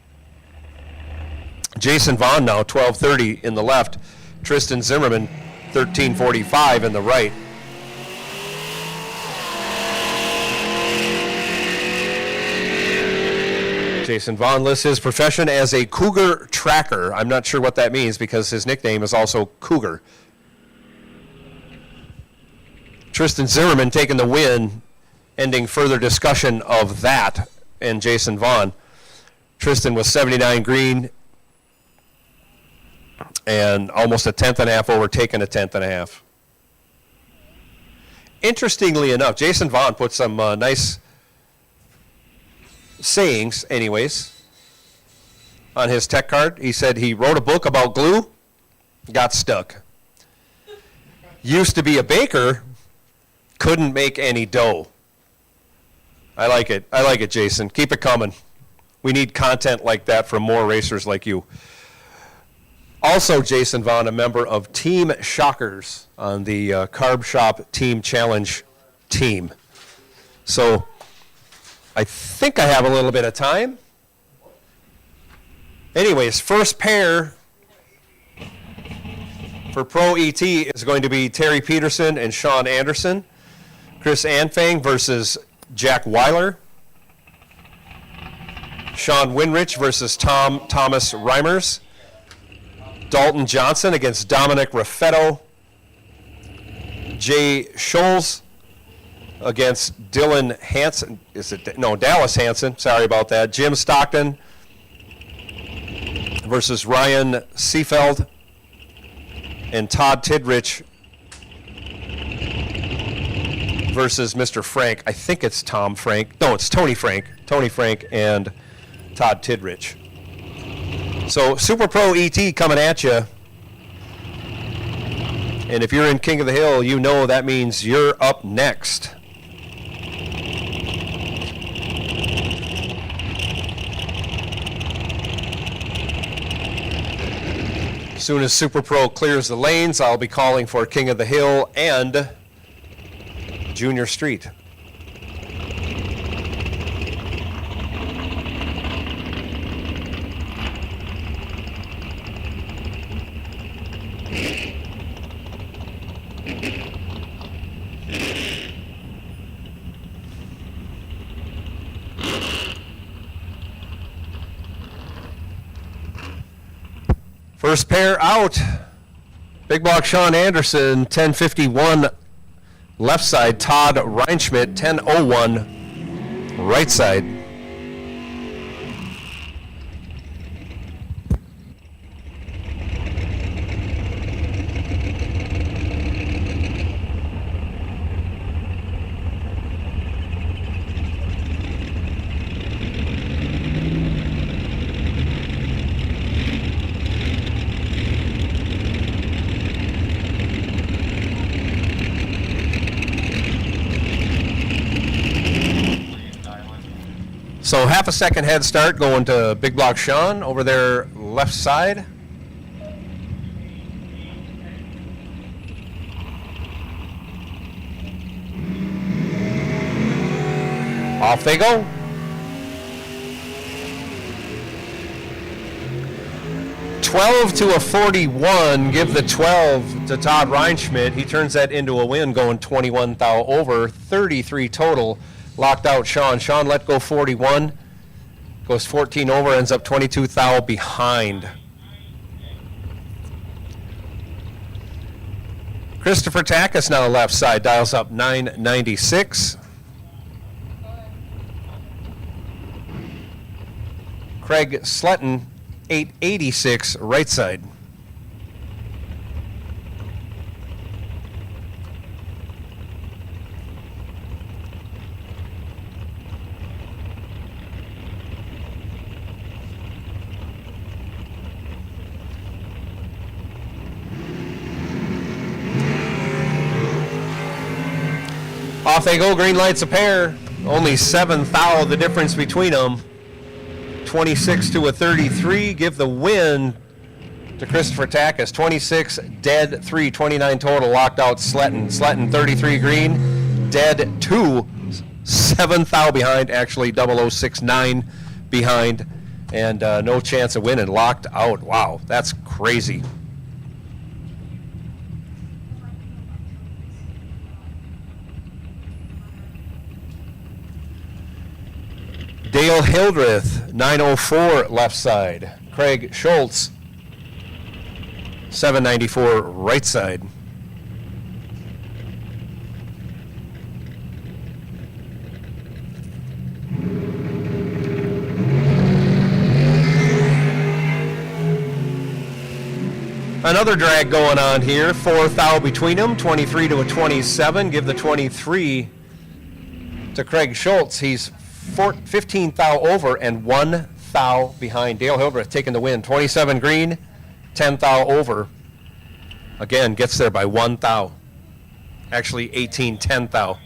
Jason Vaughn now, 12:30 in the left. Tristan Zimmerman, 13:45 in the right. Jason Vaughn lists his profession as a Cougar tracker. I'm not sure what that means because his nickname is also Cougar. Tristan Zimmerman taking the win, ending further discussion of that and Jason Vaughn. Tristan was 79 green and almost a 10th and a half over, taking a 10th and a half. Interestingly enough, Jason Vaughn put some nice sayings, anyways, on his tech card. He said he wrote a book about glue, got stuck. Used to be a baker, couldn't make any dough. I like it. I like it, Jason. Keep it coming. We need content like that from more racers like you. Also, Jason Vaughn, a member of Team Shockers on the Carb Shop Team Challenge team. So I think I have a little bit of time. Anyways, first pair for Pro ET is going to be Terry Peterson and Sean Anderson. Chris Anfang versus Jack Weiler. Sean Winrich versus Thomas Reimers. Dalton Johnson against Dominic Raffetto. Jay Scholes against Dylan Hansen. Dallas Hansen. Sorry about that. Jim Stockton versus Ryan Seefeld. And Todd Tidrich versus Mr. Frank. I think it's Tom Frank. No, it's Tony Frank. Tony Frank and Todd Tidrich. So Super Pro ET coming at you. And if you're in King of the Hill, you know that means you're up next. As soon as Super Pro clears the lanes, I'll be calling for King of the Hill and Junior Street. First pair out. Big block Sean Anderson, 1051 left side. Todd Reinschmidt, 1001 right side. So half a second head start going to Big Block Sean over there left side. Off they go. $12 to a 41. Give the 12 to Todd Reinschmidt. He turns that into a win, going 21 thou over, 33 total. Locked out Sean. Sean let go 41. Goes 14 over, ends up 22 thou behind. Christopher Takis now left side. Dials up 996. Craig Sletton 886 right side. Off they go, green lights a pair. Only 7 thou the difference between them. 26 to a 33. Give the win to Christopher Takis. 26 dead, 3, 29 total. Locked out Sletton. Sletton 33 green, dead 2, 7 thou behind. Actually 0069 behind, and no chance of winning. Locked out. Wow, that's crazy. Dale Hildreth, 904 left side. Craig Schultz, 794 right side. Another drag going on here. 4 thou between them, 23 to a 27. Give the 23 to Craig Schultz. He's 15 thou over and 1 thou behind. Dale Hildreth taking the win. 27 green, 10 thou over. Again, gets there by 1 thou. Actually 18, 10 thou.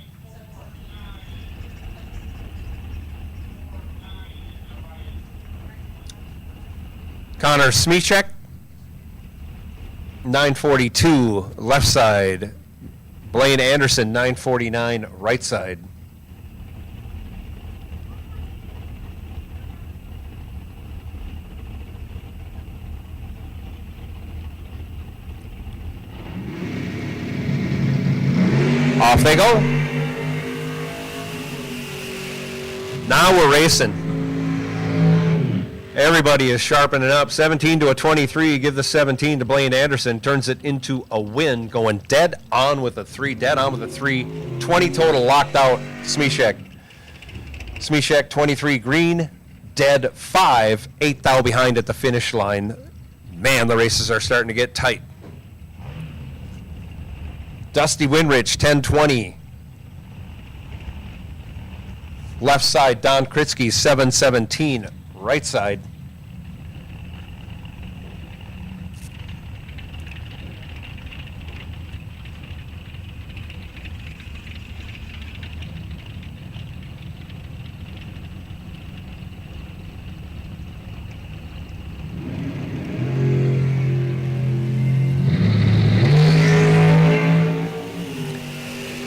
Connor Smichek, 942, left side. Blaine Anderson, 949, right side. Off they go. Now we're racing. Everybody is sharpening up. 17 to a 23. Give the 17 to Blaine Anderson. Turns it into a win. Going dead on with a 3. Dead on with a 3. 20 total locked out. Smichek. Smichek 23 green. Dead 5. 8 thou behind at the finish line. Man, the races are starting to get tight. Dusty Winrich 10-20. Left side, Don Kritzky 7-17. Right side.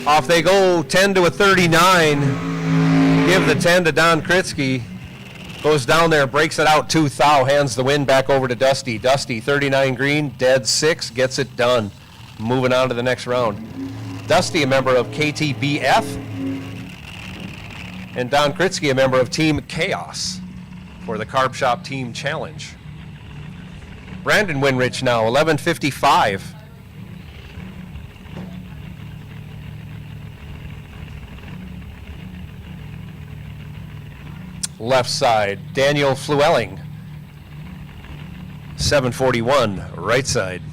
Off they go, 10 to a 39. Give the 10 to Don Kritzky. Goes down there, breaks it out 2 thou, hands the win back over to Dusty. Dusty, 39 green, dead 6, gets it done. Moving on to the next round. Dusty, a member of KTBF. And Don Kritzky, a member of Team Chaos for the Carb Shop Team Challenge. Brandon Winrich now, 11:55. Left side, Daniel Flewelling, 7:41, right side.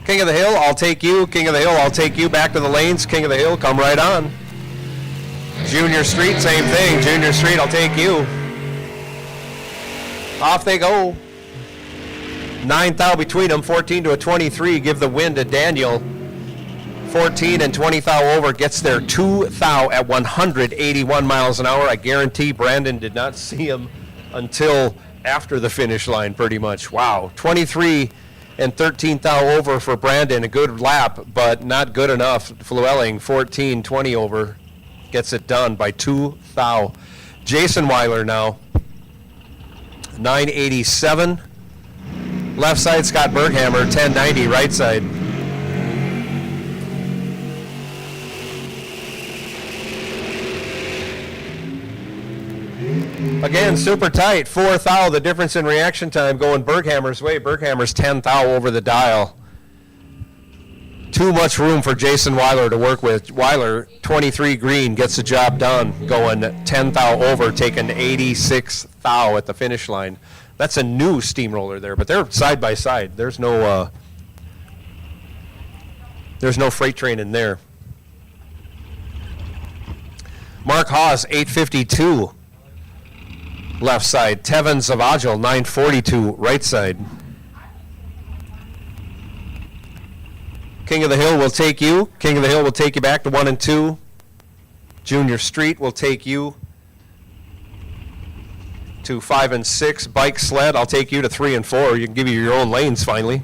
King of the Hill, I'll take you. King of the Hill, I'll take you. Back to the lanes. King of the Hill, come right on. Junior Street, same thing. Junior Street, I'll take you. Off they go. 9 thou between them, 14 to a 23. Give the win to Daniel. 14 and 20 thou over, gets there 2 thou at 181 miles an hour. I guarantee Brandon did not see him until after the finish line, pretty much. Wow. 23 and 13 thou over for Brandon. A good lap, but not good enough. Flewelling, 14, 20 over. Gets it done by 2 thou. Jason Weiler now, 987. Left side, Scott Berghammer, 1090. Right side. Again, super tight. 4 thou, the difference in reaction time going Berghammer's way. Berghammer's 10 thou over the dial. Too much room for Jason Weiler to work with. Weiler, 23 green, gets the job done, going 10 thou over, taking 86 thou at the finish line. That's a new steamroller there, but they're side by side. There's no freight train in there. Mark Haas, 852, left side. Tevin Zavagil, 942, right side. King of the Hill will take you. King of the Hill will take you back to 1 and 2. Junior Street will take you to 5 and 6. Bike Sled, I'll take you to 3 and 4. You can give you your own lanes finally.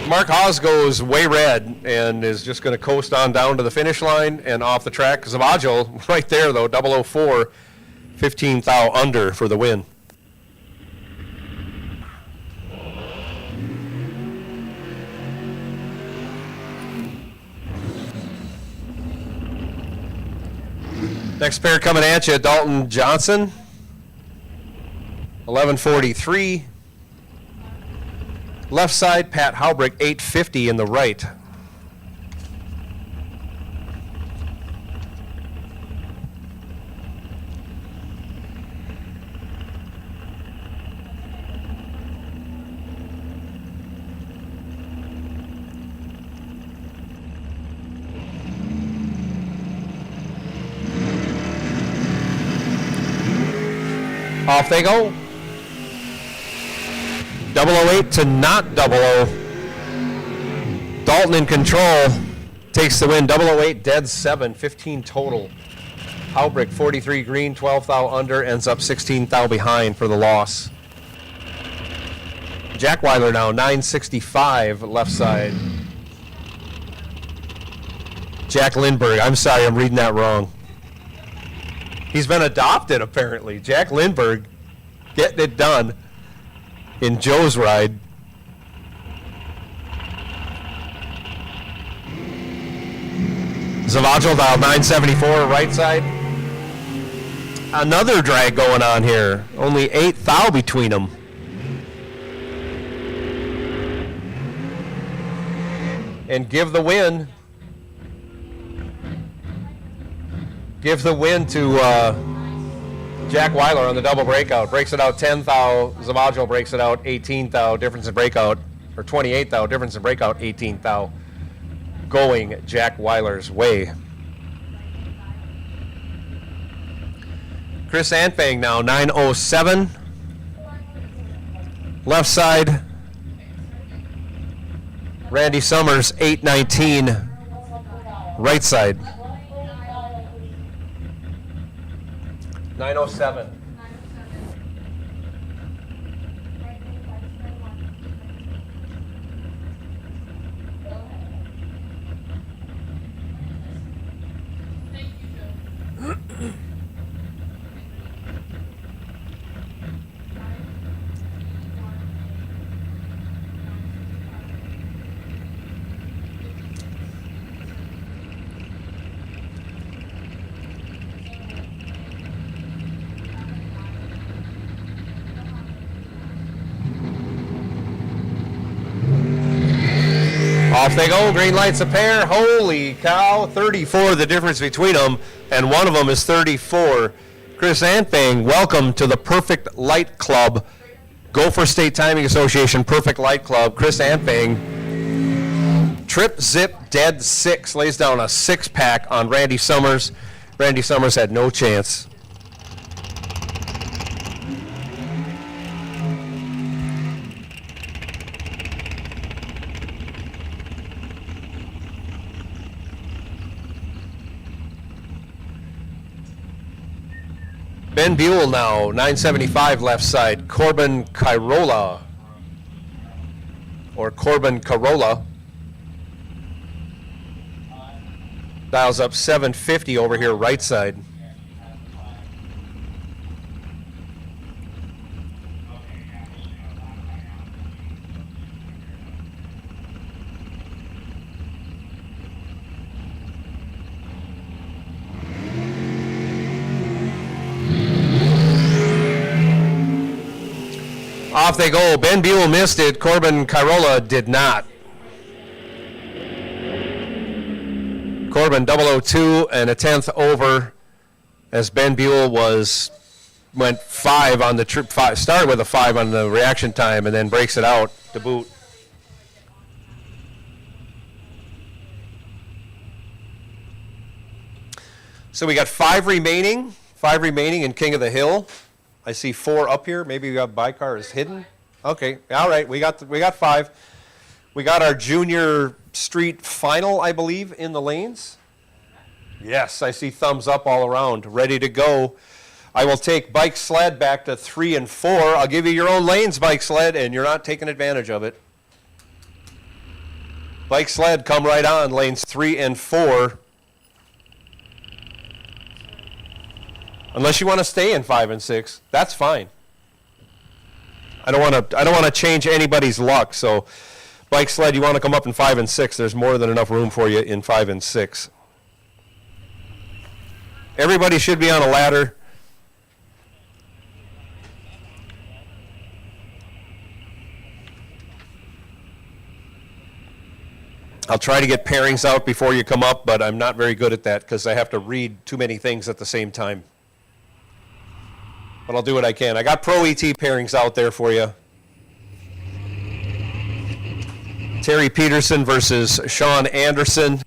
Mark Haas goes way red and is just going to coast on down to the finish line and off the track. Zavagil right there, though, 004, 15 thou under for the win. Next pair coming at you, Dalton Johnson, 1143. Left side, Pat Haubrick, 850 in the right. Off they go. 008 to not 00. Dalton in control. Takes the win. 008 dead 7, 15 total. Halbrick 43 green, 12 thou under, ends up 16 thou behind for the loss. Jack Weiler now 965 left side. Jack Lindbergh. I'm sorry, I'm reading that wrong. He's been adopted apparently. Jack Lindbergh getting it done in Joe's ride. Zavagil dial 974 right side. Another drag going on here. Only 8 thou between them. And give the win. Give the win to Jack Weiler on the double breakout. Breaks it out 10 thou. Zavagil breaks it out 18 thou. Difference in breakout, or 28 thou. Difference in breakout 18 thou. Going Jack Weiler's way. Chris Anfang now 907. Left side. Randy Summers 819. Right side. 907. Thank you, Joe. Off they go, green lights a pair. Holy cow, 34 the difference between them, and one of them is 34. Chris Anfang, welcome to the Perfect Light Club. Gopher State Timing Association Perfect Light Club. Chris Anfang, trip zip dead 6, lays down a 6-pack on Randy Summers. Randy Summers had no chance. Ben Buell now, 975 left side. Corbin Carolla, or Corbin Carolla. Dials up 750 over here right side. Off they go. Ben Buell missed it. Corbin Carolla did not. Corbin 002 and a 10th over as Ben Buell went 5 on the trip. Started with a 5 on the reaction time and then breaks it out to boot. So we got 5 remaining in King of the Hill. I see 4 up here. Maybe we got Bicar is hidden. Okay, all right. We got 5. We got our junior street final, I believe, in the lanes. Yes, I see thumbs up all around. Ready to go. I will take bike sled back to 3 and 4. I'll give you your own lanes, bike sled, and you're not taking advantage of it. Bike sled, come right on, lanes 3 and 4. Unless you want to stay in 5 and 6, that's fine. I don't want to change anybody's luck. So, bike sled, you want to come up in 5 and 6. There's more than enough room for you in 5 and 6. Everybody should be on a ladder. I'll try to get pairings out before you come up, but I'm not very good at that because I have to read too many things at the same time. But I'll do what I can. I got Pro ET pairings out there for you. Terry Peterson versus Sean Anderson.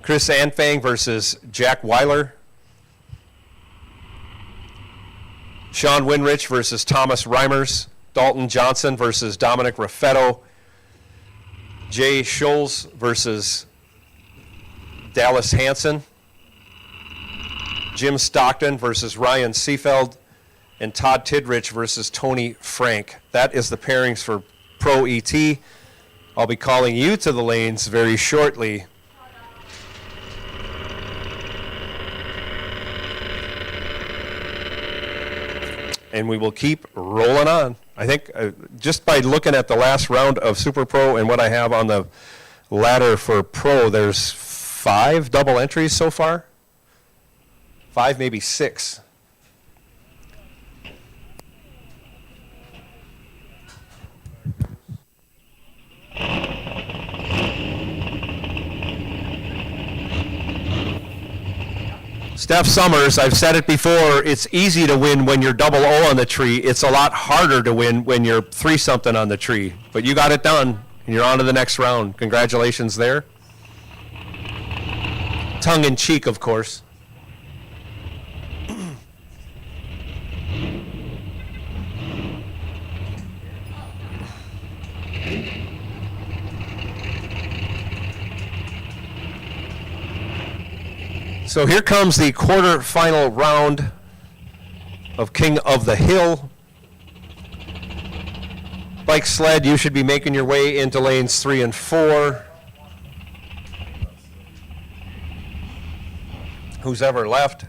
Chris Anfang versus Jack Weiler. Sean Winrich versus Thomas Reimers. Dalton Johnson versus Dominic Raffetto. Jay Scholes versus Dallas Hansen. Jim Stockton versus Ryan Seefeld. And Todd Tidrich versus Tony Frank. That is the pairings for Pro ET. I'll be calling you to the lanes very shortly. And we will keep rolling on. I think just by looking at the last round of Super Pro and what I have on the ladder for Pro, there's 5 double entries so far. 5, maybe 6. Steph Summers, I've said it before, it's easy to win when you're double O on the tree. It's a lot harder to win when you're 3-something on the tree. But you got it done, and you're on to the next round. Congratulations there. Tongue in cheek, of course. So here comes the quarterfinal round of King of the Hill. Bike sled, you should be making your way into lanes 3 and 4. Who's ever left?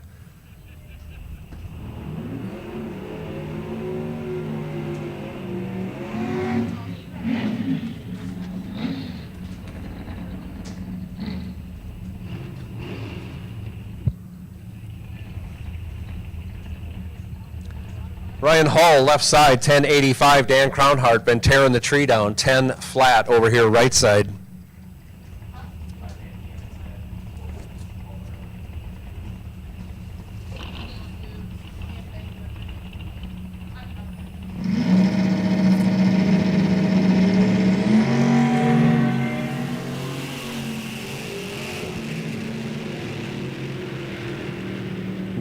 Ryan Hall, left side, 1085. Dan Crownhart, been tearing the tree down, 10 flat over here, right side.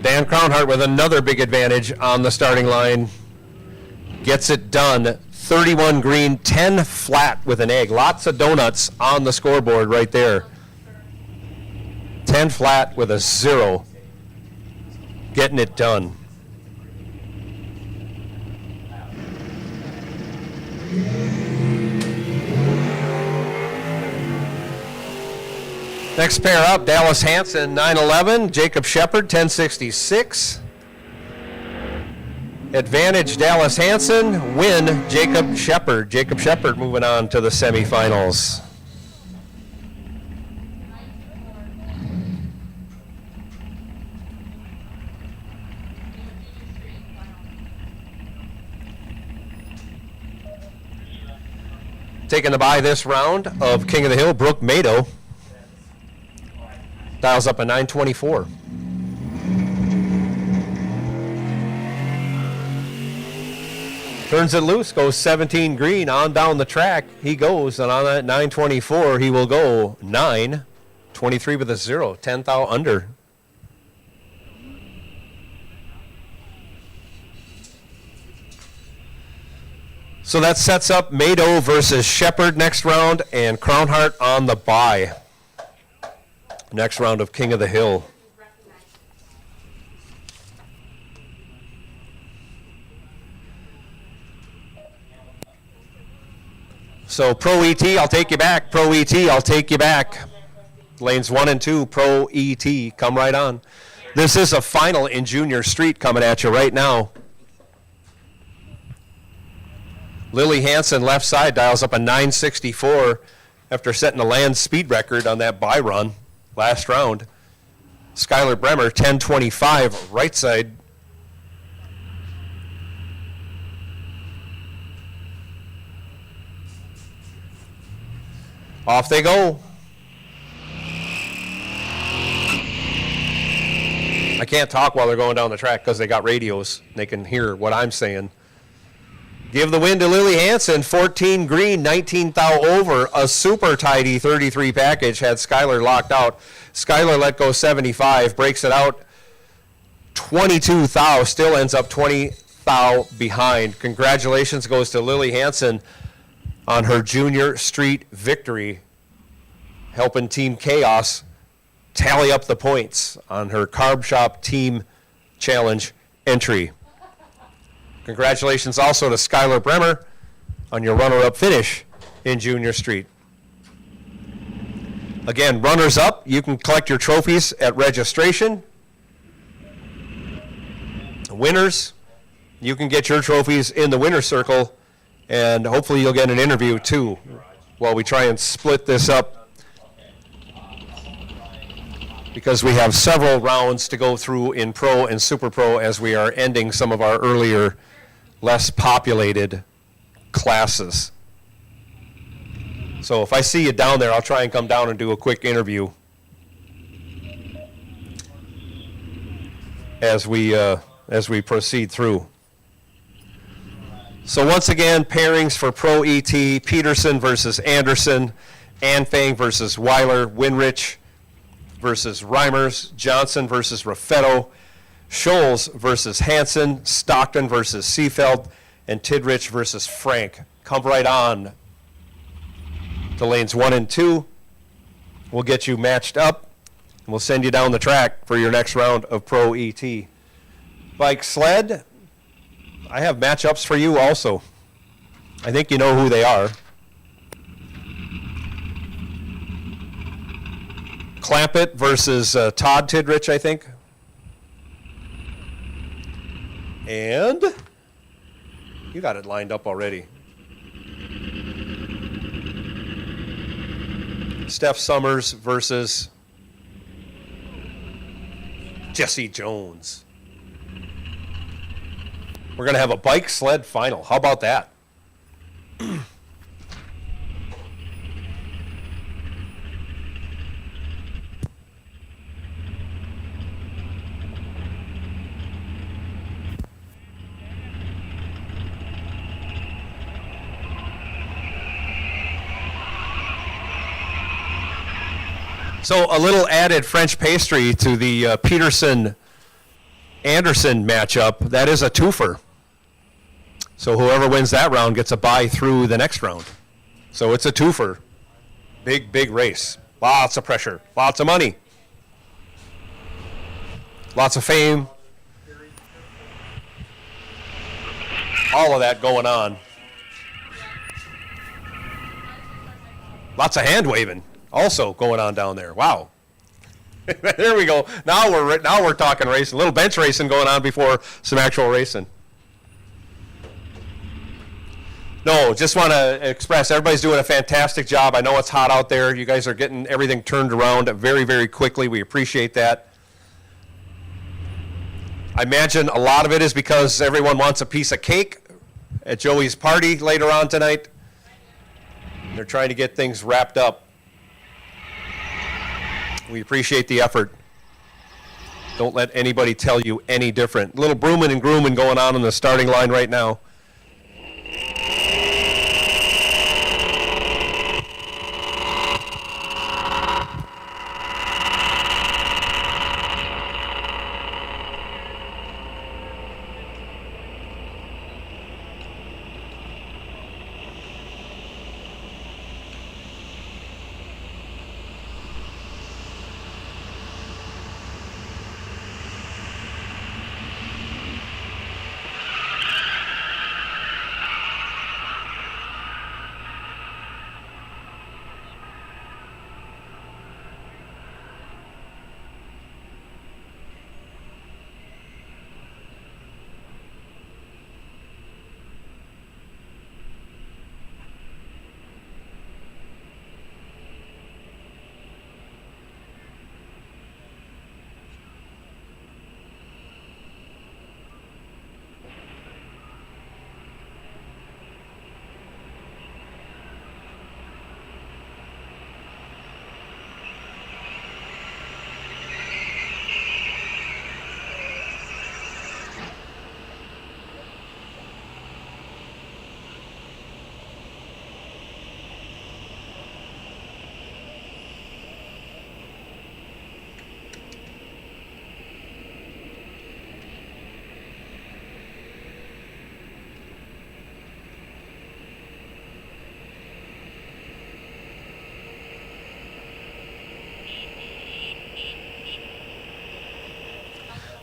Dan Crownhart with another big advantage on the starting line. Gets it done. 31 green, 10 flat with an egg. Lots of donuts on the scoreboard right there. 10 flat with a 0. Getting it done. Next pair up, Dallas Hansen, 911. Jacob Shepard, 1066. Advantage, Dallas Hansen. Win, Jacob Shepard. Jacob Shepard moving on to the semifinals. Taking the bye this round of King of the Hill, Brooke Mado. Dials up a 924. Turns it loose, goes 17 green, on down the track. He goes, and on that 924, he will go 923 with a 0, 10th out under. So that sets up Mado versus Shepard next round, and Crownhart on the bye. Next round of King of the Hill. So Pro ET, I'll take you back. Pro ET, I'll take you back. Lanes 1 and 2, Pro ET, come right on. This is a final in Junior Street coming at you right now. Lily Hansen, left side, dials up a 964 after setting a land speed record on that bye run last round. Skylar Bremer, 1025, right side. Off they go. I can't talk while they're going down the track because they got radios. They can hear what I'm saying. Give the win to Lily Hansen, 14 green, 19 thou over. A super tidy 33 package had Skylar locked out. Skylar let go 75, breaks it out 22 thou, still ends up 20 thou behind. Congratulations goes to Lily Hansen on her junior street victory, helping Team Chaos tally up the points on her Carb Shop Team Challenge entry. Congratulations also to Skylar Bremer on your runner-up finish in Junior Street. Again, runners-up, you can collect your trophies at registration. Winners, you can get your trophies in the winner's circle, and hopefully you'll get an interview too while we try and split this up, because we have several rounds to go through in Pro and Super Pro as we are ending some of our earlier, less populated classes. So if I see you down there, I'll try and come down and do a quick interview as we proceed through. So once again, pairings for Pro ET: Peterson versus Anderson, Anfang versus Weiler, Winrich versus Reimers, Johnson versus Raffetto, Scholes versus Hansen, Stockton versus Seefeld, and Tidrich versus Frank. Come right on to lanes 1 and 2. We'll get you matched up, and we'll send you down the track for your next round of Pro ET. Bike sled, I have matchups for you also. I think you know who they are. Clampett versus Todd Tidrich, I think. And you got it lined up already. Steph Summers versus Jesse Jones. We're going to have a bike sled final. How about that? So a little added French pastry to the Peterson-Anderson matchup. That is a twofer. So whoever wins that round gets a bye through the next round. So it's a twofer. Big, big race. Lots of pressure. Lots of money. Lots of fame. All of that going on. Lots of hand waving also going on down there. Wow. There we go. Now we're talking racing. A little bench racing going on before some actual racing. No, just want to express everybody's doing a fantastic job. I know it's hot out there. You guys are getting everything turned around very, very quickly. We appreciate that. I imagine a lot of it is because everyone wants a piece of cake at Joey's party later on tonight. They're trying to get things wrapped up. We appreciate the effort. Don't let anybody tell you any different. A little brooming and grooming going on in the starting line right now.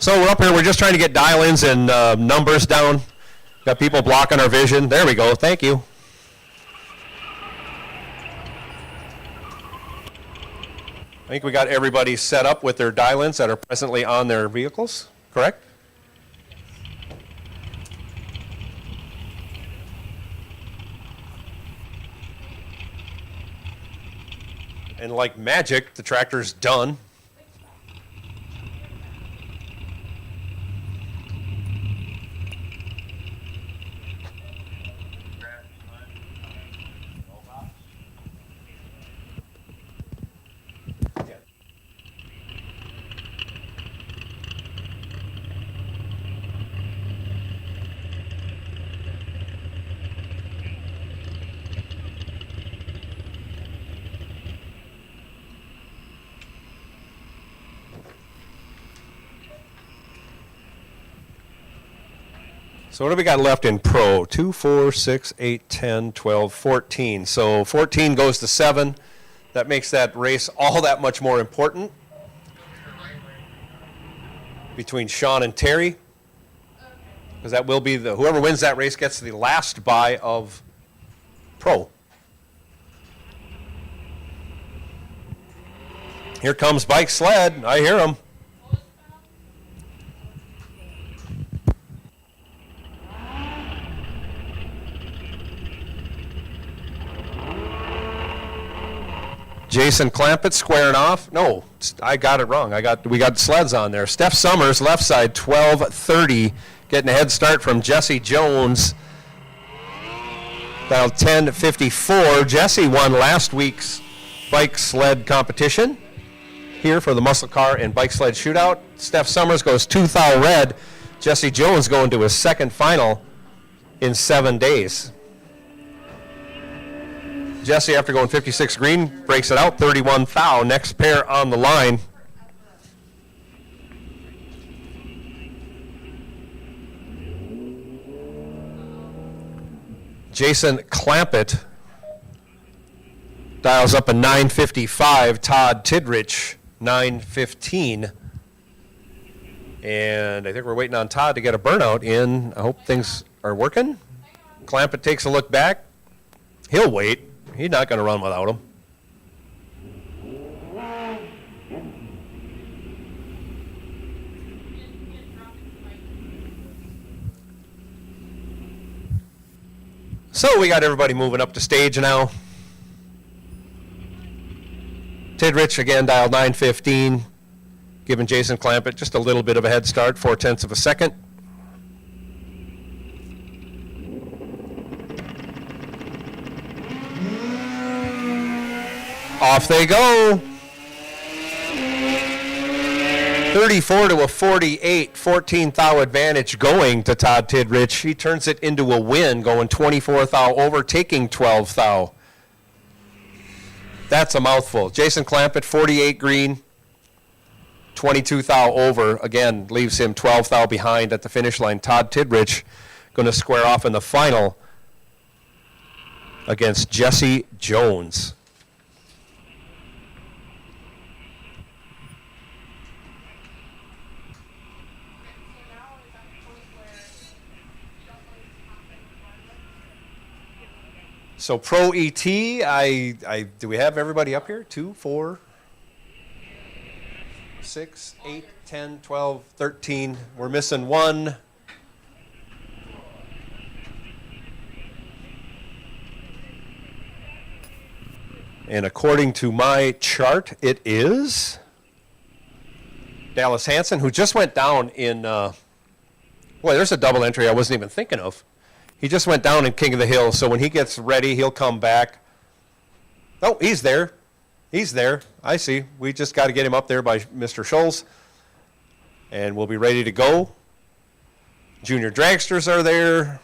So we're up here, we're just trying to get dial-ins and numbers down. Got people blocking our vision. There we go, thank you. I think we got everybody set up with their dial-ins that are presently on their vehicles, correct? And like magic, the tractor's done. So what do we got left in Pro? 2, 4, 6, 8, 10, 12, 14. So 14 goes to 7. That makes that race all that much more important between Sean and Terry. Because that will be whoever wins that race gets the last buy of Pro. Here comes Bike Sled. I hear him. Jason Clampett squaring off. No, I got it wrong. We got sleds on there. Steph Summers, left side, 12:30, getting a head start from Jesse Jones. Dial 10:54. Jesse won last week's bike sled competition here for the muscle car and bike sled shootout. Steph Summers goes 2 thou red. Jesse Jones going to his second final in 7 days. Jesse, after going 56 green, breaks it out, 31 thou. Next pair on the line. Jason Clampett dials up a 9:55. Todd Tidrich, 9:15. And I think we're waiting on Todd to get a burnout in. I hope things are working. Clampett takes a look back. He'll wait. He's not going to run without him. So we got everybody moving up to stage now. Tidrich again dialed 9:15, giving Jason Clampett just a little bit of a head start, 0.4 of a second. Off they go. 34 to a 48, 14 thou advantage going to Todd Tidrich. He turns it into a win, going 24 thou, overtaking 12 thou. That's a mouthful. Jason Clampett, 48 green, 22 thou over. Again, leaves him 12 thou behind at the finish line. Todd Tidrich going to square off in the final against Jesse Jones. So Pro ET, do we have everybody up here? 2, 4, 6, 8, 10, 12, 13. We're missing one. And according to my chart, it is Dallas Hansen, who just went down in, boy, there's a double entry I wasn't even thinking of. He just went down in King of the Hill, so when he gets ready, he'll come back. Oh, he's there. He's there. I see. We just got to get him up there by Mr. Scholes, and we'll be ready to go. Junior dragsters are there.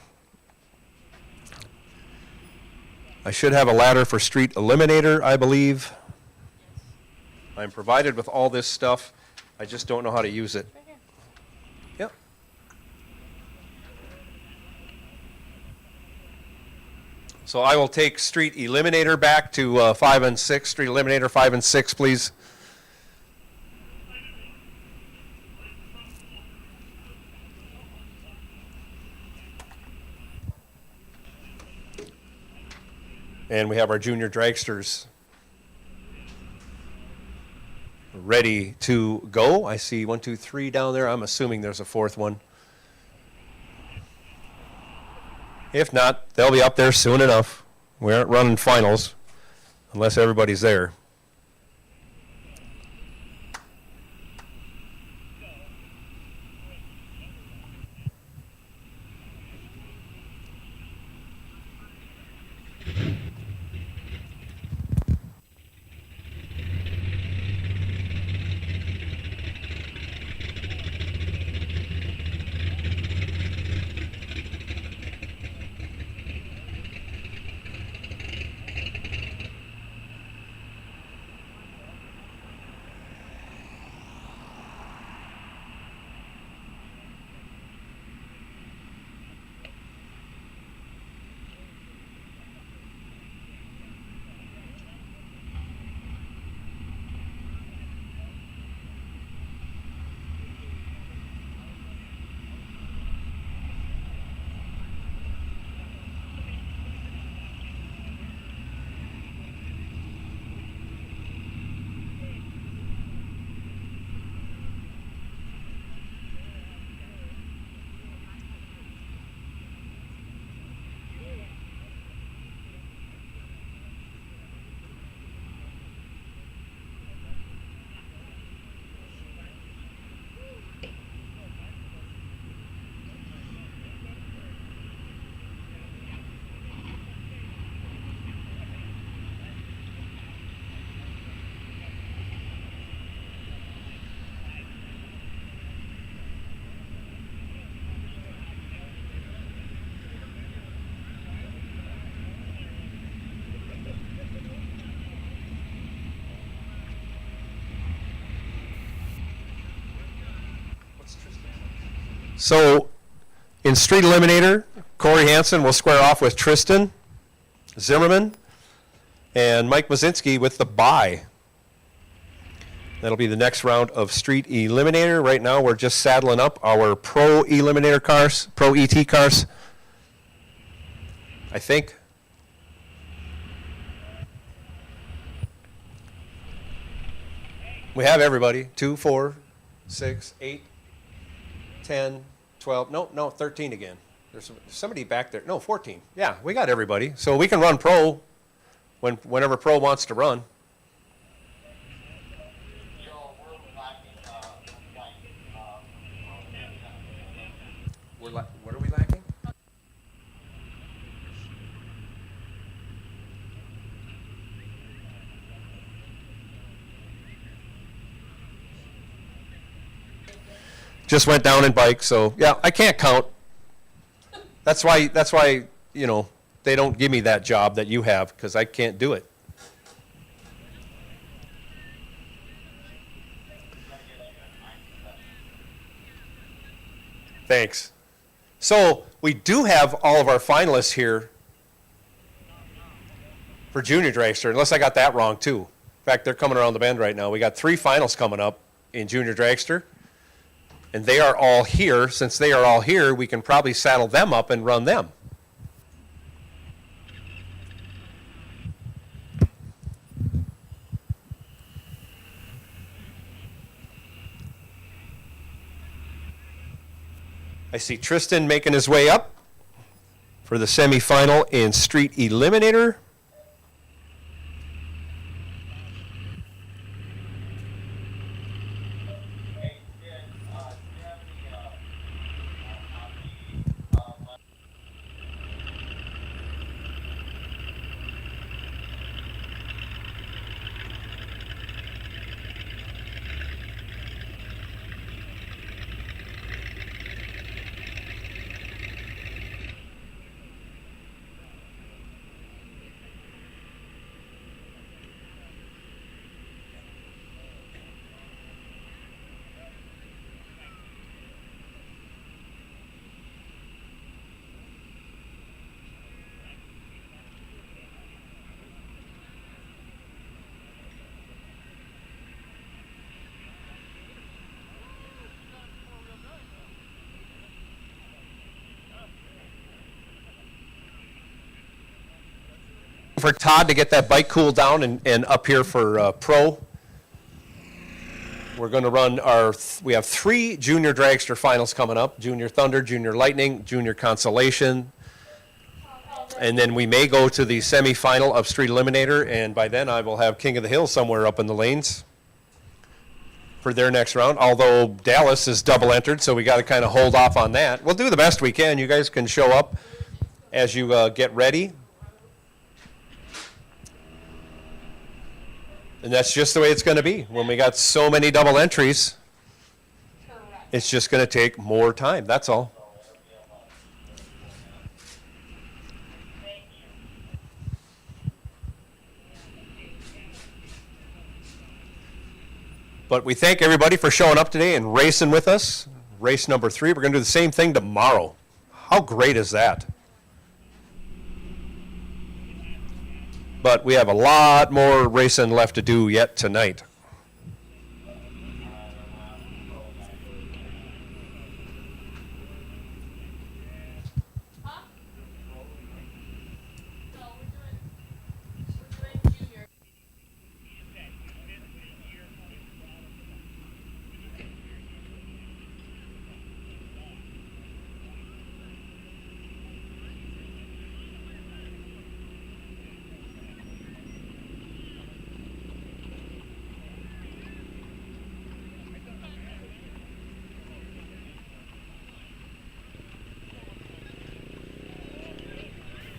I should have a ladder for Street Eliminator, I believe. I'm provided with all this stuff. I just don't know how to use it. Yep. So I will take Street Eliminator back to 5 and 6. Street Eliminator 5 and 6, please. And we have our junior dragsters ready to go. I see 1, 2, 3 down there. I'm assuming there's a fourth one. If not, they'll be up there soon enough. We aren't running finals unless everybody's there. So in Street Eliminator, Corey Hansen will square off with Tristan Zimmerman and Mike Mazinski with the bye. That'll be the next round of Street Eliminator. Right now we're just saddling up our Pro Eliminator cars, Pro ET cars. I think. We have everybody. 2, 4, 6, 8, 10, 12. No, 13 again. There's somebody back there. No, 14. Yeah, we got everybody. So we can run Pro whenever Pro wants to run. What are we lacking? Just went down in bike, so yeah, I can't count. That's why, you know, they don't give me that job that you have, because I can't do it. Thanks. So we do have all of our finalists here for Junior Dragster, unless I got that wrong too. In fact, they're coming around the bend right now. We got 3 finals coming up in Junior Dragster, and they are all here. Since they are all here, we can probably saddle them up and run them. I see Tristan making his way up for the semifinal in Street Eliminator. For Todd to get that bike cooled down and up here for pro. We're going to run we have 3 junior dragster finals coming up: Junior Thunder, Junior Lightning, Junior Consolation. And then we may go to the semifinal of Street Eliminator, and by then I will have King of the Hill somewhere up in the lanes for their next round, although Dallas is double entered, so we got to kind of hold off on that. We'll do the best we can. You guys can show up as you get ready. And that's just the way it's going to be. When we got so many double entries, it's just going to take more time. That's all. But we thank everybody for showing up today and racing with us. Race number 3. We're going to do the same thing tomorrow. How great is that? But we have a lot more racing left to do yet tonight. No, we're doing junior.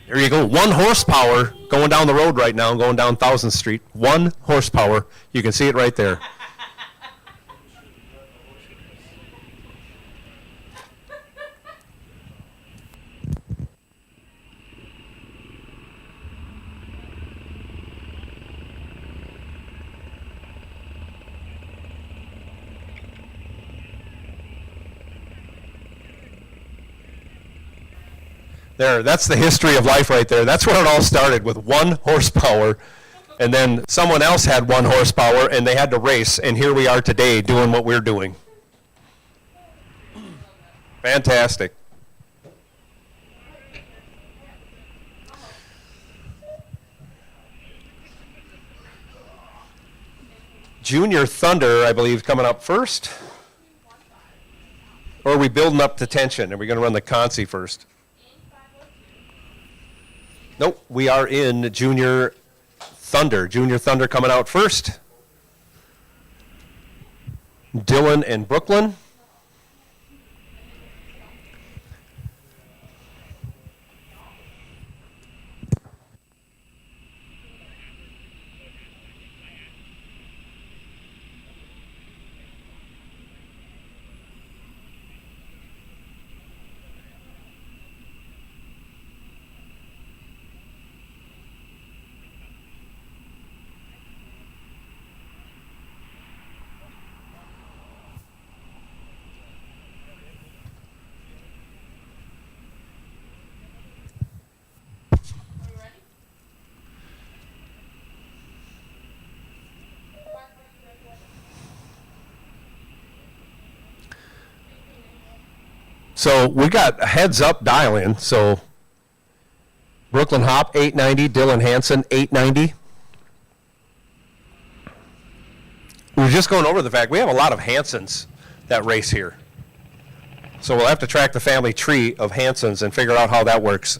There you go. 1 horsepower going down the road right now, going down 1000th Street. 1 horsepower. You can see it right there. There, that's the history of life right there. That's where it all started, with 1 horsepower. And then someone else had 1 horsepower, and they had to race. And here we are today doing what we're doing. Fantastic. Junior Thunder, I believe, coming up first. Or are we building up the tension? Are we going to run the Consi first? Nope, we are in Junior Thunder. Junior Thunder coming out first. Dylan and Brooklyn. So we got a heads up dial in. So Brooklyn Hop 890, Dylan Hansen 890. We were just going over the fact we have a lot of Hansens that race here. So we'll have to track the family tree of Hansens and figure out how that works.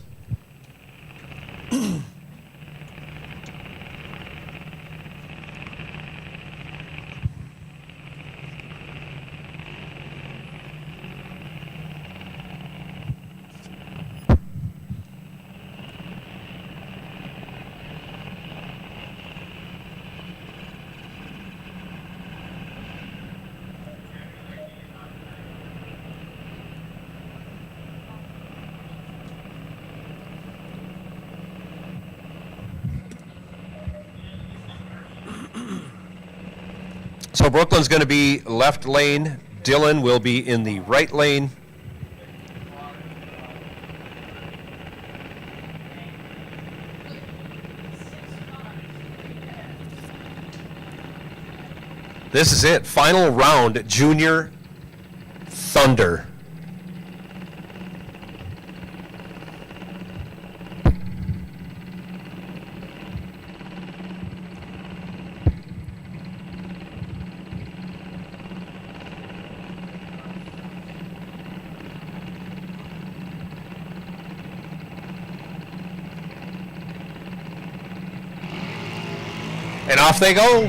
So Brooklyn's going to be left lane. Dylan will be in the right lane. This is it. Final round, Junior Thunder. And off they go.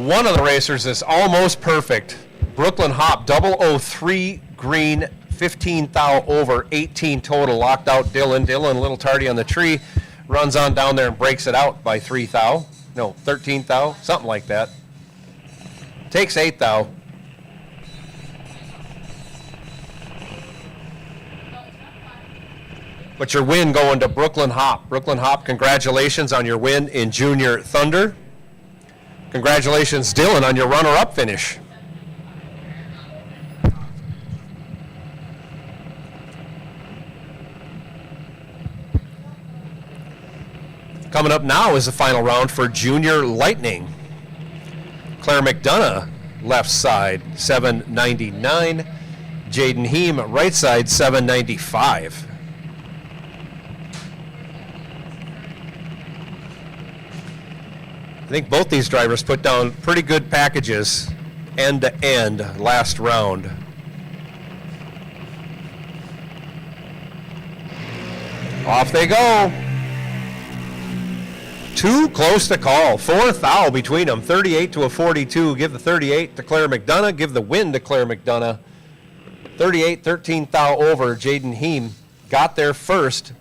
One of the racers is almost perfect. Brooklyn Hop, 003 green, 15 thou over, 18 total. Locked out Dylan. Dylan, a little tardy on the tree, runs on down there and breaks it out by 3 thou. No, 13 thou, something like that. Takes 8 thou. But your win going to Brooklyn Hop. Brooklyn Hop, congratulations on your win in Junior Thunder. Congratulations, Dylan, on your runner-up finish. Coming up now is the final round for Junior Lightning. Claire McDonough, left side, 799. Jaden Heem, right side, 795. I think both these drivers put down pretty good packages end to end last round. Off they go. Too close to call. 4 thou between them. 38 to a 42. Give the 38 to Claire McDonough. Give the win to Claire McDonough. 38, 13 thou over. Jaden Heem got there first,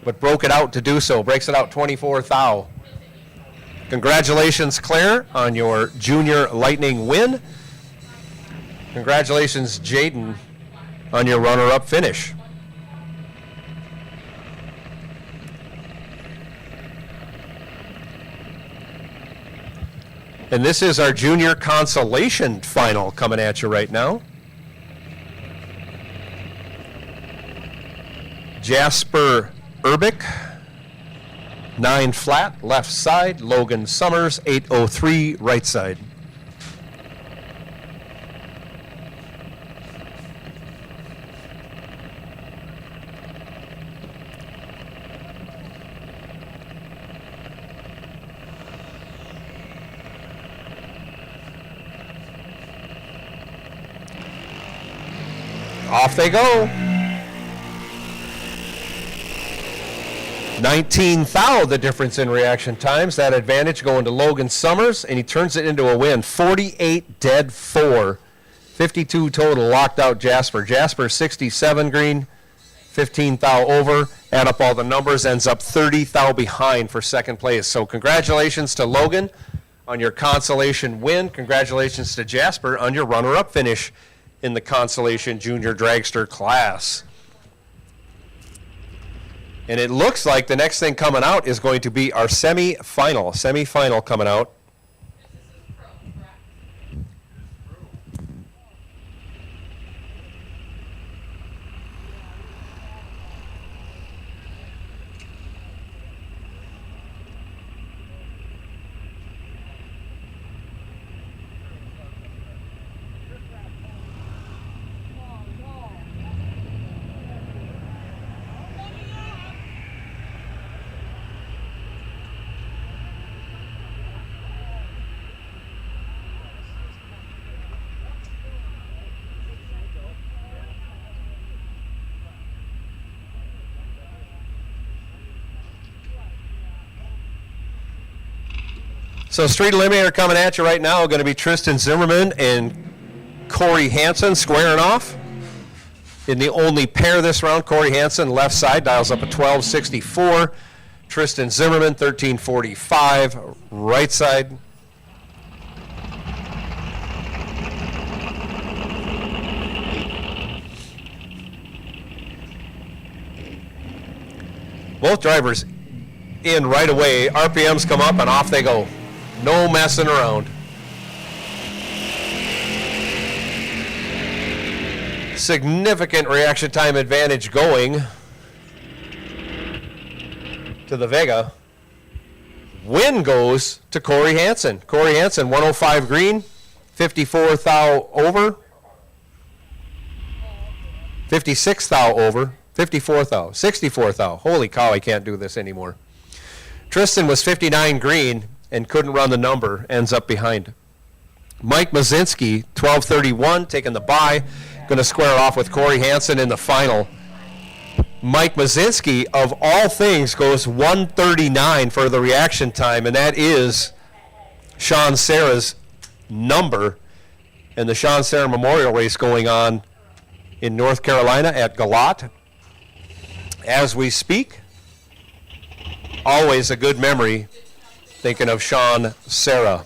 but broke it out to do so. Breaks it out 24 thou. Congratulations, Claire, on your Junior Lightning win. Congratulations, Jaden, on your runner-up finish. And this is our Junior Consolation Final coming at you right now. Jasper Urbick, 9 flat, left side. Logan Summers, 803, right side. Off they go. 19 thou, the difference in reaction times. That advantage going to Logan Summers, and he turns it into a win. 48 dead 4. 52 total, locked out Jasper. Jasper 67 green, 15 thou over. Add up all the numbers, ends up 30 thou behind for second place. So congratulations to Logan on your consolation win. Congratulations to Jasper on your runner-up finish in the Consolation Junior Dragster class. And it looks like the next thing coming out is going to be our semi-final. Semi-final coming out. So Street Eliminator coming at you right now, going to be Tristan Zimmerman and Corey Hansen squaring off. In the only pair this round, Corey Hansen, left side, dials up a 1264. Tristan Zimmerman, 1345, right side. Both drivers in right away. RPMs come up and off they go. No messing around. Significant reaction time advantage going to the Vega. Win goes to Corey Hansen. Corey Hansen, 105 green, 54 thou over, 56 thou over, 54 thou, 64 thou. Holy cow, I can't do this anymore. Tristan was 59 green and couldn't run the number, ends up behind. Mike Mazinski, 1231, taking the bye, going to square off with Corey Hansen in the final. Mike Mazinski, of all things, goes 139 for the reaction time, and that is Sean Serra's number in the Sean Serra Memorial Race going on in North Carolina at Galat. As we speak, always a good memory thinking of Sean Serra.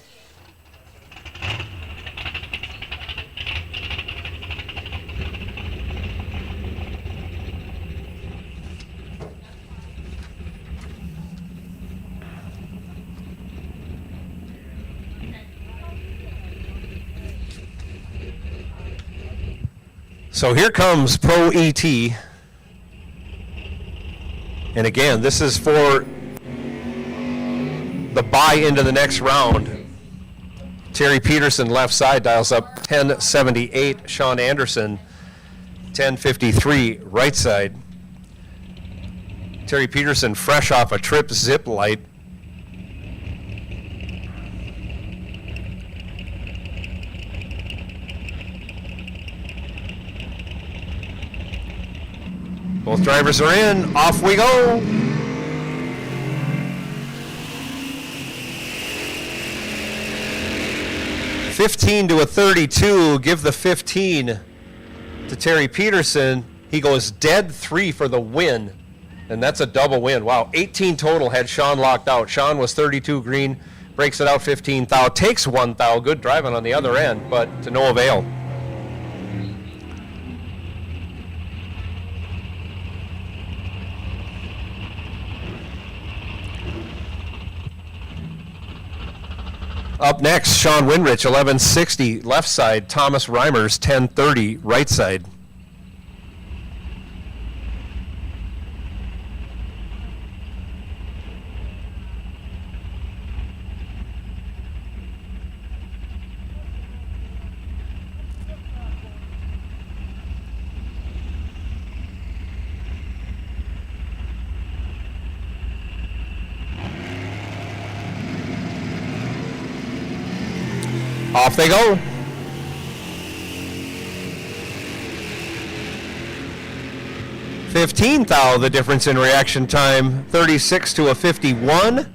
So here comes Pro ET. And again, this is for the bye into the next round. Terry Peterson left side dials up 1078. Sean Anderson 1053 right side. Terry Peterson fresh off a trip zip light. Both drivers are in. Off we go. $15 to a 32. Give the 15 to Terry Peterson. He goes dead 3 for the win, and that's a double win. Wow, 18 total had Sean locked out. Sean was 32 green, breaks it out 15 thou, takes 1 thou. Good driving on the other end, but to no avail. Up next, Sean Winrich, 1160 left side. Thomas Reimers, 1030 right side. Off they go. $15 thou, the difference in reaction time, 36 to a 51.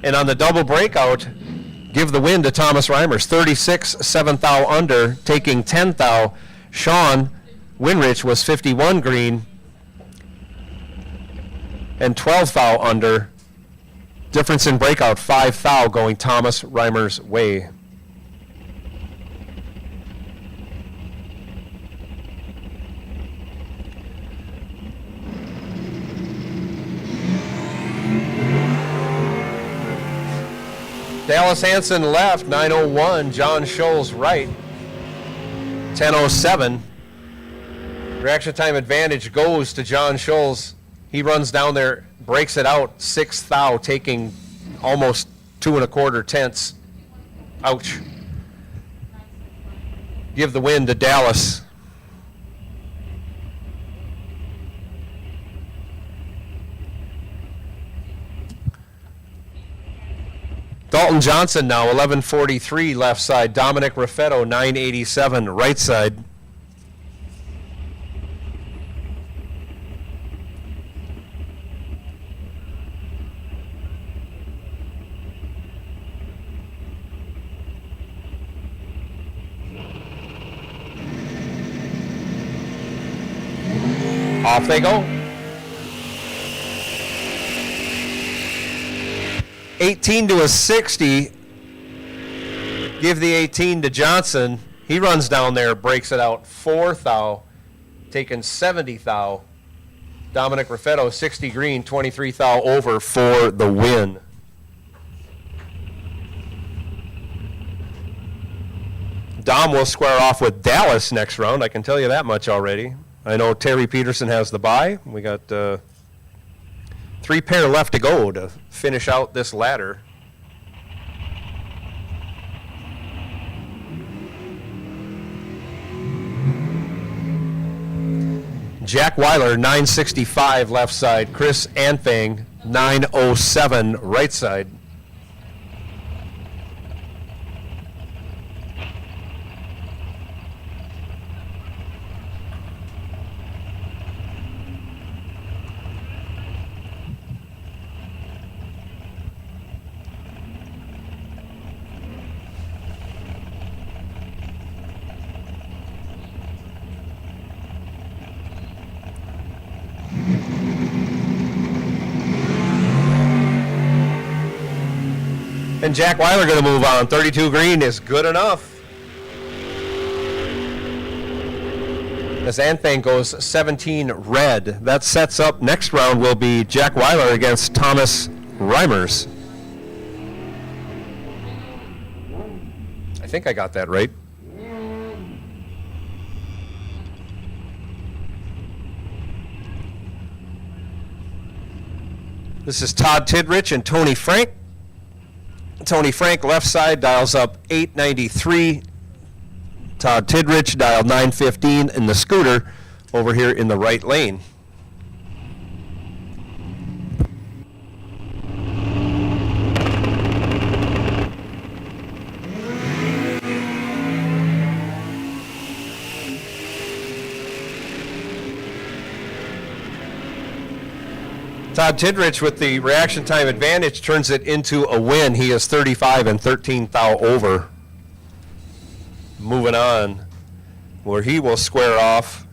And on the double breakout, give the win to Thomas Reimers, 36, 7 thou under, taking 10 thou. Sean Winrich was 51 green and 12 thou under. Difference in breakout, 5 thou, going Thomas Reimers' way. Dallas Hansen left, 901. John Scholes right, 1007. Reaction time advantage goes to John Scholes. He runs down there, breaks it out, 6 thou, taking almost 2 1/4 tenths. Ouch. Give the win to Dallas. Dalton Johnson now, 1143 left side. Dominic Raffetto, 987 right side. Off they go. 18 to a 60. Give the 18 to Johnson. He runs down there, breaks it out, 4 thou, taking 70 thou. Dominic Raffetto, 60 green, 23 thou over for the win. Dom will square off with Dallas next round, I can tell you that much already. I know Terry Peterson has the bye. We got 3 pair left to go to finish out this ladder. Jack Weiler, 965 left side. Chris Anfang, 907 right side. And Jack Weiler going to move on. 32 green is good enough. As Anfang goes 17 red. That sets up next round will be Jack Weiler against Thomas Reimers. I think I got that right. This is Todd Tidrich and Tony Frank. Tony Frank, left side, dials up 893. Todd Tidrich dialed 915 in the scooter over here in the right lane. Todd Tidrich with the reaction time advantage turns it into a win. He is 35 and 13 thou over. Moving on, where he will square off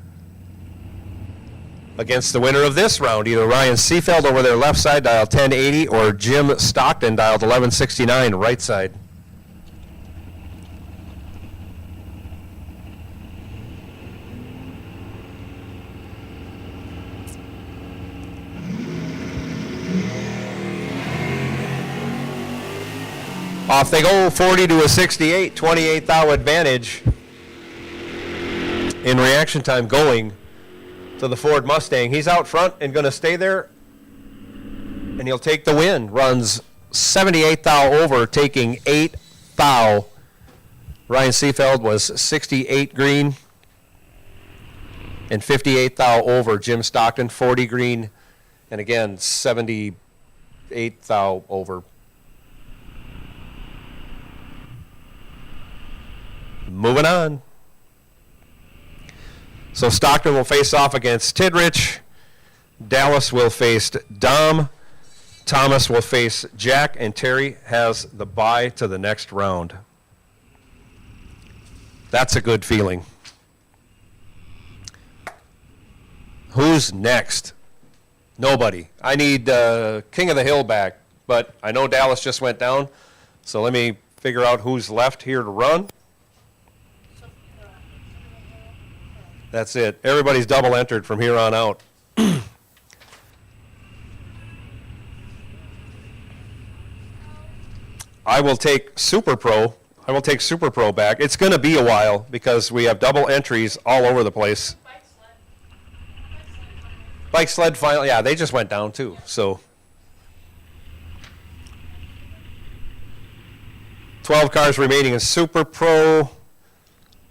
against the winner of this round, either Ryan Seefeld over their left side, dialed 1080, or Jim Stockton, dialed 1169, right side. Off they go, 40 to a 68, 28 thou advantage in reaction time going to the Ford Mustang. He's out front and going to stay there, and he'll take the win. Runs 78 thou over, taking 8 thou. Ryan Seefeld was 68 green and 58 thou over. Jim Stockton, 40 green, and again, 78 thou over. Moving on. So Stockton will face off against Tidrich. Dallas will face Dom. Thomas will face Jack, and Terry has the bye to the next round. That's a good feeling. Who's next? Nobody. I need King of the Hill back, but I know Dallas just went down, so let me figure out who's left here to run. That's it. Everybody's double entered from here on out. I will take Super Pro. I will take Super Pro back. It's going to be a while because we have double entries all over the place. Bike sled final. Yeah, they just went down too. So 12 cars remaining in Super Pro.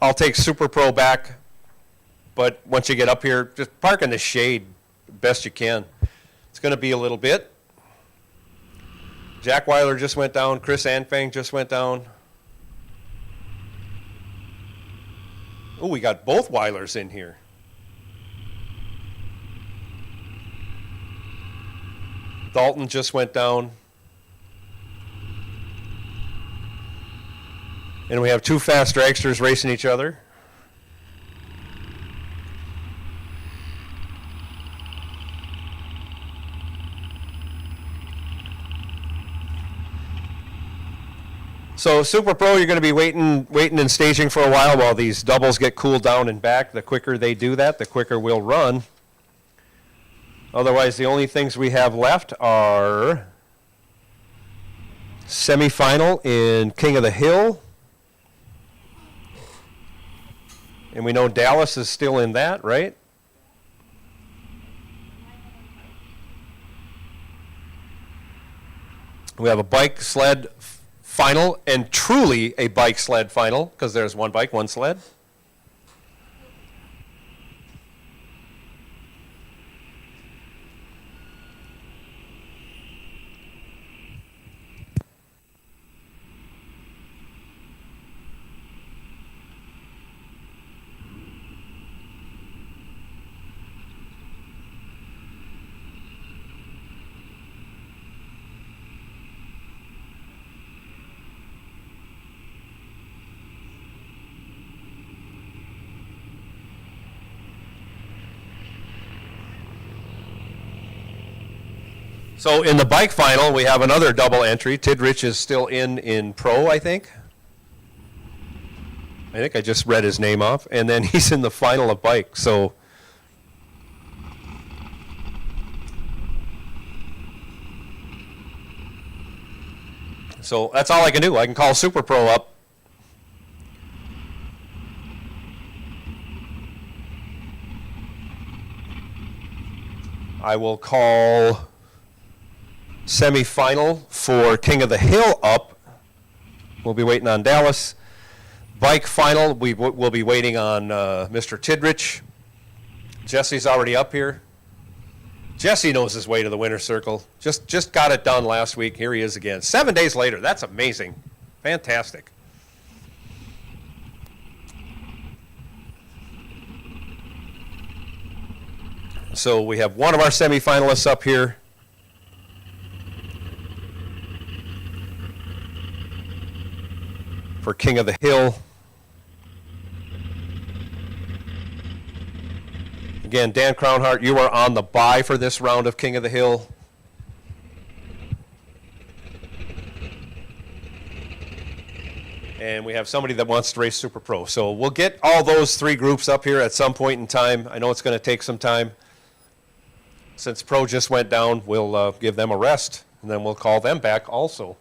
I'll take Super Pro back. But once you get up here, just park in the shade best you can. It's going to be a little bit. Jack Weiler just went down. Chris Anfang just went down. Oh, we got both Weilers in here. Dalton just went down. And we have two fast dragsters racing each other. So Super Pro, you're going to be waiting and staging for a while these doubles get cooled down and back. The quicker they do that, the quicker we'll run. Otherwise, the only things we have left are semifinal in King of the Hill. And we know Dallas is still in that, right? We have a bike sled final, and truly a bike sled final, because there's one bike, one sled. So in the bike final, we have another double entry. Tidrich is still in pro, I think. I think I just read his name off. And then he's in the final of bike. So that's all I can do. I can call Super Pro up. I will call semifinal for King of the Hill up. We'll be waiting on Dallas. Bike final, we'll be waiting on Mr. Tidrich. Jesse's already up here. Jesse knows his way to the winner's circle. Just got it done last week. Here he is again. 7 days later. That's amazing. Fantastic. So we have one of our semifinalists up here. For King of the Hill. Again, Dan Crownhart, you are on the bye for this round of King of the Hill. And we have somebody that wants to race Super Pro. So we'll get all those three groups up here at some point in time. I know it's going to take some time. Since Pro just went down, we'll give them a rest, and then we'll call them back also.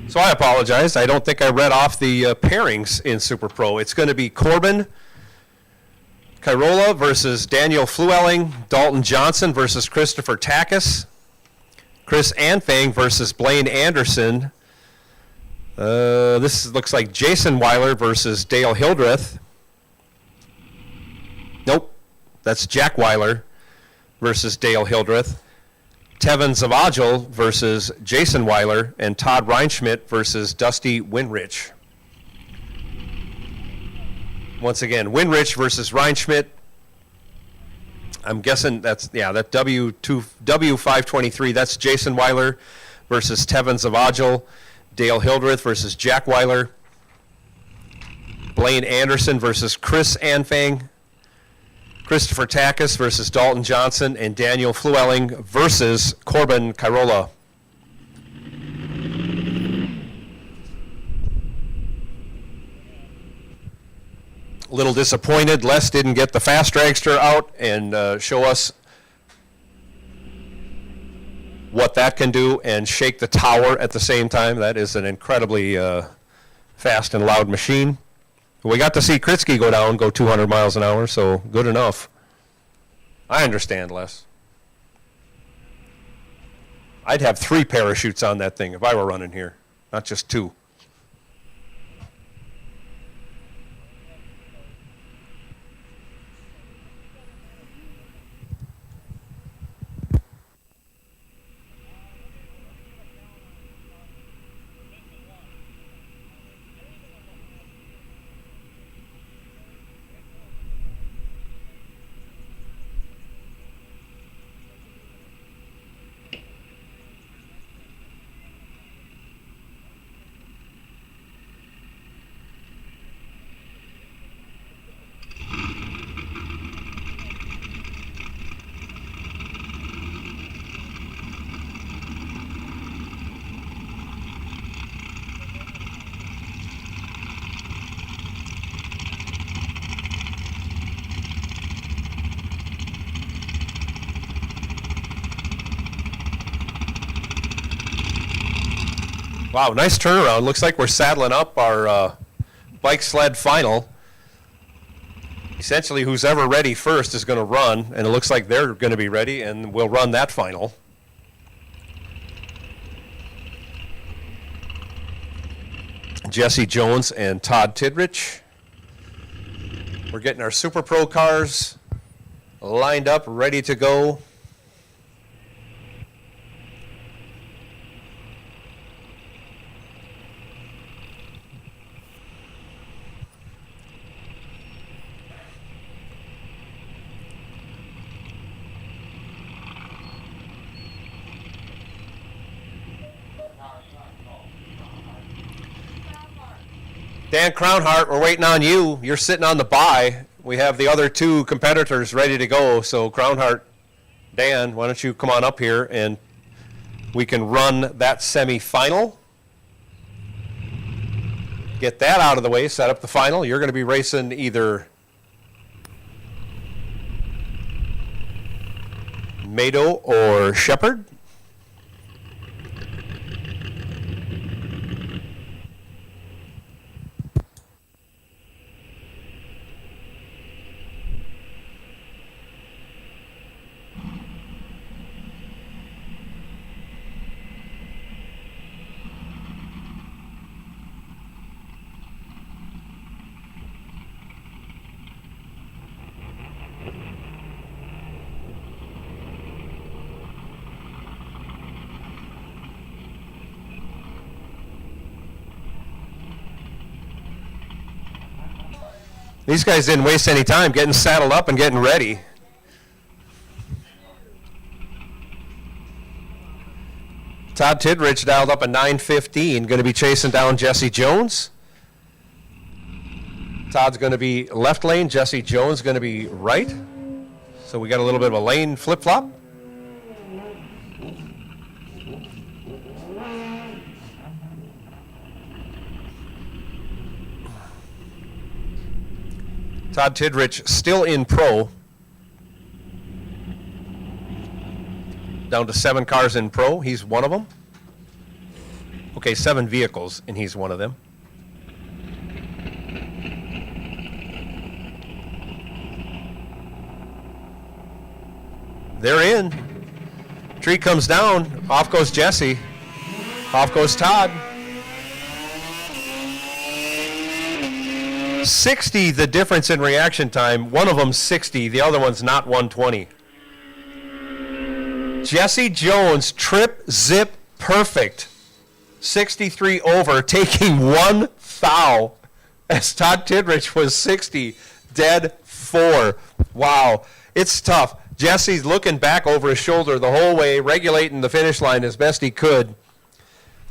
So I apologize. I don't think I read off the pairings in Super Pro. It's going to be Corbin Kairola versus Daniel Fluelling, Dalton Johnson versus Christopher Takis, Chris Anfang versus Blaine Anderson. This looks like Jason Weiler versus Dale Hildreth. Nope, that's Jack Weiler versus Dale Hildreth. Tevin Zavagil versus Jason Weiler, and Todd Reinschmidt versus Dusty Winrich. Once again, Winrich versus Reinschmidt. I'm guessing that's, that W523, that's Jason Weiler versus Tevin Zavagil. Dale Hildreth versus Jack Weiler. Blaine Anderson versus Chris Anfang. Christopher Takis versus Dalton Johnson, and Daniel Fluelling versus Corbin Kairola. A little disappointed Les didn't get the fast dragster out and show us what that can do and shake the tower at the same time. That is an incredibly fast and loud machine. We got to see Kritsky go 200 miles an hour, so good enough. I understand, Les. I'd have 3 parachutes on that thing if I were running here, not just 2. Wow, nice turnaround. Looks like we're saddling up our bike sled final. Essentially, who's ever ready first is going to run, and it looks like they're going to be ready, and we'll run that final. Jesse Jones and Todd Tidrich. We're getting our Super Pro cars lined up, ready to go. Dan Crownhart, we're waiting on you. You're sitting on the bye. We have the other 2 competitors ready to go. So Crownhart, Dan, why don't you come on up here and we can run that semi-final. Get that out of the way, set up the final. You're going to be racing either Mado or Shepard. These guys didn't waste any time getting saddled up and getting ready. Todd Tidrich dialed up a 9:15, going to be chasing down Jesse Jones. Todd's going to be left lane, Jesse Jones going to be right. So we got a little bit of a lane flip-flop. Todd Tidrich still in pro. Down to 7 cars in pro. He's one of them. Okay, 7 vehicles, and he's one of them. They're in. Tree comes down. Off goes Jesse. Off goes Todd. 60 the difference in reaction time. One of them's 60, the other one's not 120. Jesse Jones, trip, zip, perfect. 63 over, taking 1 thou, as Todd Tidrich was 60, dead 4. Wow, it's tough. Jesse's looking back over his shoulder the whole way, regulating the finish line as best he could.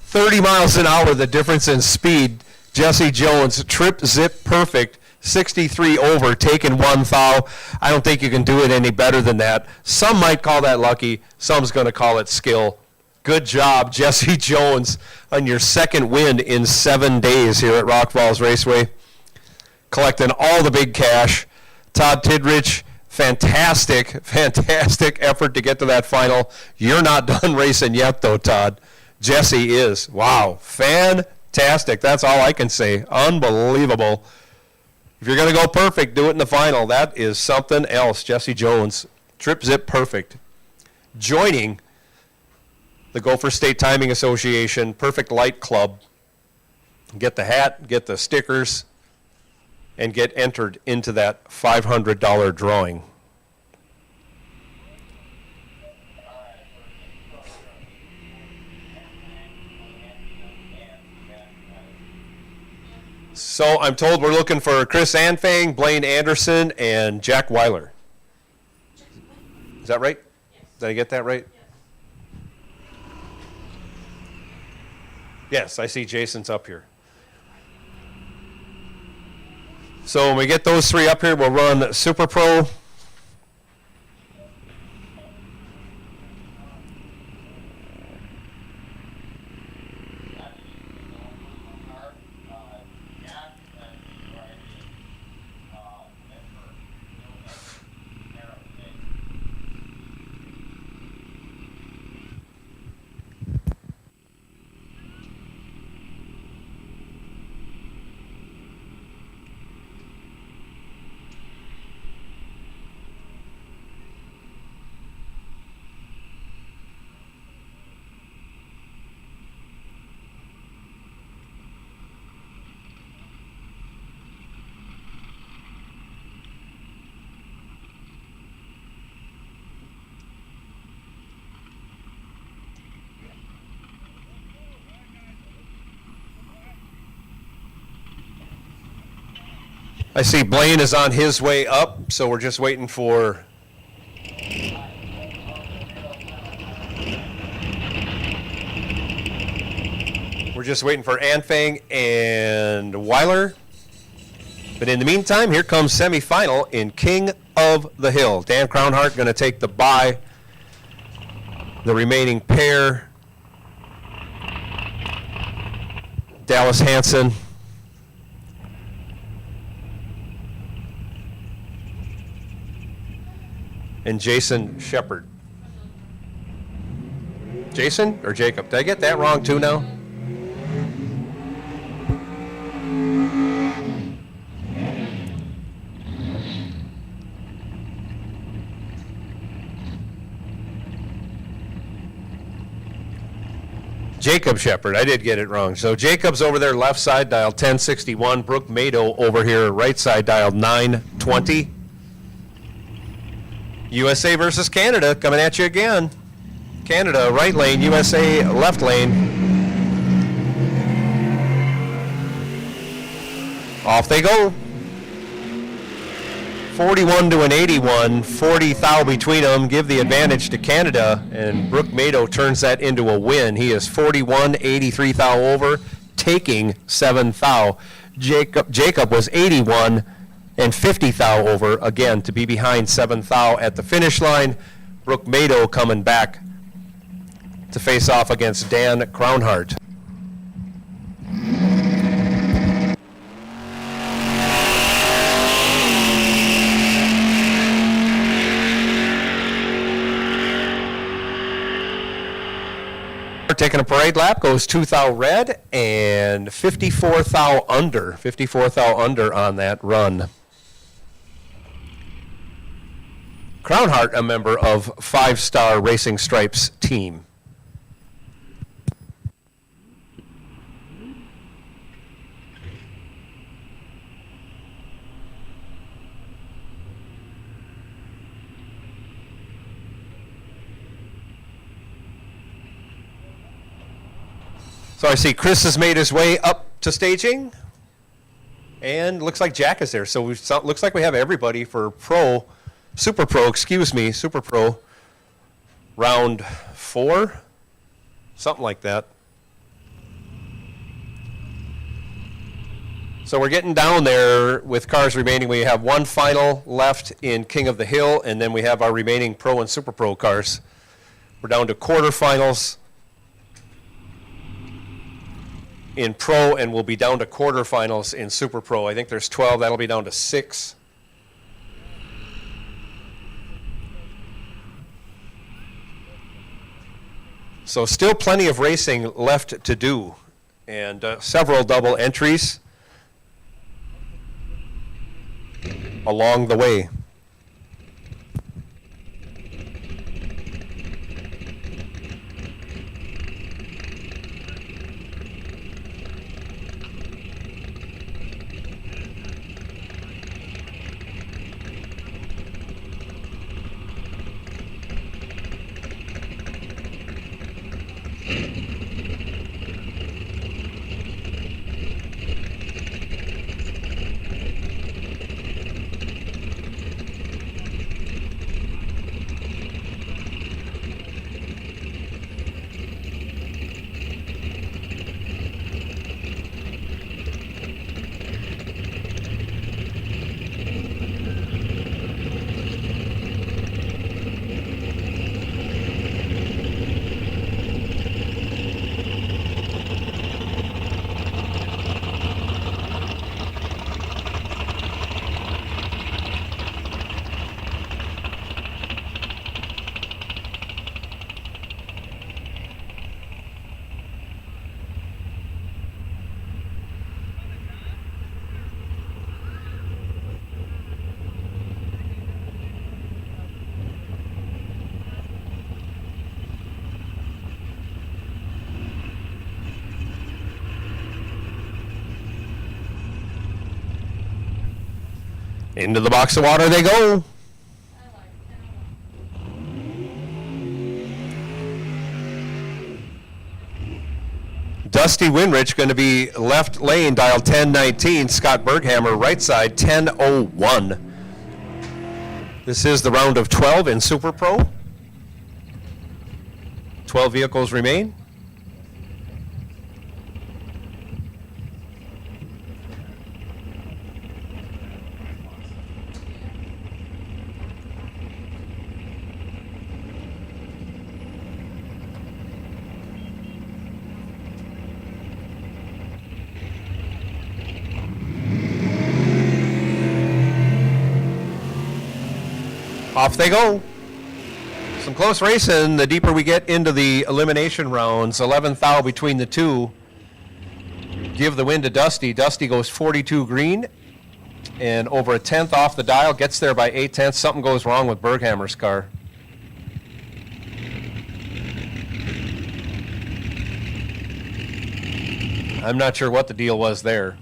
30 miles an hour, the difference in speed. Jesse Jones, trip, zip, perfect, 63 over, taking 1 thou. I don't think you can do it any better than that. Some might call that lucky. Some's going to call it skill. Good job, Jesse Jones, on your second win in 7 days here at Rock Falls Raceway. Collecting all the big cash. Todd Tidrich, fantastic effort to get to that final. You're not done racing yet, though, Todd. Jesse is. Wow, fantastic. That's all I can say. Unbelievable. If you're going to go perfect, do it in the final. That is something else. Jesse Jones, Trip Zip Perfect. Joining the Gopher State Timing Association Perfect Light Club. Get the hat, get the stickers, and get entered into that $500 drawing. So I'm told we're looking for Chris Anfang, Blaine Anderson, and Jack Weiler. Is that right? Yes. Did I get that right? Yes, I see Jason's up here. So when we get those three up here, we'll run Super Pro. I see Blaine is on his way up, so we're just waiting for Anfang and Weiler. But in the meantime, here comes semifinal in King of the Hill. Dan Crownhart going to take the bye. The remaining pair, Dallas Hansen and Jason Shepard. Jason or Jacob? Did I get that wrong too now? Jacob Shepard, I did get it wrong. So Jacob's over there left side, dialed 1061. Brooke Mado over here right side, dialed 920. USA versus Canada coming at you again. Canada right lane, USA left lane. Off they go. 41 to an 81, 40 thou between them, give the advantage to Canada, and Brooke Mado turns that into a win. He is 41, 83 thou over, taking 7 thou. Jacob was 81 and 50 thou over, again, to be behind 7 thou at the finish line. Brooke Mado coming back to face off against Dan Crownhart. Taking a parade lap, goes 2 thou red and 54 thou under. 54 thou under on that run. Crownhart, a member of 5 Star Racing Stripes team. So I see Chris has made his way up to staging, and looks like Jack is there. So looks like we have everybody for Super Pro, round 4, something like that. So we're getting down there with cars remaining. We have one final left in King of the Hill, and then we have our remaining Pro and Super Pro cars. We're down to quarterfinals in Pro, and we'll be down to quarterfinals in Super Pro. I think there's 12. That'll be down to 6. So still plenty of racing left to do, and several double entries. along the way. Into the box of water they go. Dusty Winrich going to be left lane, dial 1019. Scott Berghammer, right side, 1001. This is the round of 12 in Super Pro. 12 vehicles remain. Off they go. Some close racing the deeper we get into the elimination rounds. 11th thou between the two. Give the win to Dusty. Dusty goes 42 green and over a tenth off the dial. Gets there by 8/10. Something goes wrong with Berghammer's car. I'm not sure what the deal was there.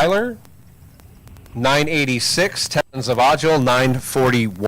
Tyler, 986, Tevin Zavagil, 941.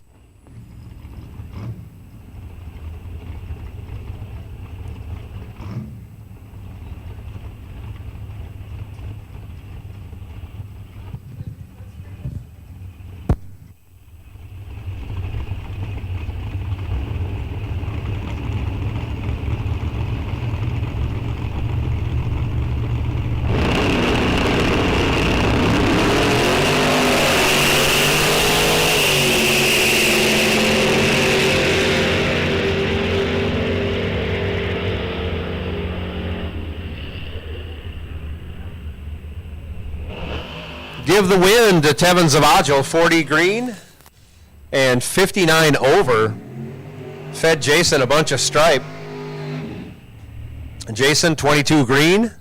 Give the win to Tevin Zavagil, 40 green and 59 over. Fed Jason a bunch of stripe. Jason 22 green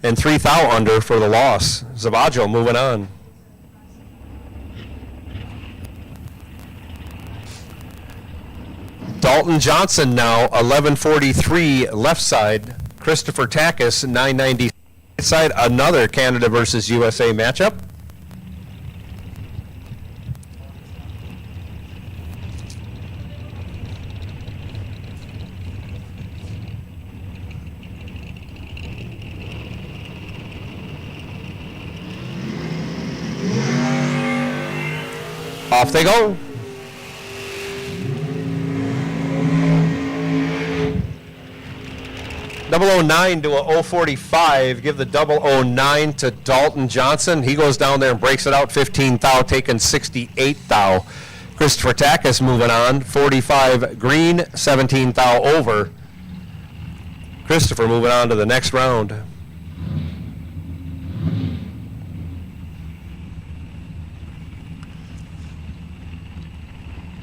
and 3 thou under for the loss. Zavagil moving on. Dalton Johnson now 1143 left side. Christopher Takis 990 right side. Another Canada versus USA matchup. Off they go. .009 to a 045. Give the 009 to Dalton Johnson. He goes down there and breaks it out. 15 thou, taking 68 thou. Christopher Takis moving on, 45 green, 17 thou over. Christopher moving on to the next round.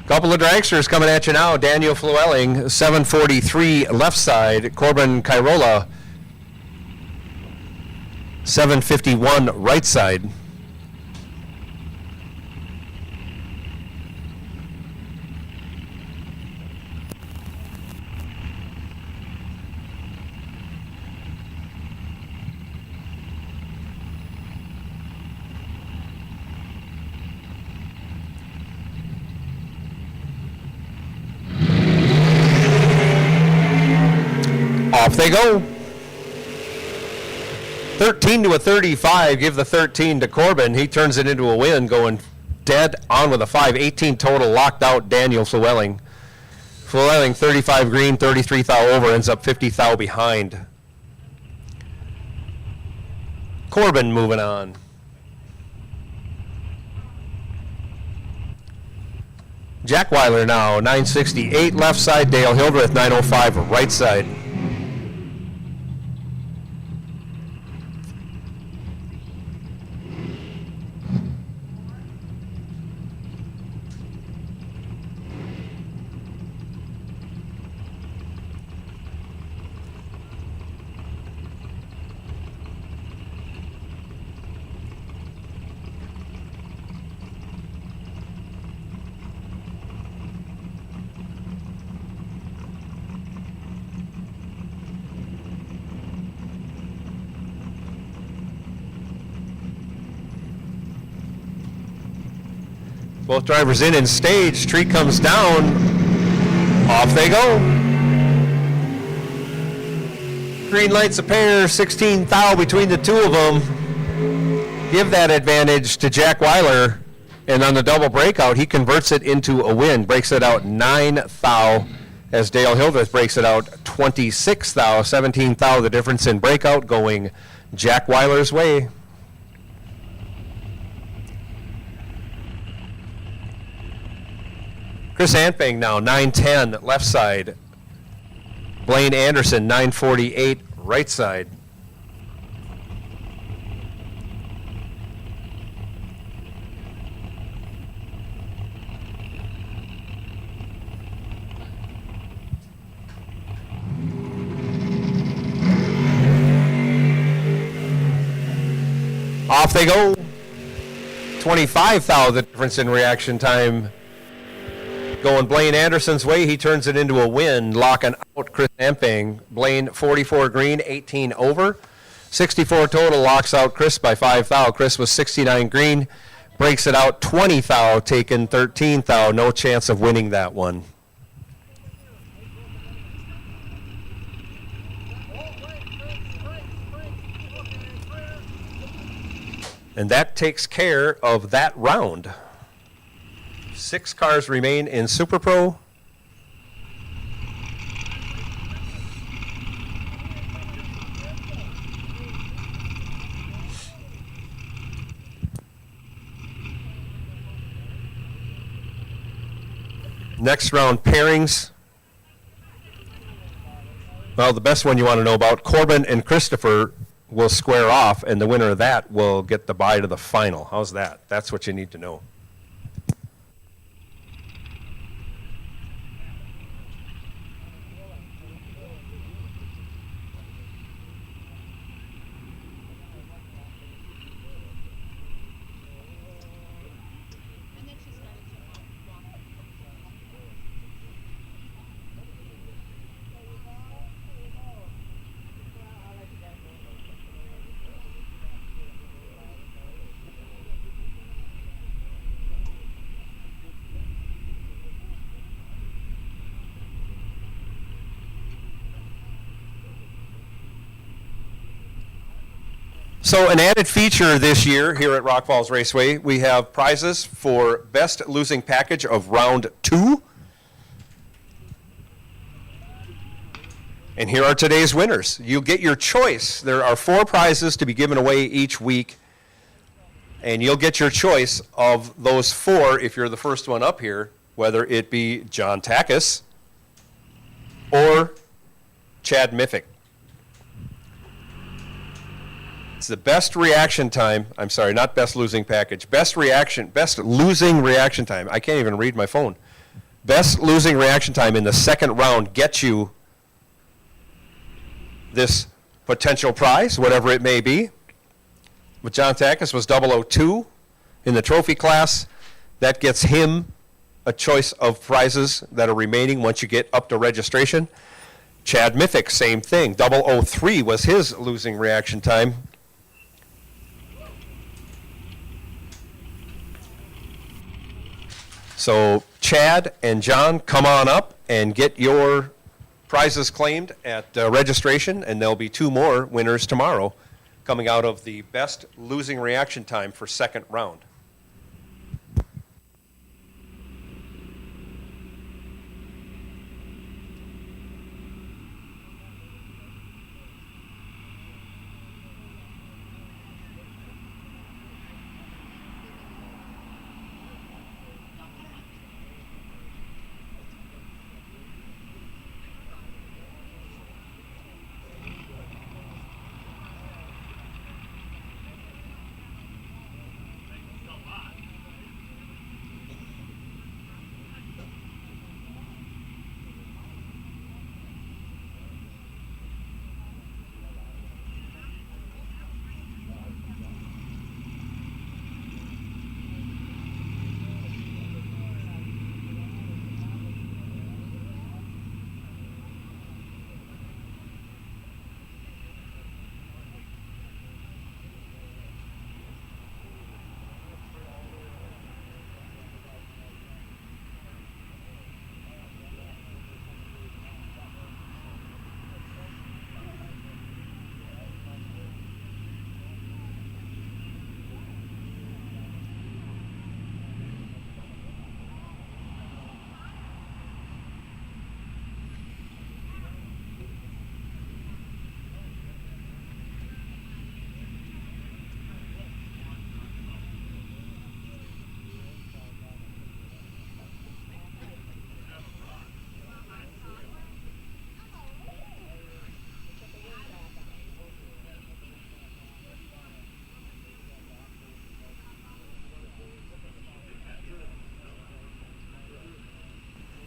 Couple of dragsters coming at you now. Daniel Flewelling, 743 left side. Corbin Kairola, 751 right side. Off they go. 13 to a 35. Give the 13 to Corbin. He turns it into a win, going dead on with a 5. 18 total, locked out Daniel Flewelling. Flewelling 35 green, 33 thou over, ends up 50 thou behind. Corbin moving on. Jack Weiler now, 968 left side. Dale Hildreth, 905 right side. Both drivers in and stage. Tree comes down. Off they go. Green lights a pair. 16 thou between the two of them. Give that advantage to Jack Weiler. And on the double breakout, he converts it into a win. Breaks it out 9 thou as Dale Hildreth breaks it out 26 thou. 17 thou the difference in breakout, going Jack Weiler's way. Chris Antbang now, 910 left side. Blaine Anderson, 948 right side. Off they go. 25 thou the difference in reaction time. Going Blaine Anderson's way, he turns it into a win, locking out Chris Amping. Blaine 44 green, 18 over. 64 total, locks out Chris by 5 thou. Chris was 69 green, breaks it out 20 thou, taking 13 thou. No chance of winning that one. And that takes care of that round. 6 cars remain in Super Pro. Next round pairings. Well, the best one you want to know about, Corbin and Christopher will square off, and the winner of that will get the bye to the final. How's that? That's what you need to know. So an added feature this year here at Rock Falls Raceway, we have prizes for best losing package of round 2. And here are today's winners. You get your choice. There are 4 prizes to be given away each week. And you'll get your choice of those four if you're the first one up here, whether it be John Takis or Chad Miffick. It's the best reaction time. I'm sorry, not best losing package. Best losing reaction time. I can't even read my phone. Best losing reaction time in the second round gets you this potential prize, whatever it may be. With John Takis was 002 in the trophy class. That gets him a choice of prizes that are remaining once you get up to registration. Chad Miffick, same thing. 003 was his losing reaction time. So Chad and John, come on up and get your prizes claimed at registration, and there'll be two more winners tomorrow coming out of the best losing reaction time for second round.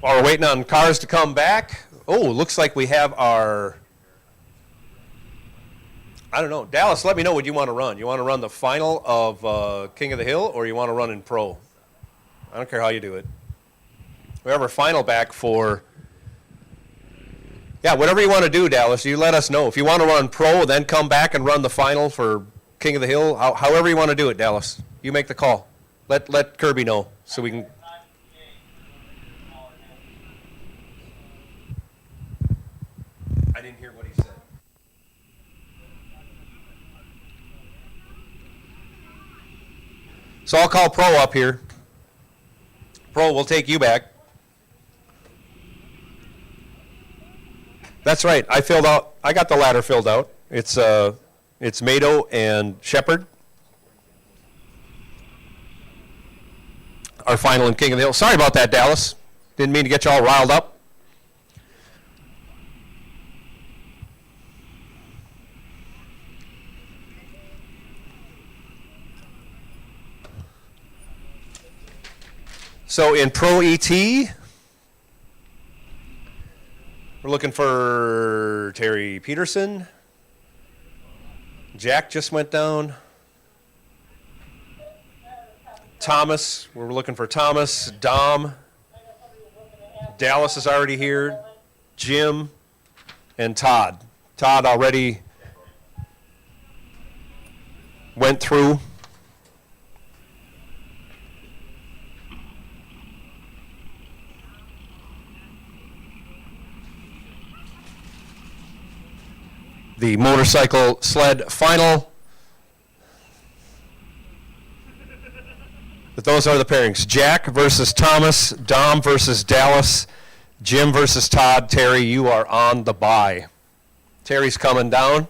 While we're waiting on cars to come back, looks like we have our, I don't know, Dallas, let me know what you want to run. You want to run the final of King of the Hill, or you want to run in pro? I don't care how you do it. We have our final back for, whatever you want to do, Dallas, you let us know. If you want to run pro, then come back and run the final for King of the Hill, however you want to do it, Dallas. You make the call. Let Kirby know so we can. I didn't hear what he said. So I'll call Pro up here. Pro, we'll take you back. That's right. I got the ladder filled out. It's Mado and Shepard. Our final in King of the Hill. Sorry about that, Dallas. Didn't mean to get you all riled up. So in Pro ET, we're looking for Terry Peterson. Jack just went down. Thomas, we're looking for Thomas. Dom. Dallas is already here. Jim and Todd. Todd already went through. The motorcycle sled final. But those are the pairings. Jack versus Thomas, Dom versus Dallas, Jim versus Todd. Terry, you are on the bye. Terry's coming down.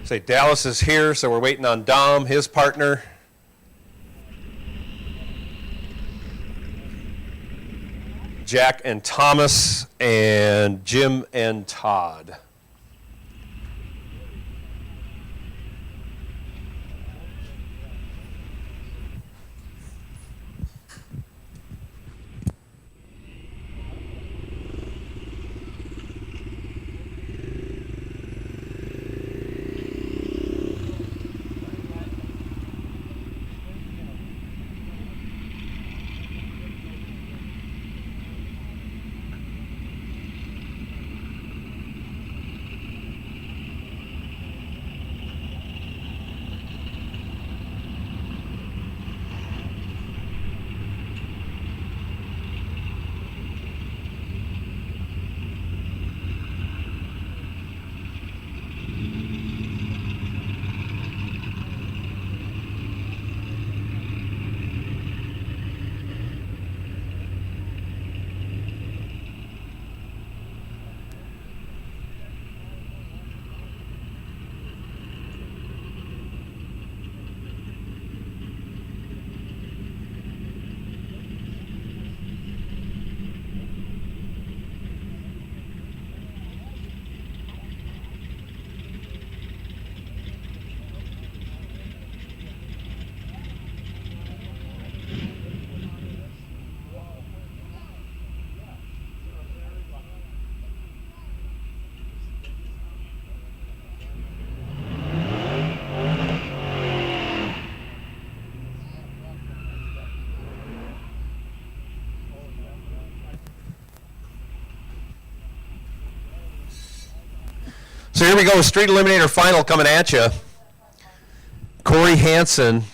Say Dallas is here, so we're waiting on Dom, his partner. Jack and Thomas, and Jim and Todd. So here we go, Street Eliminator Final coming at you. Corey Hansen,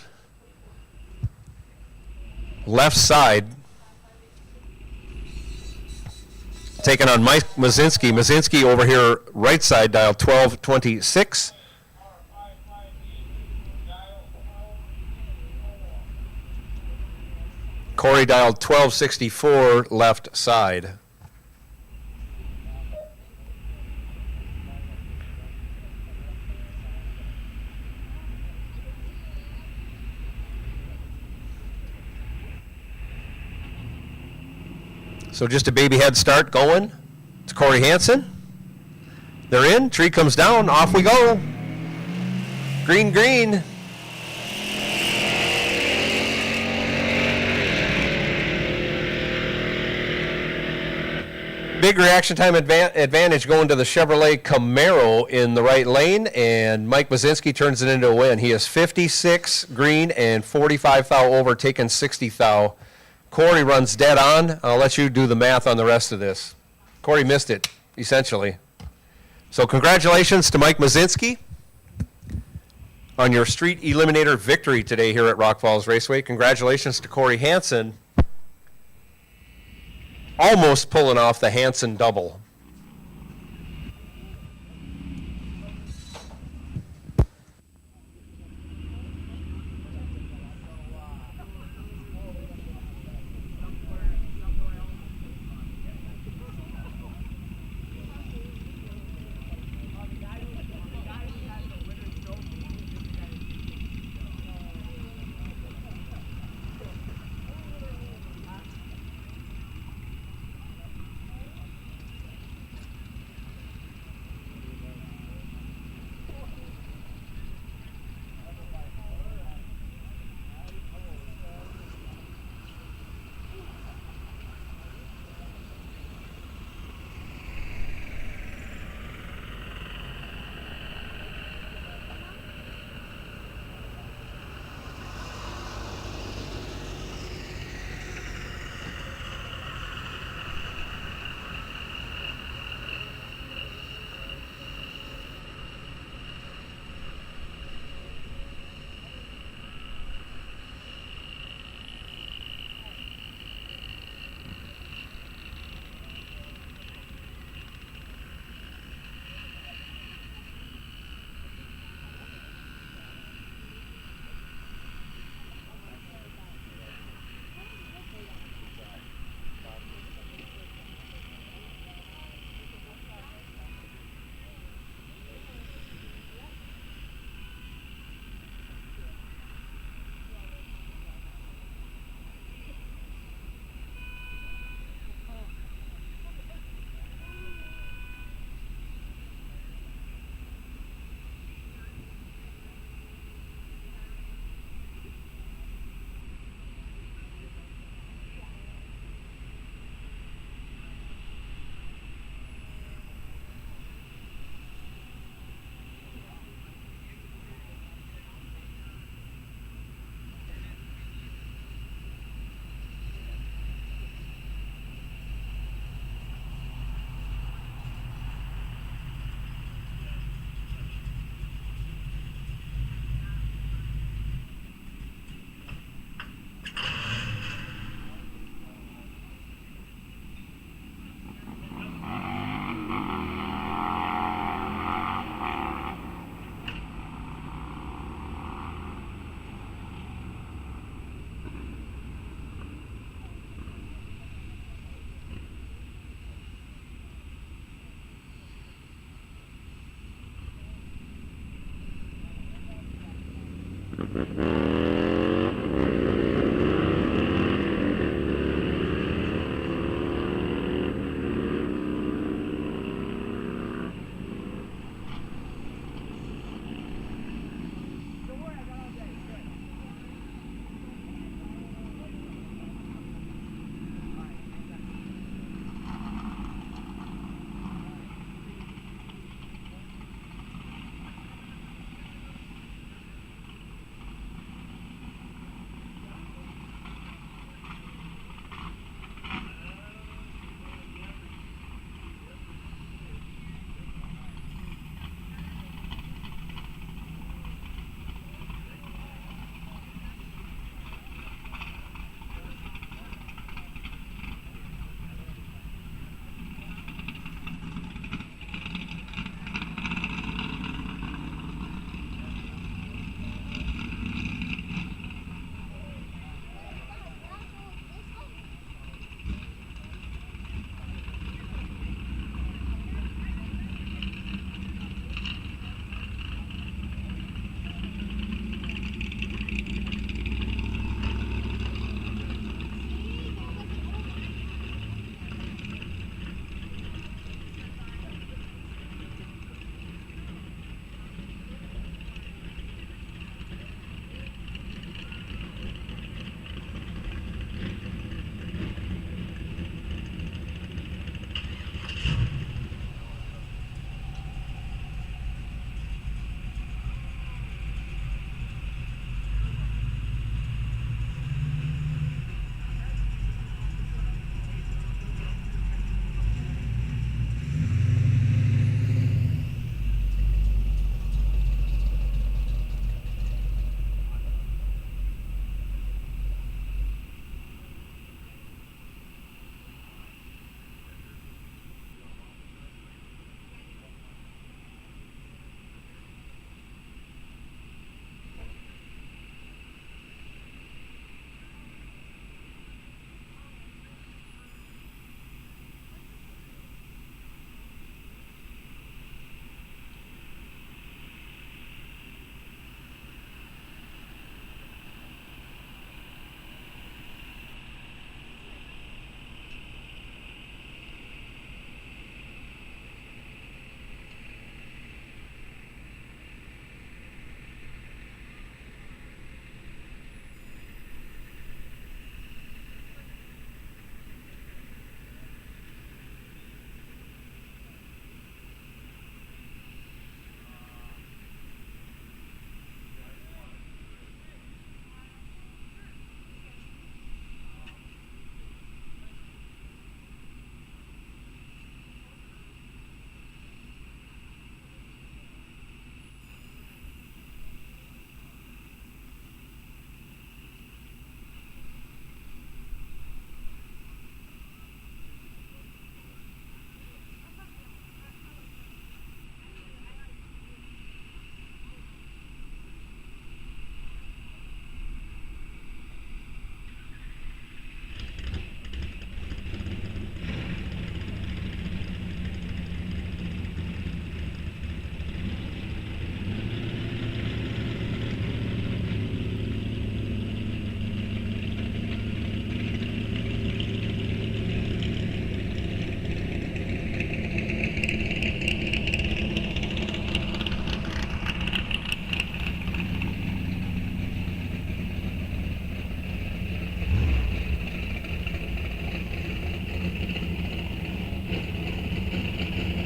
left side, taking on Mike Mazinski. Mazinski over here, right side, dial 1226. Corey dialed 1264, left side. So just a baby head start going. It's Corey Hansen. They're in. Tree comes down. Off we go. Green, green. Big reaction time advantage going to the Chevrolet Camaro in the right lane, and Mike Mazinski turns it into a win. He is 56 green and 45 thou over, taking 60 thou. Corey runs dead on. I'll let you do the math on the rest of this. Corey missed it, essentially. So congratulations to Mike Mazinski on your Street Eliminator victory today here at Rock Falls Raceway. Congratulations to Corey Hansen, almost pulling off the Hansen double.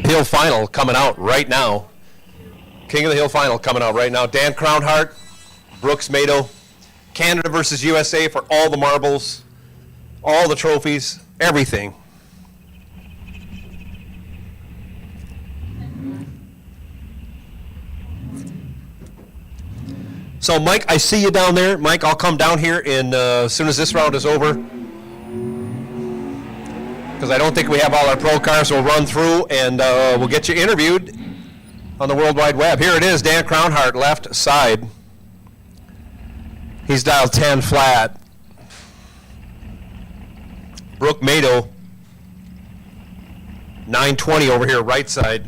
Hill final coming out right now. King of the Hill final coming out right now. Dan Crownhart, Brooks Mado, Canada versus USA for all the marbles, all the trophies, everything. So Mike, I see you down there. Mike, I'll come down here as soon as this round is over, because I don't think we have all our pro cars. We'll run through and we'll get you interviewed on the World Wide Web. Here it is, Dan Crownhart, left side. He's dialed 10 flat. Brooke Mado, 920 over here, right side.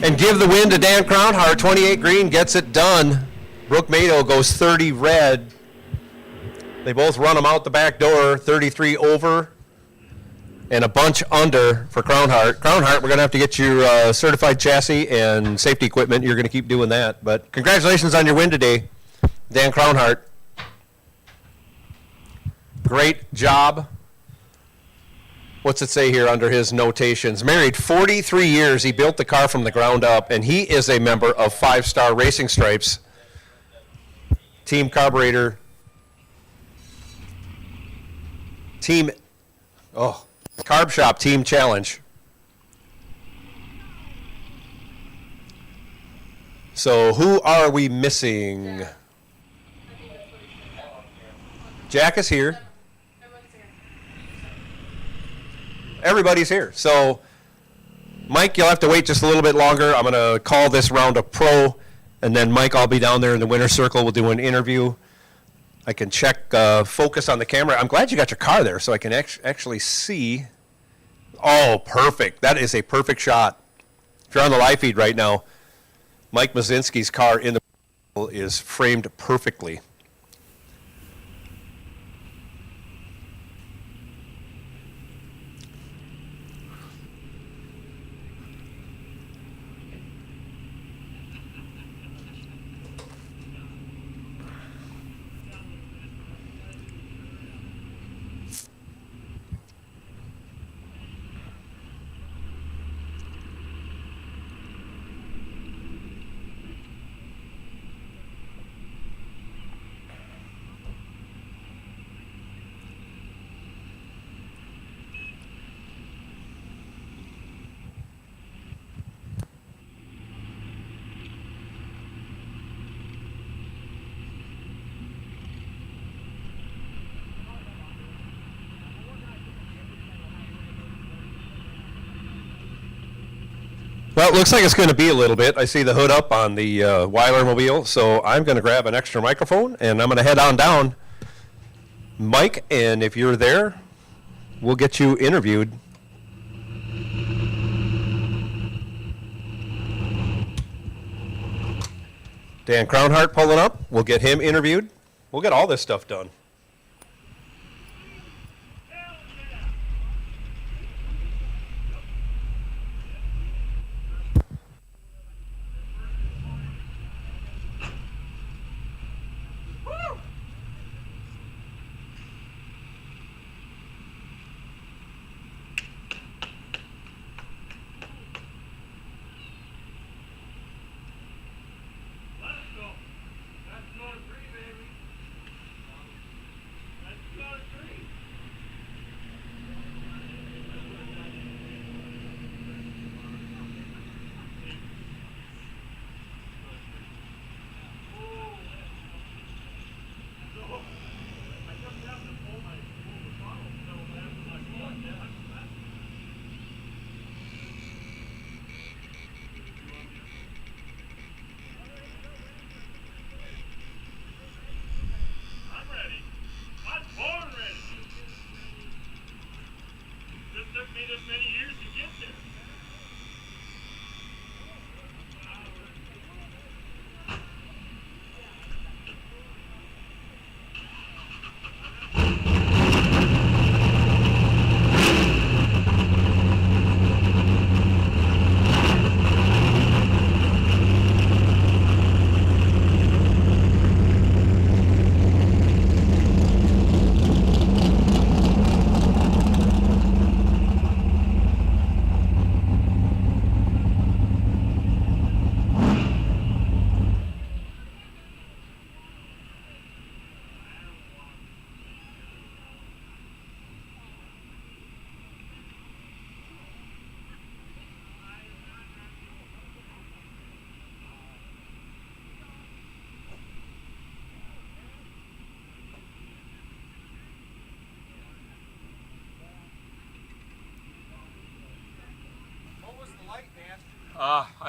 And give the win to Dan Crownhart. 28 green gets it done. Brooke Mado goes 30 red. They both run them out the back door. 33 over and a bunch under for Crownhart. Crownhart, we're going to have to get you certified chassis and safety equipment. You're going to keep doing that. But congratulations on your win today, Dan Crownhart. Great job. What's it say here under his notations? Married 43 years. He built the car from the ground up, and he is a member of 5-Star Racing Stripes. Team Carburetor. Carb Shop Team Challenge. So who are we missing? Jack is here. Everybody's here. So, Mike, you'll have to wait just a little bit longer. I'm going to call this round a pro, and then Mike, I'll be down there in the winner's circle. We'll do an interview. I can check focus on the camera. I'm glad you got your car there so I can actually see. Oh, perfect. That is a perfect shot. If you're on the live feed right now, Mike Mazinski's car in the is framed perfectly. Well, it looks like it's going to be a little bit. I see the hood up on the Weiler Mobile, so I'm going to grab an extra microphone, and I'm going to head on down. Mike, and if you're there, we'll get you interviewed. Dan Crownhart pulling up. We'll get him interviewed. We'll get all this stuff done.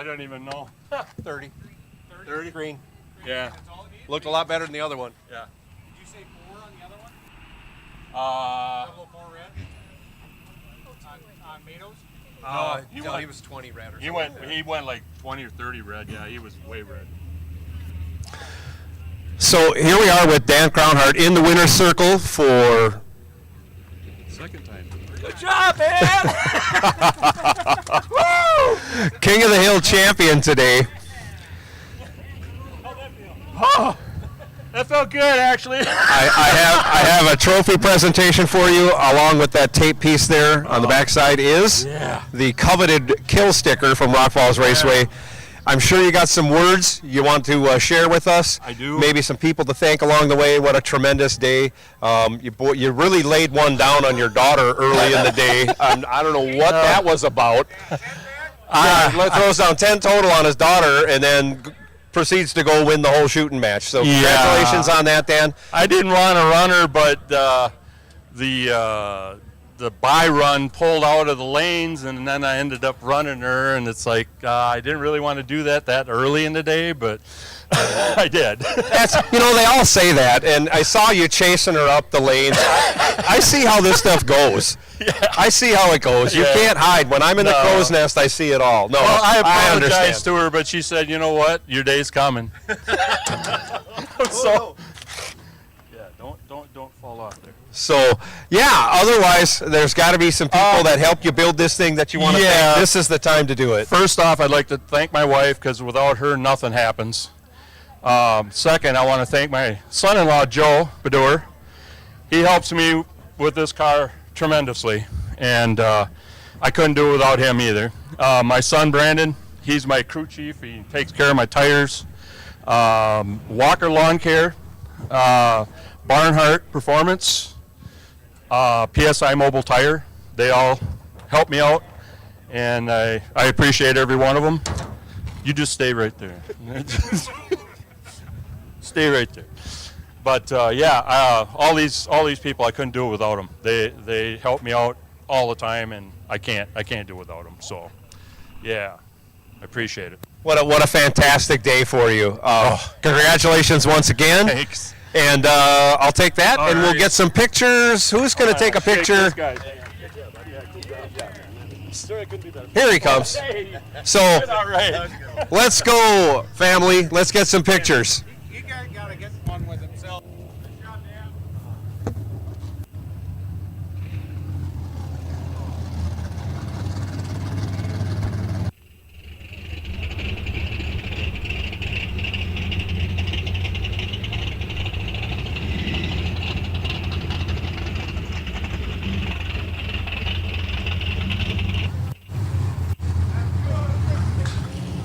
I don't even know. 30. 30 green. Yeah. That's all it needs? Looked a lot better than the other one. Yeah. Did you say 4 on the other one? Uh, 004 red? On Mado's? No, he was 20 red or He went like 20 or 30 red. Yeah, he was way red. So here we are with Dan Crownhart in the winner's circle for Second time. Good job, man! King of the Hill champion today. Oh, that felt good, actually. I have a trophy presentation for you, along with that tape piece there on the backside is the coveted kill sticker from Rock Falls Raceway. I'm sure you got some words you want to share with us. I do. Maybe some people to thank along the way. What a tremendous day. You really laid one down on your daughter early in the day. I don't know what that was about. Throws down 10 total on his daughter and then proceeds to go win the whole shooting match. So congratulations on that, Dan. I didn't want to run her, but the by run pulled out of the lanes, and then I ended up running her, and it's like I didn't really want to do that early in the day, but I did. They all say that, and I saw you chasing her up the lanes. I see how this stuff goes. I see how it goes. You can't hide. When I'm in the crow's nest, I see it all. No, well, I apologized understand. to her, but she said, "You know what? Your day's coming." So, yeah, don't fall off there. So, otherwise, there's got to be some people that helped you build this thing that you want to thank. This is the time to do it. First off, I'd like to thank my wife, because without her, nothing happens. Second, I want to thank my son-in-law, Joe Bedour. He helps me with this car tremendously, and I couldn't do it without him either. My son, Brandon, he's my crew chief. He takes care of my tires. Walker Lawn Care, Barnhart Performance, PSI Mobile Tire. They all help me out, and I appreciate every one of them. You just stay right there. Stay right there. But all these people, I couldn't do it without them. They help me out all the time, and I can't do it without them. So, yeah, I appreciate it. What a fantastic day for you. Congratulations once again. Thanks. And I'll take that, All and we'll right. get some pictures. Who's going to take a picture? Here he comes. So All right. let's go, family. Let's get some pictures. You guys gotta get one with himself. Good job, Dan.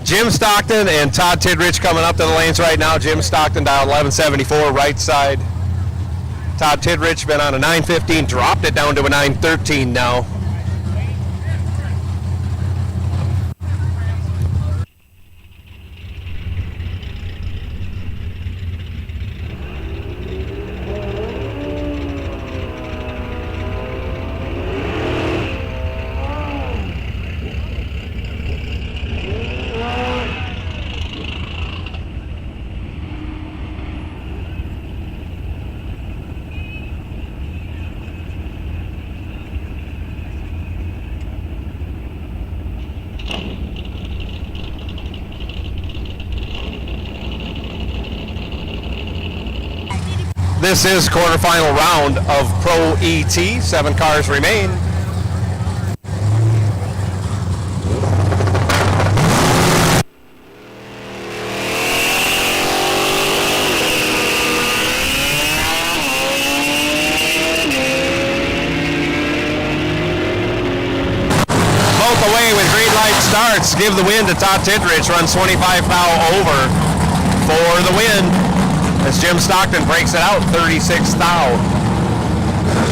Jim Stockton and Todd Tidrich coming up to the lanes right now. Jim Stockton dialed 1174 right side. Todd Tidrich been on a 915, dropped it down to a 913 now. This is quarterfinal round of Pro ET. 7 cars remain. Both away with green light starts. Give the win to Todd Tidrich. Runs 25 thou over for the win. As Jim Stockton breaks it out, 36 thou.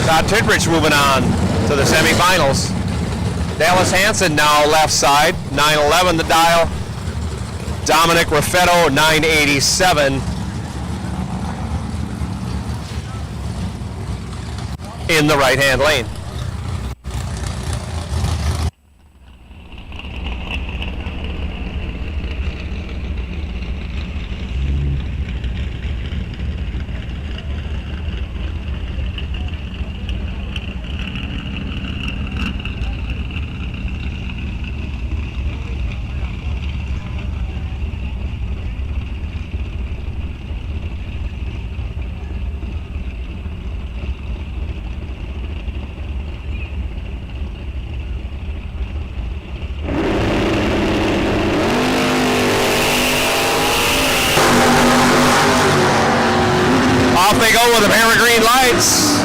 Todd Tidrich moving on to the semifinals. Dallas Hansen now left side, 911 the dial. Dominic Raffetto, 987. In the right-hand lane. Off they go with a pair of green lights.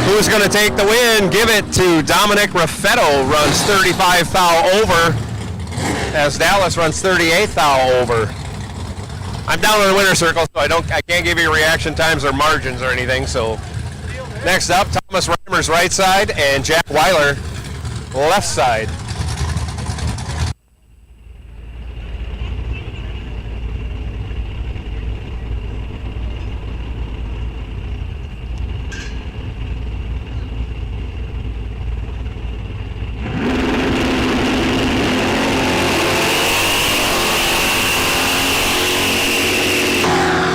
Who's going to take the win? Give it to Dominic Raffetto, runs 35 thou over, as Dallas runs 38 thou over. I'm down in the winner's circle, so I can't give you reaction times or margins or anything. So next up, Thomas Reimer's right side and Jack Weiler left side.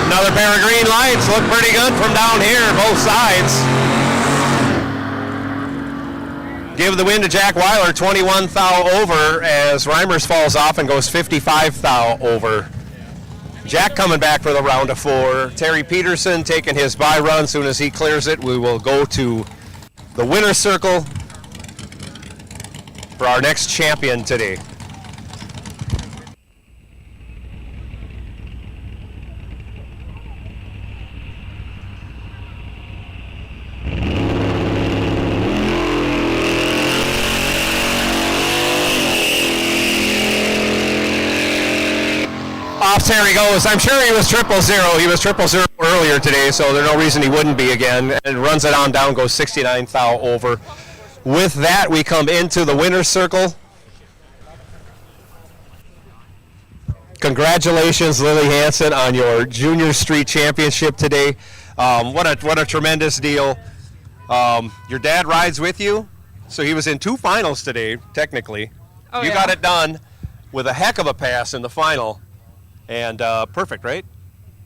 Another pair of green lights. Look pretty good from down here, both sides. Give the win to Jack Weiler, 21 thou over, as Reimers falls off and goes 55 thou over. Jack coming back for the round of 4. Terry Peterson taking his bye run. As soon as he clears it, we will go to the winner's circle for our next champion today. Off Terry goes. I'm sure he was 000. He was 000 earlier today, so there's no reason he wouldn't be again. And runs it on down, goes 69 thou over. With that, we come into the winner's circle. Congratulations, Lily Hansen, on your Junior Street Championship today. What a tremendous deal. Your dad rides with you, so he was in 2 finals today, technically. Oh, you yeah. got it done with a heck of a pass in the final. And perfect, right?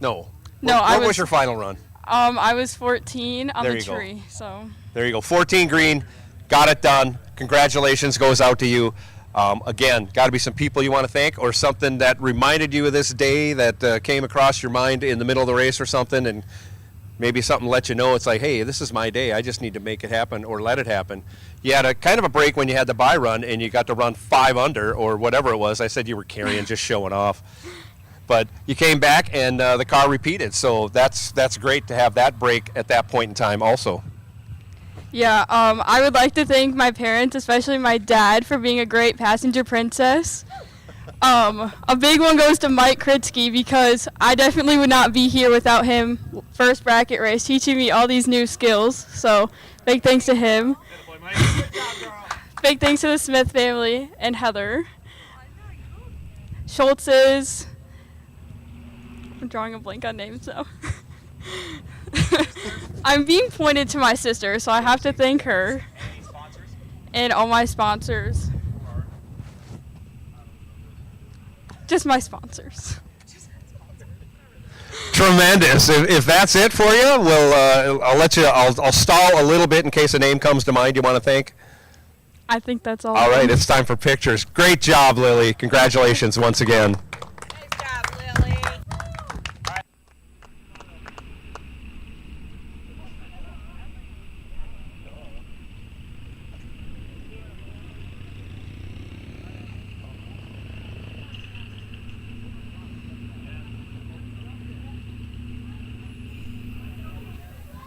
No. No, What was your final run? I was 14 on There the you go. tree, so. There you go. 14 green. Got it done. Congratulations goes out to you. Again, got to be some people you want to thank or something that reminded you of this day that came across your mind in the middle of the race or something, and maybe something let you know it's like, hey, this is my day. I just need to make it happen or let it happen. You had a kind of a break when you had the bye run and you got to run 5 under or whatever it was. I said you were carrying, just showing off. But you came back and the car repeated, so that's great to have that break at that point in time also. Yeah, I would like to thank my parents, especially my dad, for being a great passenger princess. A big one goes to Mike Kritsky because I definitely would not be here without him. First bracket race, teaching me all these new skills. So big thanks to him. Big thanks to the Smith family and Heather. Schultz's. I'm drawing a blank on names now. I'm being pointed to my sister, so I have to thank her. And all my sponsors. Just my sponsors. Tremendous. If that's it for you, I'll let you. I'll stall a little bit in case a name comes to mind you want to thank. I think that's all. All right, it's time for pictures. Great job, Lily. Congratulations once again. Nice job, Lily.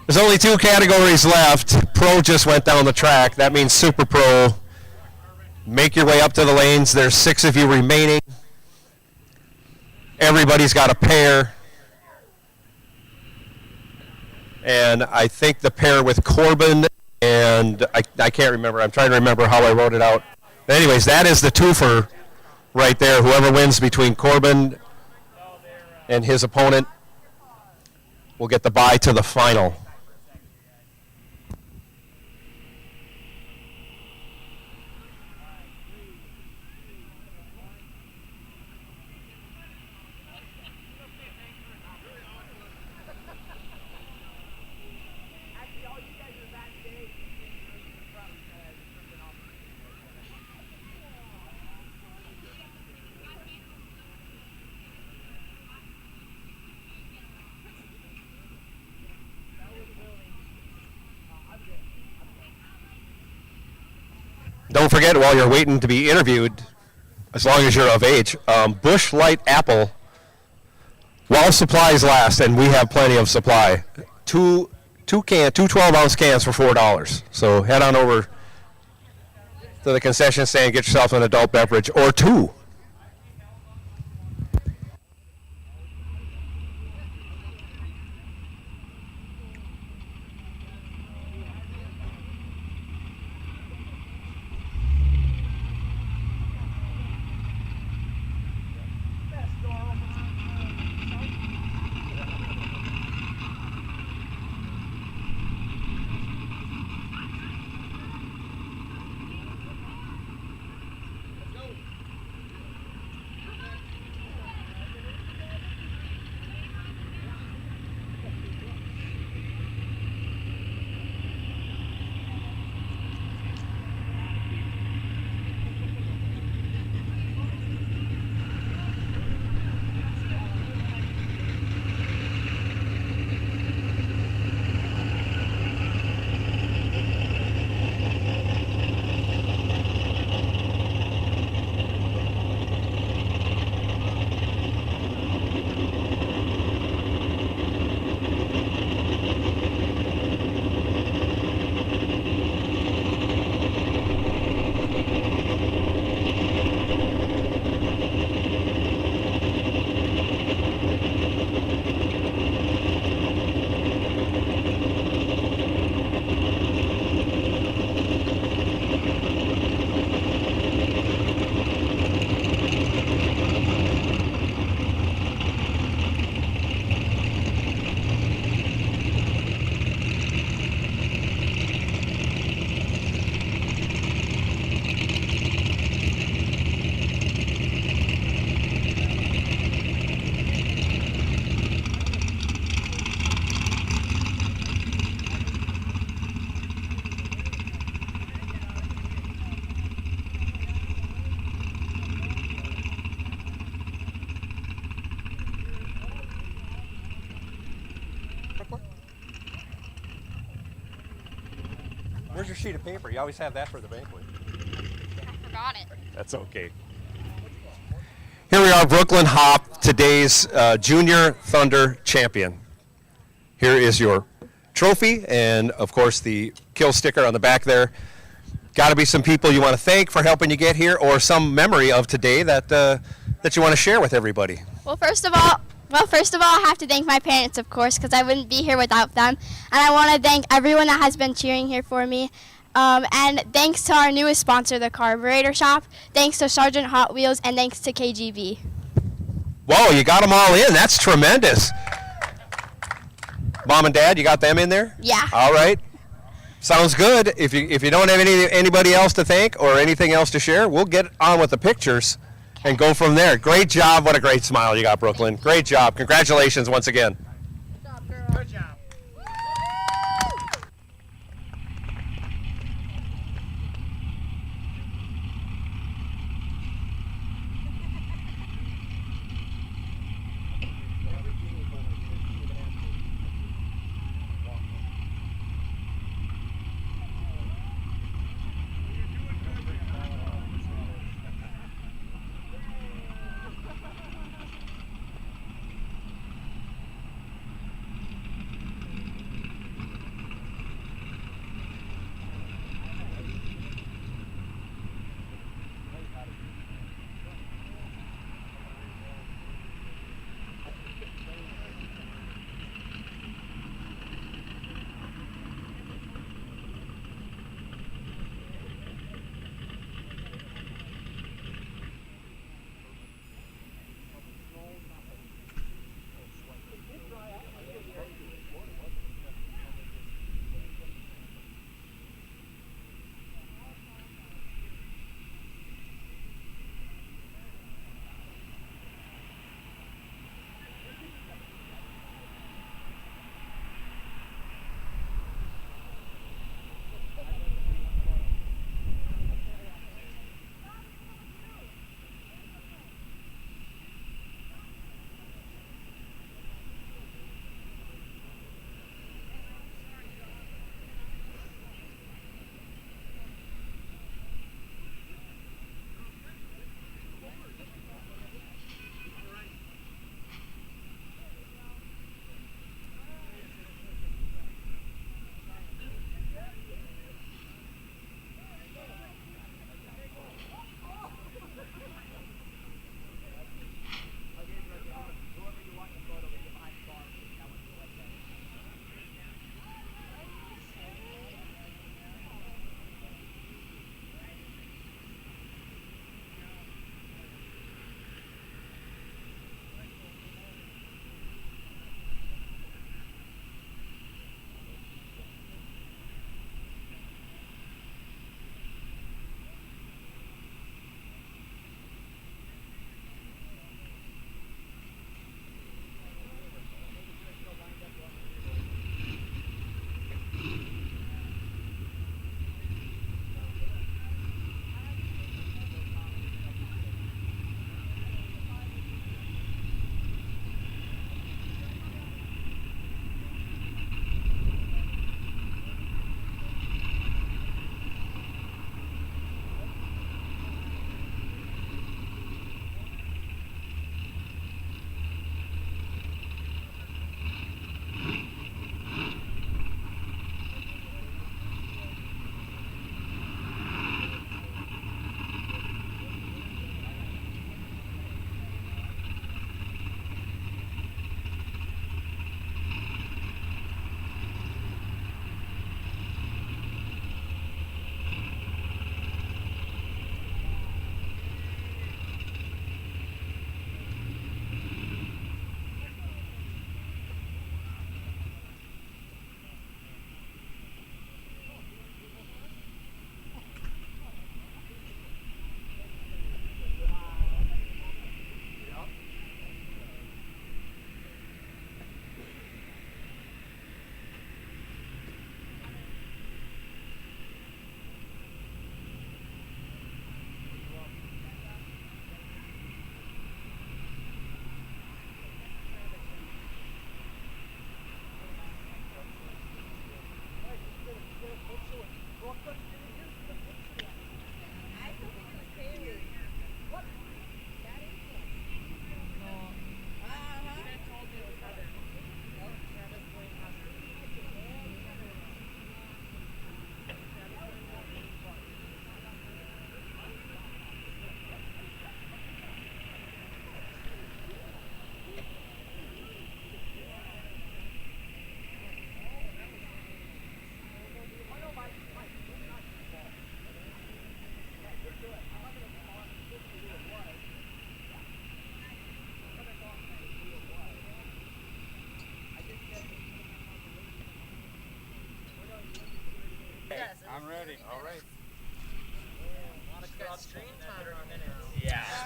There's only 2 categories left. Pro just went down the track. That means Super Pro. Make your way up to the lanes. There's 6 of you remaining. Everybody's got a pair. And I think the pair with Corbin and I can't remember. I'm trying to remember how I wrote it out. But anyways, that is the twofer right there. Whoever wins between Corbin and his opponent will get the bye to the final. Don't forget, while you're waiting to be interviewed, as long as you're of age, Busch Light Apple While supplies last, and we have plenty of supply, two 12-ounce cans for $4. So head on over to the concession stand, get yourself an adult beverage or two. Where's your sheet of paper? You always have that for the banquet. I forgot it. That's okay. Here we are, Brooklyn Hop, today's Junior Thunder champion. Here is your trophy and, of course, the kill sticker on the back there. Got to be some people you want to thank for helping you get here, or some memory of today that that you want to share with everybody. Well, first of all, I have to thank my parents, of course, because I wouldn't be here without them. And I want to thank everyone that has been cheering here for me. And thanks to our newest sponsor, the Carburetor Shop. Thanks to Sergeant Hot Wheels, and thanks to KGB. Whoa, you got them all in. That's tremendous. Mom and Dad, you got them in there? Yeah. All right. Sounds good. If you don't have anybody else to thank or anything else to share, we'll get on with the pictures and go from there. Great job. What a great smile you got, Brooklyn. Great job. Congratulations once again. Good job.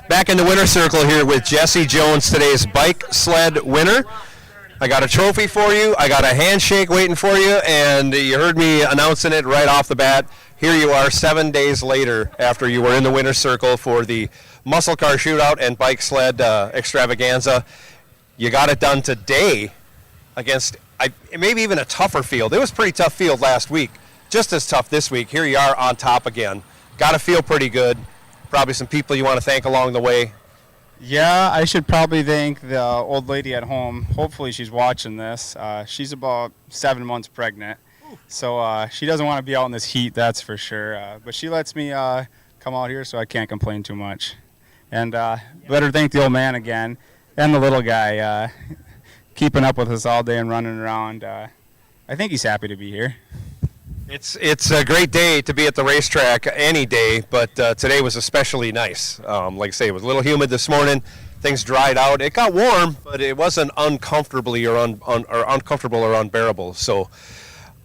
Back in the winner circle here with Jesse Jones, today's bike sled winner. I got a trophy for you. I got a handshake waiting for you, and you heard me announcing it right off the bat. Here you are 7 days later after you were in the winner's circle for the muscle car shootout and bike sled extravaganza. You got it done today against maybe even a tougher field. It was a pretty tough field last week, just as tough this week. Here you are on top again. Got to feel pretty good. Probably some people you want to thank along the way. Yeah, I should probably thank the old lady at home. Hopefully she's watching this. She's about 7 months pregnant, so she doesn't want to be out in this heat, that's for sure. But she lets me come out here, so I can't complain too much. And better thank the old man again and the little guy keeping up with us all day and running around. I think he's happy to be here. It's a great day to be at the racetrack any day, but today was especially nice. Like I say, it was a little humid this morning. Things dried out. It got warm, but it wasn't uncomfortably or uncomfortable or unbearable. So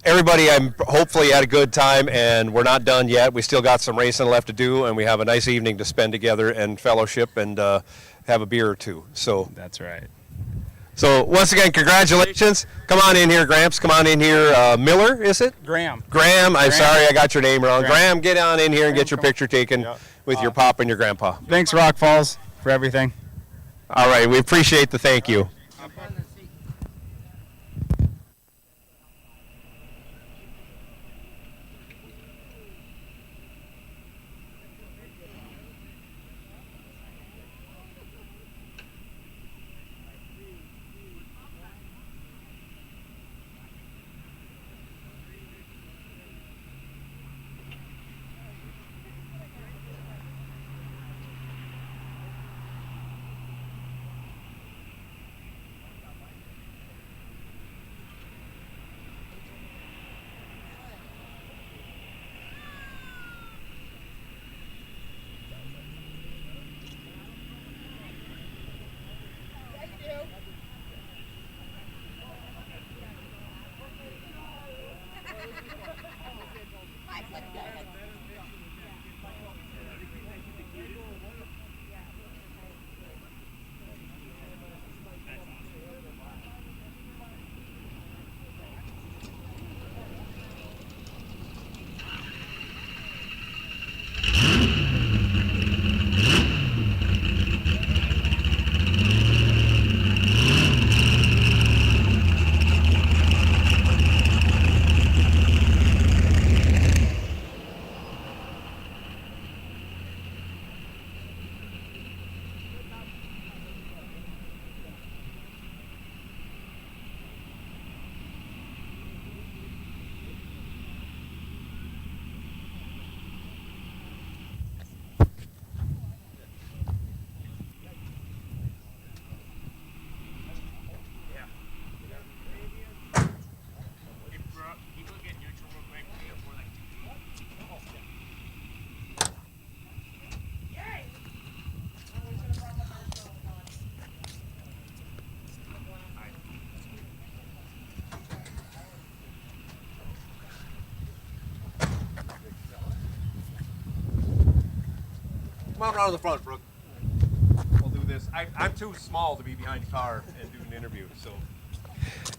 everybody, hopefully had a good time, and we're not done yet. We still got some racing left to do, and we have a nice evening to spend together and fellowship and have a beer or two. So That's right. So once again, congratulations. Come on in here, Gramps. Come on in here. Miller, is it? Graham. Graham. I'm sorry I got your name wrong. Graham. Graham, get on in here and get your picture taken Yep. with your pop and your grandpa. Thanks, Rock Falls, for everything. All right, we appreciate the thank you. Come on around to the front, Brooke. We'll do this. I'm too small to be behind the car and do an interview, so.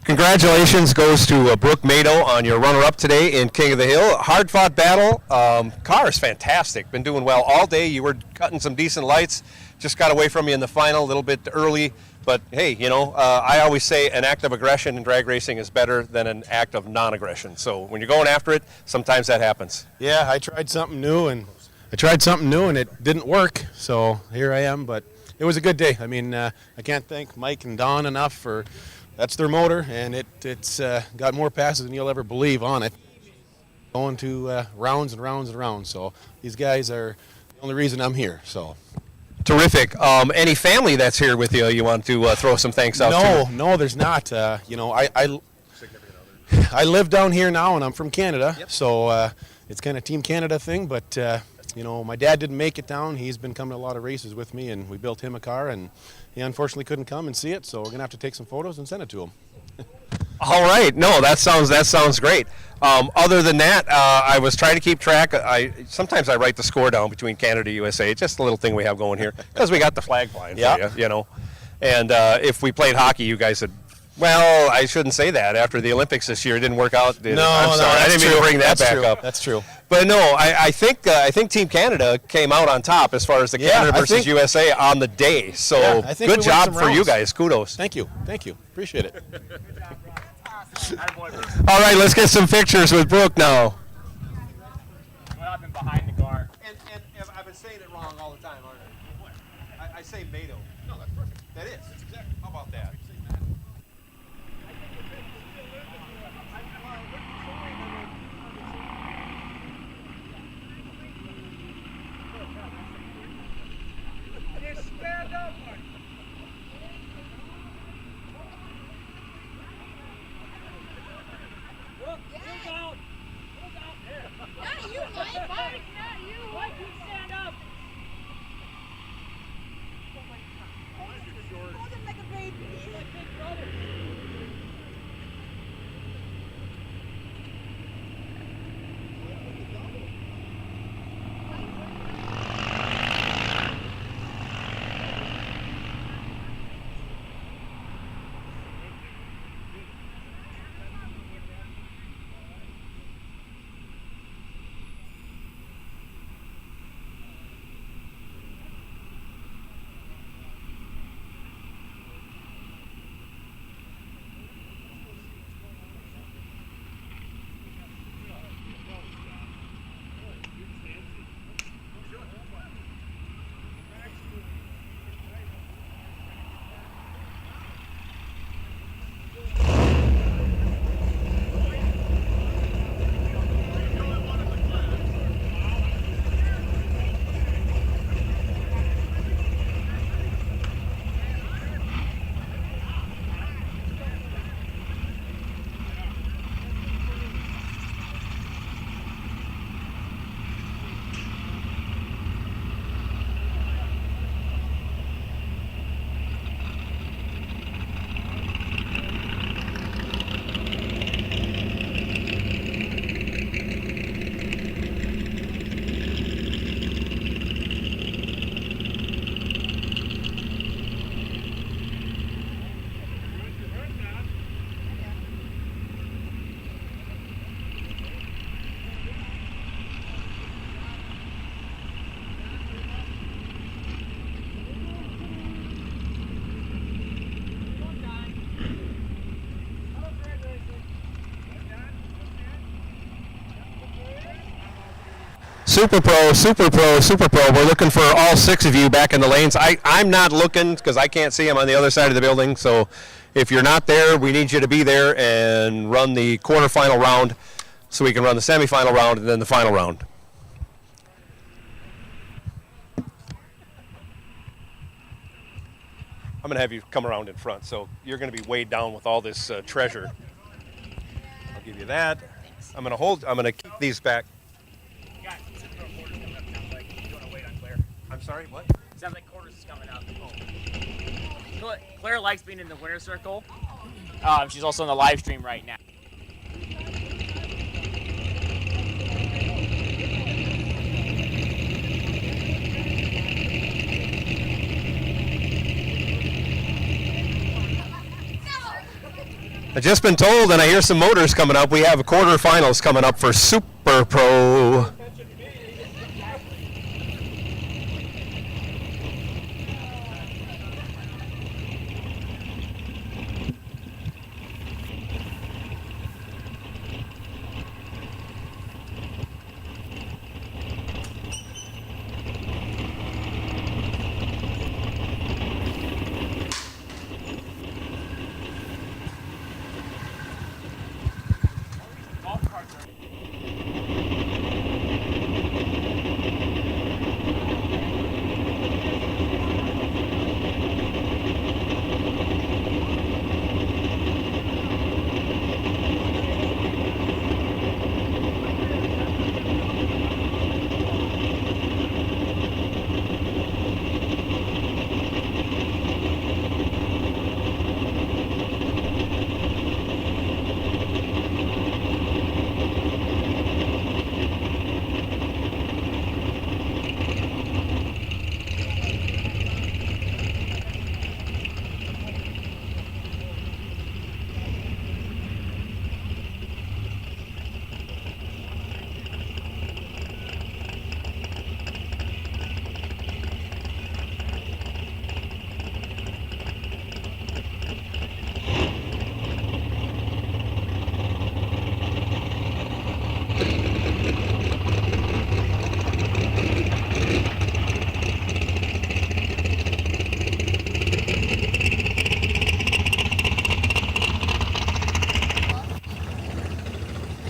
Congratulations goes to Brooke Mado on your runner-up today in King of the Hill. Hard-fought battle. Car is fantastic. Been doing well all day. You were cutting some decent lights. Just got away from you in the final a little bit early. But, hey, you know, I always say an act of aggression in drag racing is better than an act of non-aggression. So when you're going after it, sometimes that happens. Yeah, I tried something new and it didn't work. So here I am, but it was a good day. I mean, I can't thank Mike and Don enough for that's their motor, and it's got more passes than you'll ever believe on it. Going to rounds and rounds and rounds. So these guys are the only reason I'm here. So. Terrific. Any family that's here with you want to throw some thanks out to? No, there's not. You know, I live down here now, and I'm from Canada, so it's kind of Team Canada thing. But you know, my dad didn't make it down. He's been coming to a lot of races with me, and we built him a car, and he unfortunately couldn't come and see it. So we're gonna have to take some photos and send it to him. All right. No, that sounds great. Other than that, I was trying to keep track. Sometimes I write the score down between Canada and USA. It's just a little thing we have going here because we got the flag flying. Yeah. For you, you know. And if we played hockey, you guys would. Well, I shouldn't say that. After the Olympics this year, it didn't work out. No, I'm sorry. I didn't mean to bring that back up. That's true. But no, I think Team Canada came out on top as far as the Canada versus USA on the day. So Yeah, I think good we won job some for you rounds. guys. Kudos. Thank you. Appreciate it. All right, let's get some pictures with Brooke now. What happened behind the car? And I've been saying it wrong all the time, aren't I? I say Mado. No, that's perfect. That is. That's exactly. How about that? Not you, Mike. Mike, not you. Mike, you stand up. Hold him like a baby. He's like big brother. Super Pro, Super Pro, Super Pro. We're looking for all 6 of you back in the lanes. I'm not looking because I can't see them on the other side of the building. So if you're not there, we need you to be there and run the quarterfinal round so we can run the semifinal round and then the final round. I'm going to have you come around in front. So you're going to be weighed down with all this treasure. I'll give you that. I'm going to keep these back. I'm sorry, what? Sounds like quarters is coming up. Claire likes being in the winner's circle. She's also in the live stream right now. I've just been told, and I hear some motors coming up. We have quarterfinals coming up for Super Pro.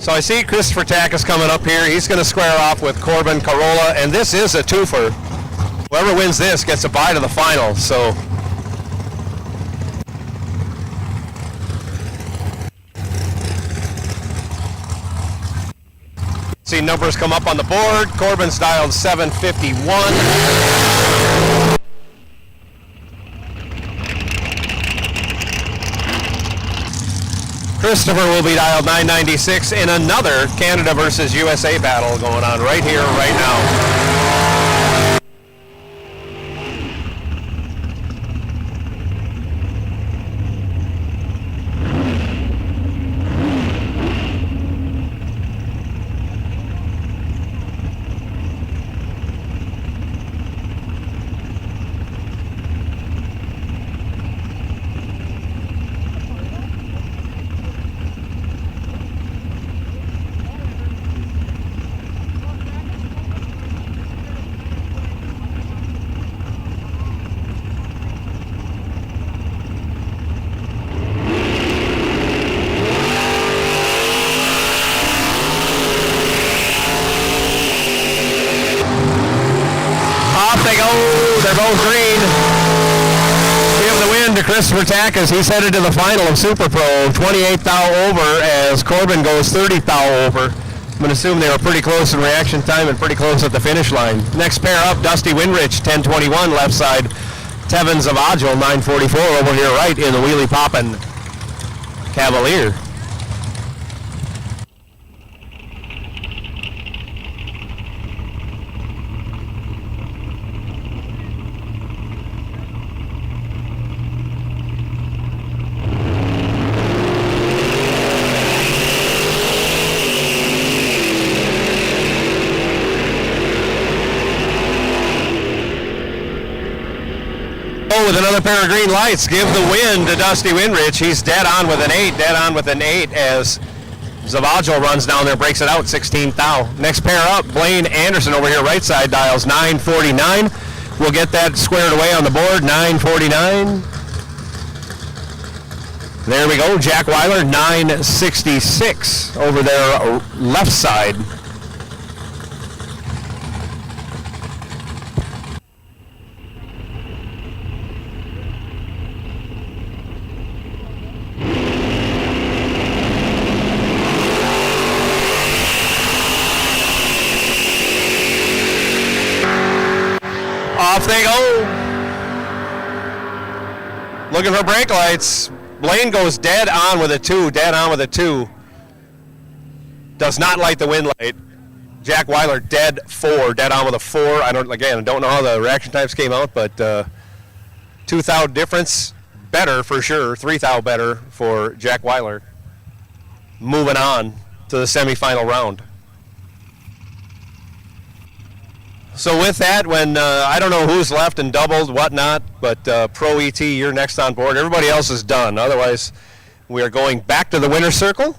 So I see Christopher Tack is coming up here. He's going to square off with Corbin Carolla, and this is a twofer. Whoever wins this gets a bye to the final. So see numbers come up on the board. Corbin's dialed 751. Christopher will be dialed 996 in another Canada versus USA battle going on right here, right now. They're both green. Give the win to Christopher Tack as he's headed to the final of Super Pro. 28th thou over as Corbin goes 30th thou over. I'm going to assume they were pretty close in reaction time and pretty close at the finish line. Next pair up, Dusty Winrich, 10:21 left side. Tevin Zavagil, 9:44 over here right in the wheelie poppin' Cavalier. With another pair of green lights, give the win to Dusty Winrich. He's dead on with an 8, as Zavagil runs down there, breaks it out, 16th thou. Next pair up, Blaine Anderson over here, right side, dials 949. We'll get that squared away on the board, 949. There we go, Jack Weiler, 966 over there, left side. Off they go. Looking for brake lights. Blaine goes dead on with a 2, Does not light the wind light. Jack Weiler dead on with a 4. I don't know how the reaction times came out, but 2 thou difference better for sure. 3 thou better for Jack Weiler. Moving on to the semifinal round. So with that, when I don't know who's left and doubled, whatnot, but Pro ET, you're next on board. Everybody else is done. Otherwise, we are going back to the winner's circle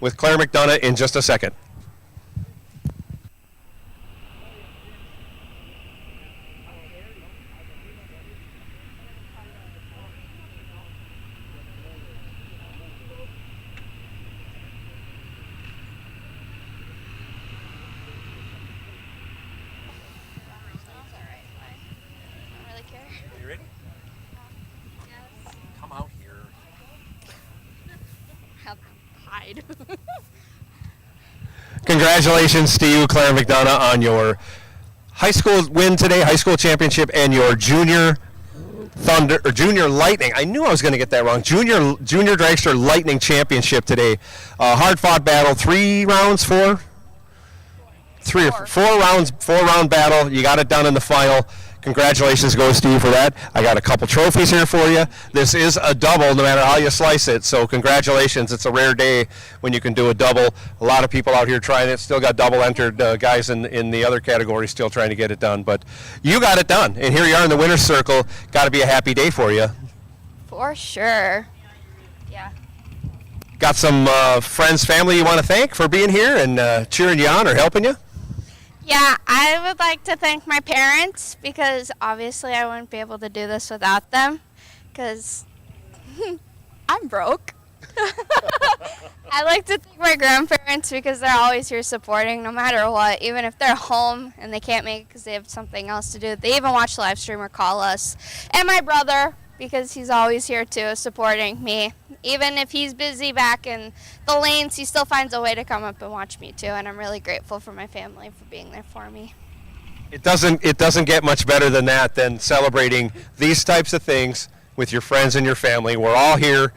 with Claire McDonough in just a second. Congratulations to you, Claire McDonough, on your high school win today, high school championship, and your junior Thunder or junior Lightning. I knew I was going to get that wrong. Junior Dragster Lightning championship today. Hard fought battle, 3 rounds, 4 rounds, 4-round battle. You got it done in the final. Congratulations goes to you for that. I got a couple trophies here for you. This is a double no matter how you slice it, so congratulations. It's a rare day when you can do a double. A lot of people out here trying it. Still got double entered guys in the other category still trying to get it done, but you got it done, and here you are in the winner's circle. Got to be a happy day for you. For sure. Yeah. Got some friends, family you want to thank for being here and cheering you on or helping you? Yeah, I would like to thank my parents because obviously I wouldn't be able to do this without them because I'm broke. I'd like to thank my grandparents because they're always here supporting no matter what, even if they're home and they can't make it because they have something else to do. They even watch the live stream or call us. And my brother, because he's always here too, supporting me. Even if he's busy back in the lanes, he still finds a way to come up and watch me too. And I'm really grateful for my family for being there for me. It doesn't get much better than that, than celebrating these types of things with your friends and your family. We're all here.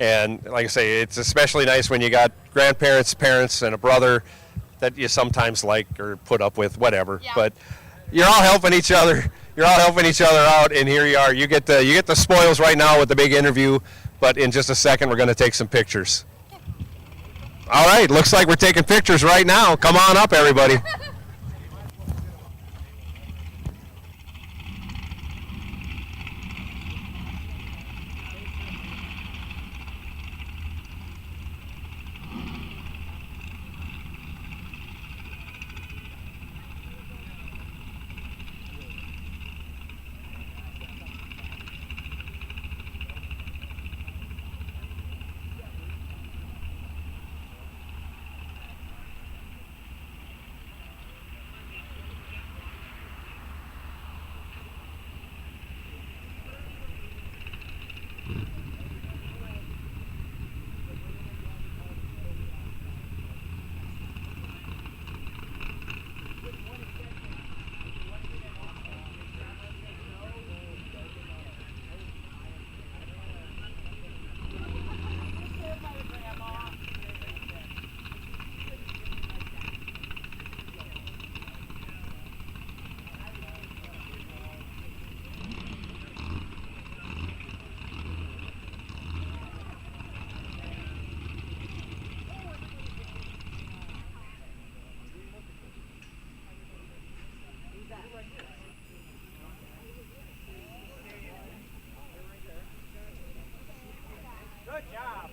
And like I say, it's especially nice when you got grandparents, parents, and a brother that you sometimes like or put up with, whatever. Yeah. But you're all helping each other. You're all helping each other out, and here you are. You get the spoils right now with the big interview, but in just a second we're going to take some pictures. All right, looks like we're taking pictures right now. Come on up, everybody. Good job.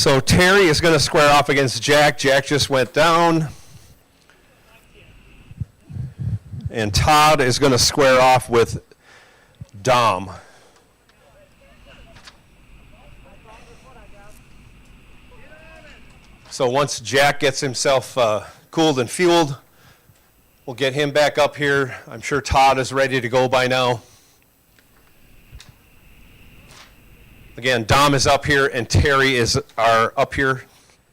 So Terry is going to square off against Jack. Jack just went down. And Todd is going to square off with Dom. So once Jack gets himself cooled and fueled, we'll get him back up here. I'm sure Todd is ready to go by now. Again, Dom is up here and Terry is up here.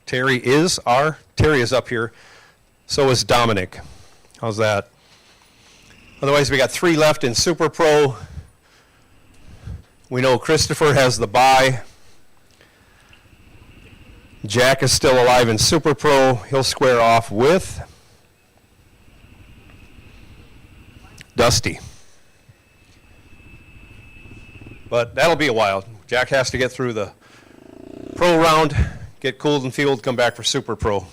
Terry is up here. So is Dominic. How's that? Otherwise, we got 3 left in Super Pro. We know Christopher has the bye. Jack is still alive in Super Pro. He'll square off with Dusty. But that'll be a while. Jack has to get through the Pro round, get cooled and fueled, come back for Super Pro.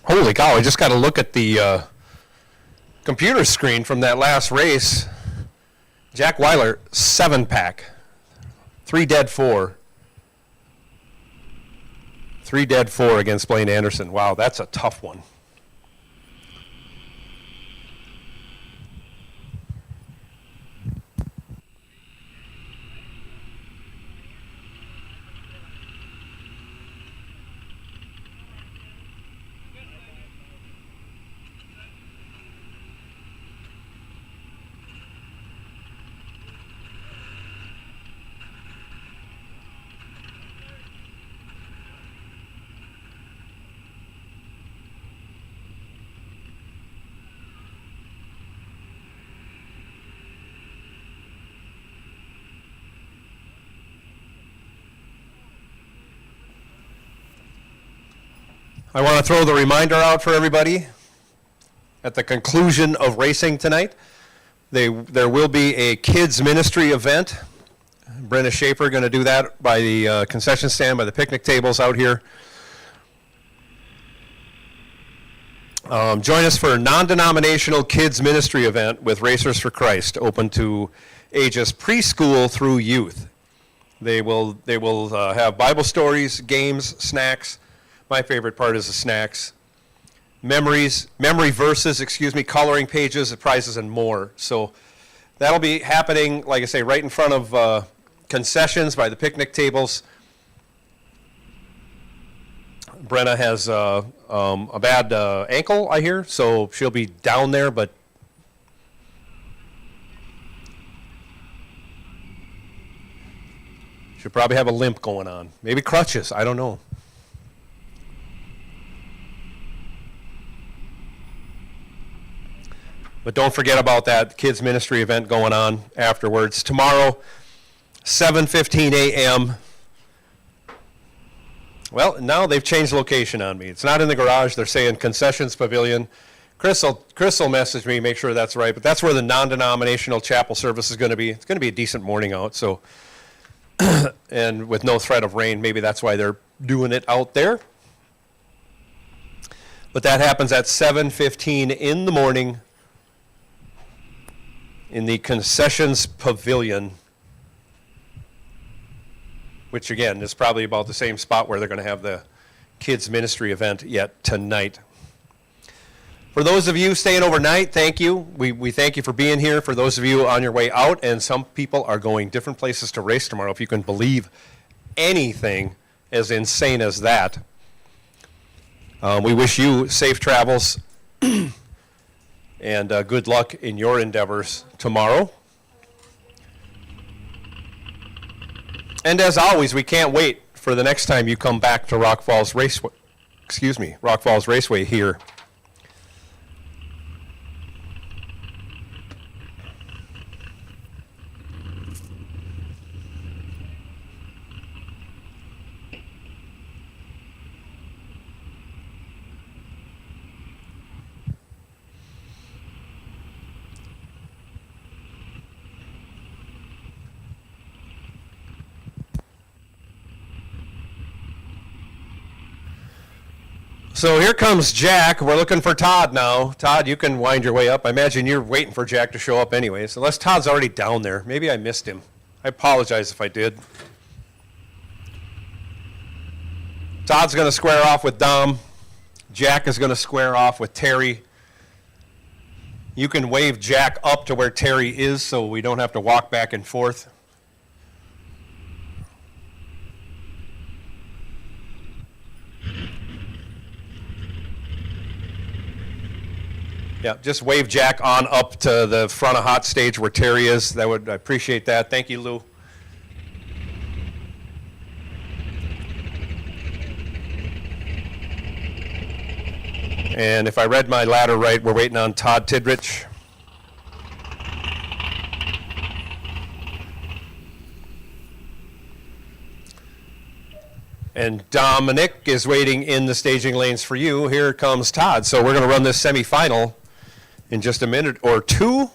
Holy cow, I just got to look at the computer screen from that last race. Jack Weiler, 7-pack. 3 dead 4. 3 dead 4 against Blaine Anderson. Wow, that's a tough one. I want to throw the reminder out for everybody. At the conclusion of racing tonight, there will be a kids ministry event. Brenna Schaefer going to do that by the concession stand, by the picnic tables out here. Join us for a non-denominational kids ministry event with Racers for Christ, open to ages preschool through youth. They will have Bible stories, games, snacks. My favorite part is the snacks. Memory verses, coloring pages, prizes, and more. So that'll be happening, like I say, right in front of concessions by the picnic tables. Brenna has a bad ankle, I hear, so she'll be down there, but she'll probably have a limp going on. Maybe crutches, I don't know. But don't forget about that kids ministry event going on afterwards. Tomorrow, 7:15 a.m. Well, now they've changed location on me. It's not in the garage. They're saying concessions pavilion. Chris will message me, make sure that's right. But that's where the non-denominational chapel service is going to be. It's going to be a decent morning out. So, and with no threat of rain, maybe that's why they're doing it out there. But that happens at 7:15 in the morning in the concessions pavilion, which again is probably about the same spot where they're going to have the kids ministry event yet tonight. For those of you staying overnight, thank you. We thank you for being here. For those of you on your way out, and some people are going different places to race tomorrow, if you can believe anything as insane as that. We wish you safe travels and good luck in your endeavors tomorrow. And as always, we can't wait for the next time you come back to Rock Falls Raceway here. So here comes Jack. We're looking for Todd now. Todd, you can wind your way up. I imagine you're waiting for Jack to show up anyways. Unless Todd's already down there. Maybe I missed him. I apologize if I did. Todd's going to square off with Dom. Jack is going to square off with Terry. You can wave Jack up to where Terry is so we don't have to walk back and forth. Yeah, just wave Jack on up to the front of hot stage where Terry is. I appreciate that. Thank you, Lou. And if I read my ladder right, we're waiting on Todd Tidrich. And Dominic is waiting in the staging lanes for you. Here comes Todd. So we're going to run this semifinal in just a minute or two.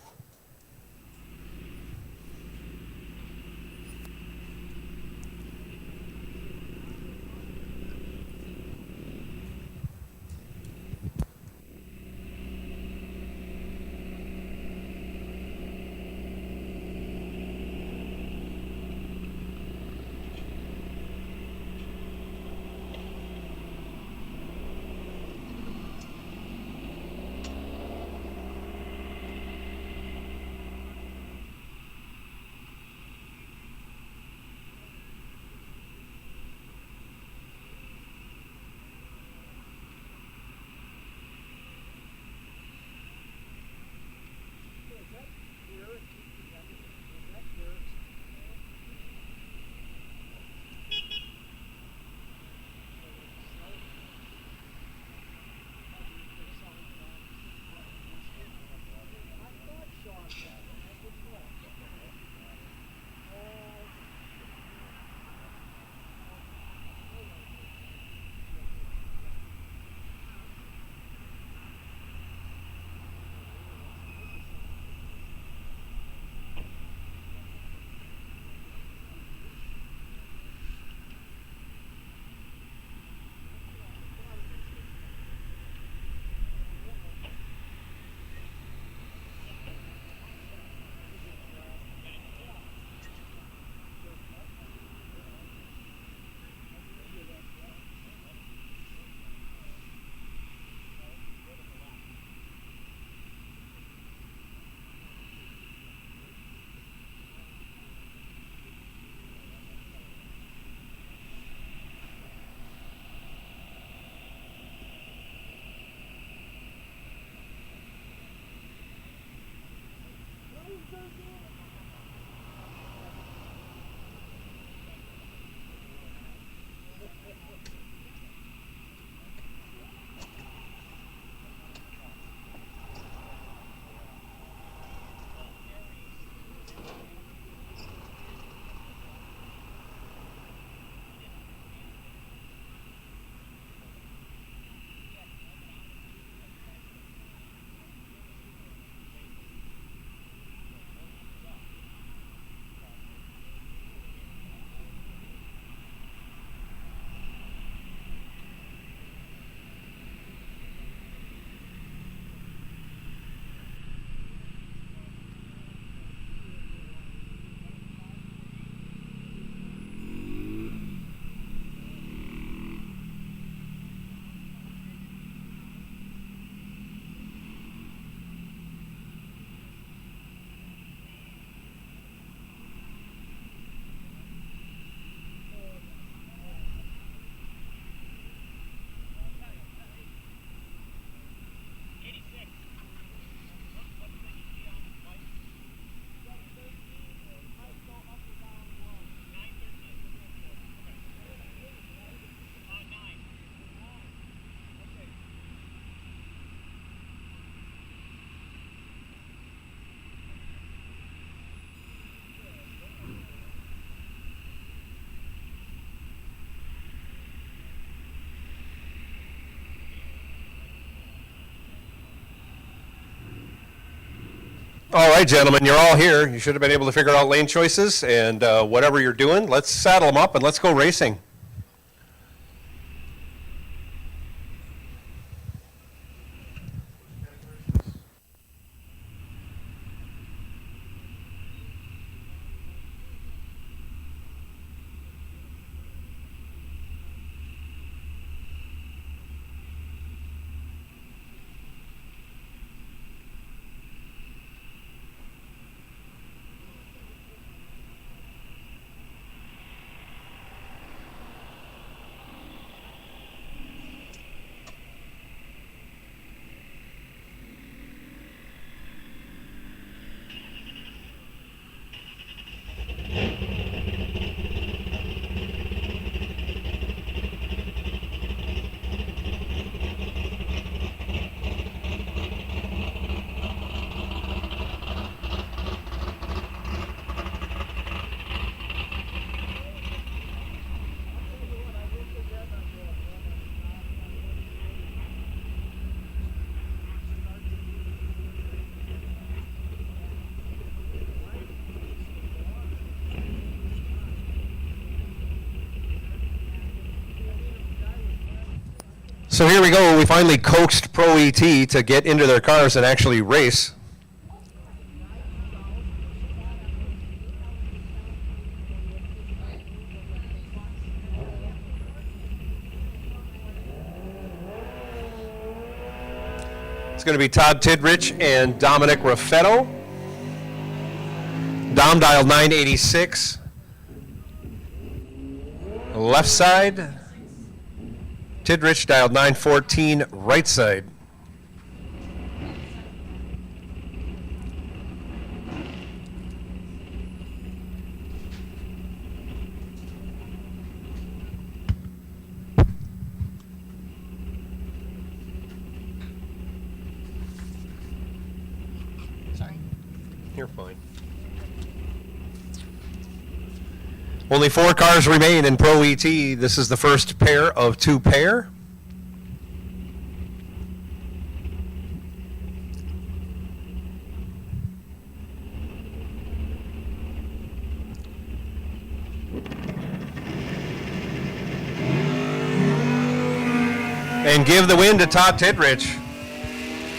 All right, gentlemen, you're all here. You should have been able to figure out lane choices, and whatever you're doing, let's saddle them up and let's go racing. So here we go. We finally coaxed Pro ET to get into their cars and actually race. It's going to be Todd Tidrich and Dominic Raffetto. Dom dial 986. Left side. Tidrich dialed 914, right side. Sorry. You're fine. Only 4 cars remain in Pro ET. This is the first pair of 2 pair. And give the win to Todd Tidrich.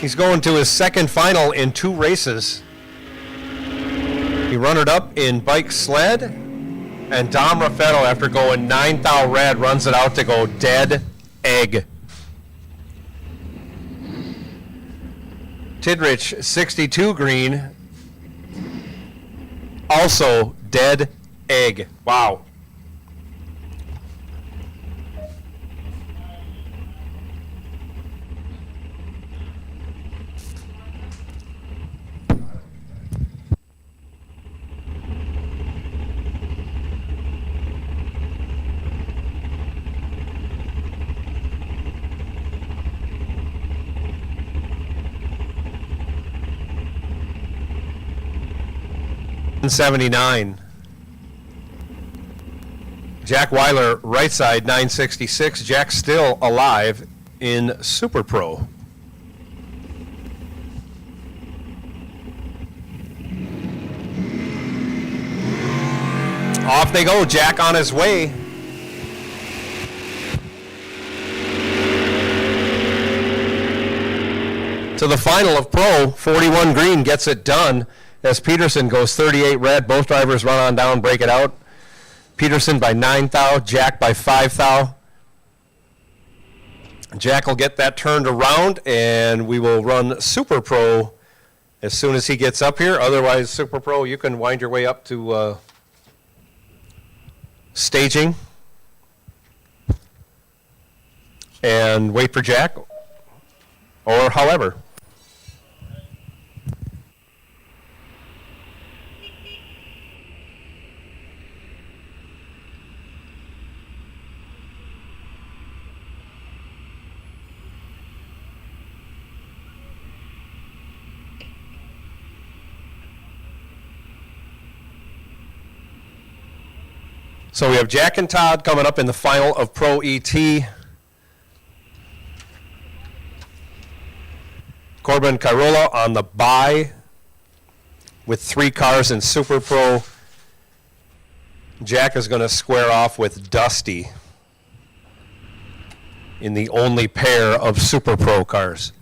He's going to his second final in 2 races. He runner-up in bike sled. And Dom Raffetto, after going 9 thou red, runs it out to go dead egg. Tidrich, 62 green. Also dead egg. Wow. $179. Jack Weiler, right side, 966. Jack still alive in Super Pro. Off they go, Jack on his way. To the final of Pro, 41 green gets it done. As Peterson goes 38 red, both drivers run on down, break it out. Peterson by 9 thou, Jack by 5 thou. Jack will get that turned around, and we will run Super Pro as soon as he gets up here. Otherwise, Super Pro, you can wind your way up to staging and wait for Jack, or however. So we have Jack and Todd coming up in the final of Pro ET. Corbin Cairola on the bye. with 3 cars in Super Pro. Jack is going to square off with Dusty in the only pair of Super Pro cars.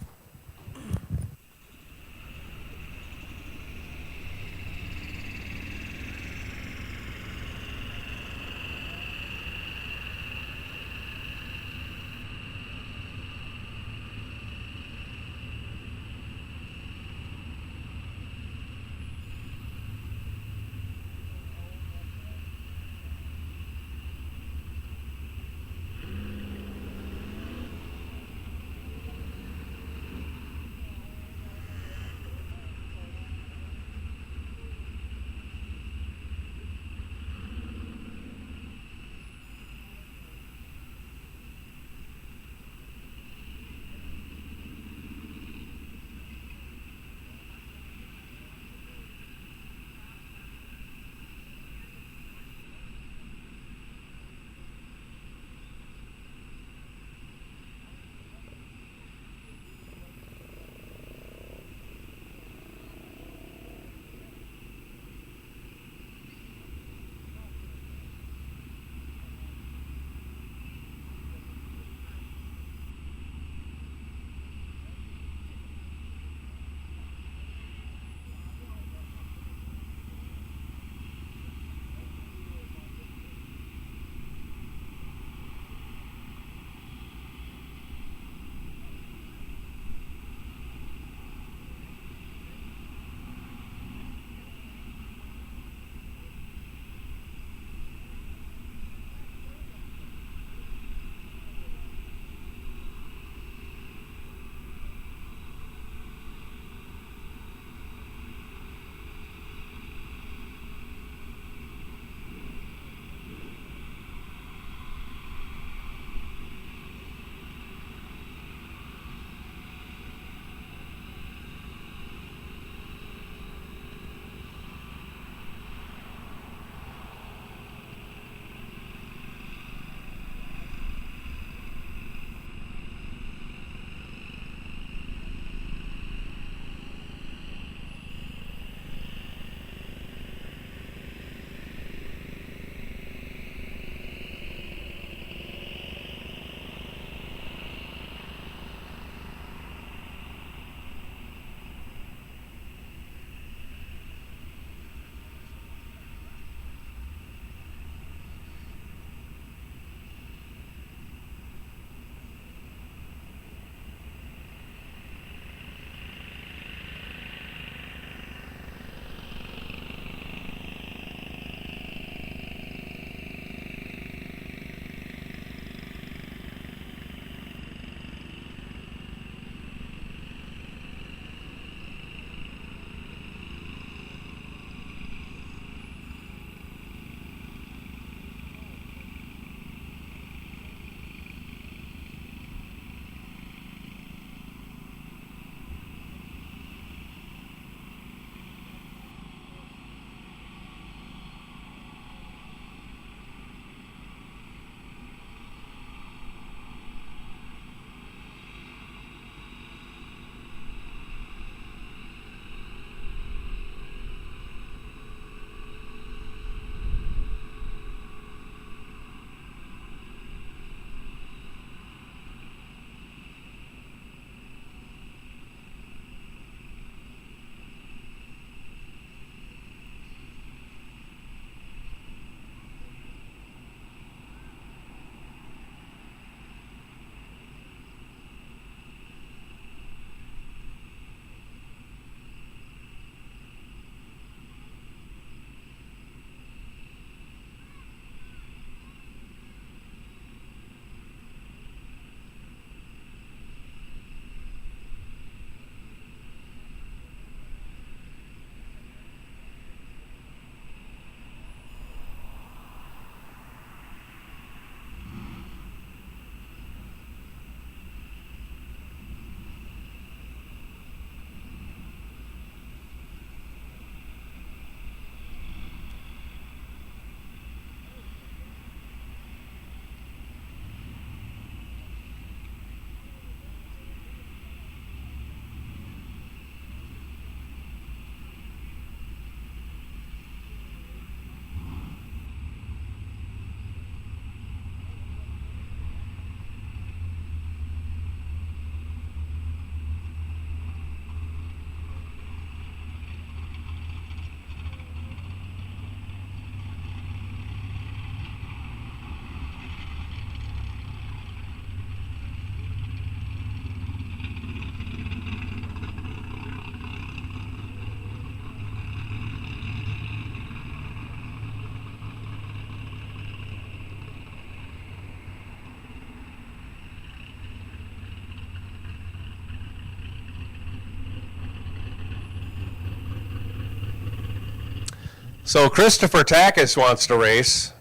So Christopher Takis wants to race.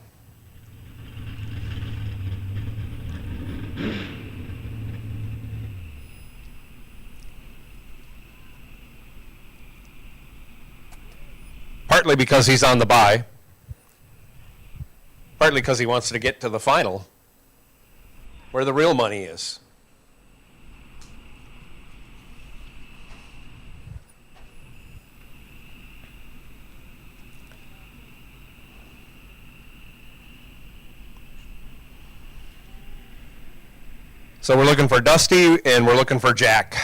Partly because he's on the bye. Partly because he wants to get to the final, where the real money is. So we're looking for Dusty and we're looking for Jack.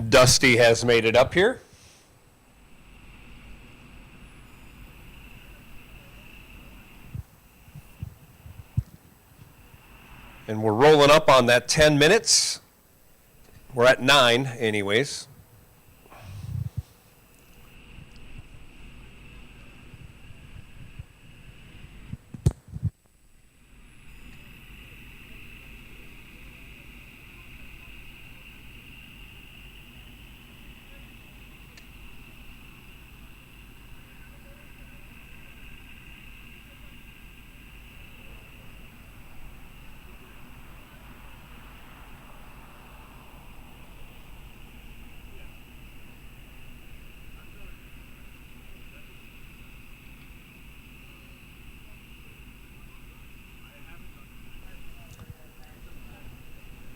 Dusty has made it up here. And we're rolling up on that 10 minutes. We're at 9 anyways.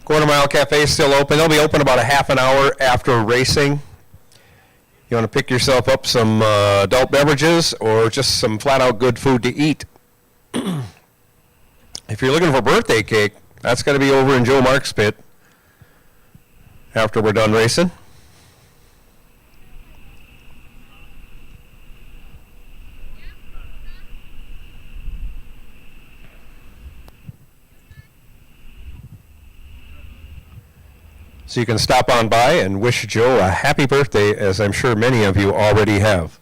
Quarter Mile Cafe is still open. They'll be open about a half an hour after racing. You want to pick yourself up some adult beverages or just some flat out good food to eat. If you're looking for birthday cake, that's going to be over in Joe Mark's pit after we're done racing. So you can stop on by and wish Joe a happy birthday, as I'm sure many of you already have.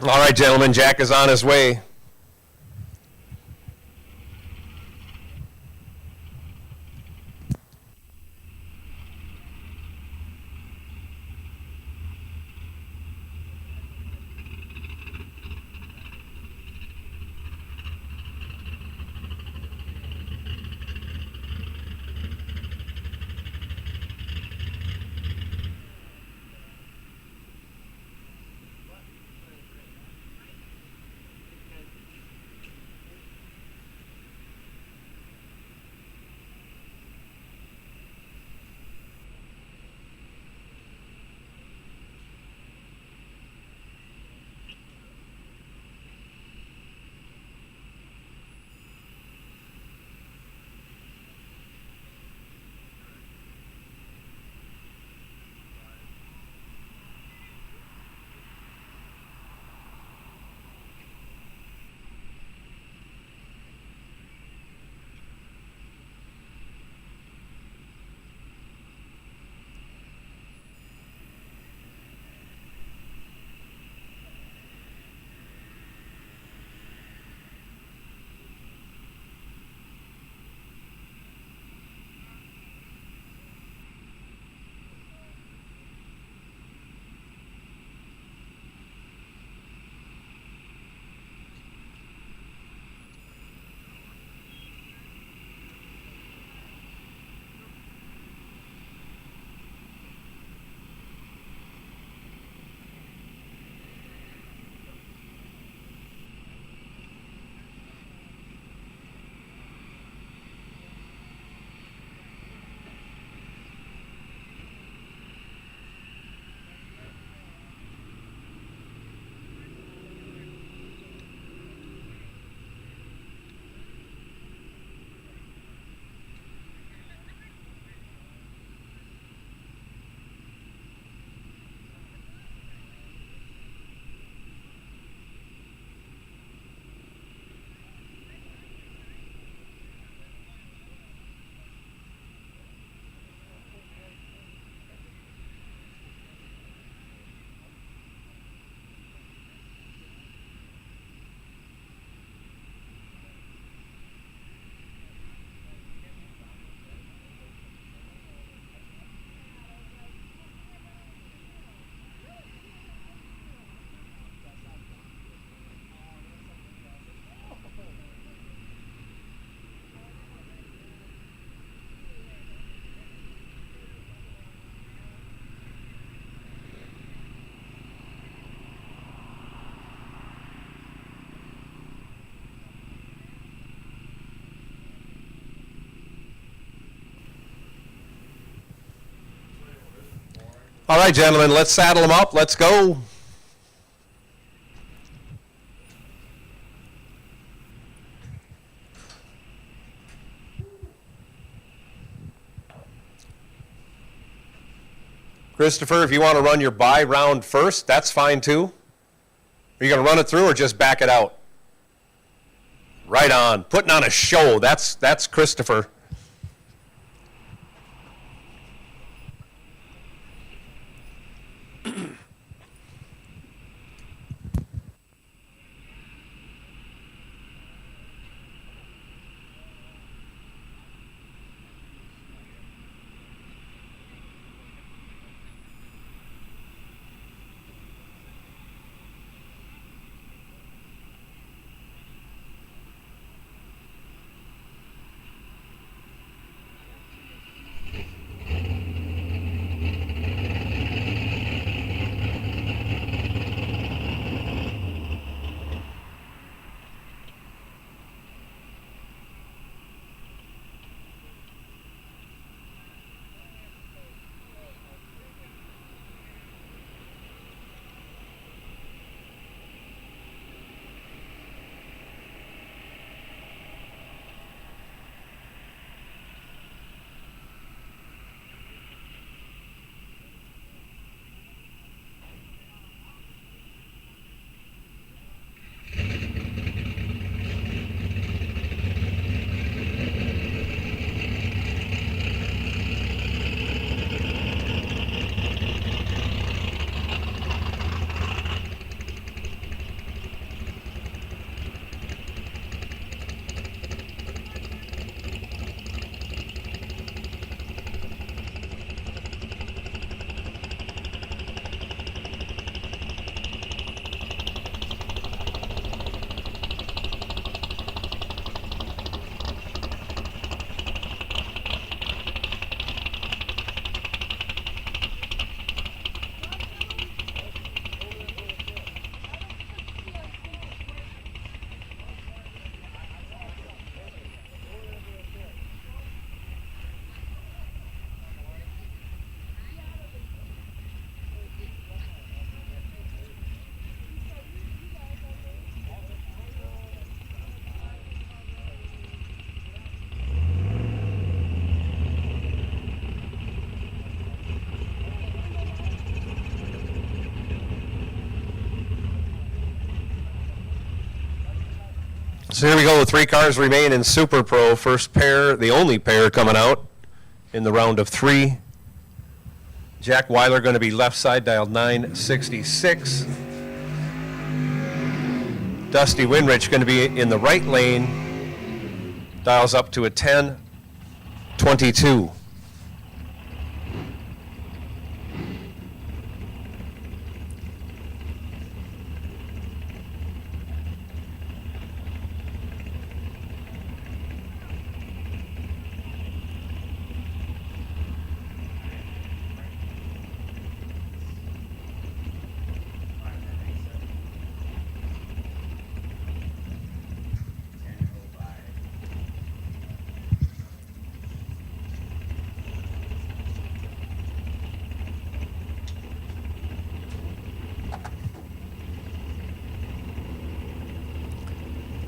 All right, gentlemen, Jack is on his way. All right, gentlemen, let's saddle them up. Let's go. Christopher, if you want to run your buy round first, that's fine too. Are you going to run it through or just back it out? Right on. Putting on a show. That's Christopher. So here we go. 3 cars remain in Super Pro. First pair, the only pair coming out in the round of 3. Jack Weiler going to be left side, dialed 966. Dusty Winrich going to be in the right lane, dials up to a 1022.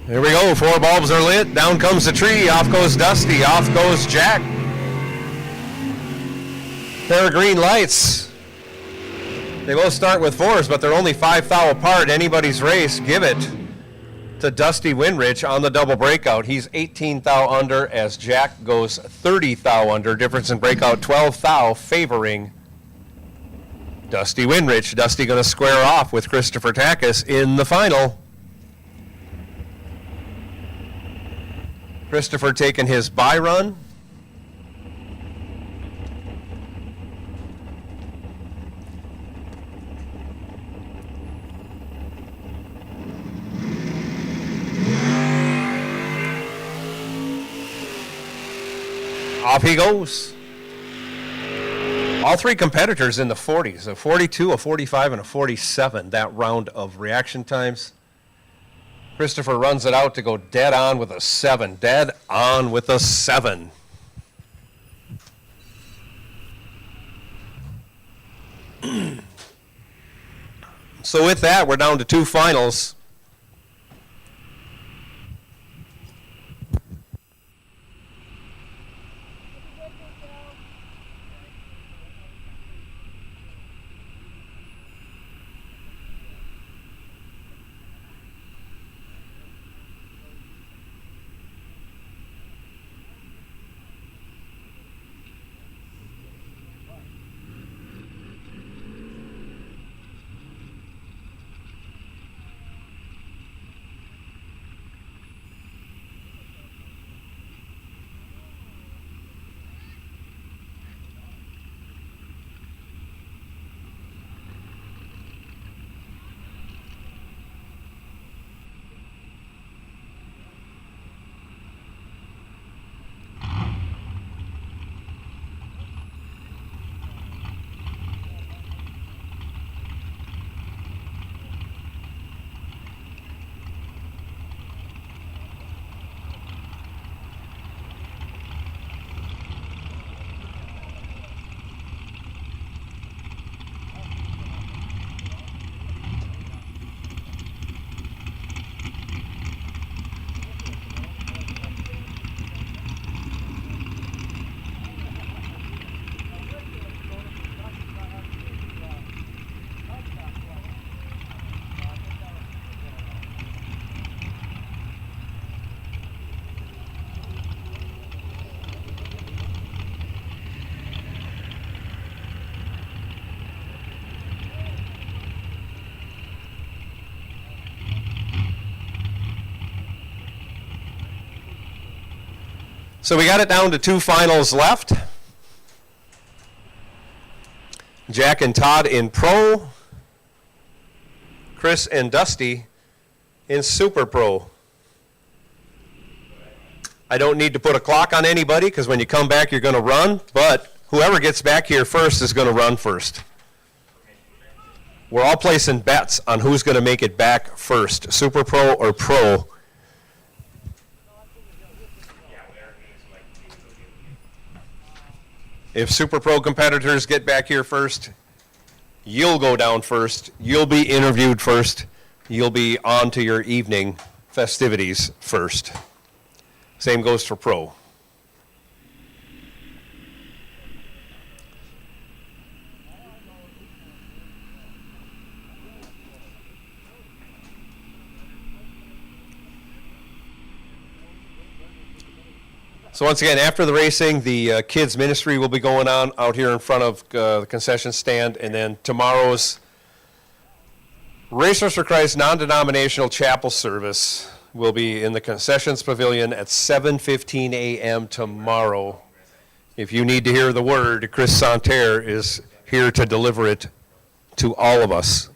Here we go. 4 bulbs are lit. Down comes the tree. Off goes Dusty. Off goes Jack. Pair of green lights. They both start with 4s, but they're only 5 thou apart. Anybody's race. Give it to Dusty Winrich on the double breakout. He's 18 thou under as Jack goes 30 thou under. Difference in breakout 12 thou favoring Dusty Winrich. Dusty going to square off with Christopher Takis in the final. Christopher taking his bye run. Off he goes. All 3 competitors in the 40s, a 42, a 45, and a 47, that round of reaction times. Christopher runs it out to go dead on with a 7. Dead on with a 7. So with that, we're down to 2 finals. So we got it down to 2 finals left. Jack and Todd in Pro. Chris and Dusty in Super Pro. I don't need to put a clock on anybody because when you come back you're going to run, but whoever gets back here first is going to run first. We're all placing bets on who's going to make it back first, Super Pro or Pro. If Super Pro competitors get back here first, you'll go down first. You'll be interviewed first. You'll be on to your evening festivities first. Same goes for Pro. So once again, after the racing, the kids ministry will be going on out here in front of the concession stand, and then tomorrow's Racers for Christ non-denominational chapel service will be in the concessions pavilion at 7:15 a.m. tomorrow. If you need to hear the word, Chris Santerre is here to deliver it to all of us.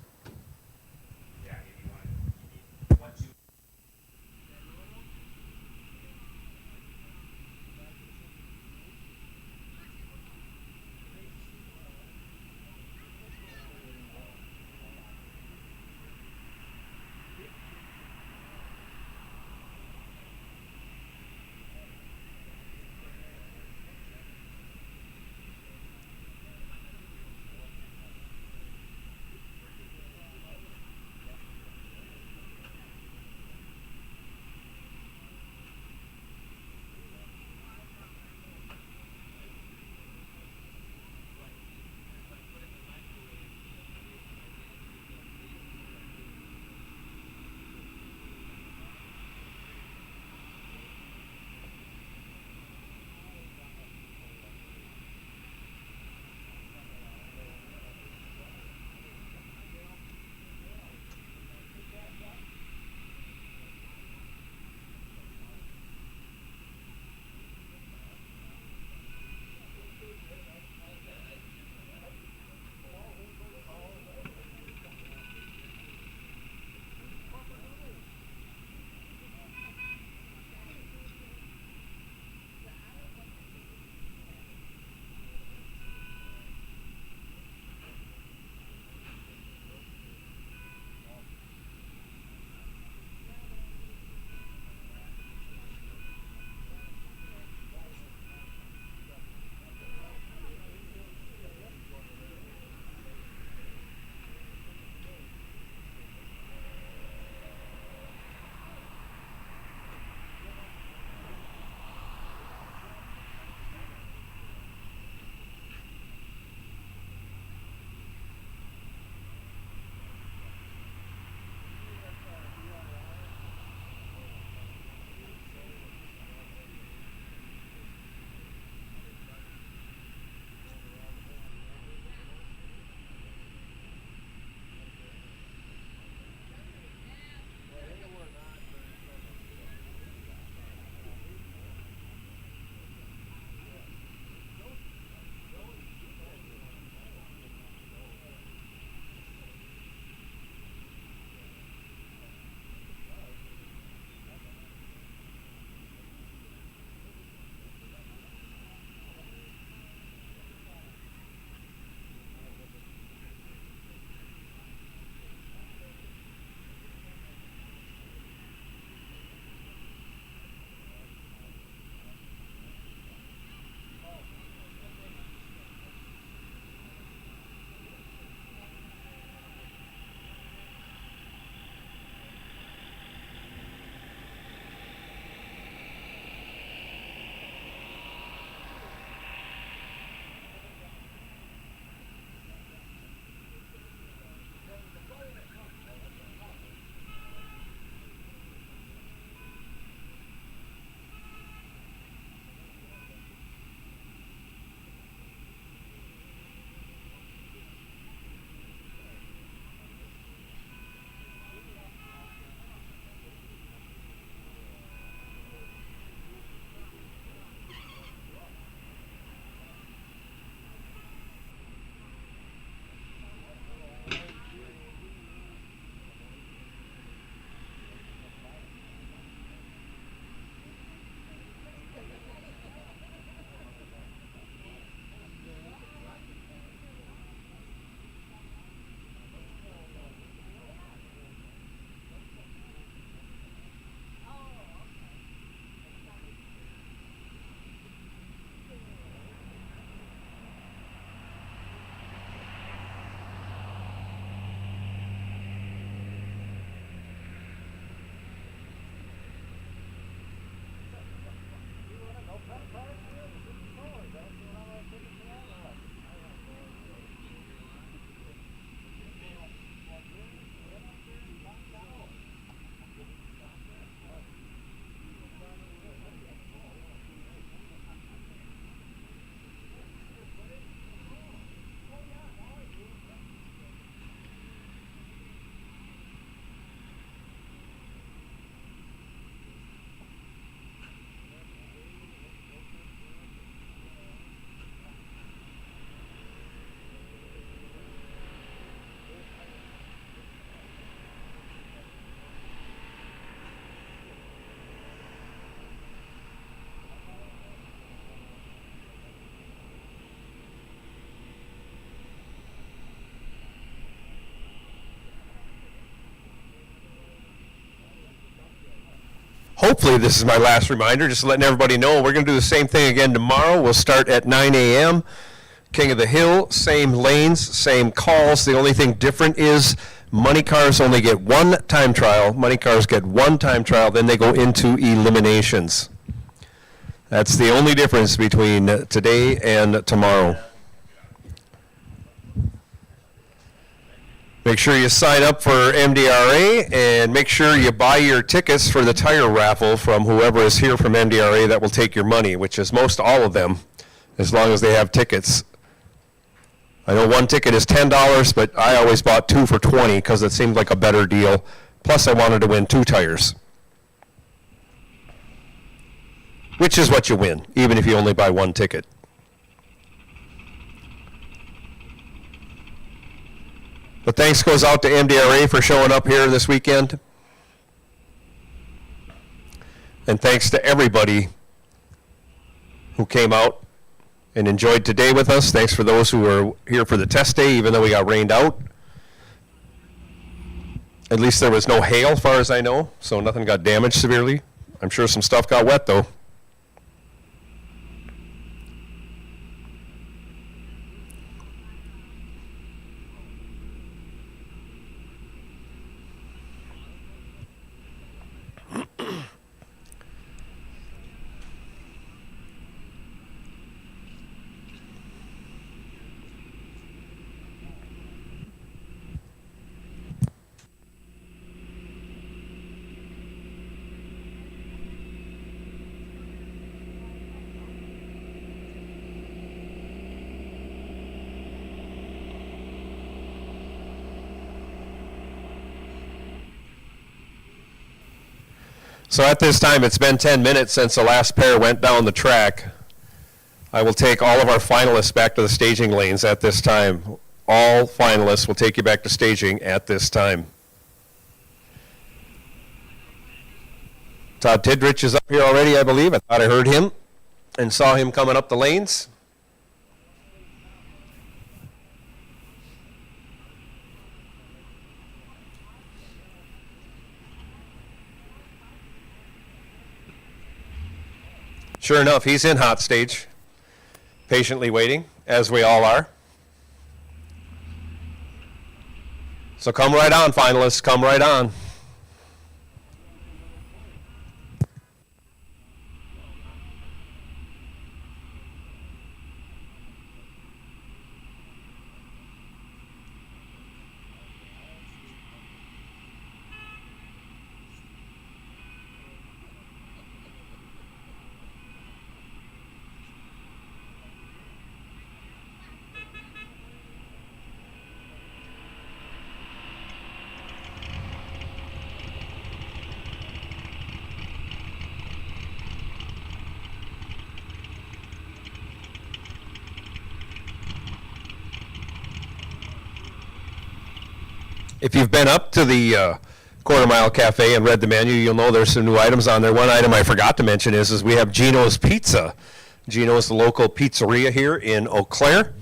hopefully this is my last reminder, just letting everybody know we're going to do the same thing again tomorrow. We'll start at 9 a.m. King of the Hill, same lanes, same calls. The only thing different is money cars only get one time trial. Money cars get one time trial, then they go into eliminations. That's the only difference between today and tomorrow. Make sure you sign up for MDRA and make sure you buy your tickets for the tire raffle from whoever is here from MDRA that will take your money, which is most all of them, as long as they have tickets. I know one ticket is $10, but I always bought two for $20 because it seemed like a better deal. Plus, I wanted to win 2 tires, which is what you win, even if you only buy one ticket. But thanks goes out to MDRA for showing up here this weekend. And thanks to everybody who came out and enjoyed today with us. Thanks for those who were here for the test day, even though we got rained out. At least there was no hail, as far as I know, so nothing got damaged severely. I'm sure some stuff got wet, though. So at this time, it's been 10 minutes since the last pair went down the track. I will take all of our finalists back to the staging lanes at this time. All finalists will take you back to staging at this time. Todd Tidrich is up here already, I believe. I thought I heard him and saw him coming up the lanes. Sure enough, he's in hot stage, patiently waiting, as we all are. So come right on, finalists, come right on. If you've been up to the Quarter Mile Cafe and read the menu, you'll know there's some new items on there. One item I forgot to mention is we have Gino's Pizza. Gino's the local pizzeria here in Eau Claire.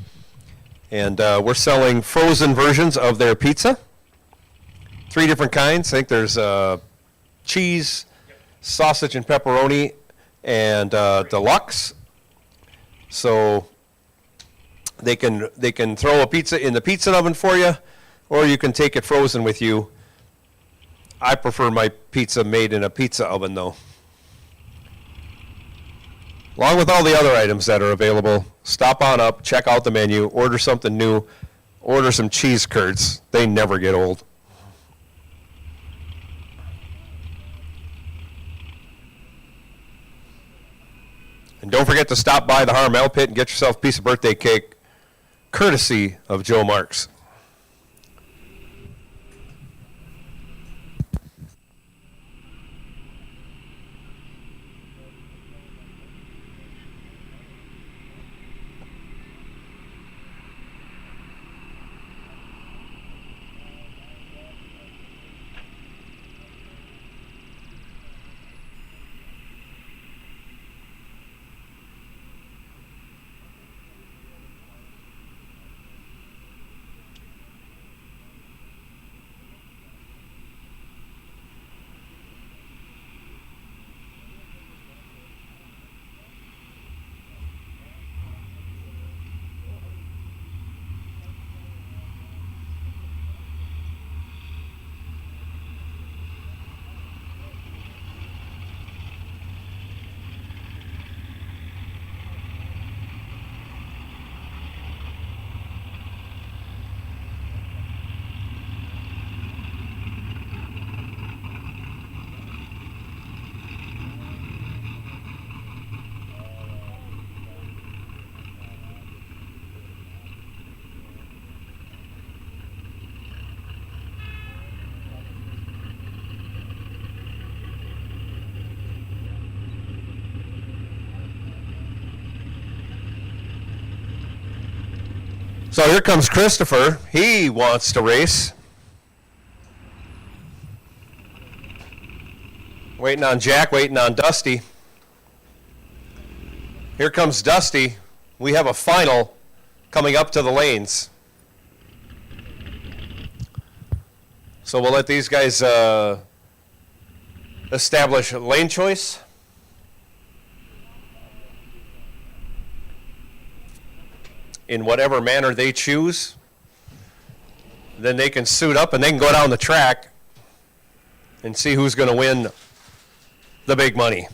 And we're selling frozen versions of their pizza. 3 different kinds. I think there's cheese, sausage and pepperoni, and deluxe. So they can throw a pizza in the pizza oven for you, or you can take it frozen with you. I prefer my pizza made in a pizza oven, though. Along with all the other items that are available, stop on up, check out the menu, order something new, order some cheese curds. They never get old. And don't forget to stop by the Harmel Pit and get yourself a piece of birthday cake, courtesy of Joe Marks. So here comes Christopher. He wants to race. Waiting on Jack, waiting on Dusty. Here comes Dusty. We have a final coming up to the lanes. So we'll let these guys establish lane choice. In whatever manner they choose. Then they can suit up and they can go down the track and see who's going to win the big money.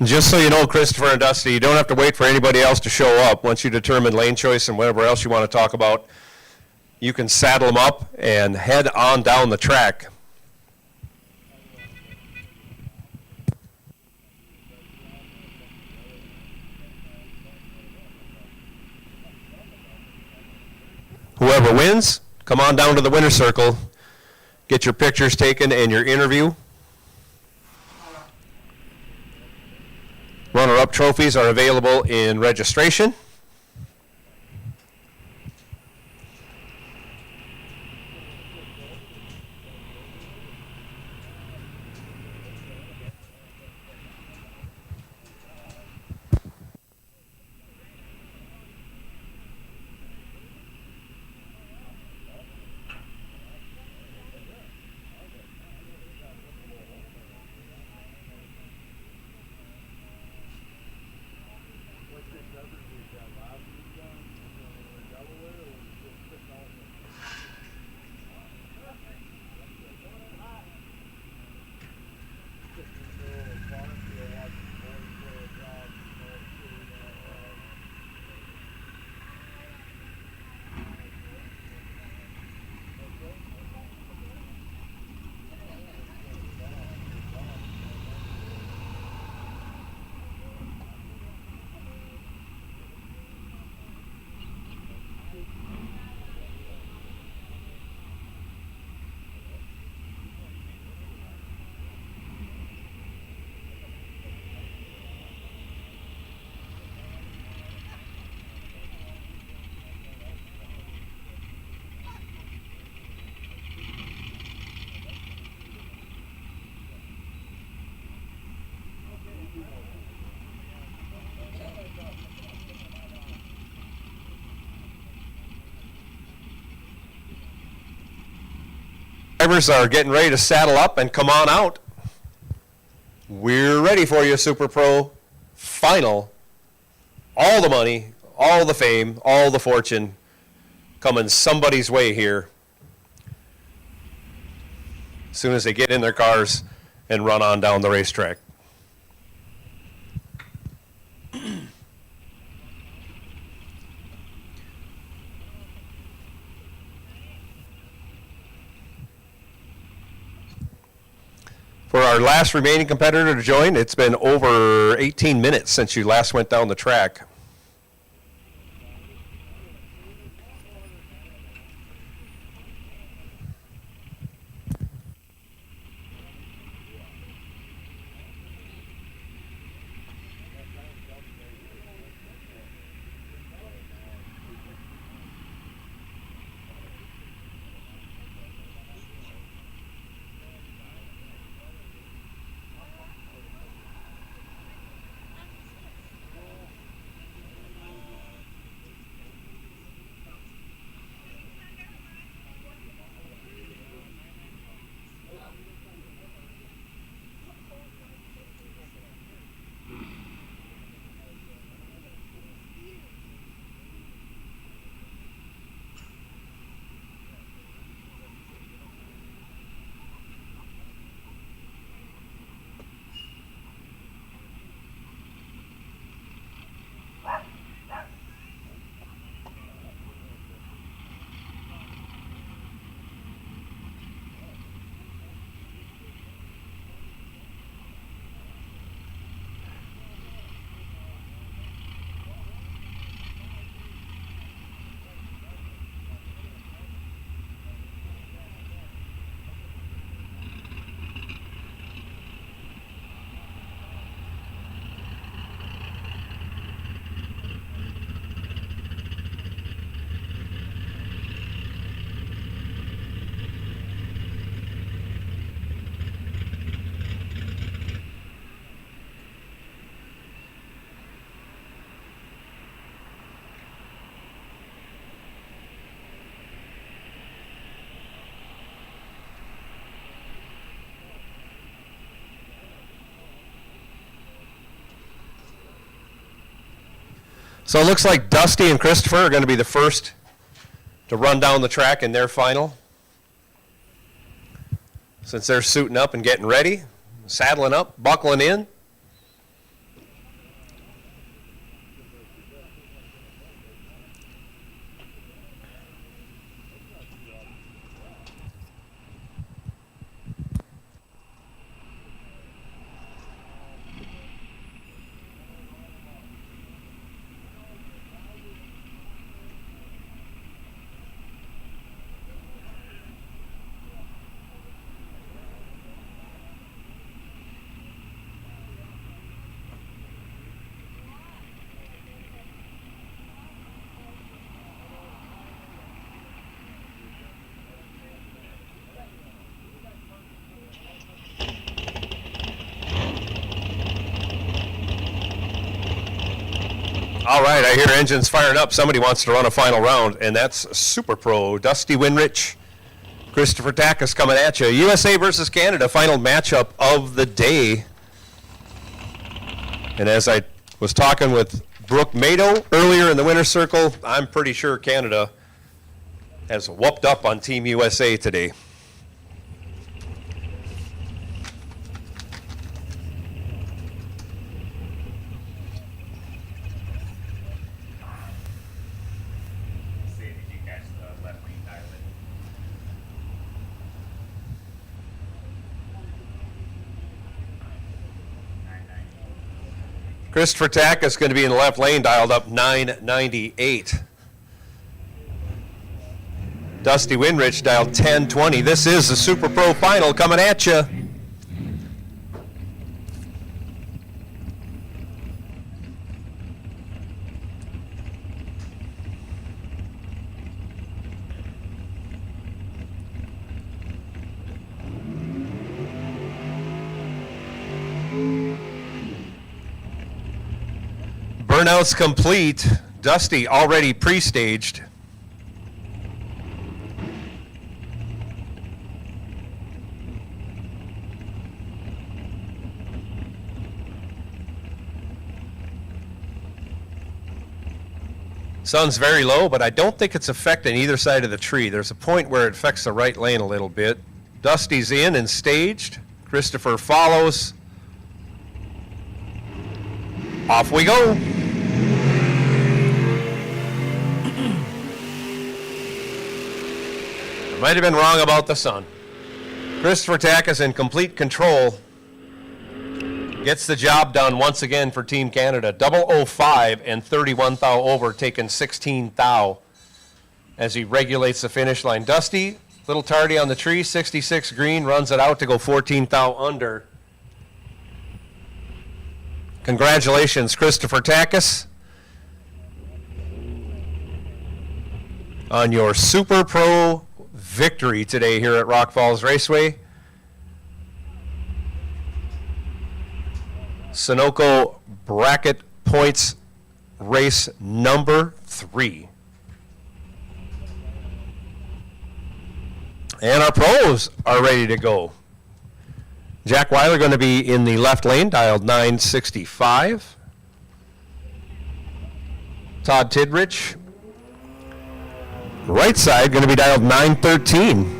Just so you know, Christopher and Dusty, you don't have to wait for anybody else to show up. Once you determine lane choice and whatever else you want to talk about, you can saddle them up and head on down the track. Whoever wins, come on down to the winner's circle, get your pictures taken and your interview. Runner-up trophies are available in registration. Drivers are getting ready to saddle up and come on out. We're ready for you, Super Pro. Final. All the money, all the fame, all the fortune coming somebody's way here as soon as they get in their cars and run on down the racetrack. For our last remaining competitor to join, it's been over 18 minutes since you last went down the track. So it looks like Dusty and Christopher are going to be the first to run down the track in their final. Since they're suiting up and getting ready, saddling up, buckling in. All right, I hear engines firing up. Somebody wants to run a final round, and that's Super Pro. Dusty Winrich, Christopher Takacs coming at you. USA versus Canada, final matchup of the day. And as I was talking with Brooke Mado earlier in the winner's circle, I'm pretty sure Canada has whooped up on Team USA today. Christopher Takacs is going to be in the left lane, dialed up 998. Dusty Winrich dialed 1020. This is the Super Pro Final coming at you. Burnout's complete. Dusty already pre-staged. Sun's very low, but I don't think it's affecting either side of the tree. There's a point where it affects the right lane a little bit. Dusty's in and staged. Christopher follows. Off we go. Might have been wrong about the sun. Christopher Takacs in complete control. Gets the job done once again for Team Canada. 005 and 31 thou over, taking 16 thou as he regulates the finish line. Dusty, little tardy on the tree, 66 green, runs it out to go 14 thou under. Congratulations, Christopher Takacs, on your Super Pro victory today here at Rock Falls Raceway. Sunoco bracket points race number 3. And our pros are ready to go. Jack Weiler going to be in the left lane, dialed 965. Todd Tidrich, right side, going to be dialed 913.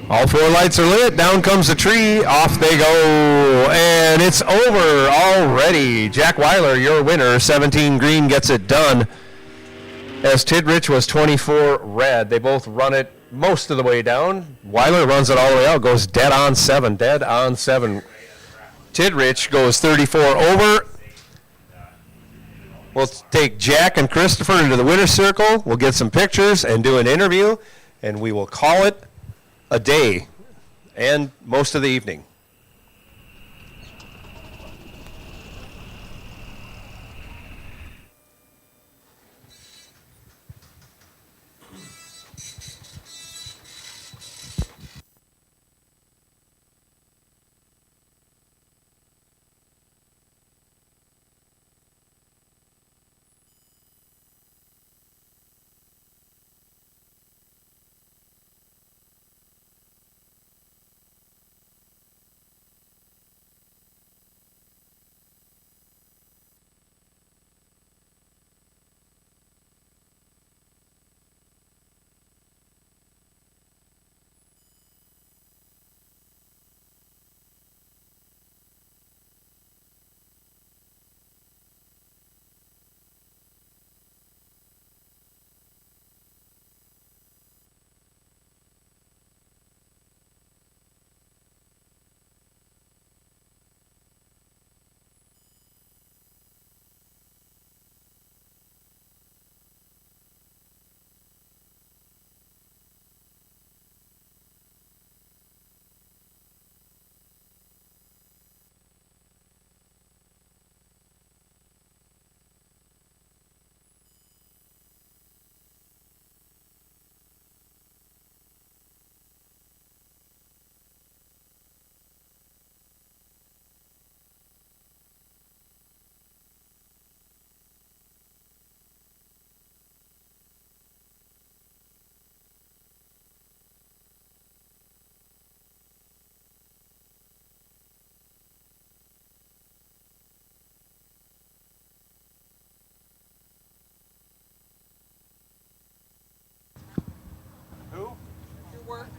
All 4 lights are lit. Down comes the tree. Off they go. And it's over already. Jack Weiler, your winner. 17 green gets it done. As Tidrich was 24 red. They both run it most of the way down. Weiler runs it all the way out. Goes dead on 7. Dead on 7. Tidrich goes 34 over. We'll take Jack and Christopher into the winner's circle. We'll get some pictures and do an interview. And we will call it a day and most of the evening.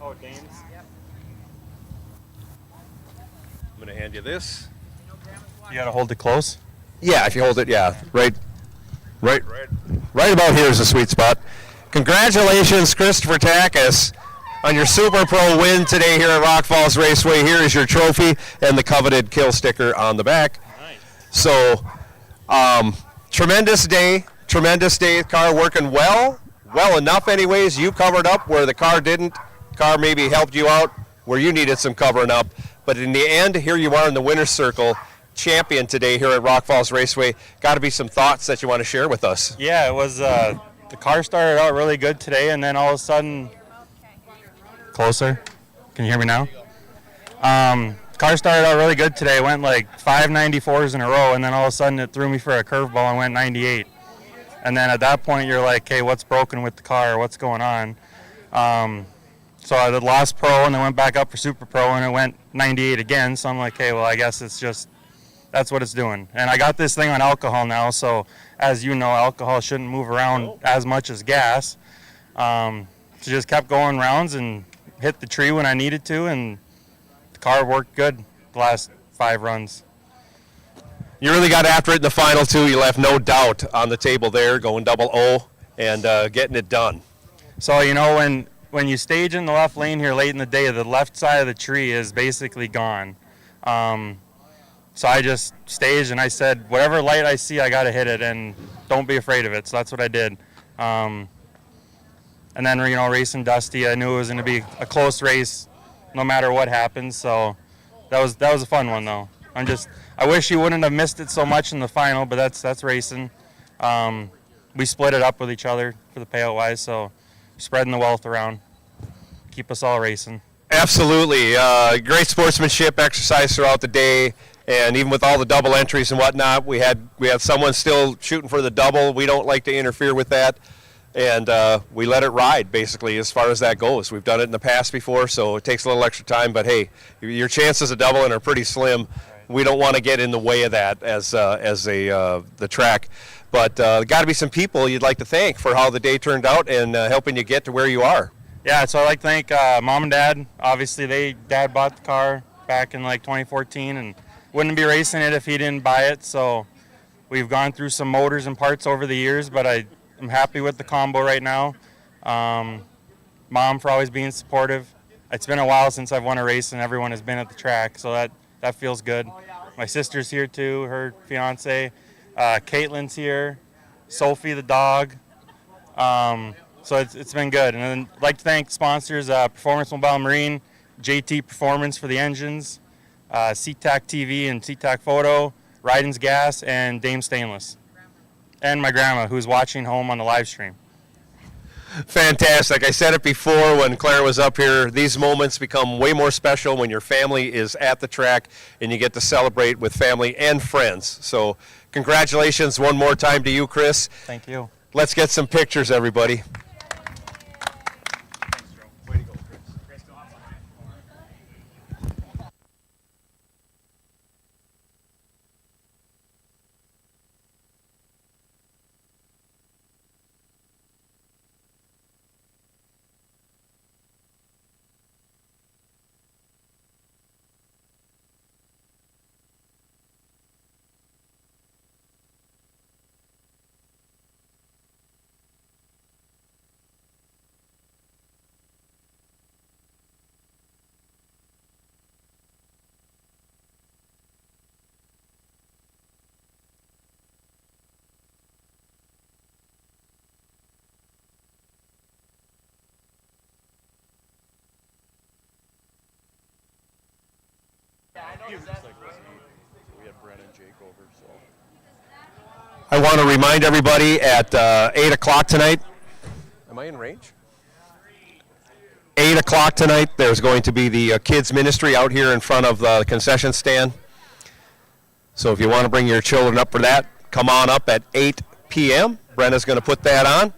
I'm going to hand you this. You got to hold it close. Yeah, if you hold it, yeah, right about here is the sweet spot. Congratulations, Christopher Takis, on your Super Pro win today here at Rock Falls Raceway. Here is your trophy and the coveted kill sticker on the back. Nice. So, tremendous day. Car working well enough anyways. You covered up where the car didn't. Car maybe helped you out where you needed some covering up. But in the end, here you are in the winner's circle, champion today here at Rock Falls Raceway. Got to be some thoughts that you want to share with us. Yeah, it was, the car started out really good today, and then all of a sudden, closer, can you hear me now? Car started out really good today, went like 594s in a row, and then all of a sudden it threw me for a curveball and went 98. And then at that point you're like, hey, what's broken with the car, what's going on? So I did lost pro and then went back up for Super Pro and it went 98 again, so I'm like, hey, well, I guess it's just, that's what it's doing. And I got this thing on alcohol now, so as you know, alcohol shouldn't move around as much as gas. So just kept going rounds and hit the tree when I needed to, and the car worked good the last 5 runs. You really got after it in the final two. You left no doubt on the table there, going double O and getting it done. So, you know, when you stage in the left lane here late in the day, the left side of the tree is basically gone. So I just staged and I said, whatever light I see, I got to hit it, and don't be afraid of it. So that's what I did. And then, you know, racing Dusty, I knew it was going to be a close race no matter what happens. So that was a fun one, though. I wish he wouldn't have missed it so much in the final, but that's racing. We split it up with each other for the payout wise, so spreading the wealth around, keep us all racing. Absolutely. Great sportsmanship exercise throughout the day, and even with all the double entries and whatnot, we had someone still shooting for the double. We don't like to interfere with that, and we let it ride, basically, as far as that goes. We've done it in the past before, so it takes a little extra time, but hey, your chances of doubling are pretty slim. We don't want to get in the way of that as the track. But got to be some people you'd like to thank for how the day turned out and helping you get to where you are. Yeah, so I'd like to thank Mom and Dad. Obviously, Dad bought the car back in like 2014 and wouldn't be racing it if he didn't buy it. So we've gone through some motors and parts over the years, but I'm happy with the combo right now. Mom for always being supportive. It's been a while since I've won a race and everyone has been at the track, so that feels good. My sister's here too, her fiance. Caitlin's here, Sophie the dog. So it's been good. And then I'd like to thank sponsors, Performance Mobile Marine, JT Performance for the engines, SeaTac TV and SeaTac Photo, Ryden's Gas, and Dame Stainless. And my grandma, who's watching home on the live stream. Fantastic. I said it before when Claire was up here. These moments become way more special when your family is at the track and you get to celebrate with family and friends. So congratulations one more time to you, Chris. Thank you. Let's get some pictures, everybody. I want to remind everybody at 8 o'clock tonight. Am I in range? 8 o'clock tonight, there's going to be the kids' ministry out here in front of the concession stand. So if you want to bring your children up for that, come on up at 8 p.m. Brenda's going to put that on.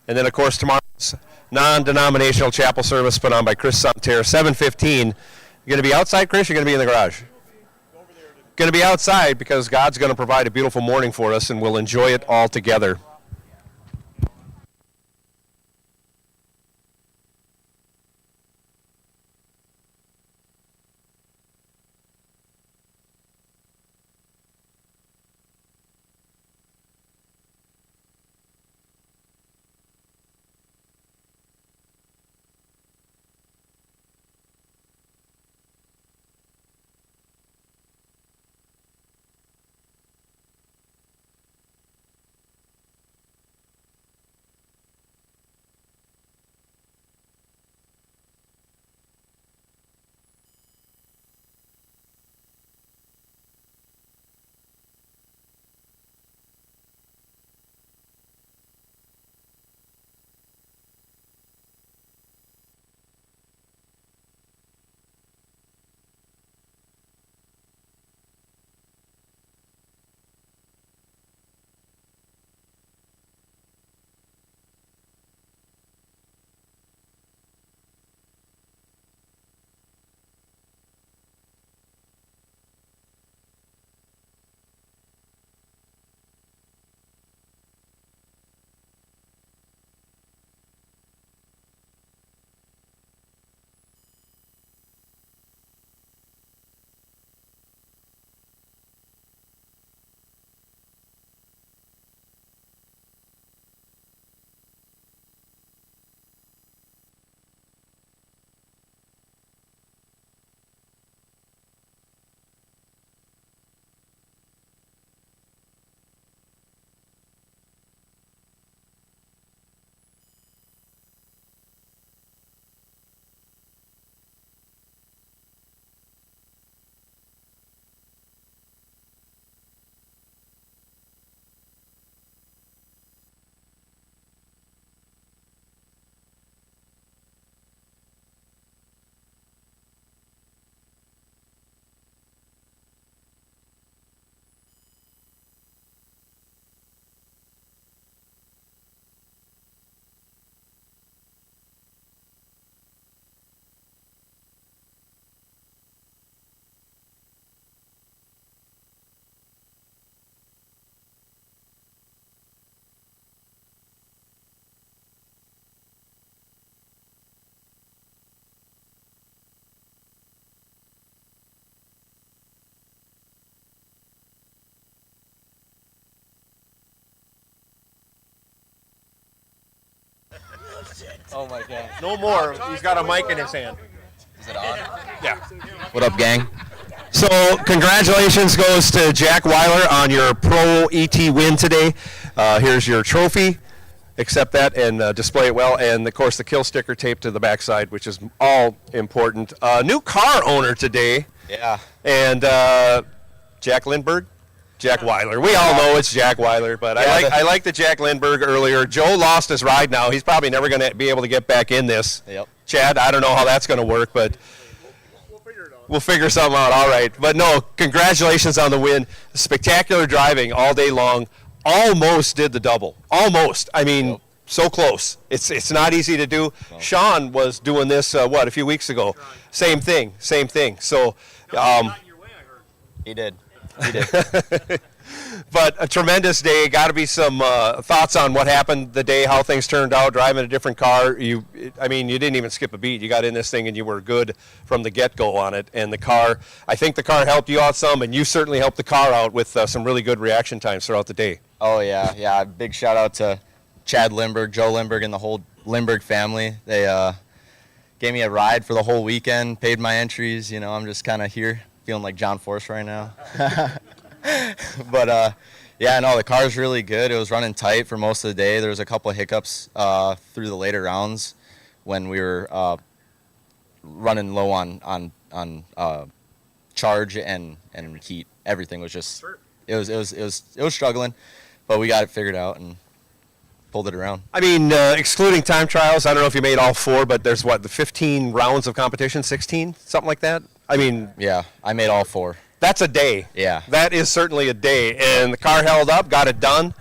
And then, of course, tomorrow's non-denominational chapel service put on by Chris Santerre, 7:15. You're going to be outside, Chris? You're going to be in the garage? Going to be outside because God's going to provide a beautiful morning for us, and we'll enjoy it all together. Oh my God. No more. He's got a mic in his hand. Is it on? Yeah. What up, gang? So congratulations goes to Jack Weiler on your Pro ET win today. Here's your trophy. Accept that and display it well. And, of course, the kill sticker taped to the backside, which is all important. New car owner today. Yeah. And Jack Lindbergh? Jack Weiler. We all know it's Jack Weiler, but I like the Jack Lindbergh earlier. Joe lost his ride now. He's probably never going to be able to get back in this. Yep. Chad, I don't know how that's going to work, but we'll figure something out. All right. But, no, congratulations on the win. Spectacular driving all day long. Almost did the double. Almost. I mean, so close. It's not easy to do. No. Sean was doing this, a few weeks ago. Same thing. So, he did. But a tremendous day. Got to be some thoughts on what happened the day, how things turned out, driving a different car. You didn't even skip a beat. You got in this thing and you were good from the get-go on it. And I think the car helped you out some, and you certainly helped the car out with some really good reaction times throughout the day. Oh, yeah. Big shout out to Chad Lindbergh, Joe Lindbergh, and the whole Lindbergh family. They gave me a ride for the whole weekend, paid my entries. I'm just kind of here feeling like John Force right now. But, the car's really good. It was running tight for most of the day. There was a couple of hiccups through the later rounds when we were running low on charge and heat. Everything was just it was struggling, but we got it figured out and pulled it around. I mean, excluding time trials, I don't know if you made all 4, but there's the 15 rounds of competition, 16, something like that. I mean, yeah, I made all 4. That's a day. Yeah. That is certainly a day. And the car held up, got it done,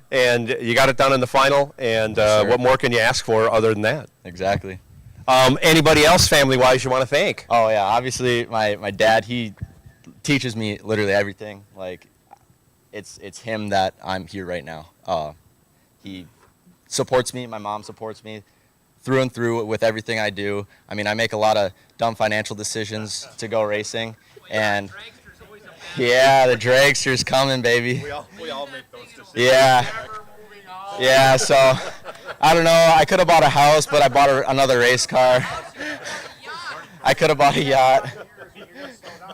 and you got it done in the final. And sure. What more can you ask for other than that? Exactly. Anybody else family-wise you want to thank? Oh, yeah. Obviously, my dad, he teaches me literally everything. Like, it's him that I'm here right now. He supports me. My mom supports me through and through with everything I do. I mean, I make a lot of dumb financial decisions to go racing. And yeah, the dragster's coming, baby. We all make those decisions. Yeah, so I don't know. I could have bought a house, but I bought another race car. I could have bought a yacht.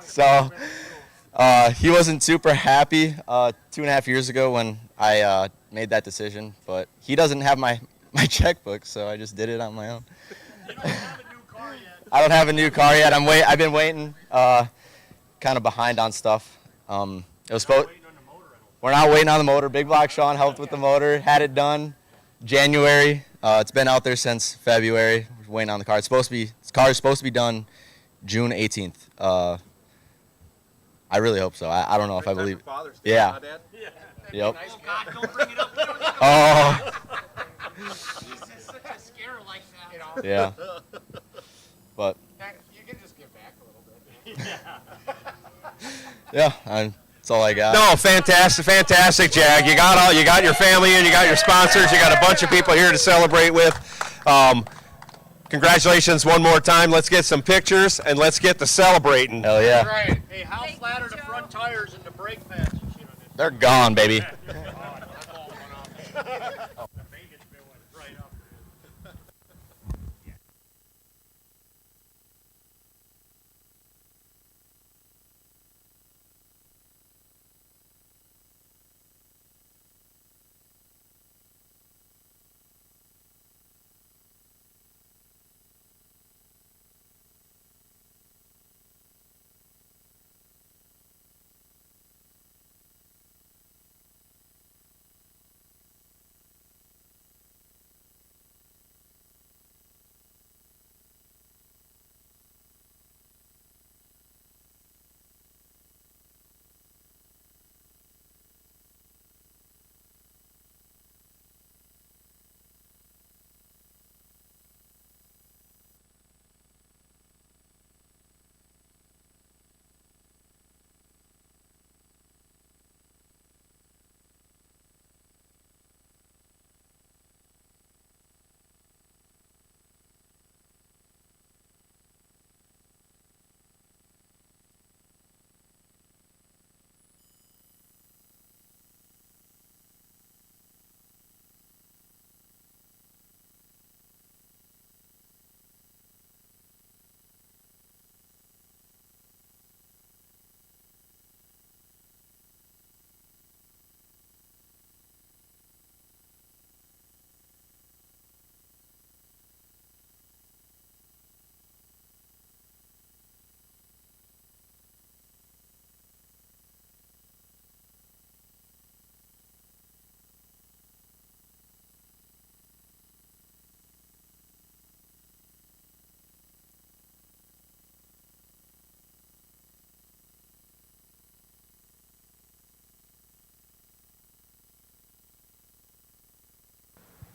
So he wasn't super happy 2.5 years ago when I made that decision, but he doesn't have my checkbook, so I just did it on my own. I don't have a new car yet. I've been waiting, kind of behind on stuff. We're not waiting on the motor. Big Block Sean helped with the motor, had it done January. It's been out there since February. We're waiting on the car. This car is supposed to be done June 18th. I really hope so. I don't know if I believe. Yeah. Yep. Oh. Yeah. But. You can just give back a little bit. Yeah, that's all I got. No, fantastic, Jag. You got your family and you got your sponsors. You got a bunch of people here to celebrate with. Congratulations one more time. Let's get some pictures and let's get to celebrating. Hell yeah. That's right. Hey, how flat are the front tires and the brake pads? They're gone, baby.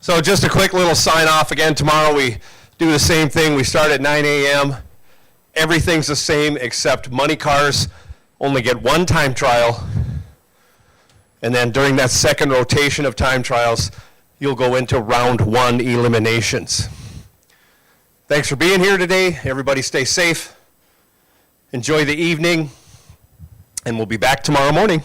So just a quick little sign off again. Tomorrow we do the same thing. We start at 9 a.m. Everything's the same except money cars only get one time trial. And then during that second rotation of time trials, you'll go into round 1 eliminations. Thanks for being here today. Everybody stay safe. Enjoy the evening. And we'll be back tomorrow morning.